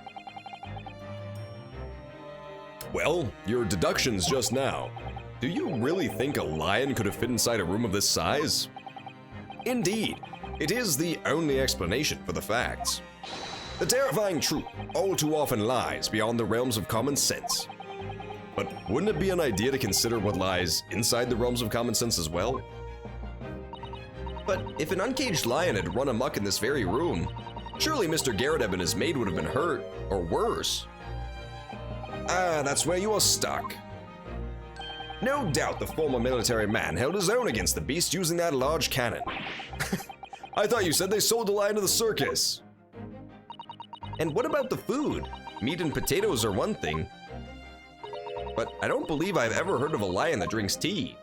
Speaker 3: Well, your deductions just now. Do you really think a lion could have fit inside a room of this size? Indeed, it is the only explanation for the facts. The terrifying truth all too often lies beyond the realms of common sense. But wouldn't it be an idea to consider what lies inside the realms of common sense as well? But if an uncaged lion had run amok in this very room, surely Mr. Garrideb and his maid would have been hurt, or worse. Ah, that's where you are stuck. No doubt the former military man held his own against the beast using that large cannon. I thought you said they sold the lion to the circus. And what about the food? Meat and potatoes are one thing. But I don't believe I've ever heard of a lion that drinks tea.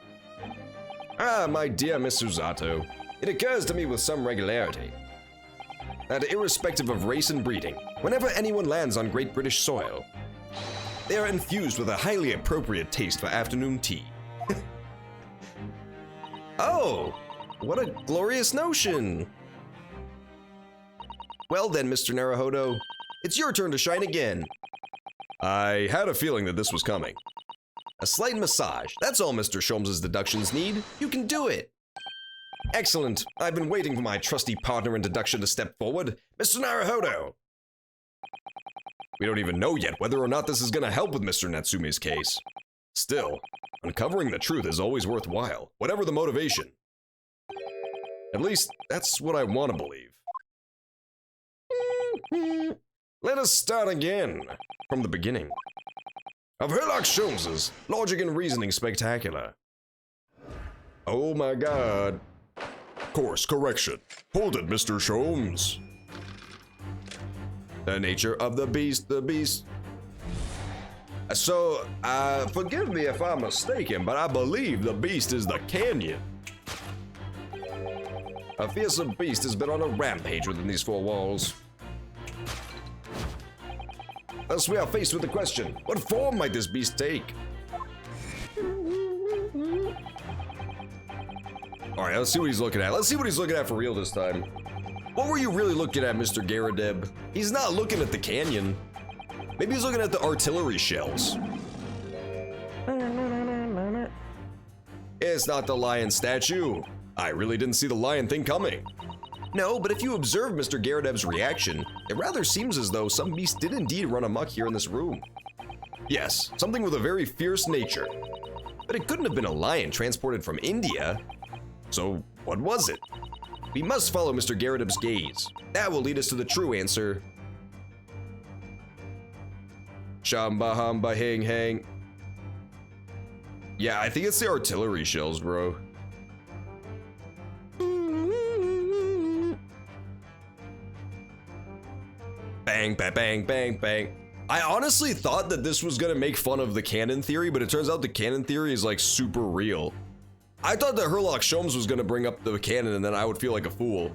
Speaker 3: Ah, my dear Miss Susato, it occurs to me with some regularity that irrespective of race and breeding, whenever anyone lands on Great British soil, they are infused with a highly appropriate taste for afternoon tea. Oh, what a glorious notion! Well then, Mr. Naruhodo, it's your turn to shine again. I had a feeling that this was coming. A slight massage, that's all Mr. Sholmes' deductions need. You can do it. Excellent. I've been waiting for my trusty partner in deduction to step forward, Mr. Naruhodo. We don't even know yet whether or not this is going to help with Mr. Natsume's case. Still, uncovering the truth is always worthwhile, whatever the motivation. At least, that's what I want to believe. Let us start again, from the beginning. Of Herlock Sholmes's logic and reasoning spectacular. Oh my god.
Speaker 4: Course correction. Hold it, Mr. Sholmes.
Speaker 3: The nature of the beast. So, forgive me if I'm mistaken, but I believe the beast is the canyon. A fearsome beast has been on a rampage within these four walls. Thus we are faced with the question, what form might this beast take? Alright, let's see what he's looking at. Let's see what he's looking at for real this time. What were you really looking at, Mr. Garrideb? He's not looking at the canyon. Maybe he's looking at the artillery shells. It's not the lion statue. I really didn't see the lion thing coming. No, but if you observe Mr. Garrideb's reaction, it rather seems as though some beast did indeed run amok here in this room. Yes, something with a very fierce nature. But it couldn't have been a lion transported from India. So, what was it? We must follow Mr. Garrideb's gaze. That will lead us to the true answer. Shamba hamba hang hang. Yeah, I think it's the artillery shells, bro. Bang, bang, bang, bang, bang. I honestly thought that this was gonna make fun of the canon theory, but it turns out the canon theory is like super real. I thought that Herlock Sholmes was gonna bring up the canon and then I would feel like a fool.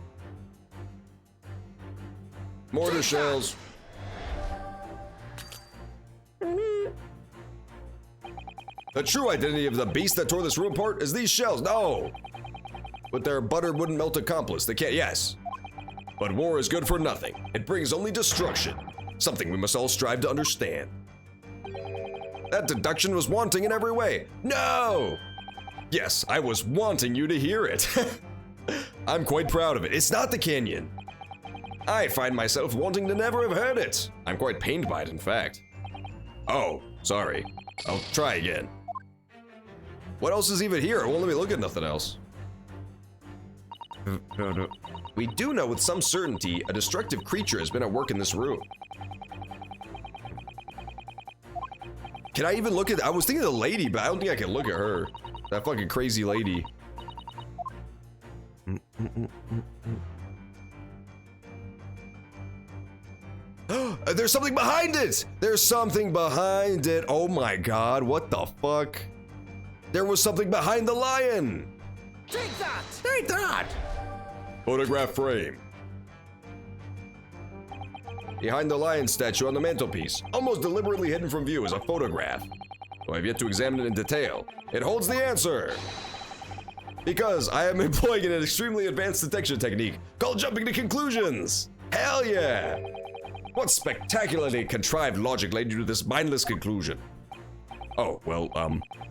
Speaker 3: Mortar shells. The true identity of the beast that tore this room apart is these shells. No! But their butter wouldn't melt accomplice. They can't, yes. But war is good for nothing. It brings only destruction. Something we must all strive to understand. That deduction was wanting in every way. No! Yes, I was wanting you to hear it. I'm quite proud of it. It's not the canyon. I find myself wanting to never have heard it. I'm quite pained by it, in fact. Oh, sorry. I'll try again. What else is even here? It won't let me look at nothing else. We do know with some certainty a destructive creature has been at work in this room. Can I even look at— I was thinking of the lady, but I don't think I can look at her. That fucking crazy lady. There's something behind it! There's something behind it. Oh my god, what the fuck? There was something behind the lion!
Speaker 5: Take that! Take that!
Speaker 3: Photograph frame. Behind the lion statue on the mantelpiece, almost deliberately hidden from view, is a photograph. Though I've yet to examine it in detail. It holds the answer! Because I am employing an extremely advanced detection technique called jumping to conclusions. Hell yeah! What spectacularly contrived logic led you to this mindless conclusion? Oh, well,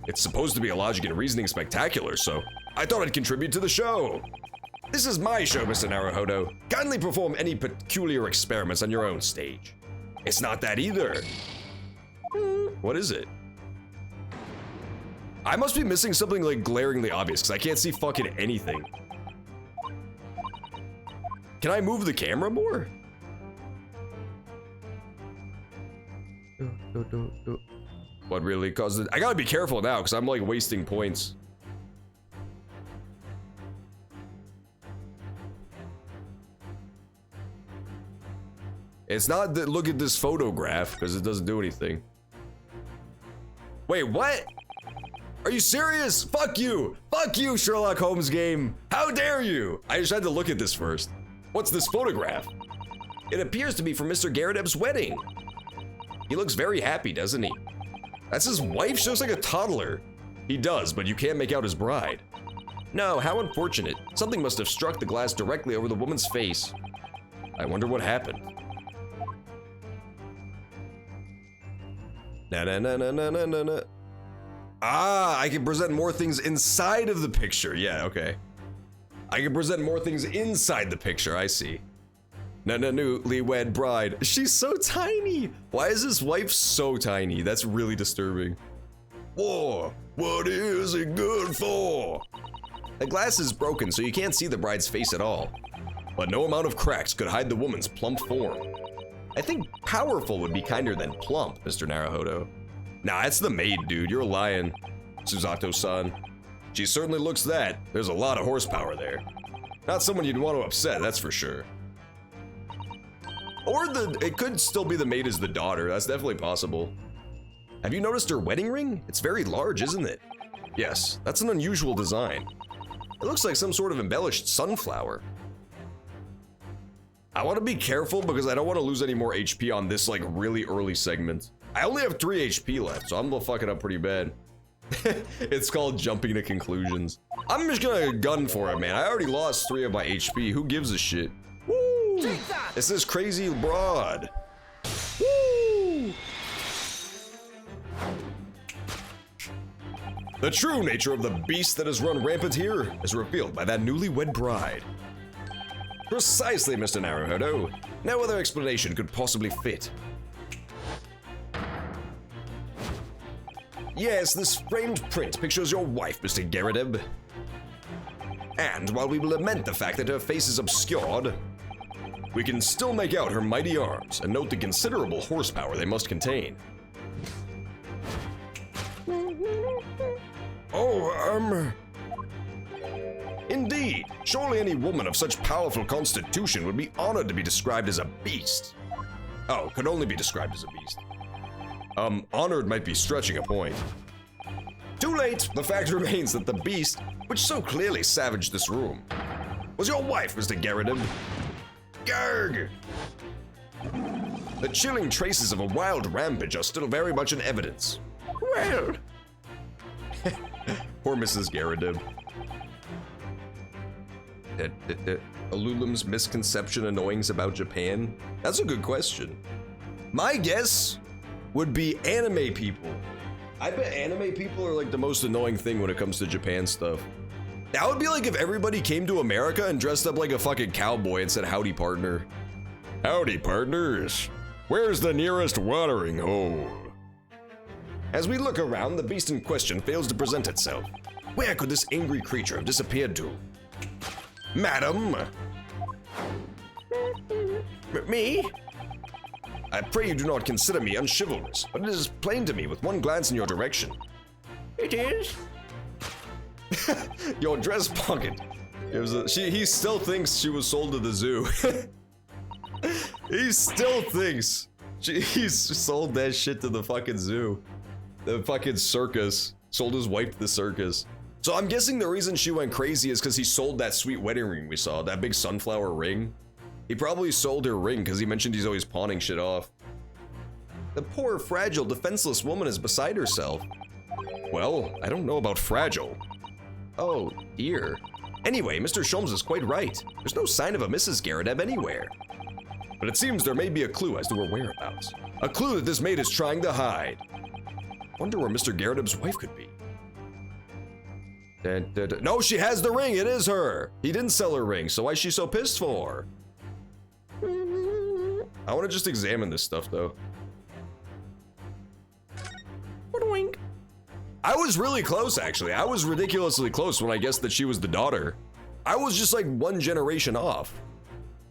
Speaker 3: it's supposed to be a logic and reasoning spectacular, so I thought I'd contribute to the show. This is my show, Mr. Naruhodo. Kindly perform any peculiar experiments on your own stage. It's not that either. What is it? I must be missing something like glaringly obvious because I can't see fucking anything. Can I move the camera more? What really caused it? I gotta be careful now because I'm like wasting points. It's not that look at this photograph because it doesn't do anything. Wait, what? Are you serious? Fuck you! Fuck you, Sherlock Holmes game! How dare you! I just had to look at this first. What's this photograph?
Speaker 2: It appears to be from Mr. Garadeb's wedding. He looks very happy, doesn't he?
Speaker 3: That's his wife? She looks like a toddler. He does, but you can't make out his bride.
Speaker 2: No, how unfortunate. Something must have struck the glass directly over the woman's face.
Speaker 3: I wonder what happened. Na. Ah, I can present more things inside of the picture. Yeah, okay. I can present more things inside the picture, I see. Newlywed bride. She's so tiny. Why is his wife so tiny? That's really disturbing.
Speaker 4: Whoa, what is it good for?
Speaker 2: The glass is broken, so you can't see the bride's face at all.
Speaker 3: But no amount of cracks could hide the woman's plump form.
Speaker 2: I think powerful would be kinder than plump, Mr. Naruhodo.
Speaker 3: Nah, it's the maid, dude. You're lying, Susato-san. She certainly looks that. There's a lot of horsepower there. Not someone you'd want to upset, that's for sure. Or it could still be the maid as the daughter. That's definitely possible.
Speaker 2: Have you noticed her wedding ring? It's very large, isn't it?
Speaker 3: Yes, that's an unusual design.
Speaker 2: It looks like some sort of embellished sunflower.
Speaker 3: I want to be careful because I don't want to lose any more HP on this like really early segment. I only have 3 HP left, so I'm gonna fuck it up pretty bad. It's called jumping to conclusions. I'm just gonna gun for it, man. I already lost 3 of my HP. Who gives a shit? Woo! This is crazy broad. Woo! The true nature of the beast that has run rampant here is revealed by that newlywed bride. Precisely, Mr. Naruhodo. No other explanation could possibly fit. Yes, this framed print pictures your wife, Mr. Garadeb. And while we will lament the fact that her face is obscured, we can still make out her mighty arms and note the considerable horsepower they must contain.
Speaker 4: Oh,
Speaker 3: Indeed, surely any woman of such powerful constitution would be honored to be described as a beast. Oh, could only be described as a beast. Honored might be stretching a point. Too late, the fact remains that the beast, which so clearly savaged this room, was your wife, Mr. Garadeb. Garg! The chilling traces of a wild rampage are still very much in evidence. Well... Poor Mrs. Garadeb. Alulum's misconception annoyings about Japan? That's a good question. My guess would be anime people. I bet anime people are like the most annoying thing when it comes to Japan stuff. That would be like if everybody came to America and dressed up like a fucking cowboy and said, "Howdy, partner."
Speaker 4: howdy, partners. Where's the nearest watering hole?
Speaker 3: As we look around, the beast in question fails to present itself. Where could this angry creature have disappeared to? Madam!
Speaker 2: Me?
Speaker 3: I pray you do not consider me unchivalrous, but it is plain to me with one glance in your direction.
Speaker 2: It is.
Speaker 3: Your dress pocket. He still thinks she was sold to the zoo. He still thinks he's sold that shit to the fucking zoo. The fucking circus. Sold his wife to the circus. So I'm guessing the reason she went crazy is because he sold that sweet wedding ring we saw, that big sunflower ring. He probably sold her ring because he mentioned he's always pawning shit off.
Speaker 2: The poor, fragile, defenseless woman is beside herself.
Speaker 3: Well, I don't know about fragile.
Speaker 2: Oh, dear. Anyway, Mr. Sholmes is quite right. There's no sign of a Mrs. Garrideb anywhere.
Speaker 3: But it seems there may be a clue as to her whereabouts. A clue that this maid is trying to hide. Wonder where Mr. Garrideb's wife could be. Dun, dun, dun. No, she has the ring. It is her. He didn't sell her ring, so why is she so pissed for? I want to just examine this stuff, though.
Speaker 2: Wink.
Speaker 3: I was really close, actually. I was ridiculously close when I guessed that she was the daughter. I was just like one generation off.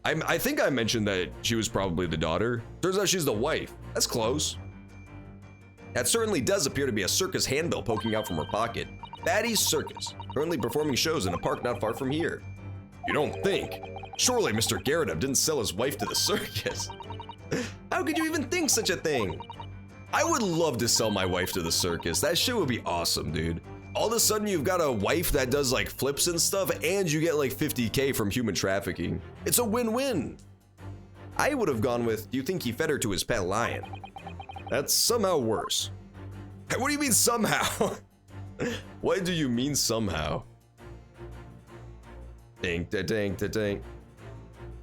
Speaker 3: I think I mentioned that she was probably the daughter. Turns out she's the wife. That's close.
Speaker 2: That certainly does appear to be a circus handbill poking out from her pocket. Batty's Circus, currently performing shows in a park not far from here.
Speaker 3: You don't think? Surely Mr. Garrideb didn't sell his wife to the circus.
Speaker 2: How could you even think such a thing?
Speaker 3: I would love to sell my wife to the circus. That shit would be awesome, dude. All of a sudden you've got a wife that does like flips and stuff, and you get like 50K from human trafficking. It's a win-win.
Speaker 2: I would have gone with, do you think he fed her to his pet lion?
Speaker 3: That's somehow worse. What do you mean somehow? What do you mean somehow? Ding, da, ding, da, ding.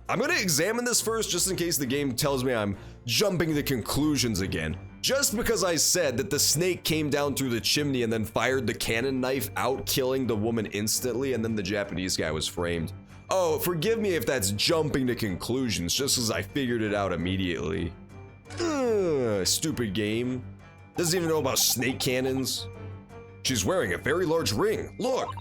Speaker 3: I'm gonna examine this first just in case the game tells me I'm jumping to conclusions again. Just because I said that the snake came down through the chimney and then fired the cannon knife out, killing the woman instantly, and then the Japanese guy was framed. Oh, forgive me if that's jumping to conclusions just as I figured it out immediately. Stupid game. Doesn't even know about snake cannons. She's wearing a very large ring. Look.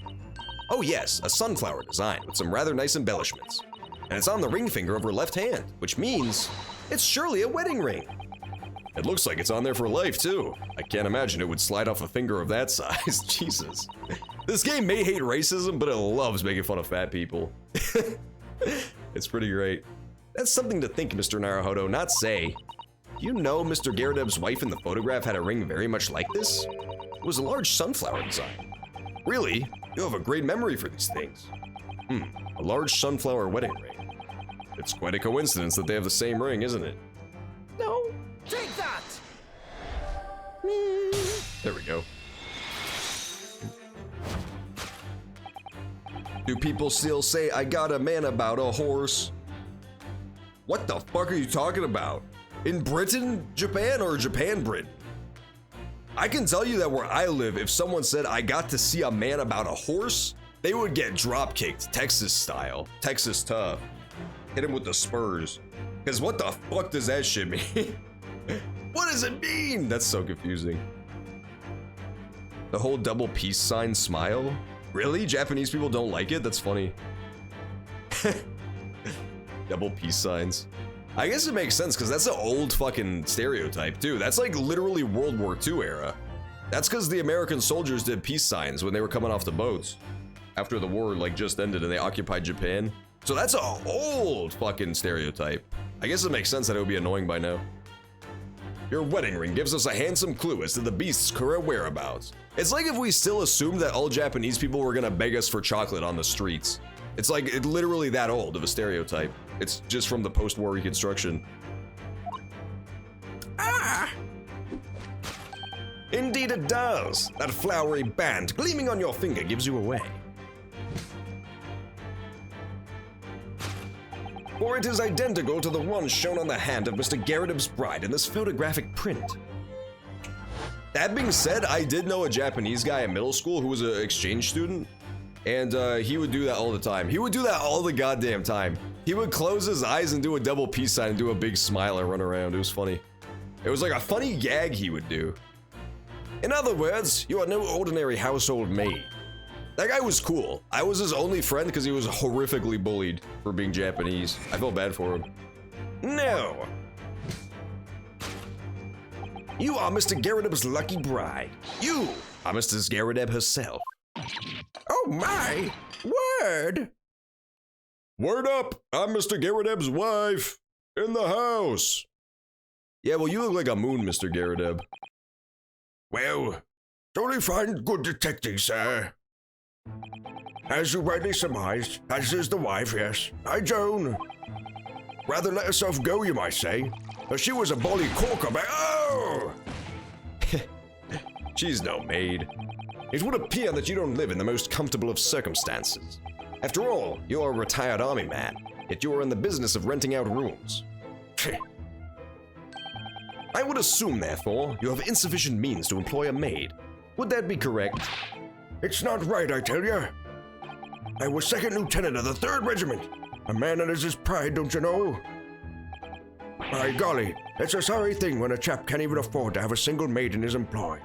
Speaker 2: Oh yes, a sunflower design with some rather nice embellishments. And it's on the ring finger of her left hand, which means it's surely a wedding ring.
Speaker 3: It looks like it's on there for life, too. I can't imagine it would slide off a finger of that size. Jesus. This game may hate racism, but it loves making fun of fat people. It's pretty great.
Speaker 2: That's something to think, Mr. Naruhodo, not say. You know Mr. Garrideb's wife in the photograph had a ring very much like this? It was a large sunflower design.
Speaker 3: Really? You have a great memory for these things. A large sunflower wedding ring. It's quite a coincidence that they have the same ring, isn't it?
Speaker 2: No.
Speaker 6: Take that!
Speaker 3: There we go. Do people still say, I got a man about a horse? What the fuck are you talking about? In Britain, Japan, or Japan, Britain? I can tell you that where I live, if someone said, I got to see a man about a horse, they would get drop kicked, Texas style. Texas tough. Hit him with the spurs. Because what the fuck does that shit mean? What does it mean? That's so confusing. The whole double peace sign smile? Really? Japanese people don't like it? That's funny. Double peace signs. I guess it makes sense because that's an old fucking stereotype too. That's like literally World War II era. That's because the American soldiers did peace signs when they were coming off the boats after the war like just ended and they occupied Japan. So that's an old fucking stereotype. I guess it makes sense that it would be annoying by now. Your wedding ring gives us a handsome clue as to the beast's current whereabouts. It's like if we still assumed that all Japanese people were gonna beg us for chocolate on the streets. It's like it's literally that old of a stereotype. It's just from the post-war reconstruction.
Speaker 2: Ah!
Speaker 3: Indeed it does. That flowery band gleaming on your finger gives you away. For it is identical to the one shown on the hand of Mr. Garrideb's bride in this photographic print. That being said, I did know a Japanese guy in middle school who was an exchange student, and he would do that all the time. He would do that all the goddamn time. He would close his eyes and do a double peace sign and do a big smile and run around. It was funny. It was like a funny gag he would do. In other words, you are no ordinary household maid. That guy was cool. I was his only friend because he was horrifically bullied for being Japanese. I felt bad for him. No. You are Mr. Garrideb's lucky bride. You are Mrs. Garrideb herself.
Speaker 2: Oh my! Word!
Speaker 3: Word up! I'm Mr. Garrideb's wife. In the house. Yeah, well, you look like a moon, Mr. Garrideb.
Speaker 4: Well, jolly fine, good detecting, sir. As you rightly surmised, as is the wife, yes. Hi, Joan. Rather let herself go, you might say. But she was a bully corker, but oh!
Speaker 3: She's no maid. It would appear that you don't live in the most comfortable of circumstances. After all, you're a retired army man, yet you are in the business of renting out rooms. I would assume, therefore, you have insufficient means to employ a maid. Would that be correct?
Speaker 4: It's not right, I tell you. I was second lieutenant of the 3rd Regiment. A man that is his pride, don't you know? By golly, it's a sorry thing when a chap can't even afford to have a single maid in his employ.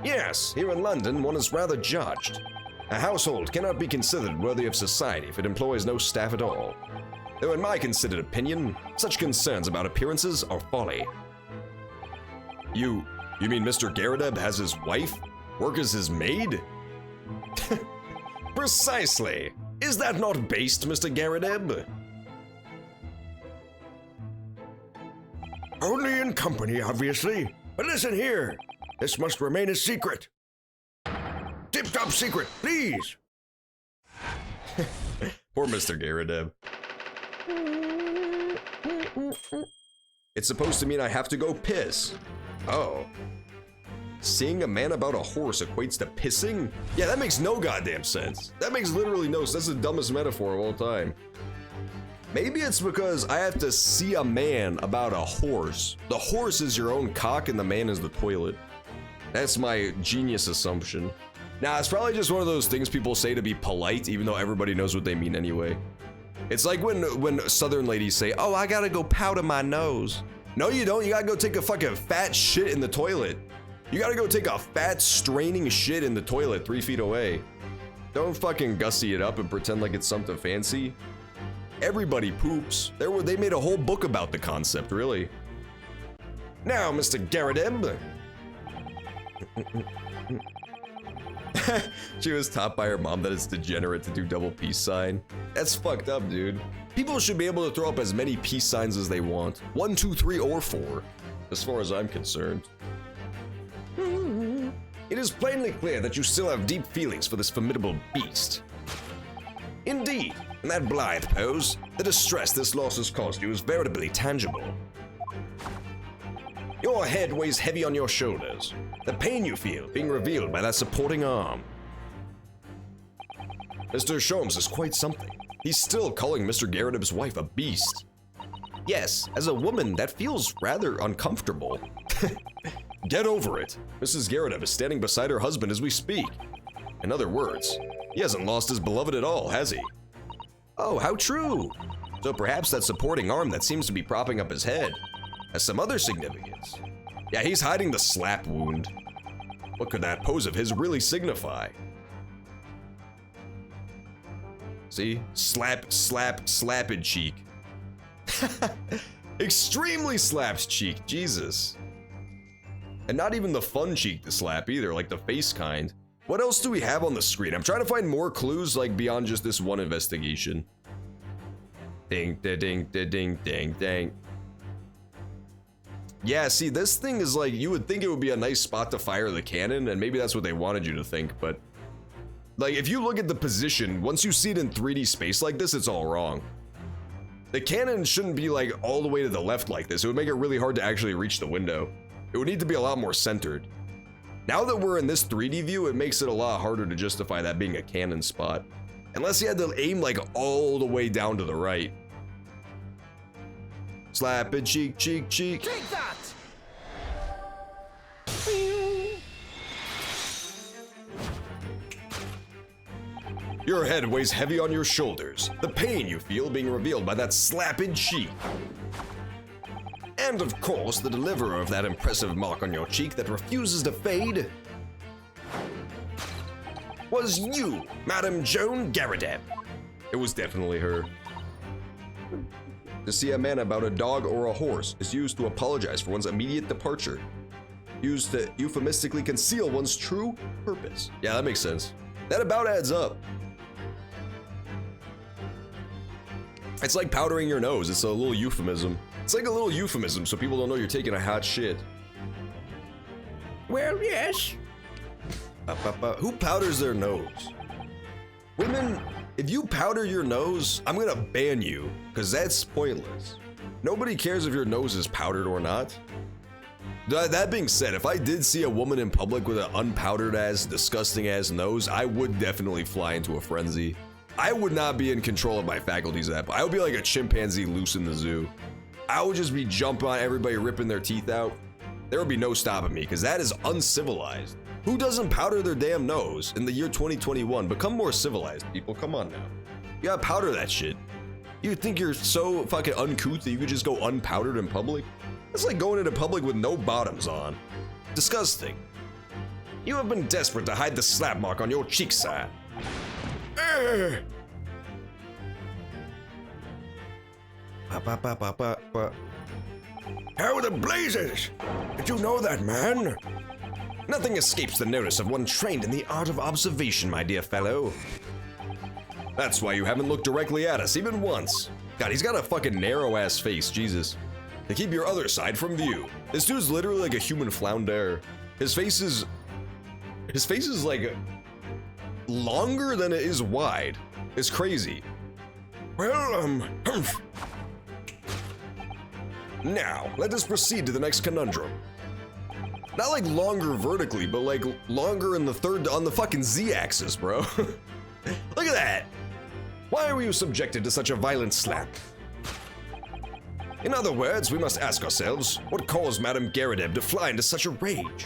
Speaker 3: Yes, here in London, one is rather judged. A household cannot be considered worthy of society if it employs no staff at all. Though in my considered opinion, such concerns about appearances are folly. You mean Mr. Garadeb has his wife work as his maid? Precisely. Is that not based, Mr. Garadeb?
Speaker 4: Only in company, obviously. But listen here, this must remain a secret. Tip-top secret, please.
Speaker 3: Poor Mr. Garadeb. It's supposed to mean I have to go piss. Oh. Seeing a man about a horse equates to pissing? Yeah, that makes no goddamn sense. That makes literally no sense. That's the dumbest metaphor of all time. Maybe it's because I have to see a man about a horse. The horse is your own cock and the man is the toilet. That's my genius assumption. Nah, it's probably just one of those things people say to be polite, even though everybody knows what they mean anyway. It's like when southern ladies say, oh, I gotta go powder my nose. No, you don't. You gotta go take a fucking fat shit in the toilet. You gotta go take a fat, straining shit in the toilet 3 feet away. Don't fucking gussy it up and pretend like it's something fancy. Everybody poops. They made a whole book about the concept, really. Now, Mr. Garadeb. She was taught by her mom that it's degenerate to do double peace sign. That's fucked up, dude. People should be able to throw up as many peace signs as they want. 1, 2, 3, or 4, as far as I'm concerned. It is plainly clear that you still have deep feelings for this formidable beast. Indeed, in that blithe pose, the distress this loss has caused you is veritably tangible. Your head weighs heavy on your shoulders, the pain you feel being revealed by that supporting arm. Mr. Sholmes is quite something. He's still calling Mr. Garadeb's wife a beast. Yes, as a woman, that feels rather uncomfortable. Get over it. Mrs. Garadeb is standing beside her husband as we speak. In other words, he hasn't lost his beloved at all, has he? Oh, how true. So perhaps that supporting arm that seems to be propping up his head has some other significance. Yeah, he's hiding the slap wound. What could that pose of his really signify? See? Slap, slap, slapped cheek. Extremely slapped cheek, Jesus. And not even the fun cheek to slap either, like the face kind. What else do we have on the screen? I'm trying to find more clues, like beyond just this one investigation. Ding, da, ding, da, ding, ding, ding. Yeah, see, this thing is like, you would think it would be a nice spot to fire the cannon, and maybe that's what they wanted you to think, but like, if you look at the position, once you see it in 3D space like this, it's all wrong. The cannon shouldn't be like all the way to the left like this. It would make it really hard to actually reach the window. It would need to be a lot more centered. Now that we're in this 3D view, it makes it a lot harder to justify that being a cannon spot. Unless you had to aim like all the way down to the right. Slap it, cheek, cheek, cheek.
Speaker 6: Take that!
Speaker 3: Your head weighs heavy on your shoulders, the pain you feel being revealed by that slapped cheek. And of course, the deliverer of that impressive mark on your cheek that refuses to fade was you, Madame Joan Garadeb. It was definitely her. To see a man about a dog or a horse is used to apologize for one's immediate departure. Used to euphemistically conceal one's true purpose. Yeah, that makes sense. That about adds up. It's like powdering your nose. It's a little euphemism. It's like a little euphemism so people don't know you're taking a hot shit.
Speaker 6: Well, yes.
Speaker 3: Who powders their nose? Women, if you powder your nose, I'm gonna ban you, because that's pointless. Nobody cares if your nose is powdered or not. That being said, if I did see a woman in public with an unpowdered ass, disgusting ass nose, I would definitely fly into a frenzy. I would not be in control of my faculties at that point. I would be like a chimpanzee loose in the zoo. I would just be jumping on everybody, ripping their teeth out. There would be no stopping me, because that is uncivilized. Who doesn't powder their damn nose in the year 2021? Become more civilized, people. Come on now. You gotta powder that shit. You think you're so fucking uncouth that you could just go unpowdered in public? It's like going into public with no bottoms on. Disgusting. You have been desperate to hide the slap mark on your cheek, sir.
Speaker 4: How the blazes? Did you know that, man?
Speaker 3: Nothing escapes the notice of one trained in the art of observation, my dear fellow. That's why you haven't looked directly at us even once. God, he's got a fucking narrow-ass face, Jesus. To keep your other side from view. This dude's literally like a human flounder. His face is like longer than it is wide. It's crazy.
Speaker 4: Well,
Speaker 3: Now, let us proceed to the next conundrum. Not like longer vertically, but like longer on the fucking Z-axis, bro. Look at that. Why were you subjected to such a violent slap? In other words, we must ask ourselves, what caused Madame Garadeb to fly into such a rage?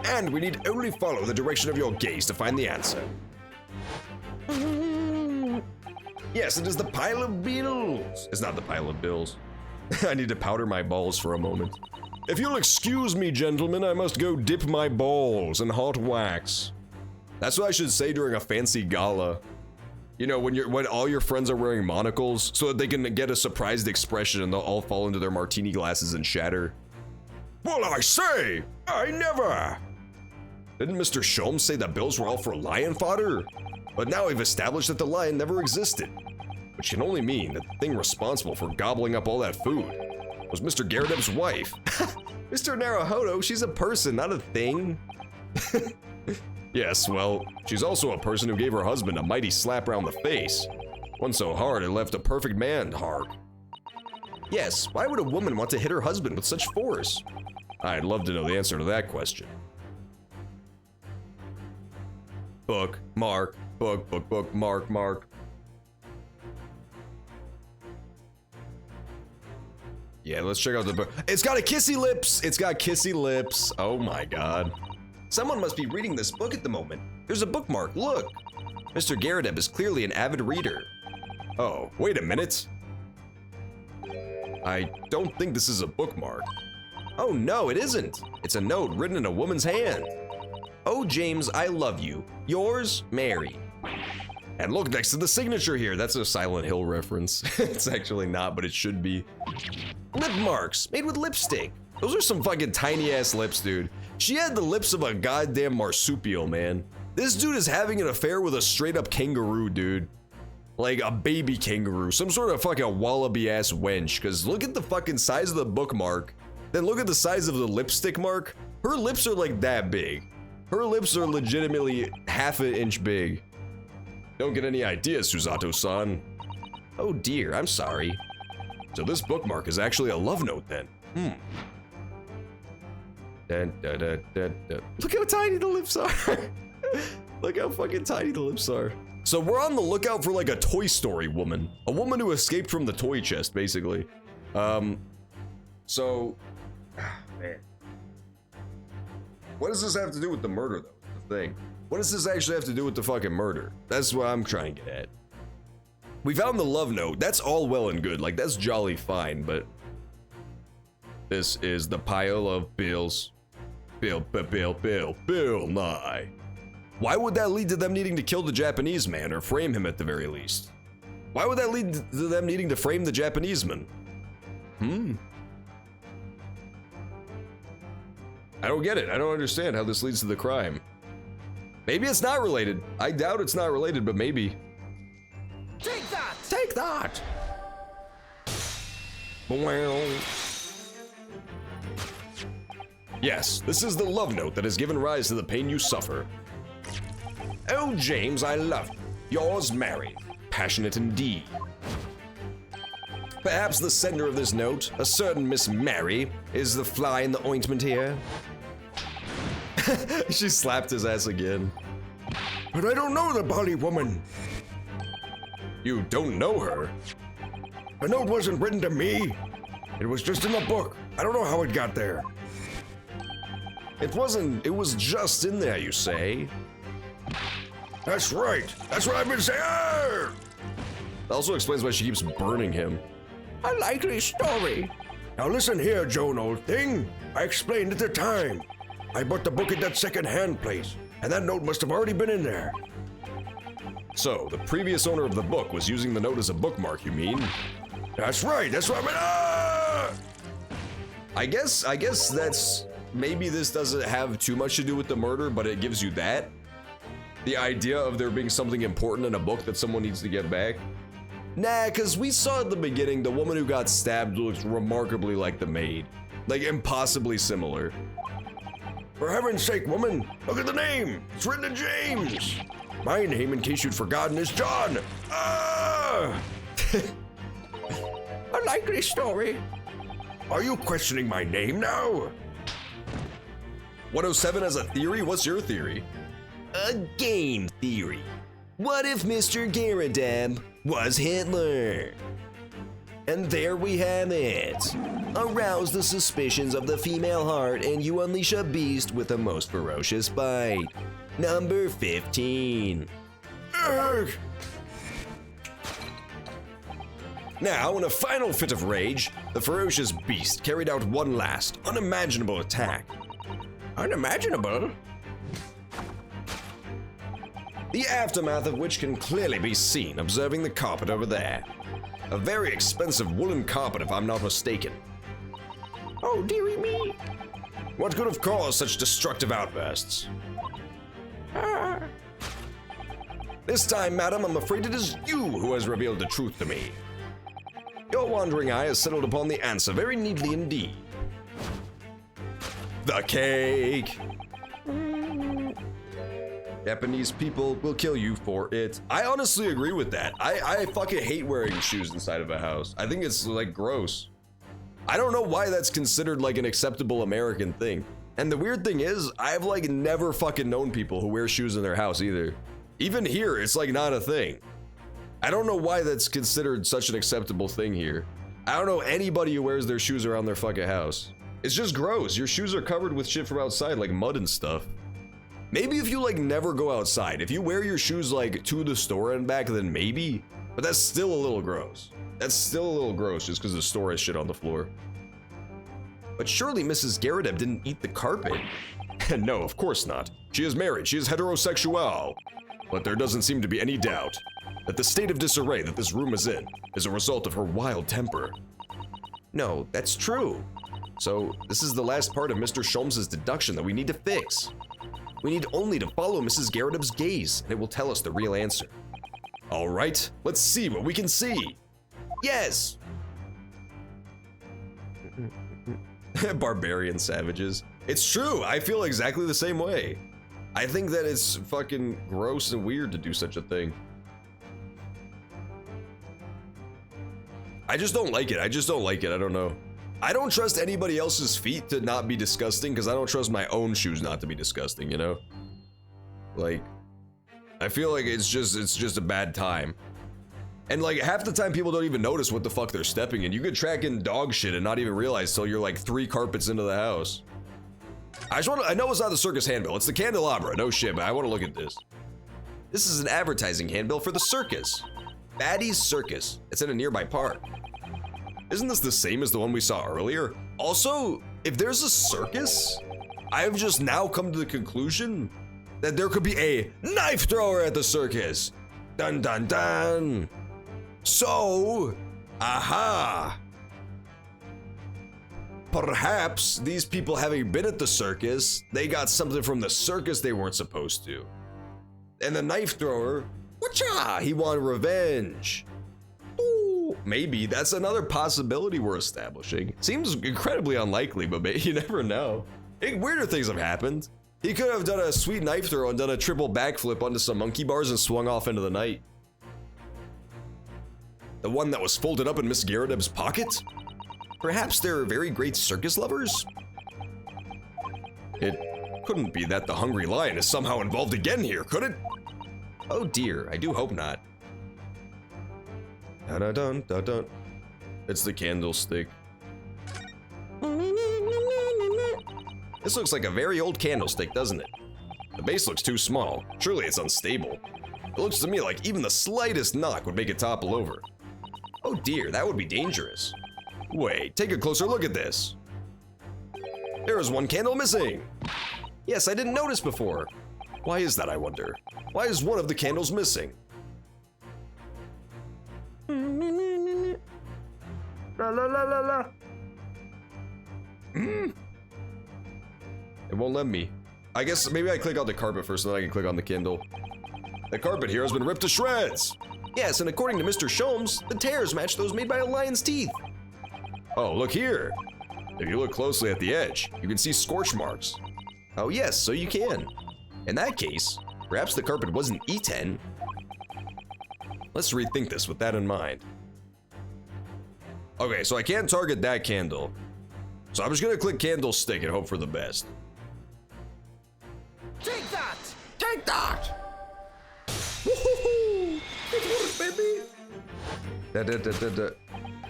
Speaker 3: And we need only follow the direction of your gaze to find the answer. Yes, it is the pile of bills. It's not the pile of bills. I need to powder my balls for a moment. If you'll excuse me, gentlemen, I must go dip my balls in hot wax. That's what I should say during a fancy gala. You know, when all your friends are wearing monocles so that they can get a surprised expression and they'll all fall into their martini glasses and shatter.
Speaker 4: well, I say, I never.
Speaker 3: Didn't Mr. Sholmes say that bills were all for lion fodder? But now we've established that the lion never existed. Which can only mean that the thing responsible for gobbling up all that food was Mr. Garadeb's wife. Mr. Naruhodo, she's a person, not a thing. Yes, well, she's also a person who gave her husband a mighty slap around the face. One so hard it left a perfect man hard. Yes, why would a woman want to hit her husband with such force? I'd love to know the answer to that question. Book, mark, book, mark. Yeah, let's check out the book. It's got a kissy lips! It's got kissy lips. Oh my god. Someone must be reading this book at the moment. There's a bookmark, look. Mr. Garadeb is clearly an avid reader. Oh, wait a minute. I don't think this is a bookmark. Oh no, it isn't. It's a note written in a woman's hand. Oh, James, I love you. Yours, Mary. And look next to the signature here. That's a Silent Hill reference. It's actually not, but it should be. Lip marks made with lipstick. Those are some fucking tiny ass lips, dude. She had the lips of a goddamn marsupial, man. This dude is having an affair with a straight up kangaroo, dude. Like a baby kangaroo, some sort of fucking wallaby ass wench. Cause look at the fucking size of the bookmark. Then look at the size of the lipstick mark. Her lips are like that big. Her lips are legitimately half an inch big. Don't get any ideas, Susato-san. Oh dear, I'm sorry. So this bookmark is actually a love note then. Look how tiny the lips are. Look how fucking tiny the lips are. So we're on the lookout for like a Toy Story woman. A woman who escaped from the toy chest, basically. Man. What does this have to do with the murder, though? That's the thing. What does this actually have to do with the fucking murder? That's what I'm trying to get at. We found the love note. That's all well and good. Like, that's jolly fine, but... This is the pile of bills. Bill Nye. Why would that lead to them needing to kill the Japanese man, or frame him at the very least? Why would that lead to them needing to frame the Japanese man? I don't get it. I don't understand how this leads to the crime. Maybe it's not related. I doubt it's not related, but maybe.
Speaker 5: Take that!
Speaker 3: Take that! Well. Yes, this is the love note that has given rise to the pain you suffer. Oh, James, I love you. Yours, Mary. Passionate indeed. Perhaps the sender of this note, a certain Miss Mary, is the fly in the ointment here.
Speaker 1: She slapped his ass again.
Speaker 4: But I don't know the Bali woman.
Speaker 1: You don't know her?
Speaker 4: The note wasn't written to me. It was just in the book. I don't know how it got there.
Speaker 1: It wasn't, it was just in there, you say?
Speaker 4: That's right. That's what I've been saying. Arr!
Speaker 1: That also explains why she keeps burning him.
Speaker 5: A likely story.
Speaker 4: Now listen here, Joan, old thing. I explained at the time. I bought the book at that second-hand place, and that note must have already been in there.
Speaker 1: So, the previous owner of the book was using the note as a bookmark, you mean?
Speaker 4: That's right. That's what I mean. Ah!
Speaker 1: I guess that's, maybe this doesn't have too much to do with the murder, but it gives you that. The idea of there being something important in a book that someone needs to get back. Nah, cause we saw at the beginning, the woman who got stabbed looks remarkably like the maid. Like, impossibly similar.
Speaker 4: For heaven's sake, woman, look at the name. It's written in James. My name, in case you'd forgotten, is John. Ah!
Speaker 5: A likely story.
Speaker 4: Are you questioning my name now?
Speaker 1: 107 has a theory? What's your theory?
Speaker 2: A game theory. What if Mr. Garadab was Hitler? And there we have it. Arouse the suspicions of the female heart and you unleash a beast with the most ferocious bite. Number 15.
Speaker 4: Ugh.
Speaker 1: Now, in a final fit of rage, the ferocious beast carried out one last, unimaginable attack.
Speaker 5: Unimaginable?
Speaker 1: The aftermath of which can clearly be seen observing the carpet over there. A very expensive woolen carpet, if I'm not mistaken.
Speaker 5: Oh, dearie me.
Speaker 1: What could have caused such destructive outbursts?
Speaker 5: Ah.
Speaker 1: This time, madam, I'm afraid it is you who has revealed the truth to me. Your wandering eye has settled upon the answer very neatly indeed. The cake! Japanese people will kill you for it. I honestly agree with that. I fucking hate wearing shoes inside of a house. I think it's like gross. I don't know why that's considered like an acceptable American thing. And the weird thing is, I've like never fucking known people who wear shoes in their house either. Even here, it's like not a thing. I don't know why that's considered such an acceptable thing here. I don't know anybody who wears their shoes around their fucking house. It's just gross. Your shoes are covered with shit from outside, like mud and stuff. Maybe if you like never go outside, if you wear your shoes like to the store and back, then maybe, but that's still a little gross. That's still a little gross just because the store has shit on the floor. But surely Mrs. Garadeb didn't eat the carpet. No, of course not. She is married, she is heterosexual. But there doesn't seem to be any doubt that the state of disarray that this room is in is a result of her wild temper.
Speaker 2: No, that's true.
Speaker 1: So this is the last part of Mr. Sholmes' deduction that we need to fix. We need only to follow Mrs. Garadeb's gaze, and it will tell us the real answer. All right, let's see what we can see.
Speaker 2: Yes.
Speaker 1: Barbarian savages. It's true, I feel exactly the same way. I think that it's fucking gross and weird to do such a thing. I just don't like it. I don't know. I don't trust anybody else's feet to not be disgusting because I don't trust my own shoes not to be disgusting, you know? Like, I feel like it's just a bad time. And like half the time people don't even notice what the fuck they're stepping in. You could track in dog shit and not even realize till you're like 3 carpets into the house. I know it's not the circus handbill, it's the candelabra, no shit, but I want to look at this. This is an advertising handbill for the circus. Batty's Circus. It's in a nearby park. Isn't this the same as the one we saw earlier? Also, if there's a circus, I have just now come to the conclusion that there could be a knife thrower at the circus. Dun dun dun. So, aha. Perhaps these people having been at the circus, they got something from the circus they weren't supposed to. And the knife thrower, whatcha, he wanted revenge. Ooh, maybe that's another possibility we're establishing. Seems incredibly unlikely, but maybe, you never know. Weirder things have happened. He could have done a sweet knife throw and done a triple backflip onto some monkey bars and swung off into the night.
Speaker 3: The one that was folded up in Miss Garrideb's pocket? Perhaps they're very great circus lovers? It couldn't be that the Hungry Lion is somehow involved again here, could it? Oh dear, I do hope not. Dun-dun, dun-dun. It's the candlestick. This looks like a very old candlestick, doesn't it? The base looks too small. Surely it's unstable. It looks to me like even the slightest knock would make it topple over. Oh dear, that would be dangerous. Wait, take a closer look at this. There is one candle missing. Yes, I didn't notice before. Why is that, I wonder? Why is one of the candles missing? La la la la la. It won't let me. I guess maybe I click on the carpet first, and then I can click on the Kindle. The carpet here has been ripped to shreds. Yes, and according to Mr. Sholmes, the tears match those made by a lion's teeth. Oh, look here. If you look closely at the edge, you can see scorch marks. Oh yes, so you can. In that case, perhaps the carpet wasn't eaten. Let's rethink this with that in mind. Okay, so I can't target that candle. So I'm just gonna click candlestick and hope for the best.
Speaker 2: Take that! Take that!
Speaker 3: Woohoo! It worked, baby!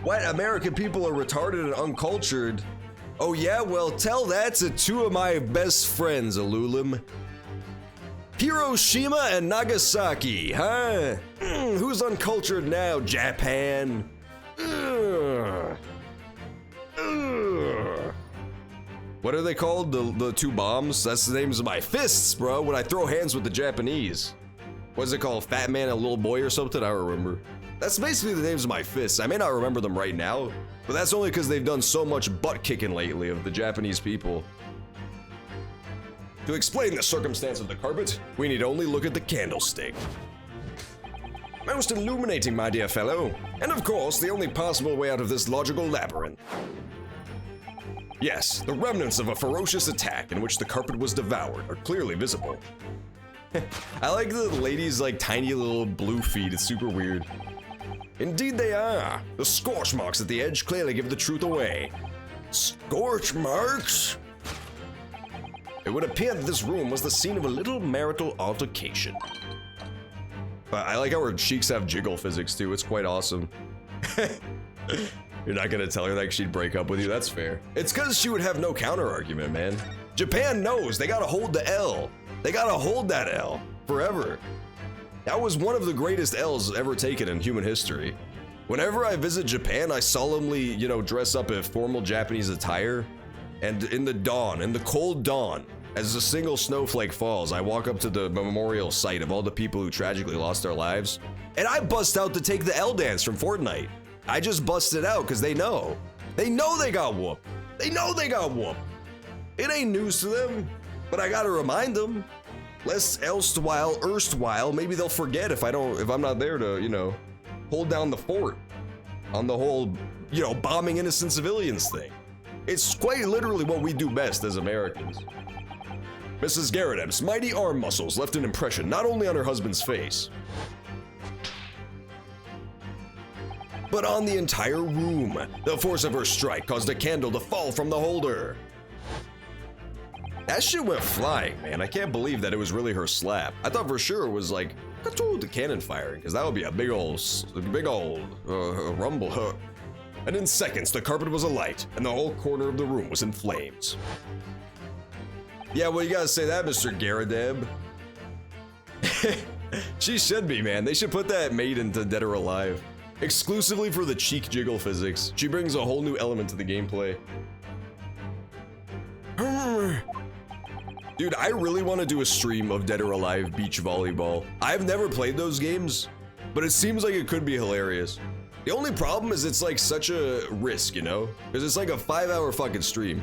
Speaker 3: What? American people are retarded and uncultured? Oh yeah? Well, tell that to two of my best friends, Alulim. Hiroshima and Nagasaki, huh? Who's uncultured now, Japan? What are they called? The two bombs? That's the names of my fists, bro, when I throw hands with the Japanese. What's it called? Fat man and little boy or something? I don't remember. That's basically the names of my fists. I may not remember them right now, but that's only because they've done so much butt kicking lately of the Japanese people. To explain the circumstance of the carpet, we need only look at the candlestick. Most illuminating, my dear fellow, and of course, the only possible way out of this logical labyrinth. Yes, the remnants of a ferocious attack in which the carpet was devoured are clearly visible. I like the lady's like tiny little blue feet, it's super weird. Indeed they are. The scorch marks at the edge clearly give the truth away. Scorch marks? It would appear that this room was the scene of a little marital altercation. But I like how her cheeks have jiggle physics too, it's quite awesome. You're not gonna tell her like she'd break up with you, that's fair. It's cause she would have no counter argument, man. Japan knows they gotta hold the L. They gotta hold that L forever. That was one of the greatest L's ever taken in human history. Whenever I visit Japan, I solemnly, dress up in formal Japanese attire. And in the dawn, in the cold dawn, as a single snowflake falls, I walk up to the memorial site of all the people who tragically lost their lives. And I bust out to take the L dance from Fortnite. I just busted out because they know. They know they got whooped. They know they got whooped. It ain't news to them, but I gotta remind them. Lest erstwhile, maybe they'll forget if I'm not there to, hold down the fort on the whole, bombing innocent civilians thing. It's quite literally what we do best as Americans. Mrs. Garrideb's mighty arm muscles left an impression not only on her husband's face, but on the entire room. The force of her strike caused a candle to fall from the holder. That shit went flying, man. I can't believe that it was really her slap. I thought for sure it was like the cannon firing, because that would be a big old rumble. And in seconds, the carpet was alight, and the whole corner of the room was in flames. Yeah, well, you gotta say that, Mr. Garrideb. She should be, man. They should put that maid into Dead or Alive. Exclusively for the cheek jiggle physics. She brings a whole new element to the gameplay. Dude, I really want to do a stream of Dead or Alive beach volleyball. I've never played those games, but it seems like it could be hilarious. The only problem is it's like such a risk, Because it's like a 5-hour fucking stream.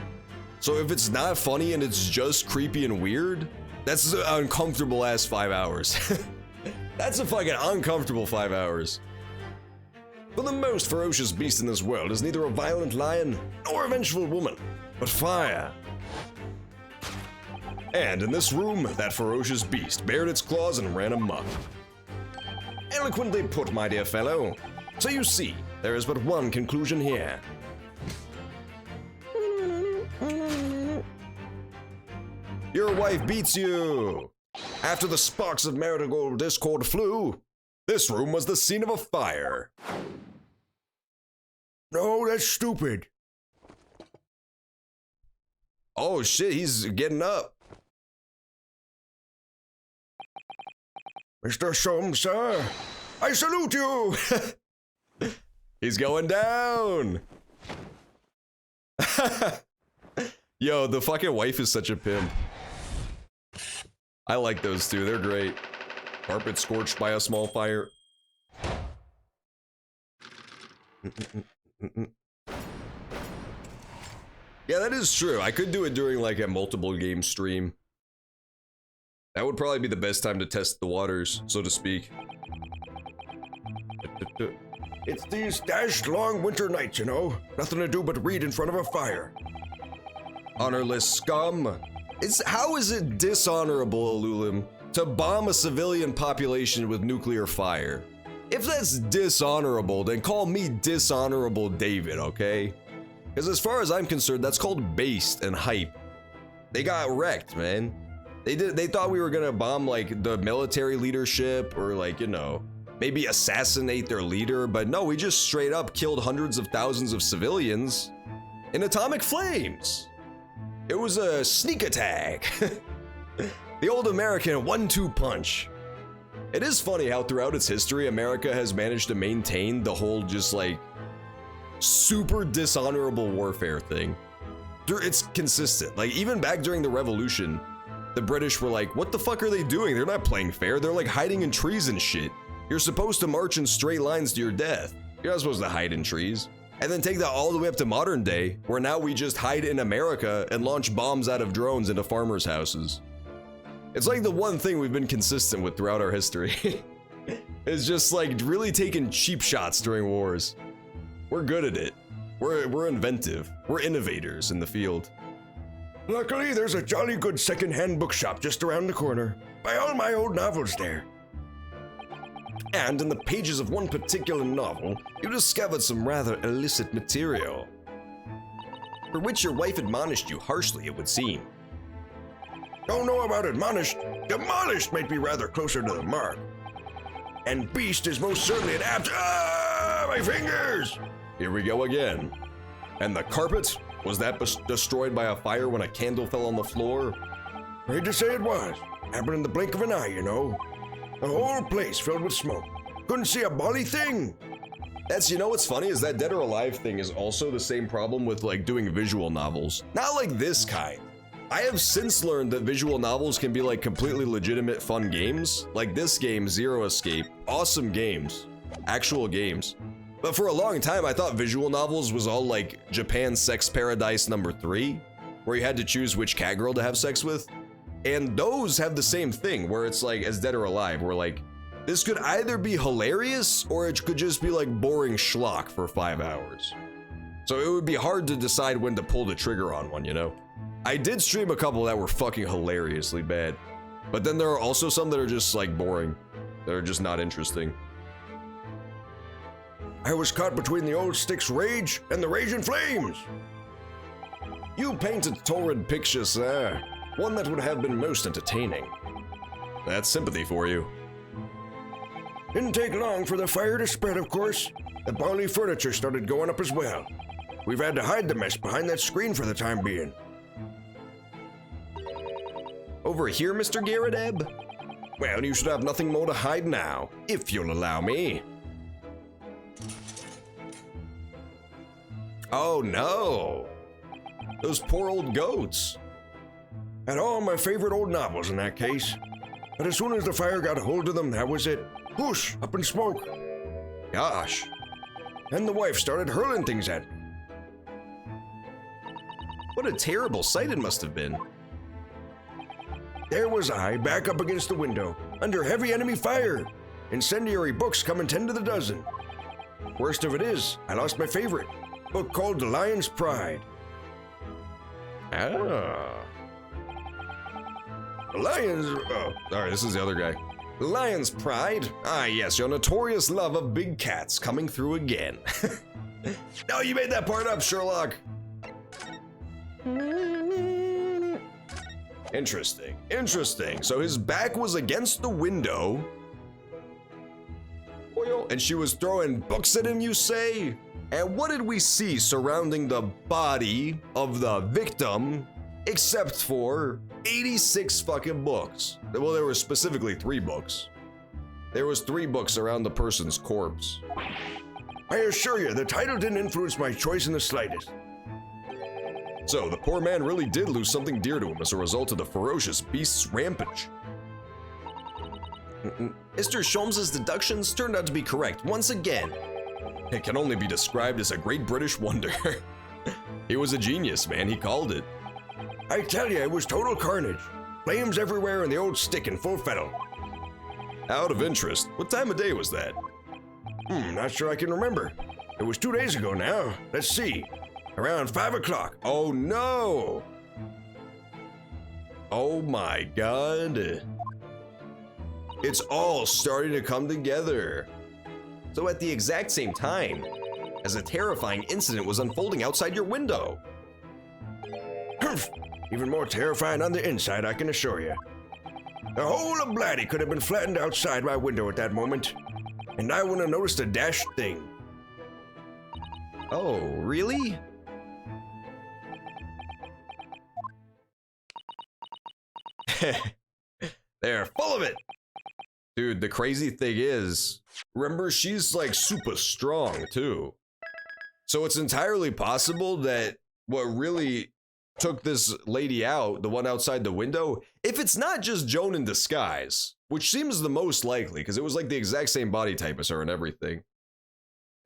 Speaker 3: So if it's not funny and it's just creepy and weird, that's an uncomfortable ass 5 hours. That's a fucking uncomfortable 5 hours. For the most ferocious beast in this world is neither a violent lion nor a vengeful woman, but fire. And in this room, that ferocious beast bared its claws and ran amok. Eloquently put, my dear fellow.
Speaker 4: So you see, there is but one conclusion here.
Speaker 3: Your wife beats you! After the sparks of marital discord flew, this room was the scene of a fire.
Speaker 4: No, that's stupid.
Speaker 3: Oh shit, he's getting up.
Speaker 4: Mr. Soames, sir, I salute you!
Speaker 3: He's going down! Yo, the fucking wife is such a pimp. I like those two, they're great. Carpet scorched by a small fire. Yeah, that is true. I could do it during like a multiple game stream. That would probably be the best time to test the waters, so to speak.
Speaker 4: It's these dashed long winter nights, you know. Nothing to do but read in front of a fire.
Speaker 3: Honorless scum. How is it dishonorable, Alulim, to bomb a civilian population with nuclear fire? If that's dishonorable, then call me Dishonorable David, okay? Because as far as I'm concerned, that's called based and hype. They got wrecked, man. They thought we were gonna bomb like the military leadership or like, you know, maybe assassinate their leader, but no, we just straight up killed hundreds of thousands of civilians in atomic flames. It was a sneak attack. The old American 1-2 punch. It is funny how throughout its history, America has managed to maintain the whole just like super dishonorable warfare thing. It's consistent. Like even back during the Revolution, the British were like, what the fuck are they doing? They're not playing fair. They're like hiding in trees and shit. You're supposed to march in straight lines to your death. You're not supposed to hide in trees. And then take that all the way up to modern day, where now we just hide in America and launch bombs out of drones into farmers' houses. It's like the one thing we've been consistent with throughout our history. It's just like really taking cheap shots during wars. We're good at it. We're inventive. We're innovators in the field.
Speaker 4: Luckily, there's a jolly good second-hand bookshop just around the corner. Buy all my old novels there.
Speaker 3: And in the pages of one particular novel, you discovered some rather illicit material. For which your wife admonished you harshly, it would seem.
Speaker 4: Don't know about admonished. Demolished might be rather closer to the mark. And beast is most certainly an apt. Ah, my fingers!
Speaker 3: Here we go again. And the carpet? Was that destroyed by a fire when a candle fell on the floor?
Speaker 4: Hate to say it was. Happened in the blink of an eye, you know. The whole place filled with smoke. Couldn't see a bally thing.
Speaker 3: You know what's funny is that Dead or Alive thing is also the same problem with like doing visual novels. Not like this kind. I have since learned that visual novels can be like completely legitimate fun games. Like this game, Zero Escape. Awesome games. Actual games. But for a long time, I thought visual novels was all like Japan's Sex Paradise #3, where you had to choose which cat girl to have sex with. And those have the same thing, where it's like, as Dead or Alive, where like, this could either be hilarious, or it could just be like boring schlock for 5 hours. So it would be hard to decide when to pull the trigger on one, you know? I did stream a couple that were fucking hilariously bad. But then there are also some that are just like boring. That are just not interesting.
Speaker 4: I was caught between the old stick's rage and the raging flames.
Speaker 3: You painted torrid picture, sir. One that would have been most entertaining. That's sympathy for you.
Speaker 4: Didn't take long for the fire to spread, of course. The bally furniture started going up as well. We've had to hide the mess behind that screen for the time being.
Speaker 3: Over here, Mr. Garrett-Ebb? Well, you should have nothing more to hide now, if you'll allow me. Oh no! Those poor old goats.
Speaker 4: Had all my favorite old novels in that case. But as soon as the fire got a hold of them, that was it. Whoosh, up in smoke.
Speaker 3: Gosh.
Speaker 4: And the wife started hurling things at me.
Speaker 3: What a terrible sight it must have been.
Speaker 4: There was I, back up against the window, under heavy enemy fire. Incendiary books coming 10 to the dozen. Worst of it is, I lost my favorite. Book called The Lion's Pride.
Speaker 3: Ah.
Speaker 4: The lions...
Speaker 3: Oh, alright, this is the other guy. Lion's Pride? Ah, yes, your notorious love of big cats coming through again. No, you made that part up, Sherlock. Interesting, interesting. So his back was against the window, and she was throwing books at him, you say? And what did we see surrounding the body of the victim, except for 86 fucking books? Well, there were specifically 3 books. There was 3 books around the person's corpse.
Speaker 4: I assure you, the title didn't influence my choice in the slightest.
Speaker 3: So the poor man really did lose something dear to him as a result of the ferocious beast's rampage.
Speaker 2: Mr. Sholmes's deductions turned out to be correct once again.
Speaker 3: It can only be described as a great British wonder. He was a genius, man. He called it.
Speaker 4: I tell you, it was total carnage. Flames everywhere and the old stick in full fettle.
Speaker 3: Out of interest, what time of day was that?
Speaker 4: Not sure I can remember. It was 2 days ago now. Let's see. Around 5 o'clock.
Speaker 3: Oh no! Oh my god. It's all starting to come together.
Speaker 2: So at the exact same time, as a terrifying incident was unfolding outside your window.
Speaker 4: Humph! Even more terrifying on the inside, I can assure you. The whole of Blatty could have been flattened outside my window at that moment, and I wouldn't have noticed a dashed thing.
Speaker 2: Oh, really?
Speaker 3: They're full of it. Dude, the crazy thing is, remember, she's like super strong too. So it's entirely possible that what really took this lady out, the one outside the window, if it's not just Joan in disguise, which seems the most likely because it was like the exact same body type as her and everything.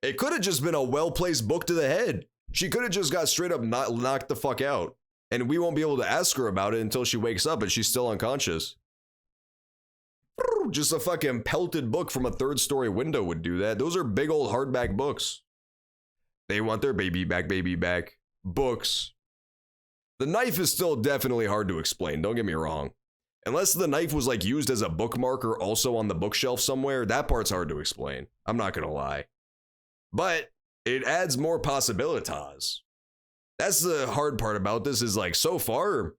Speaker 3: It could have just been a well-placed book to the head. She could have just got straight up knocked the fuck out. And we won't be able to ask her about it until she wakes up and she's still unconscious. Just a fucking pelted book from a 3rd-story window would do that. Those are big old hardback books. They want their baby back. Books. The knife is still definitely hard to explain, don't get me wrong. Unless the knife was like used as a bookmarker also on the bookshelf somewhere, that part's hard to explain. I'm not gonna lie. But it adds more possibilitas. That's the hard part about this is like so far,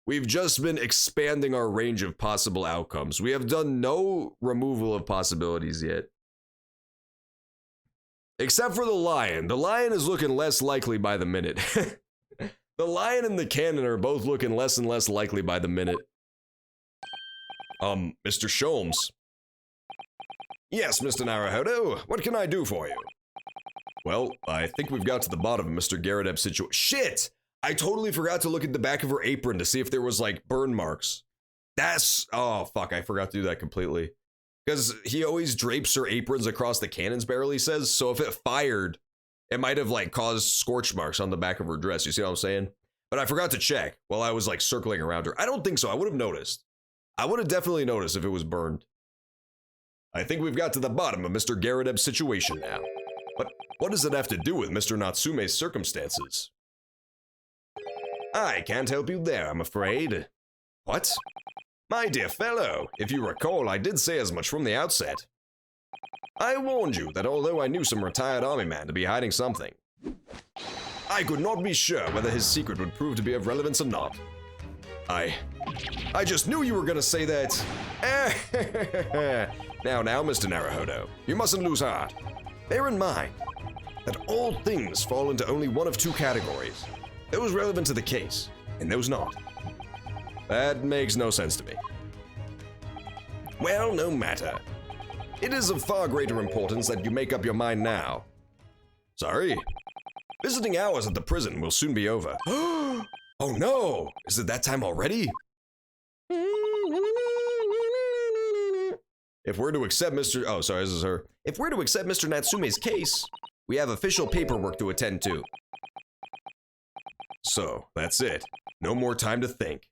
Speaker 3: we've just been expanding our range of possible outcomes. We have done no removal of possibilities yet. Except for the lion. The lion is looking less likely by the minute. The lion and the cannon are both looking less and less likely by the minute. Mr. Sholmes.
Speaker 4: Yes, Mr. Naruhodo, what can I do for you?
Speaker 3: Well, I think we've got to the bottom of Mr. Garadeb's situation. Shit! I totally forgot to look at the back of her apron to see if there was like burn marks. Oh fuck, I forgot to do that completely. Because he always drapes her aprons across the cannon's barrel, he says, so if it fired, it might have like caused scorch marks on the back of her dress, you see what I'm saying? But I forgot to check while I was like circling around her. I don't think so, I would have noticed. I would have definitely noticed if it was burned. I think we've got to the bottom of Mr. Garadeb's situation now. But what does it have to do with Mr. Natsume's circumstances?
Speaker 4: I can't help you there, I'm afraid.
Speaker 3: What?
Speaker 4: My dear fellow, if you recall, I did say as much from the outset. I warned you that although I knew some retired army man to be hiding something, I could not be sure whether his secret would prove to be of relevance or not.
Speaker 3: I just knew you were gonna say that.
Speaker 4: Now, Mr. Naruhodo, you mustn't lose heart. Bear in mind that all things fall into only one of 2 categories. Those relevant to the case, and those not.
Speaker 3: That makes no sense to me.
Speaker 4: Well, no matter. It is of far greater importance that you make up your mind now.
Speaker 3: Sorry?
Speaker 4: Visiting hours at the prison will soon be over.
Speaker 3: Oh no! Is it that time already? If we're to accept Mr. Oh, sorry, this is her.
Speaker 2: If we're to accept Mr. Natsume's case, we have official paperwork to attend to.
Speaker 3: So, that's it. No more time to think.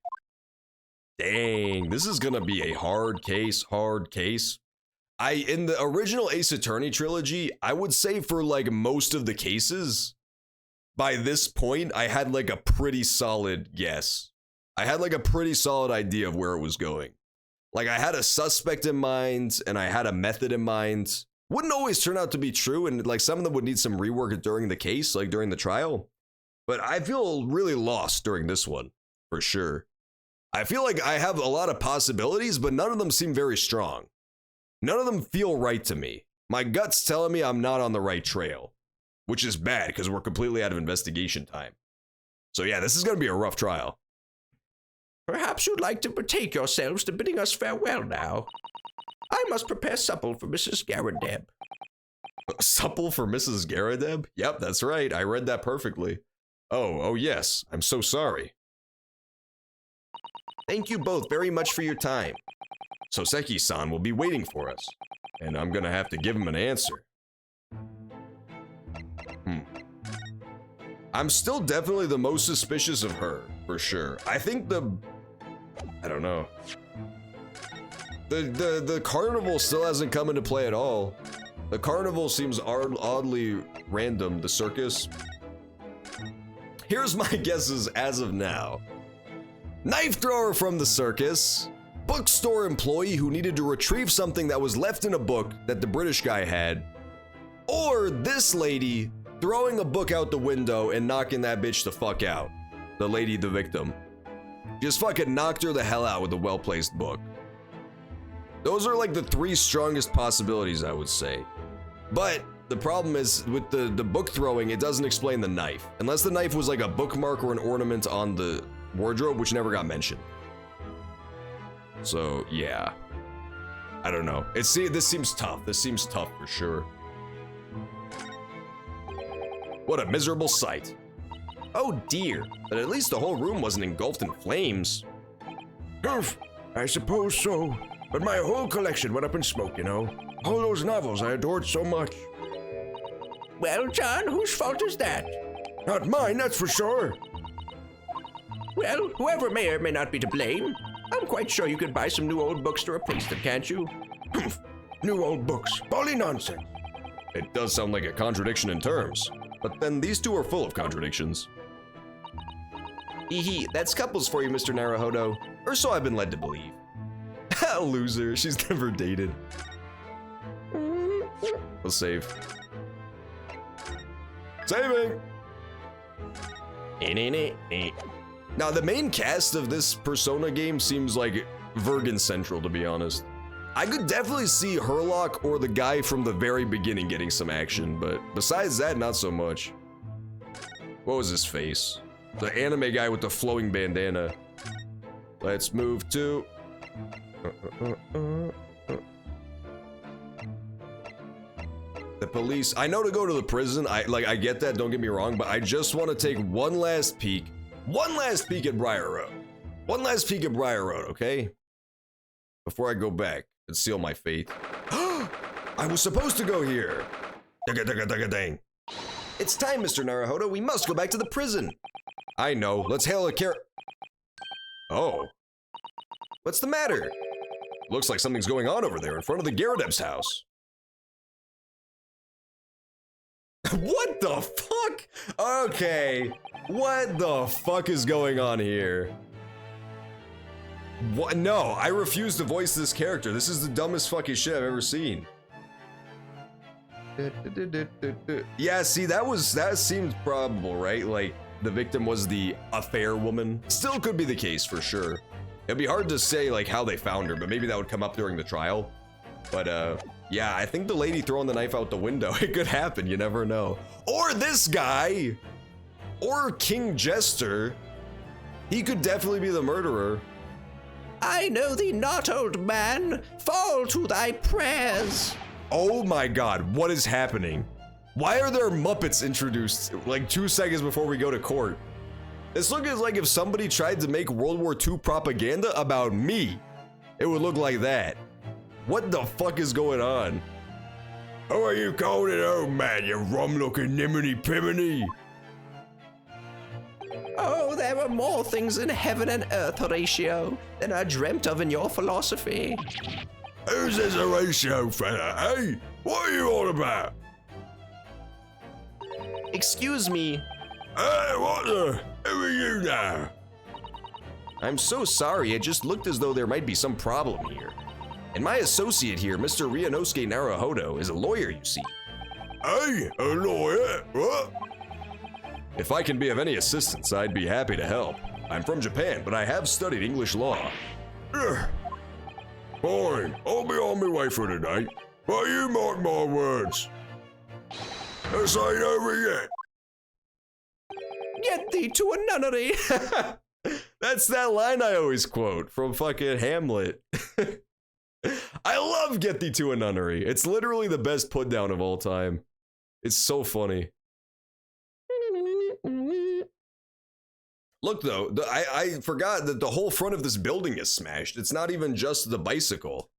Speaker 3: Dang, this is gonna be a hard case. In the original Ace Attorney trilogy, I would say for like most of the cases, by this point, I had like a pretty solid guess. I had like a pretty solid idea of where it was going. Like, I had a suspect in mind and I had a method in mind. Wouldn't always turn out to be true, and like some of them would need some rework during the case, like during the trial. But I feel really lost during this one, for sure. I feel like I have a lot of possibilities, but none of them seem very strong. None of them feel right to me. My gut's telling me I'm not on the right trail, which is bad because we're completely out of investigation time. So yeah, this is going to be a rough trial.
Speaker 5: Perhaps you'd like to betake yourselves to bidding us farewell now. I must prepare supper for Mrs. Garadeb.
Speaker 3: Supple for Mrs. Garadeb? Yep, that's right. I read that perfectly. Oh yes. I'm so sorry.
Speaker 2: Thank you both very much for your time.
Speaker 3: Soseki-san will be waiting for us, and I'm gonna have to give him an answer. I'm still definitely the most suspicious of her, for sure. I think I don't know. The carnival still hasn't come into play at all. The carnival seems oddly random, the circus. Here's my guesses as of now. Knife thrower from the circus, bookstore employee who needed to retrieve something that was left in a book that the British guy had, or this lady throwing a book out the window and knocking that bitch the fuck out. The lady, the victim. Just fucking knocked her the hell out with a well-placed book. Those are like the three strongest possibilities, I would say. But the problem is with the book throwing, it doesn't explain the knife. Unless the knife was like a bookmark or an ornament on the wardrobe, which never got mentioned. So, yeah. I don't know. This seems tough. This seems tough for sure. What a miserable sight.
Speaker 2: Oh dear, but at least the whole room wasn't engulfed in flames.
Speaker 4: Humph, I suppose so. But my whole collection went up in smoke, you know. All those novels I adored so much.
Speaker 5: Well, John, whose fault is that?
Speaker 4: Not mine, that's for sure.
Speaker 5: Well, whoever may or may not be to blame, I'm quite sure you could buy some new old books to replace them, can't you?
Speaker 4: Humph, new old books. Bally nonsense.
Speaker 3: It does sound like a contradiction in terms, but then these two are full of contradictions.
Speaker 2: Hee, that's couples for you, Mr. Naruhodo. Or so I've been led to believe.
Speaker 3: Loser, she's never dated. We'll save. Saving! Now, the main cast of this Persona game seems like Vergen Central, to be honest. I could definitely see Herlock or the guy from the very beginning getting some action, but besides that, not so much. What was his face? The anime guy with the flowing bandana. Let's move to... The police. I know to go to the prison. I get that, don't get me wrong, but I just want to take one last peek. One last peek at Briar Road. One last peek at Briar Road, okay? Before I go back and seal my fate. I was supposed to go here. Dang.
Speaker 2: It's time, Mr. Naruhodo. We must go back to the prison.
Speaker 3: I know. Let's hail a Oh.
Speaker 2: What's the matter?
Speaker 3: Looks like something's going on over there in front of the Garadeb's house. What the fuck? Okay. What the fuck is going on here? What? No, I refuse to voice this character. This is the dumbest fucking shit I've ever seen. Yeah, see, that seemed probable, right? Like, the victim was the affair woman. Still could be the case, for sure. It'd be hard to say, like, how they found her, but maybe that would come up during the trial. But, yeah, I think the lady throwing the knife out the window, it could happen, you never know. Or this guy! Or King Jester. He could definitely be the murderer.
Speaker 5: I know thee not, old man. Fall to thy prayers.
Speaker 3: Oh my god, what is happening? Why are there Muppets introduced like 2 seconds before we go to court? This looks like if somebody tried to make World War II propaganda about me, it would look like that. What the fuck is going on?
Speaker 4: How are you calling it, old man, you rum-looking niminy-piminy?
Speaker 5: Oh, there are more things in heaven and earth, Horatio, than are dreamt of in your philosophy.
Speaker 4: Who's this Horatio fella, eh? What are you all about?
Speaker 2: Excuse me.
Speaker 4: Hey, what the? Who are you now?
Speaker 3: I'm so sorry, it just looked as though there might be some problem here. And my associate here, Mr. Ryanosuke Naruhodo, is a lawyer, you see.
Speaker 4: Hey, a lawyer? What?
Speaker 3: If I can be of any assistance, I'd be happy to help. I'm from Japan, but I have studied English law.
Speaker 4: Ugh. Fine, I'll be on my way for tonight. But you mark my words. This ain't over yet.
Speaker 5: Get thee to a nunnery.
Speaker 3: That's that line I always quote from fucking Hamlet. I love Get Thee to a Nunnery. It's literally the best put down of all time. It's so funny. Look though, I forgot that the whole front of this building is smashed. It's not even just the bicycle.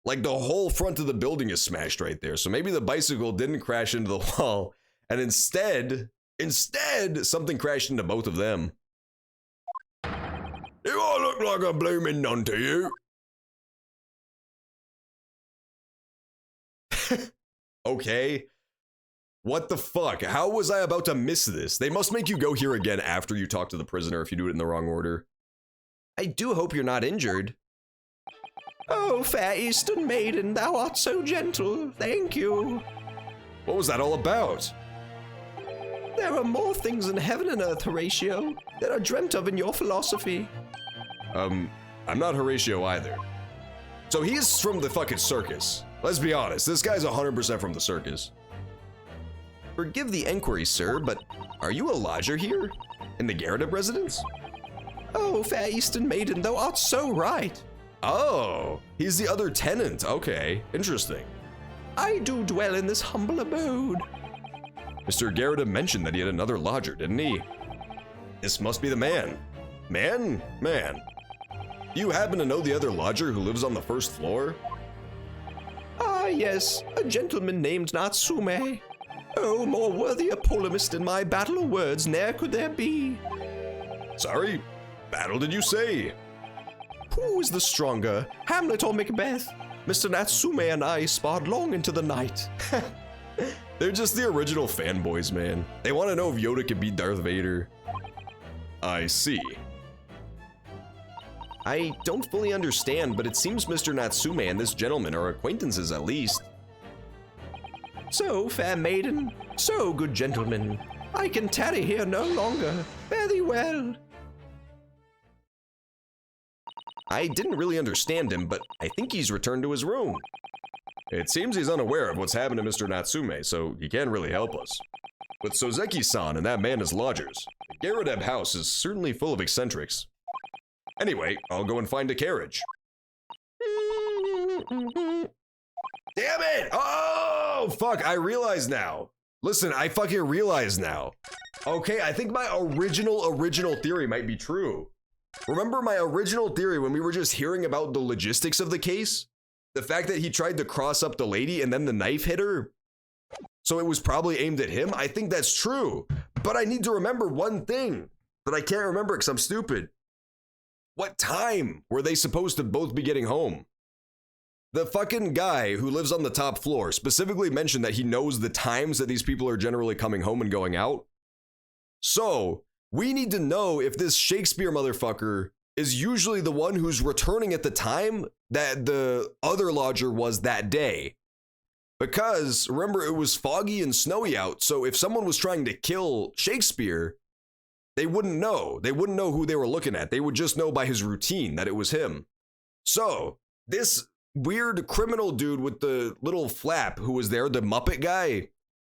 Speaker 3: Like the whole front of the building is smashed right there. So maybe the bicycle didn't crash into the wall, and instead something crashed into both of them.
Speaker 4: Do I look like a blooming nun to you?
Speaker 3: Okay. What the fuck? How was I about to miss this? They must make you go here again after you talk to the prisoner if you do it in the wrong order.
Speaker 5: I do hope you're not injured. Oh, fair Eastern maiden, thou art so gentle. Thank you.
Speaker 3: What was that all about?
Speaker 5: There are more things in heaven and earth, Horatio, that are dreamt of in your philosophy.
Speaker 3: I'm not Horatio either. So he's from the fucking circus. Let's be honest, this guy's 100% from the circus. Forgive the enquiry, sir, but are you a lodger here? In the Garrett residence?
Speaker 5: Oh, fair Eastern maiden, thou art so right.
Speaker 3: Oh, he's the other tenant. Okay, interesting.
Speaker 5: I do dwell in this humble abode.
Speaker 3: Mr. Garrett mentioned that he had another lodger, didn't he? This must be the man. Man? Do you happen to know the other lodger who lives on the first floor?
Speaker 5: Ah, yes, a gentleman named Natsume. Oh, more worthy a polemist in my battle of words ne'er could there be.
Speaker 3: Sorry, battle did you say?
Speaker 5: Who is the stronger, Hamlet or Macbeth? Mr. Natsume and I sparred long into the night.
Speaker 3: They're just the original fanboys, man. They want to know if Yoda could beat Darth Vader. I see. I don't fully understand, but it seems Mr. Natsume and this gentleman are acquaintances at least.
Speaker 5: So, fair maiden, so good gentleman, I can tarry here no longer. Fare thee well.
Speaker 3: I didn't really understand him, but I think he's returned to his room. It seems he's unaware of what's happened to Mr. Natsume, so he can't really help us. With Sozeki-san and that man as lodgers, the Garrett house is certainly full of eccentrics. Anyway, I'll go and find a carriage. Damn it! Oh, fuck, I realize now. Listen, I fucking realize now. Okay, I think my original theory might be true. Remember my original theory when we were just hearing about the logistics of the case? The fact that he tried to cross up the lady and then the knife hit her? So it was probably aimed at him? I think that's true. But I need to remember one thing that I can't remember because I'm stupid. What time were they supposed to both be getting home? The fucking guy who lives on the top floor specifically mentioned that he knows the times that these people are generally coming home and going out. So, we need to know if this Shakespeare motherfucker is usually the one who's returning at the time that the other lodger was that day. Because, remember, it was foggy and snowy out, so if someone was trying to kill Shakespeare, they wouldn't know. They wouldn't know who they were looking at. They would just know by his routine that it was him. So, this weird criminal dude with the little flap who was there, the Muppet guy,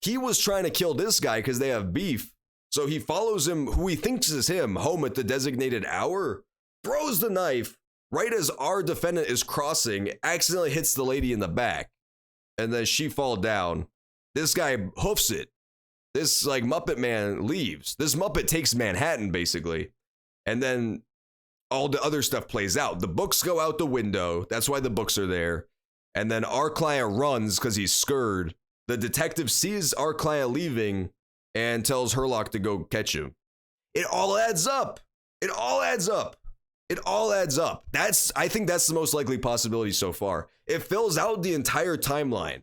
Speaker 3: he was trying to kill this guy because they have beef. So he follows him, who he thinks is him, home at the designated hour, throws the knife right as our defendant is crossing, accidentally hits the lady in the back, and then she falls down. This guy hoofs it. This like Muppet man leaves. This Muppet takes Manhattan basically, and then all the other stuff plays out. The books go out the window. That's why the books are there. And then our client runs because he's scared. The detective sees our client leaving and tells Herlock to go catch him. It all adds up. It all adds up. It all adds up. I think that's the most likely possibility so far. It fills out the entire timeline.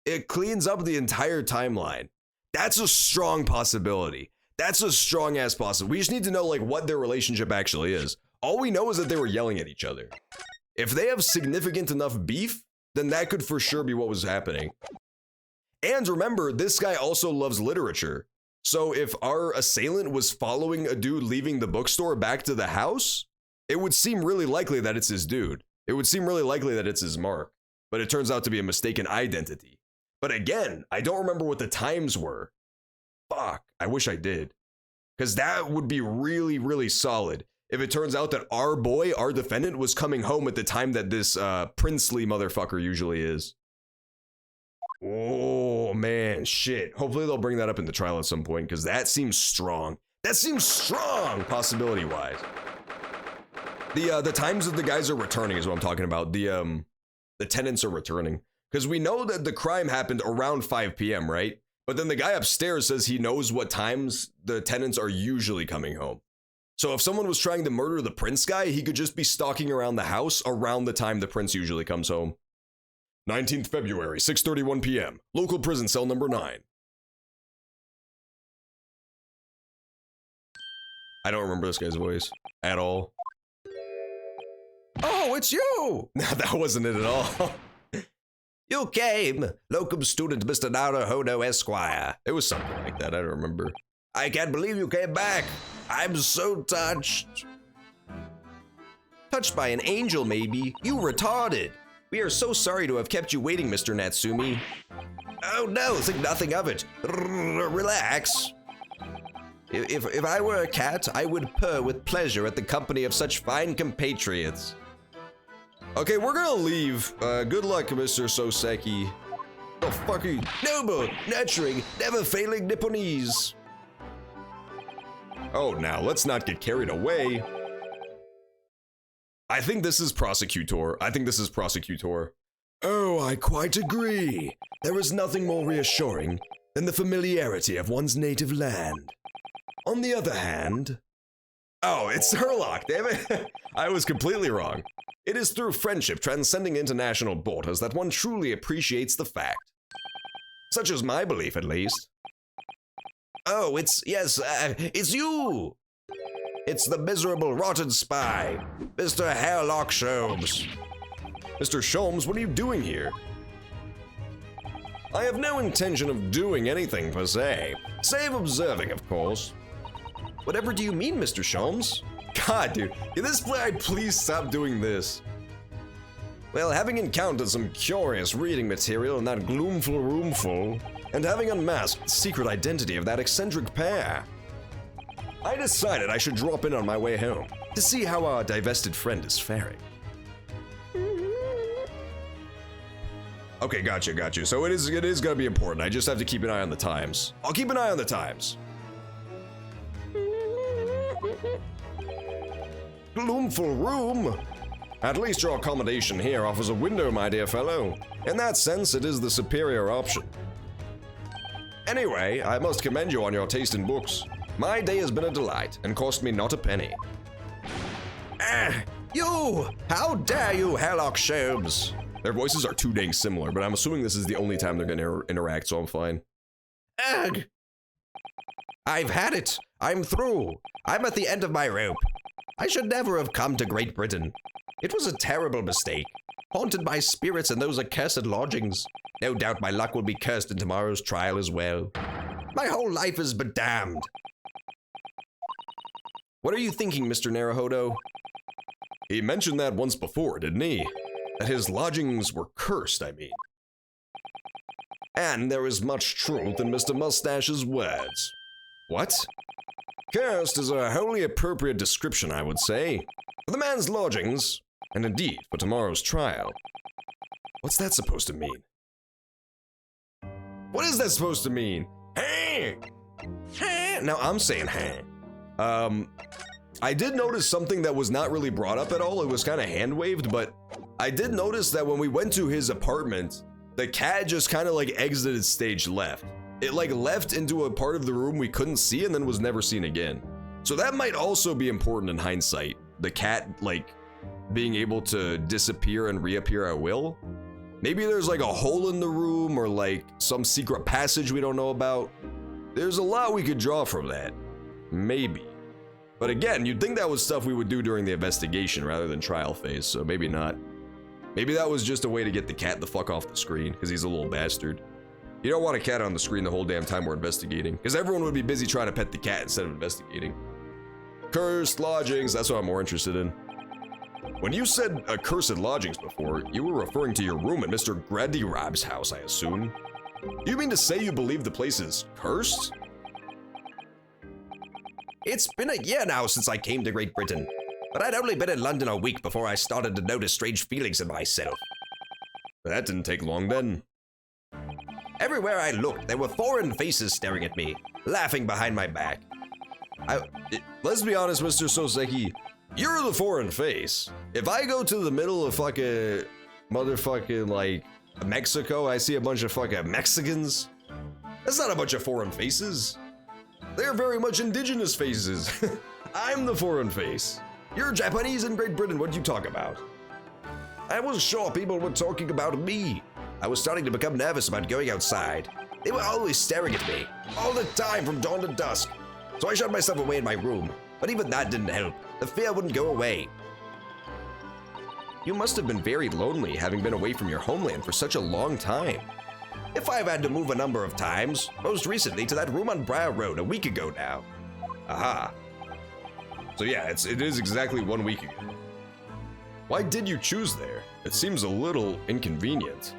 Speaker 3: It cleans up the entire timeline. That's a strong possibility. That's a strong ass possibility. We just need to know like what their relationship actually is. All we know is that they were yelling at each other. If they have significant enough beef, then that could for sure be what was happening. And remember, this guy also loves literature. So if our assailant was following a dude leaving the bookstore back to the house, it would seem really likely that it's his dude. It would seem really likely that it's his mark. But it turns out to be a mistaken identity. But again, I don't remember what the times were. Fuck, I wish I did. Because that would be really, really solid. If it turns out that our boy, our defendant, was coming home at the time that this princely motherfucker usually is. Oh, man, shit. Hopefully they'll bring that up in the trial at some point, because that seems strong. That seems strong, possibility-wise. The times that the guys are returning is what I'm talking about. The tenants are returning. Because we know that the crime happened around 5 p.m., right? But then the guy upstairs says he knows what times the tenants are usually coming home. So if someone was trying to murder the prince guy, he could just be stalking around the house around the time the prince usually comes home. 19th February, 6:31 p.m. Local prison cell number 9. I don't remember this guy's voice at all.
Speaker 2: Oh, it's you!
Speaker 3: That wasn't it at all.
Speaker 2: You came, locum student Mr. Naruhodo Esquire.
Speaker 3: It was something like that, I don't remember.
Speaker 2: I can't believe you came back. I'm so touched. Touched by an angel, maybe? You retarded. We are so sorry to have kept you waiting, Mr. Natsumi. Oh no, think nothing of it. Relax. If I were a cat, I would purr with pleasure at the company of such fine compatriots.
Speaker 3: Okay, we're gonna leave. Good luck, Mr. Soseki. Oh, fuck you.
Speaker 2: Noble, nurturing, never failing Nipponese.
Speaker 3: Oh, now, let's not get carried away. I think this is prosecutor. Oh, I quite agree. There is nothing more reassuring than the familiarity of one's native land. On the other hand... Oh, it's Herlock, damn it. I was completely wrong. It is through friendship transcending international borders that one truly appreciates the fact. Such is my belief, at least.
Speaker 2: Oh, it's you! It's the miserable, rotten spy, Mr. Herlock Sholmes.
Speaker 3: Mr. Sholmes, what are you doing here? I have no intention of doing anything per se, save observing, of course.
Speaker 2: Whatever do you mean, Mr. Sholmes?
Speaker 3: God, dude, can this player please stop doing this? Well, having encountered some curious reading material in that gloomful roomful, and having unmasked the secret identity of that eccentric pair, I decided I should drop in on my way home to see how our divested friend is faring. Okay, got you. So it is gonna be important. I just have to keep an eye on the times. I'll keep an eye on the times. Gloomful room? At least your accommodation here offers a window, my dear fellow. In that sense, it is the superior option. Anyway, I must commend you on your taste in books. My day has been a delight, and cost me not a penny.
Speaker 2: You! How dare you, Herlock Sholmes?
Speaker 3: Their voices are too dang similar, but I'm assuming this is the only time they're gonna interact, so I'm fine.
Speaker 2: Ugh! I've had it. I'm through. I'm at the end of my rope. I should never have come to Great Britain. It was a terrible mistake. Haunted by spirits in those accursed lodgings. No doubt my luck will be cursed in tomorrow's trial as well. My whole life is bedamned.
Speaker 3: What are you thinking, Mr. Naruhodo? He mentioned that once before, didn't he? That his lodgings were cursed, I mean. And there is much truth in Mr. Mustache's words. What? Cursed is a wholly appropriate description, I would say, for the man's lodgings, and indeed for tomorrow's trial. What's that supposed to mean? What is that supposed to mean? Hey! Hey! Now I'm saying hey. I did notice something that was not really brought up at all. It was kind of hand-waved, but I did notice that when we went to his apartment, the cat just kind of like exited stage left. It like left into a part of the room we couldn't see and then was never seen again. So that might also be important in hindsight. The cat like being able to disappear and reappear at will. Maybe there's like a hole in the room or like some secret passage we don't know about. There's a lot we could draw from that. Maybe. But again, you'd think that was stuff we would do during the investigation rather than trial phase, so maybe not. Maybe that was just a way to get the cat the fuck off the screen, because he's a little bastard. You don't want a cat on the screen the whole damn time we're investigating, because everyone would be busy trying to pet the cat instead of investigating. Cursed lodgings, that's what I'm more interested in. When you said accursed lodgings before, you were referring to your room at Mr. Gradirab's house, I assume. Do you mean to say you believe the place is cursed?
Speaker 2: It's been a year now since I came to Great Britain, but I'd only been in London a week before I started to notice strange feelings in myself.
Speaker 3: But that didn't take long then.
Speaker 2: Everywhere I looked, there were foreign faces staring at me, laughing behind my back.
Speaker 3: Let's be honest, Mr. Soseki, you're the foreign face. If I go to the middle of fucking motherfucking like Mexico, I see a bunch of fucking Mexicans. That's not a bunch of foreign faces. They're very much indigenous faces. I'm the foreign face. You're Japanese in Great Britain, what do you talk about?
Speaker 2: I was sure people were talking about me. I was starting to become nervous about going outside. They were always staring at me, all the time from dawn to dusk. So I shut myself away in my room, but even that didn't help. The fear wouldn't go away.
Speaker 3: You must have been very lonely having been away from your homeland for such a long time.
Speaker 2: If I've had to move a number of times, most recently to that room on Briar Road a week ago now.
Speaker 3: Aha. So yeah, it is exactly 1 week ago. Why did you choose there? It seems a little inconvenient.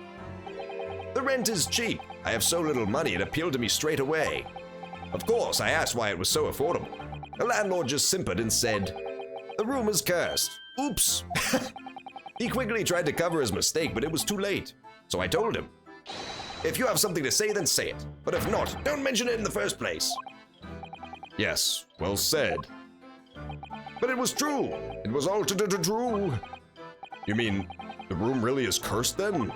Speaker 2: The rent is cheap. I have so little money it appealed to me straight away. Of course, I asked why it was so affordable. The landlord just simpered and said, "The room is cursed." Oops. He quickly tried to cover his mistake, but it was too late. So I told him, "If you have something to say, then say it. But if not, don't mention it in the first place."
Speaker 3: Yes, well said.
Speaker 2: But it was true. It was all true.
Speaker 3: You mean the room really is cursed then?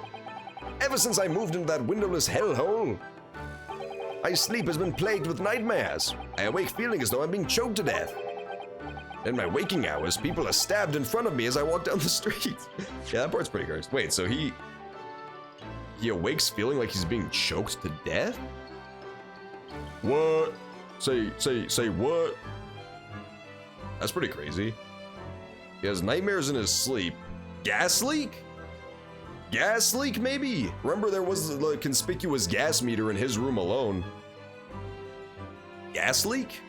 Speaker 2: Ever since I moved into that windowless hellhole, my sleep has been plagued with nightmares. I awake feeling as though I'm being choked to death. In my waking hours, people are stabbed in front of me as I walk down the street.
Speaker 3: Yeah, that part's pretty cursed. Wait, so he awakes feeling like he's being choked to death? What? Say what? That's pretty crazy. He has nightmares in his sleep. Gas leak? Gas leak, maybe? Remember there was the conspicuous gas meter in his room alone. Gas leak?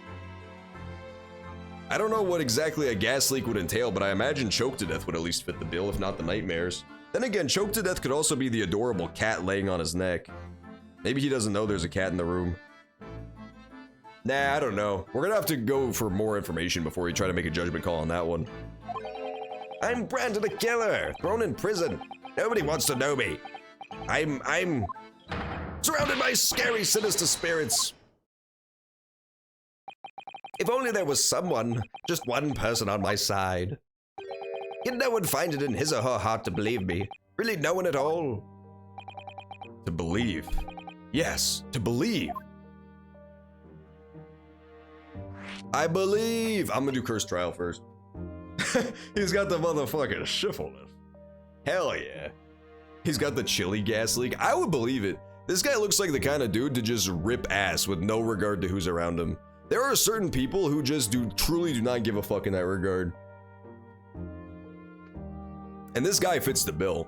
Speaker 3: I don't know what exactly a gas leak would entail, but I imagine choke to death would at least fit the bill, if not the nightmares. Then again, choke to death could also be the adorable cat laying on his neck. Maybe he doesn't know there's a cat in the room. Nah, I don't know. We're gonna have to go for more information before we try to make a judgment call on that one.
Speaker 2: I'm branded a killer, thrown in prison. Nobody wants to know me. I'm surrounded by scary, sinister spirits. If only there was someone, just one person on my side. Yet no one find it in his or her heart to believe me. Really no one at all.
Speaker 3: To believe. Yes, to believe. I believe. I'm gonna do curse trial first. He's got the motherfucking syphilis. Hell yeah. He's got the chili gas leak. I would believe it. This guy looks like the kind of dude to just rip ass with no regard to who's around him. There are certain people who just truly do not give a fuck in that regard. And this guy fits the bill.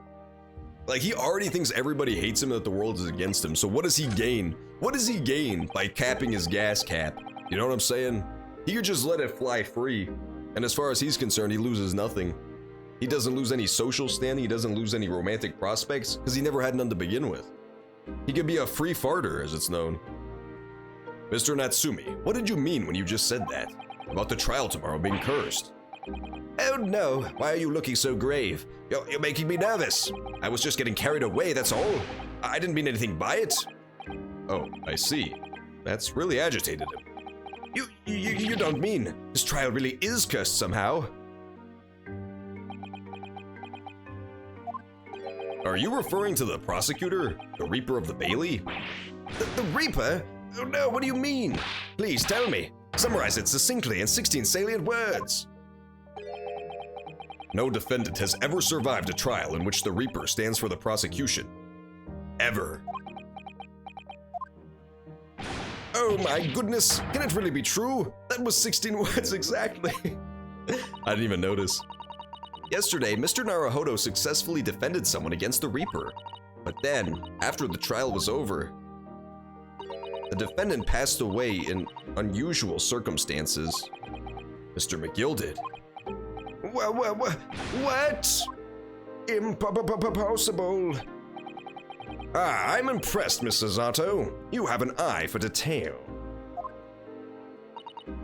Speaker 3: Like, he already thinks everybody hates him and that the world is against him. So what does he gain? What does he gain by capping his gas cap? You know what I'm saying? He could just let it fly free. And as far as he's concerned, he loses nothing. He doesn't lose any social standing, he doesn't lose any romantic prospects, because he never had none to begin with. He could be a free farter, as it's known. Mr. Natsumi, what did you mean when you just said that? About the trial tomorrow being cursed?
Speaker 2: Oh no, why are you looking so grave? You're making me nervous. I was just getting carried away, that's all. I didn't mean anything by it.
Speaker 3: Oh, I see. That's really agitated him.
Speaker 2: You don't mean this trial really is cursed somehow?
Speaker 3: Are you referring to the prosecutor? The Reaper of the Bailey?
Speaker 2: The Reaper? Oh no, what do you mean? Please tell me. Summarize it succinctly in 16 salient words.
Speaker 3: No defendant has ever survived a trial in which the Reaper stands for the prosecution. Ever.
Speaker 2: Oh my goodness, can it really be true?
Speaker 3: That was 16 words exactly. I didn't even notice. Yesterday, Mr. Naruhodo successfully defended someone against the Reaper. But then, after the trial was over, the defendant passed away in unusual circumstances. Mr. McGill did.
Speaker 4: What? Impossible. Ah, I'm impressed, Mr. Zato. You have an eye for detail.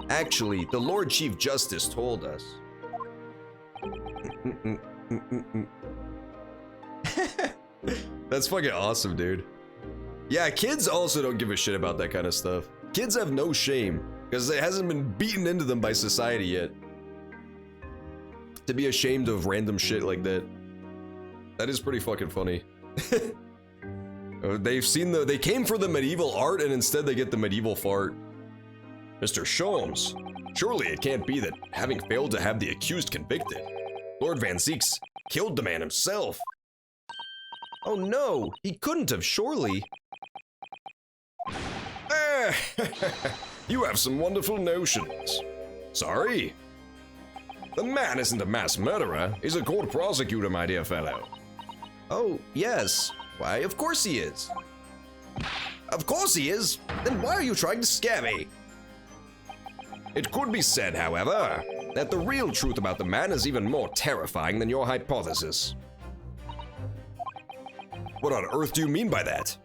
Speaker 3: Actually, the Lord Chief Justice told us. That's fucking awesome, dude. Yeah, kids also don't give a shit about that kind of stuff. Kids have no shame, because it hasn't been beaten into them by society yet. To be ashamed of random shit like that. That is pretty fucking funny. They came for the medieval art and instead they get the medieval fart. Mr. Sholmes, surely it can't be that having failed to have the accused convicted, Lord Van Zieks killed the man himself. Oh no, he couldn't have, surely.
Speaker 4: You have some wonderful notions.
Speaker 3: Sorry.
Speaker 4: The man isn't a mass murderer. He's a court prosecutor, my dear fellow.
Speaker 3: Oh, yes. Why, of course he is. Of course he is. Then why are you trying to scare me?
Speaker 4: It could be said, however, that the real truth about the man is even more terrifying than your hypothesis.
Speaker 3: What on earth do you mean by that?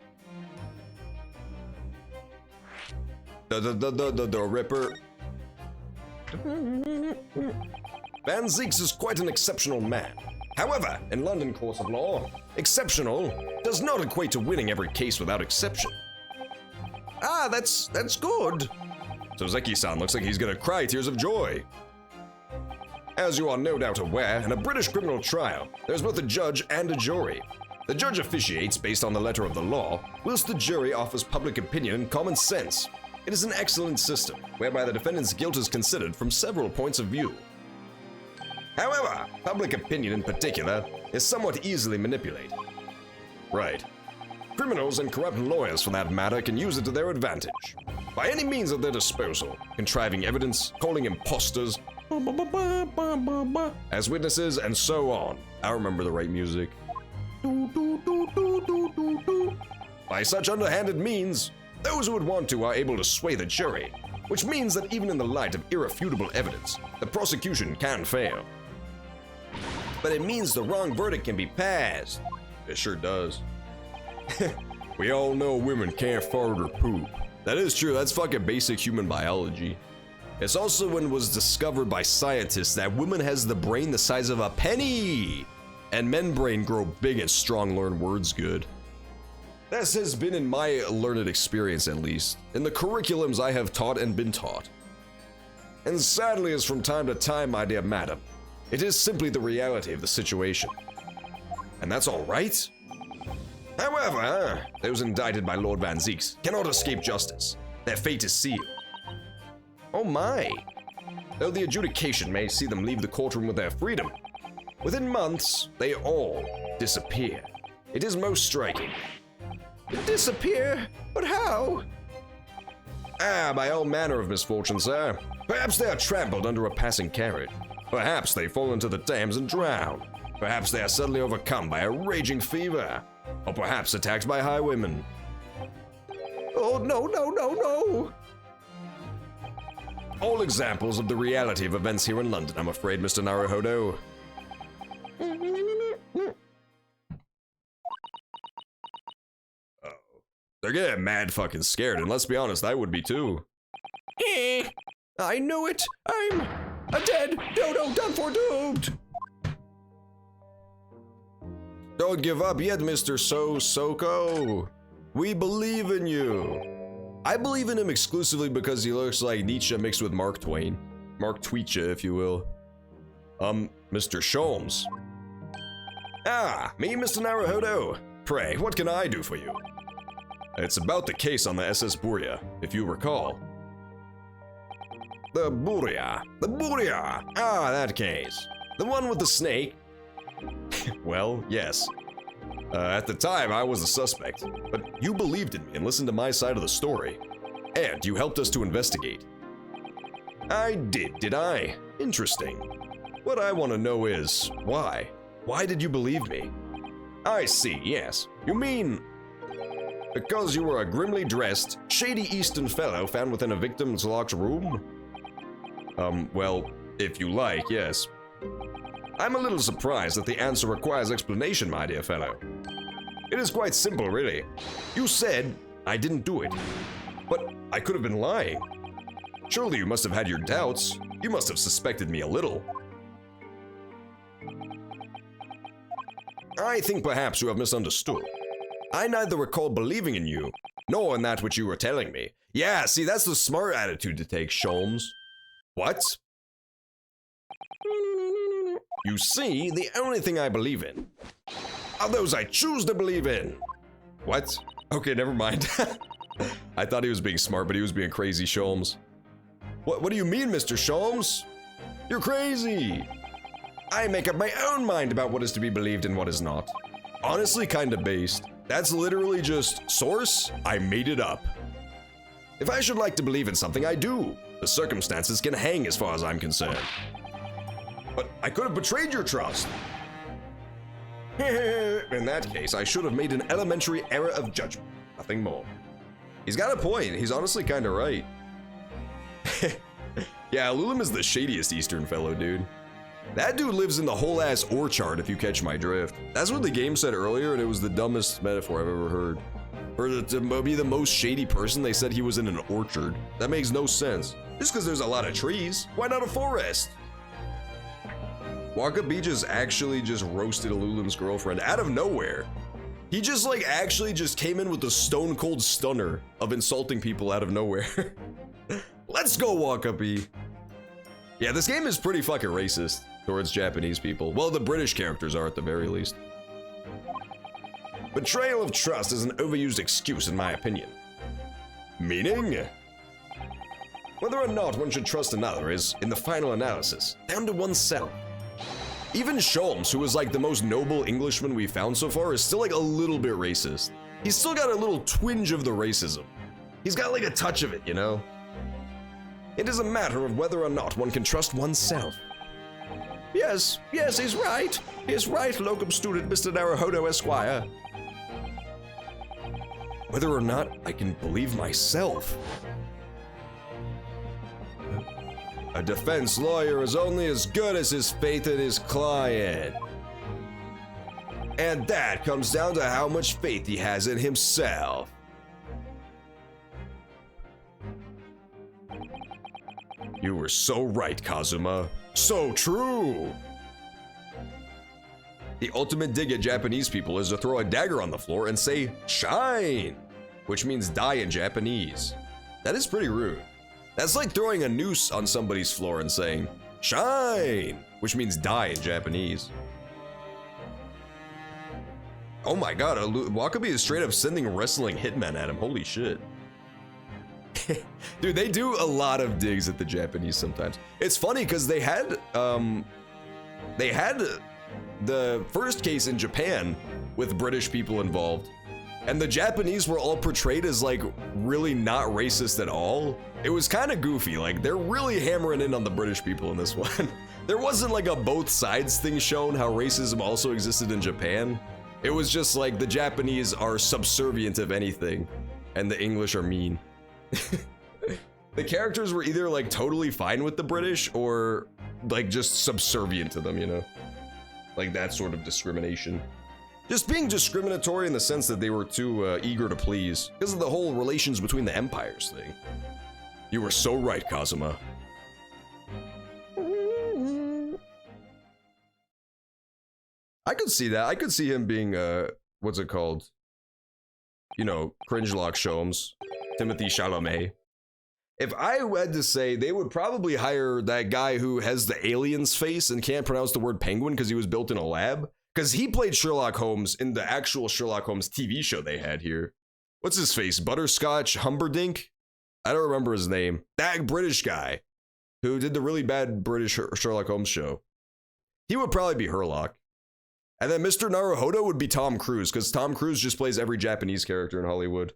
Speaker 3: The Ripper.
Speaker 4: Van Zieks is quite an exceptional man. However, in London courts of law, exceptional does not equate to winning every case without exception.
Speaker 3: Ah, that's good.
Speaker 4: So Zeki-san looks like he's gonna cry tears of joy. As you are no doubt aware, in a British criminal trial, there's both a judge and a jury. The judge officiates based on the letter of the law, whilst the jury offers public opinion and common sense. It is an excellent system, whereby the defendant's guilt is considered from several points of view. However, public opinion in particular is somewhat easily manipulated.
Speaker 3: Right.
Speaker 4: Criminals and corrupt lawyers, for that matter, can use it to their advantage. By any means at their disposal, contriving evidence, calling imposters as witnesses, and so on.
Speaker 3: I remember the right music.
Speaker 4: By such underhanded means, those who would want to are able to sway the jury, which means that even in the light of irrefutable evidence, the prosecution can fail.
Speaker 3: But it means the wrong verdict can be passed.
Speaker 4: It sure does. We all know women can't fart or poop.
Speaker 3: That is true, that's fucking basic human biology. It's also when it was discovered by scientists that women has the brain the size of a penny, and men brain grow big and strong, learn words good. This has been in my learned experience, at least, in the curriculums I have taught and been taught.
Speaker 4: And sadly, as from time to time, my dear madam, it is simply the reality of the situation.
Speaker 3: And that's all right?
Speaker 4: However, those indicted by Lord Van Zieks cannot escape justice. Their fate is sealed.
Speaker 3: Oh my.
Speaker 4: Though the adjudication may see them leave the courtroom with their freedom, within months, they all disappear. It is most striking.
Speaker 3: Disappear? But how?
Speaker 4: By all manner of misfortune, sir. Perhaps they are trampled under a passing carriage. Perhaps they fall into the Thames and drown. Perhaps they are suddenly overcome by a raging fever. Or perhaps attacked by highwaymen.
Speaker 3: Oh, no.
Speaker 4: All examples of the reality of events here in London, I'm afraid, Mr. Naruhodo.
Speaker 3: They're getting mad fucking scared, and let's be honest, I would be too.
Speaker 5: I knew it! I'm a dead dodo done for doomed!
Speaker 3: Don't give up yet, Mr. Soko. We believe in you. I believe in him exclusively because he looks like Nietzsche mixed with Mark Twain. Mark Tweetcha, if you will. Mr. Sholmes.
Speaker 4: Me, Mr. Naruhodo. Pray, what can I do for you?
Speaker 3: It's about the case on the SS Buria, if you recall.
Speaker 4: The Buria. That case. The one with the snake.
Speaker 3: Well, yes. At the time, I was a suspect, but you believed in me and listened to my side of the story. And you helped us to investigate. I did I? Interesting. What I want to know is, why? Why did you believe me? I see, yes. You mean... because you were a grimly dressed, shady Eastern fellow found within a victim's locked room? Well, if you like, yes. I'm a little surprised that the answer requires explanation, my dear fellow. It is quite simple, really. You said I didn't do it, but I could have been lying. Surely you must have had your doubts. You must have suspected me a little. I think perhaps you have misunderstood. I neither recall believing in you, nor in that which you were telling me. Yeah, see, that's the smart attitude to take, Sholmes. What? You see, the only thing I believe in are those I choose to believe in. What? Okay, never mind. I thought he was being smart, but he was being crazy, Sholmes. What do you mean, Mr. Sholmes? You're crazy. I make up my own mind about what is to be believed and what is not. Honestly, kinda based. That's literally just source, I made it up. If I should like to believe in something, I do. The circumstances can hang as far as I'm concerned. But I could have betrayed your trust. In that case, I should have made an elementary error of judgment. Nothing more. He's got a point. He's honestly kinda right. Yeah, Lulim is the shadiest Eastern fellow, dude. That dude lives in the whole ass orchard, if you catch my drift. That's what the game said earlier, and it was the dumbest metaphor I've ever heard. For to be the most shady person, they said he was in an orchard. That makes no sense. Just because there's a lot of trees, why not a forest? Waka Beaches actually just roasted Alulim's girlfriend out of nowhere. He just like actually just came in with the stone cold stunner of insulting people out of nowhere. Let's go, Waka B. Yeah, this game is pretty fucking racist towards Japanese people. Well, the British characters are at the very least. Betrayal of trust is an overused excuse in my opinion. Meaning? Whether or not one should trust another is, in the final analysis, down to oneself. Even Sholmes, who is like the most noble Englishman we've found so far, is still like a little bit racist. He's still got a little twinge of the racism. He's got like a touch of it, you know? It is a matter of whether or not one can trust oneself.
Speaker 5: Yes, he's right. He's right, locum student Mr. Naruhodo Esquire.
Speaker 3: Whether or not I can believe myself. A defense lawyer is only as good as his faith in his client. And that comes down to how much faith he has in himself. You were so right, Kazuma. So true! The ultimate dig at Japanese people is to throw a dagger on the floor and say, "Shine!" which means die in Japanese. That is pretty rude. That's like throwing a noose on somebody's floor and saying, "Shine!" which means die in Japanese. Oh my god, Wakabi is straight up sending wrestling hitmen at him. Holy shit. Dude, they do a lot of digs at the Japanese sometimes. It's funny because they had the first case in Japan with British people involved, and the Japanese were all portrayed as like really not racist at all. It was kind of goofy. Like they're really hammering in on the British people in this one. There wasn't like a both sides thing shown how racism also existed in Japan. It was just like the Japanese are subservient of anything and the English are mean. The characters were either like totally fine with the British or like just subservient to them, you know? Like that sort of discrimination. Just being discriminatory in the sense that they were too eager to please because of the whole relations between the empires thing. You were so right, Kazuma. I could see that. I could see him being, what's it called? You know, cringe-lock Sholmes. Timothy Chalamet. If I had to say, they would probably hire that guy who has the alien's face and can't pronounce the word penguin because he was built in a lab. Because he played Sherlock Holmes in the actual Sherlock Holmes TV show they had here. What's his face? Butterscotch Humperdinck? I don't remember his name. That British guy who did the really bad British Sherlock Holmes show. He would probably be Herlock. And then Mr. Naruhodo would be Tom Cruise, because Tom Cruise just plays every Japanese character in Hollywood.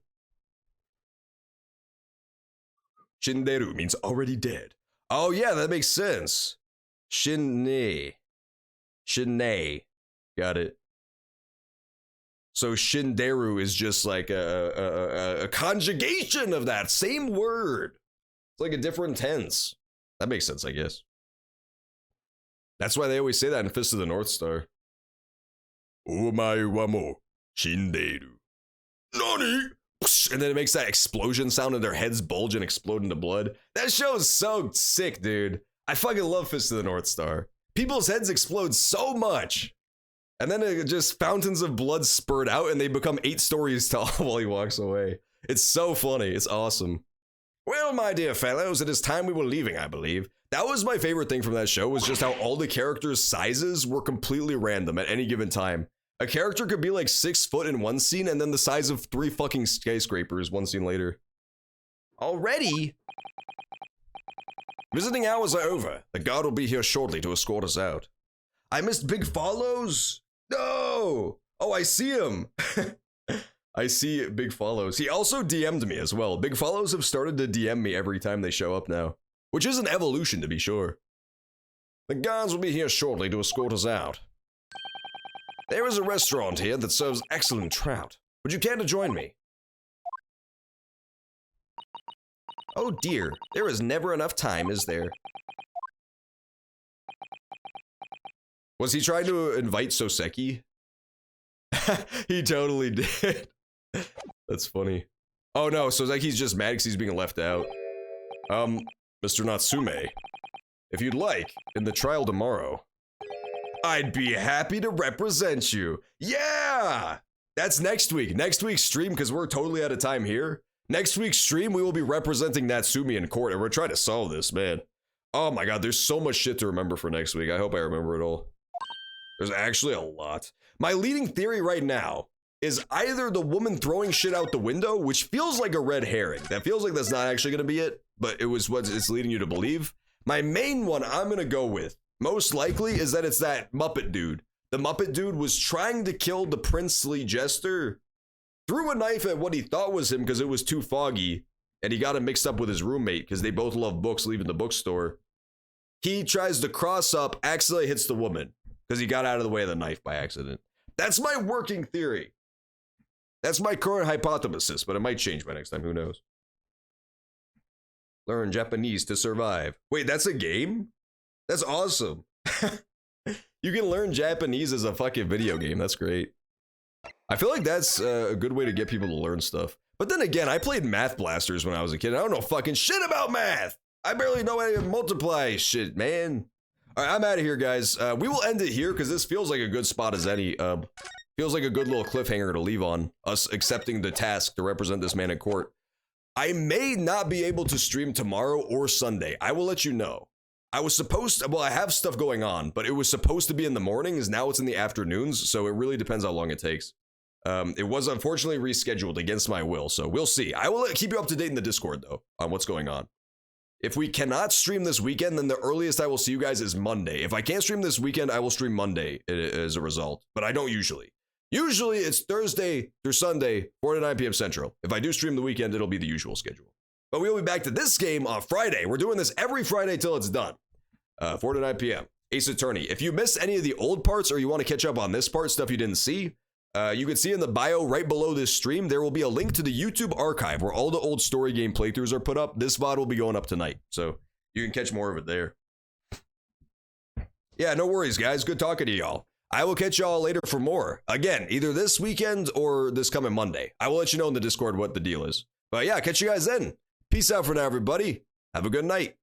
Speaker 3: Shinderu means already dead. Oh yeah, that makes sense. Shinne. Got it. So Shinderu is just like a conjugation of that same word. It's like a different tense. That makes sense, I guess. That's why they always say that in Fist of the North Star. Omae wa mo shinderu. Nani? And then it makes that explosion sound and their heads bulge and explode into blood. That show is so sick, dude. I fucking love Fist of the North Star. People's heads explode so much. And then it just fountains of blood spurt out and they become 8 stories tall while he walks away. It's so funny. It's awesome. Well, my dear fellows, it is time we were leaving, I believe. That was my favorite thing from that show, was just how all the characters' sizes were completely random at any given time. A character could be like 6 foot in one scene and then the size of 3 fucking skyscrapers one scene later.
Speaker 2: Already?
Speaker 3: Visiting hours are over. The guard will be here shortly to escort us out. I missed Big Follows? No! Oh, I see him. I see Big Follows. He also DM'd me as well. Big Follows have started to DM me every time they show up now, which is an evolution to be sure. The guards will be here shortly to escort us out. There is a restaurant here that serves excellent trout. Would you care to join me?
Speaker 2: Oh dear, there is never enough time, is there?
Speaker 3: Was he trying to invite Soseki? He totally did. That's funny. Oh no, Soseki's just mad because he's being left out. Mr. Natsume, if you'd like, in the trial tomorrow, I'd be happy to represent you. Yeah! That's next week. Next week's stream, because we're totally out of time here. Next week's stream, we will be representing Natsumi in court, and we're trying to solve this, man. Oh my god, there's so much shit to remember for next week. I hope I remember it all. There's actually a lot. My leading theory right now is either the woman throwing shit out the window, which feels like a red herring. That feels like that's not actually going to be it, but it was what it's leading you to believe. My main one I'm going to go with, most likely, is that it's that Muppet dude. The Muppet dude was trying to kill the princely jester, threw a knife at what he thought was him because it was too foggy, and he got him mixed up with his roommate because they both love books leaving the bookstore. He tries to cross up, accidentally hits the woman because he got out of the way of the knife by accident. That's my working theory. That's my current hypothesis, but it might change by next time, who knows. Learn Japanese to survive. Wait, that's a game? That's awesome. You can learn Japanese as a fucking video game. That's great. I feel like that's a good way to get people to learn stuff. But then again, I played Math Blasters when I was a kid. I don't know fucking shit about math. I barely know how to multiply shit, man. All right, I'm out of here, guys. We will end it here because this feels like a good spot as any. Feels like a good little cliffhanger to leave on, us accepting the task to represent this man in court. I may not be able to stream tomorrow or Sunday. I will let you know. I was supposed to, well, I have stuff going on, but it was supposed to be in the mornings. Now it's in the afternoons, so it really depends how long it takes. It was unfortunately rescheduled against my will, so we'll see. I will keep you up to date in the Discord, though, on what's going on. If we cannot stream this weekend, then the earliest I will see you guys is Monday. If I can't stream this weekend, I will stream Monday as a result, but I don't usually. Usually it's Thursday through Sunday, 4 to 9 p.m. Central. If I do stream the weekend, it'll be the usual schedule. But we'll be back to this game on Friday. We're doing this every Friday till it's done. 4 to 9 p.m. Ace Attorney. If you missed any of the old parts or you want to catch up on this part, stuff you didn't see, you can see in the bio right below this stream, there will be a link to the YouTube archive where all the old story game playthroughs are put up. This VOD will be going up tonight, so you can catch more of it there. Yeah, no worries, guys. Good talking to y'all. I will catch y'all later for more. Again, either this weekend or this coming Monday. I will let you know in the Discord what the deal is. But yeah, catch you guys then. Peace out for now, everybody. Have a good night.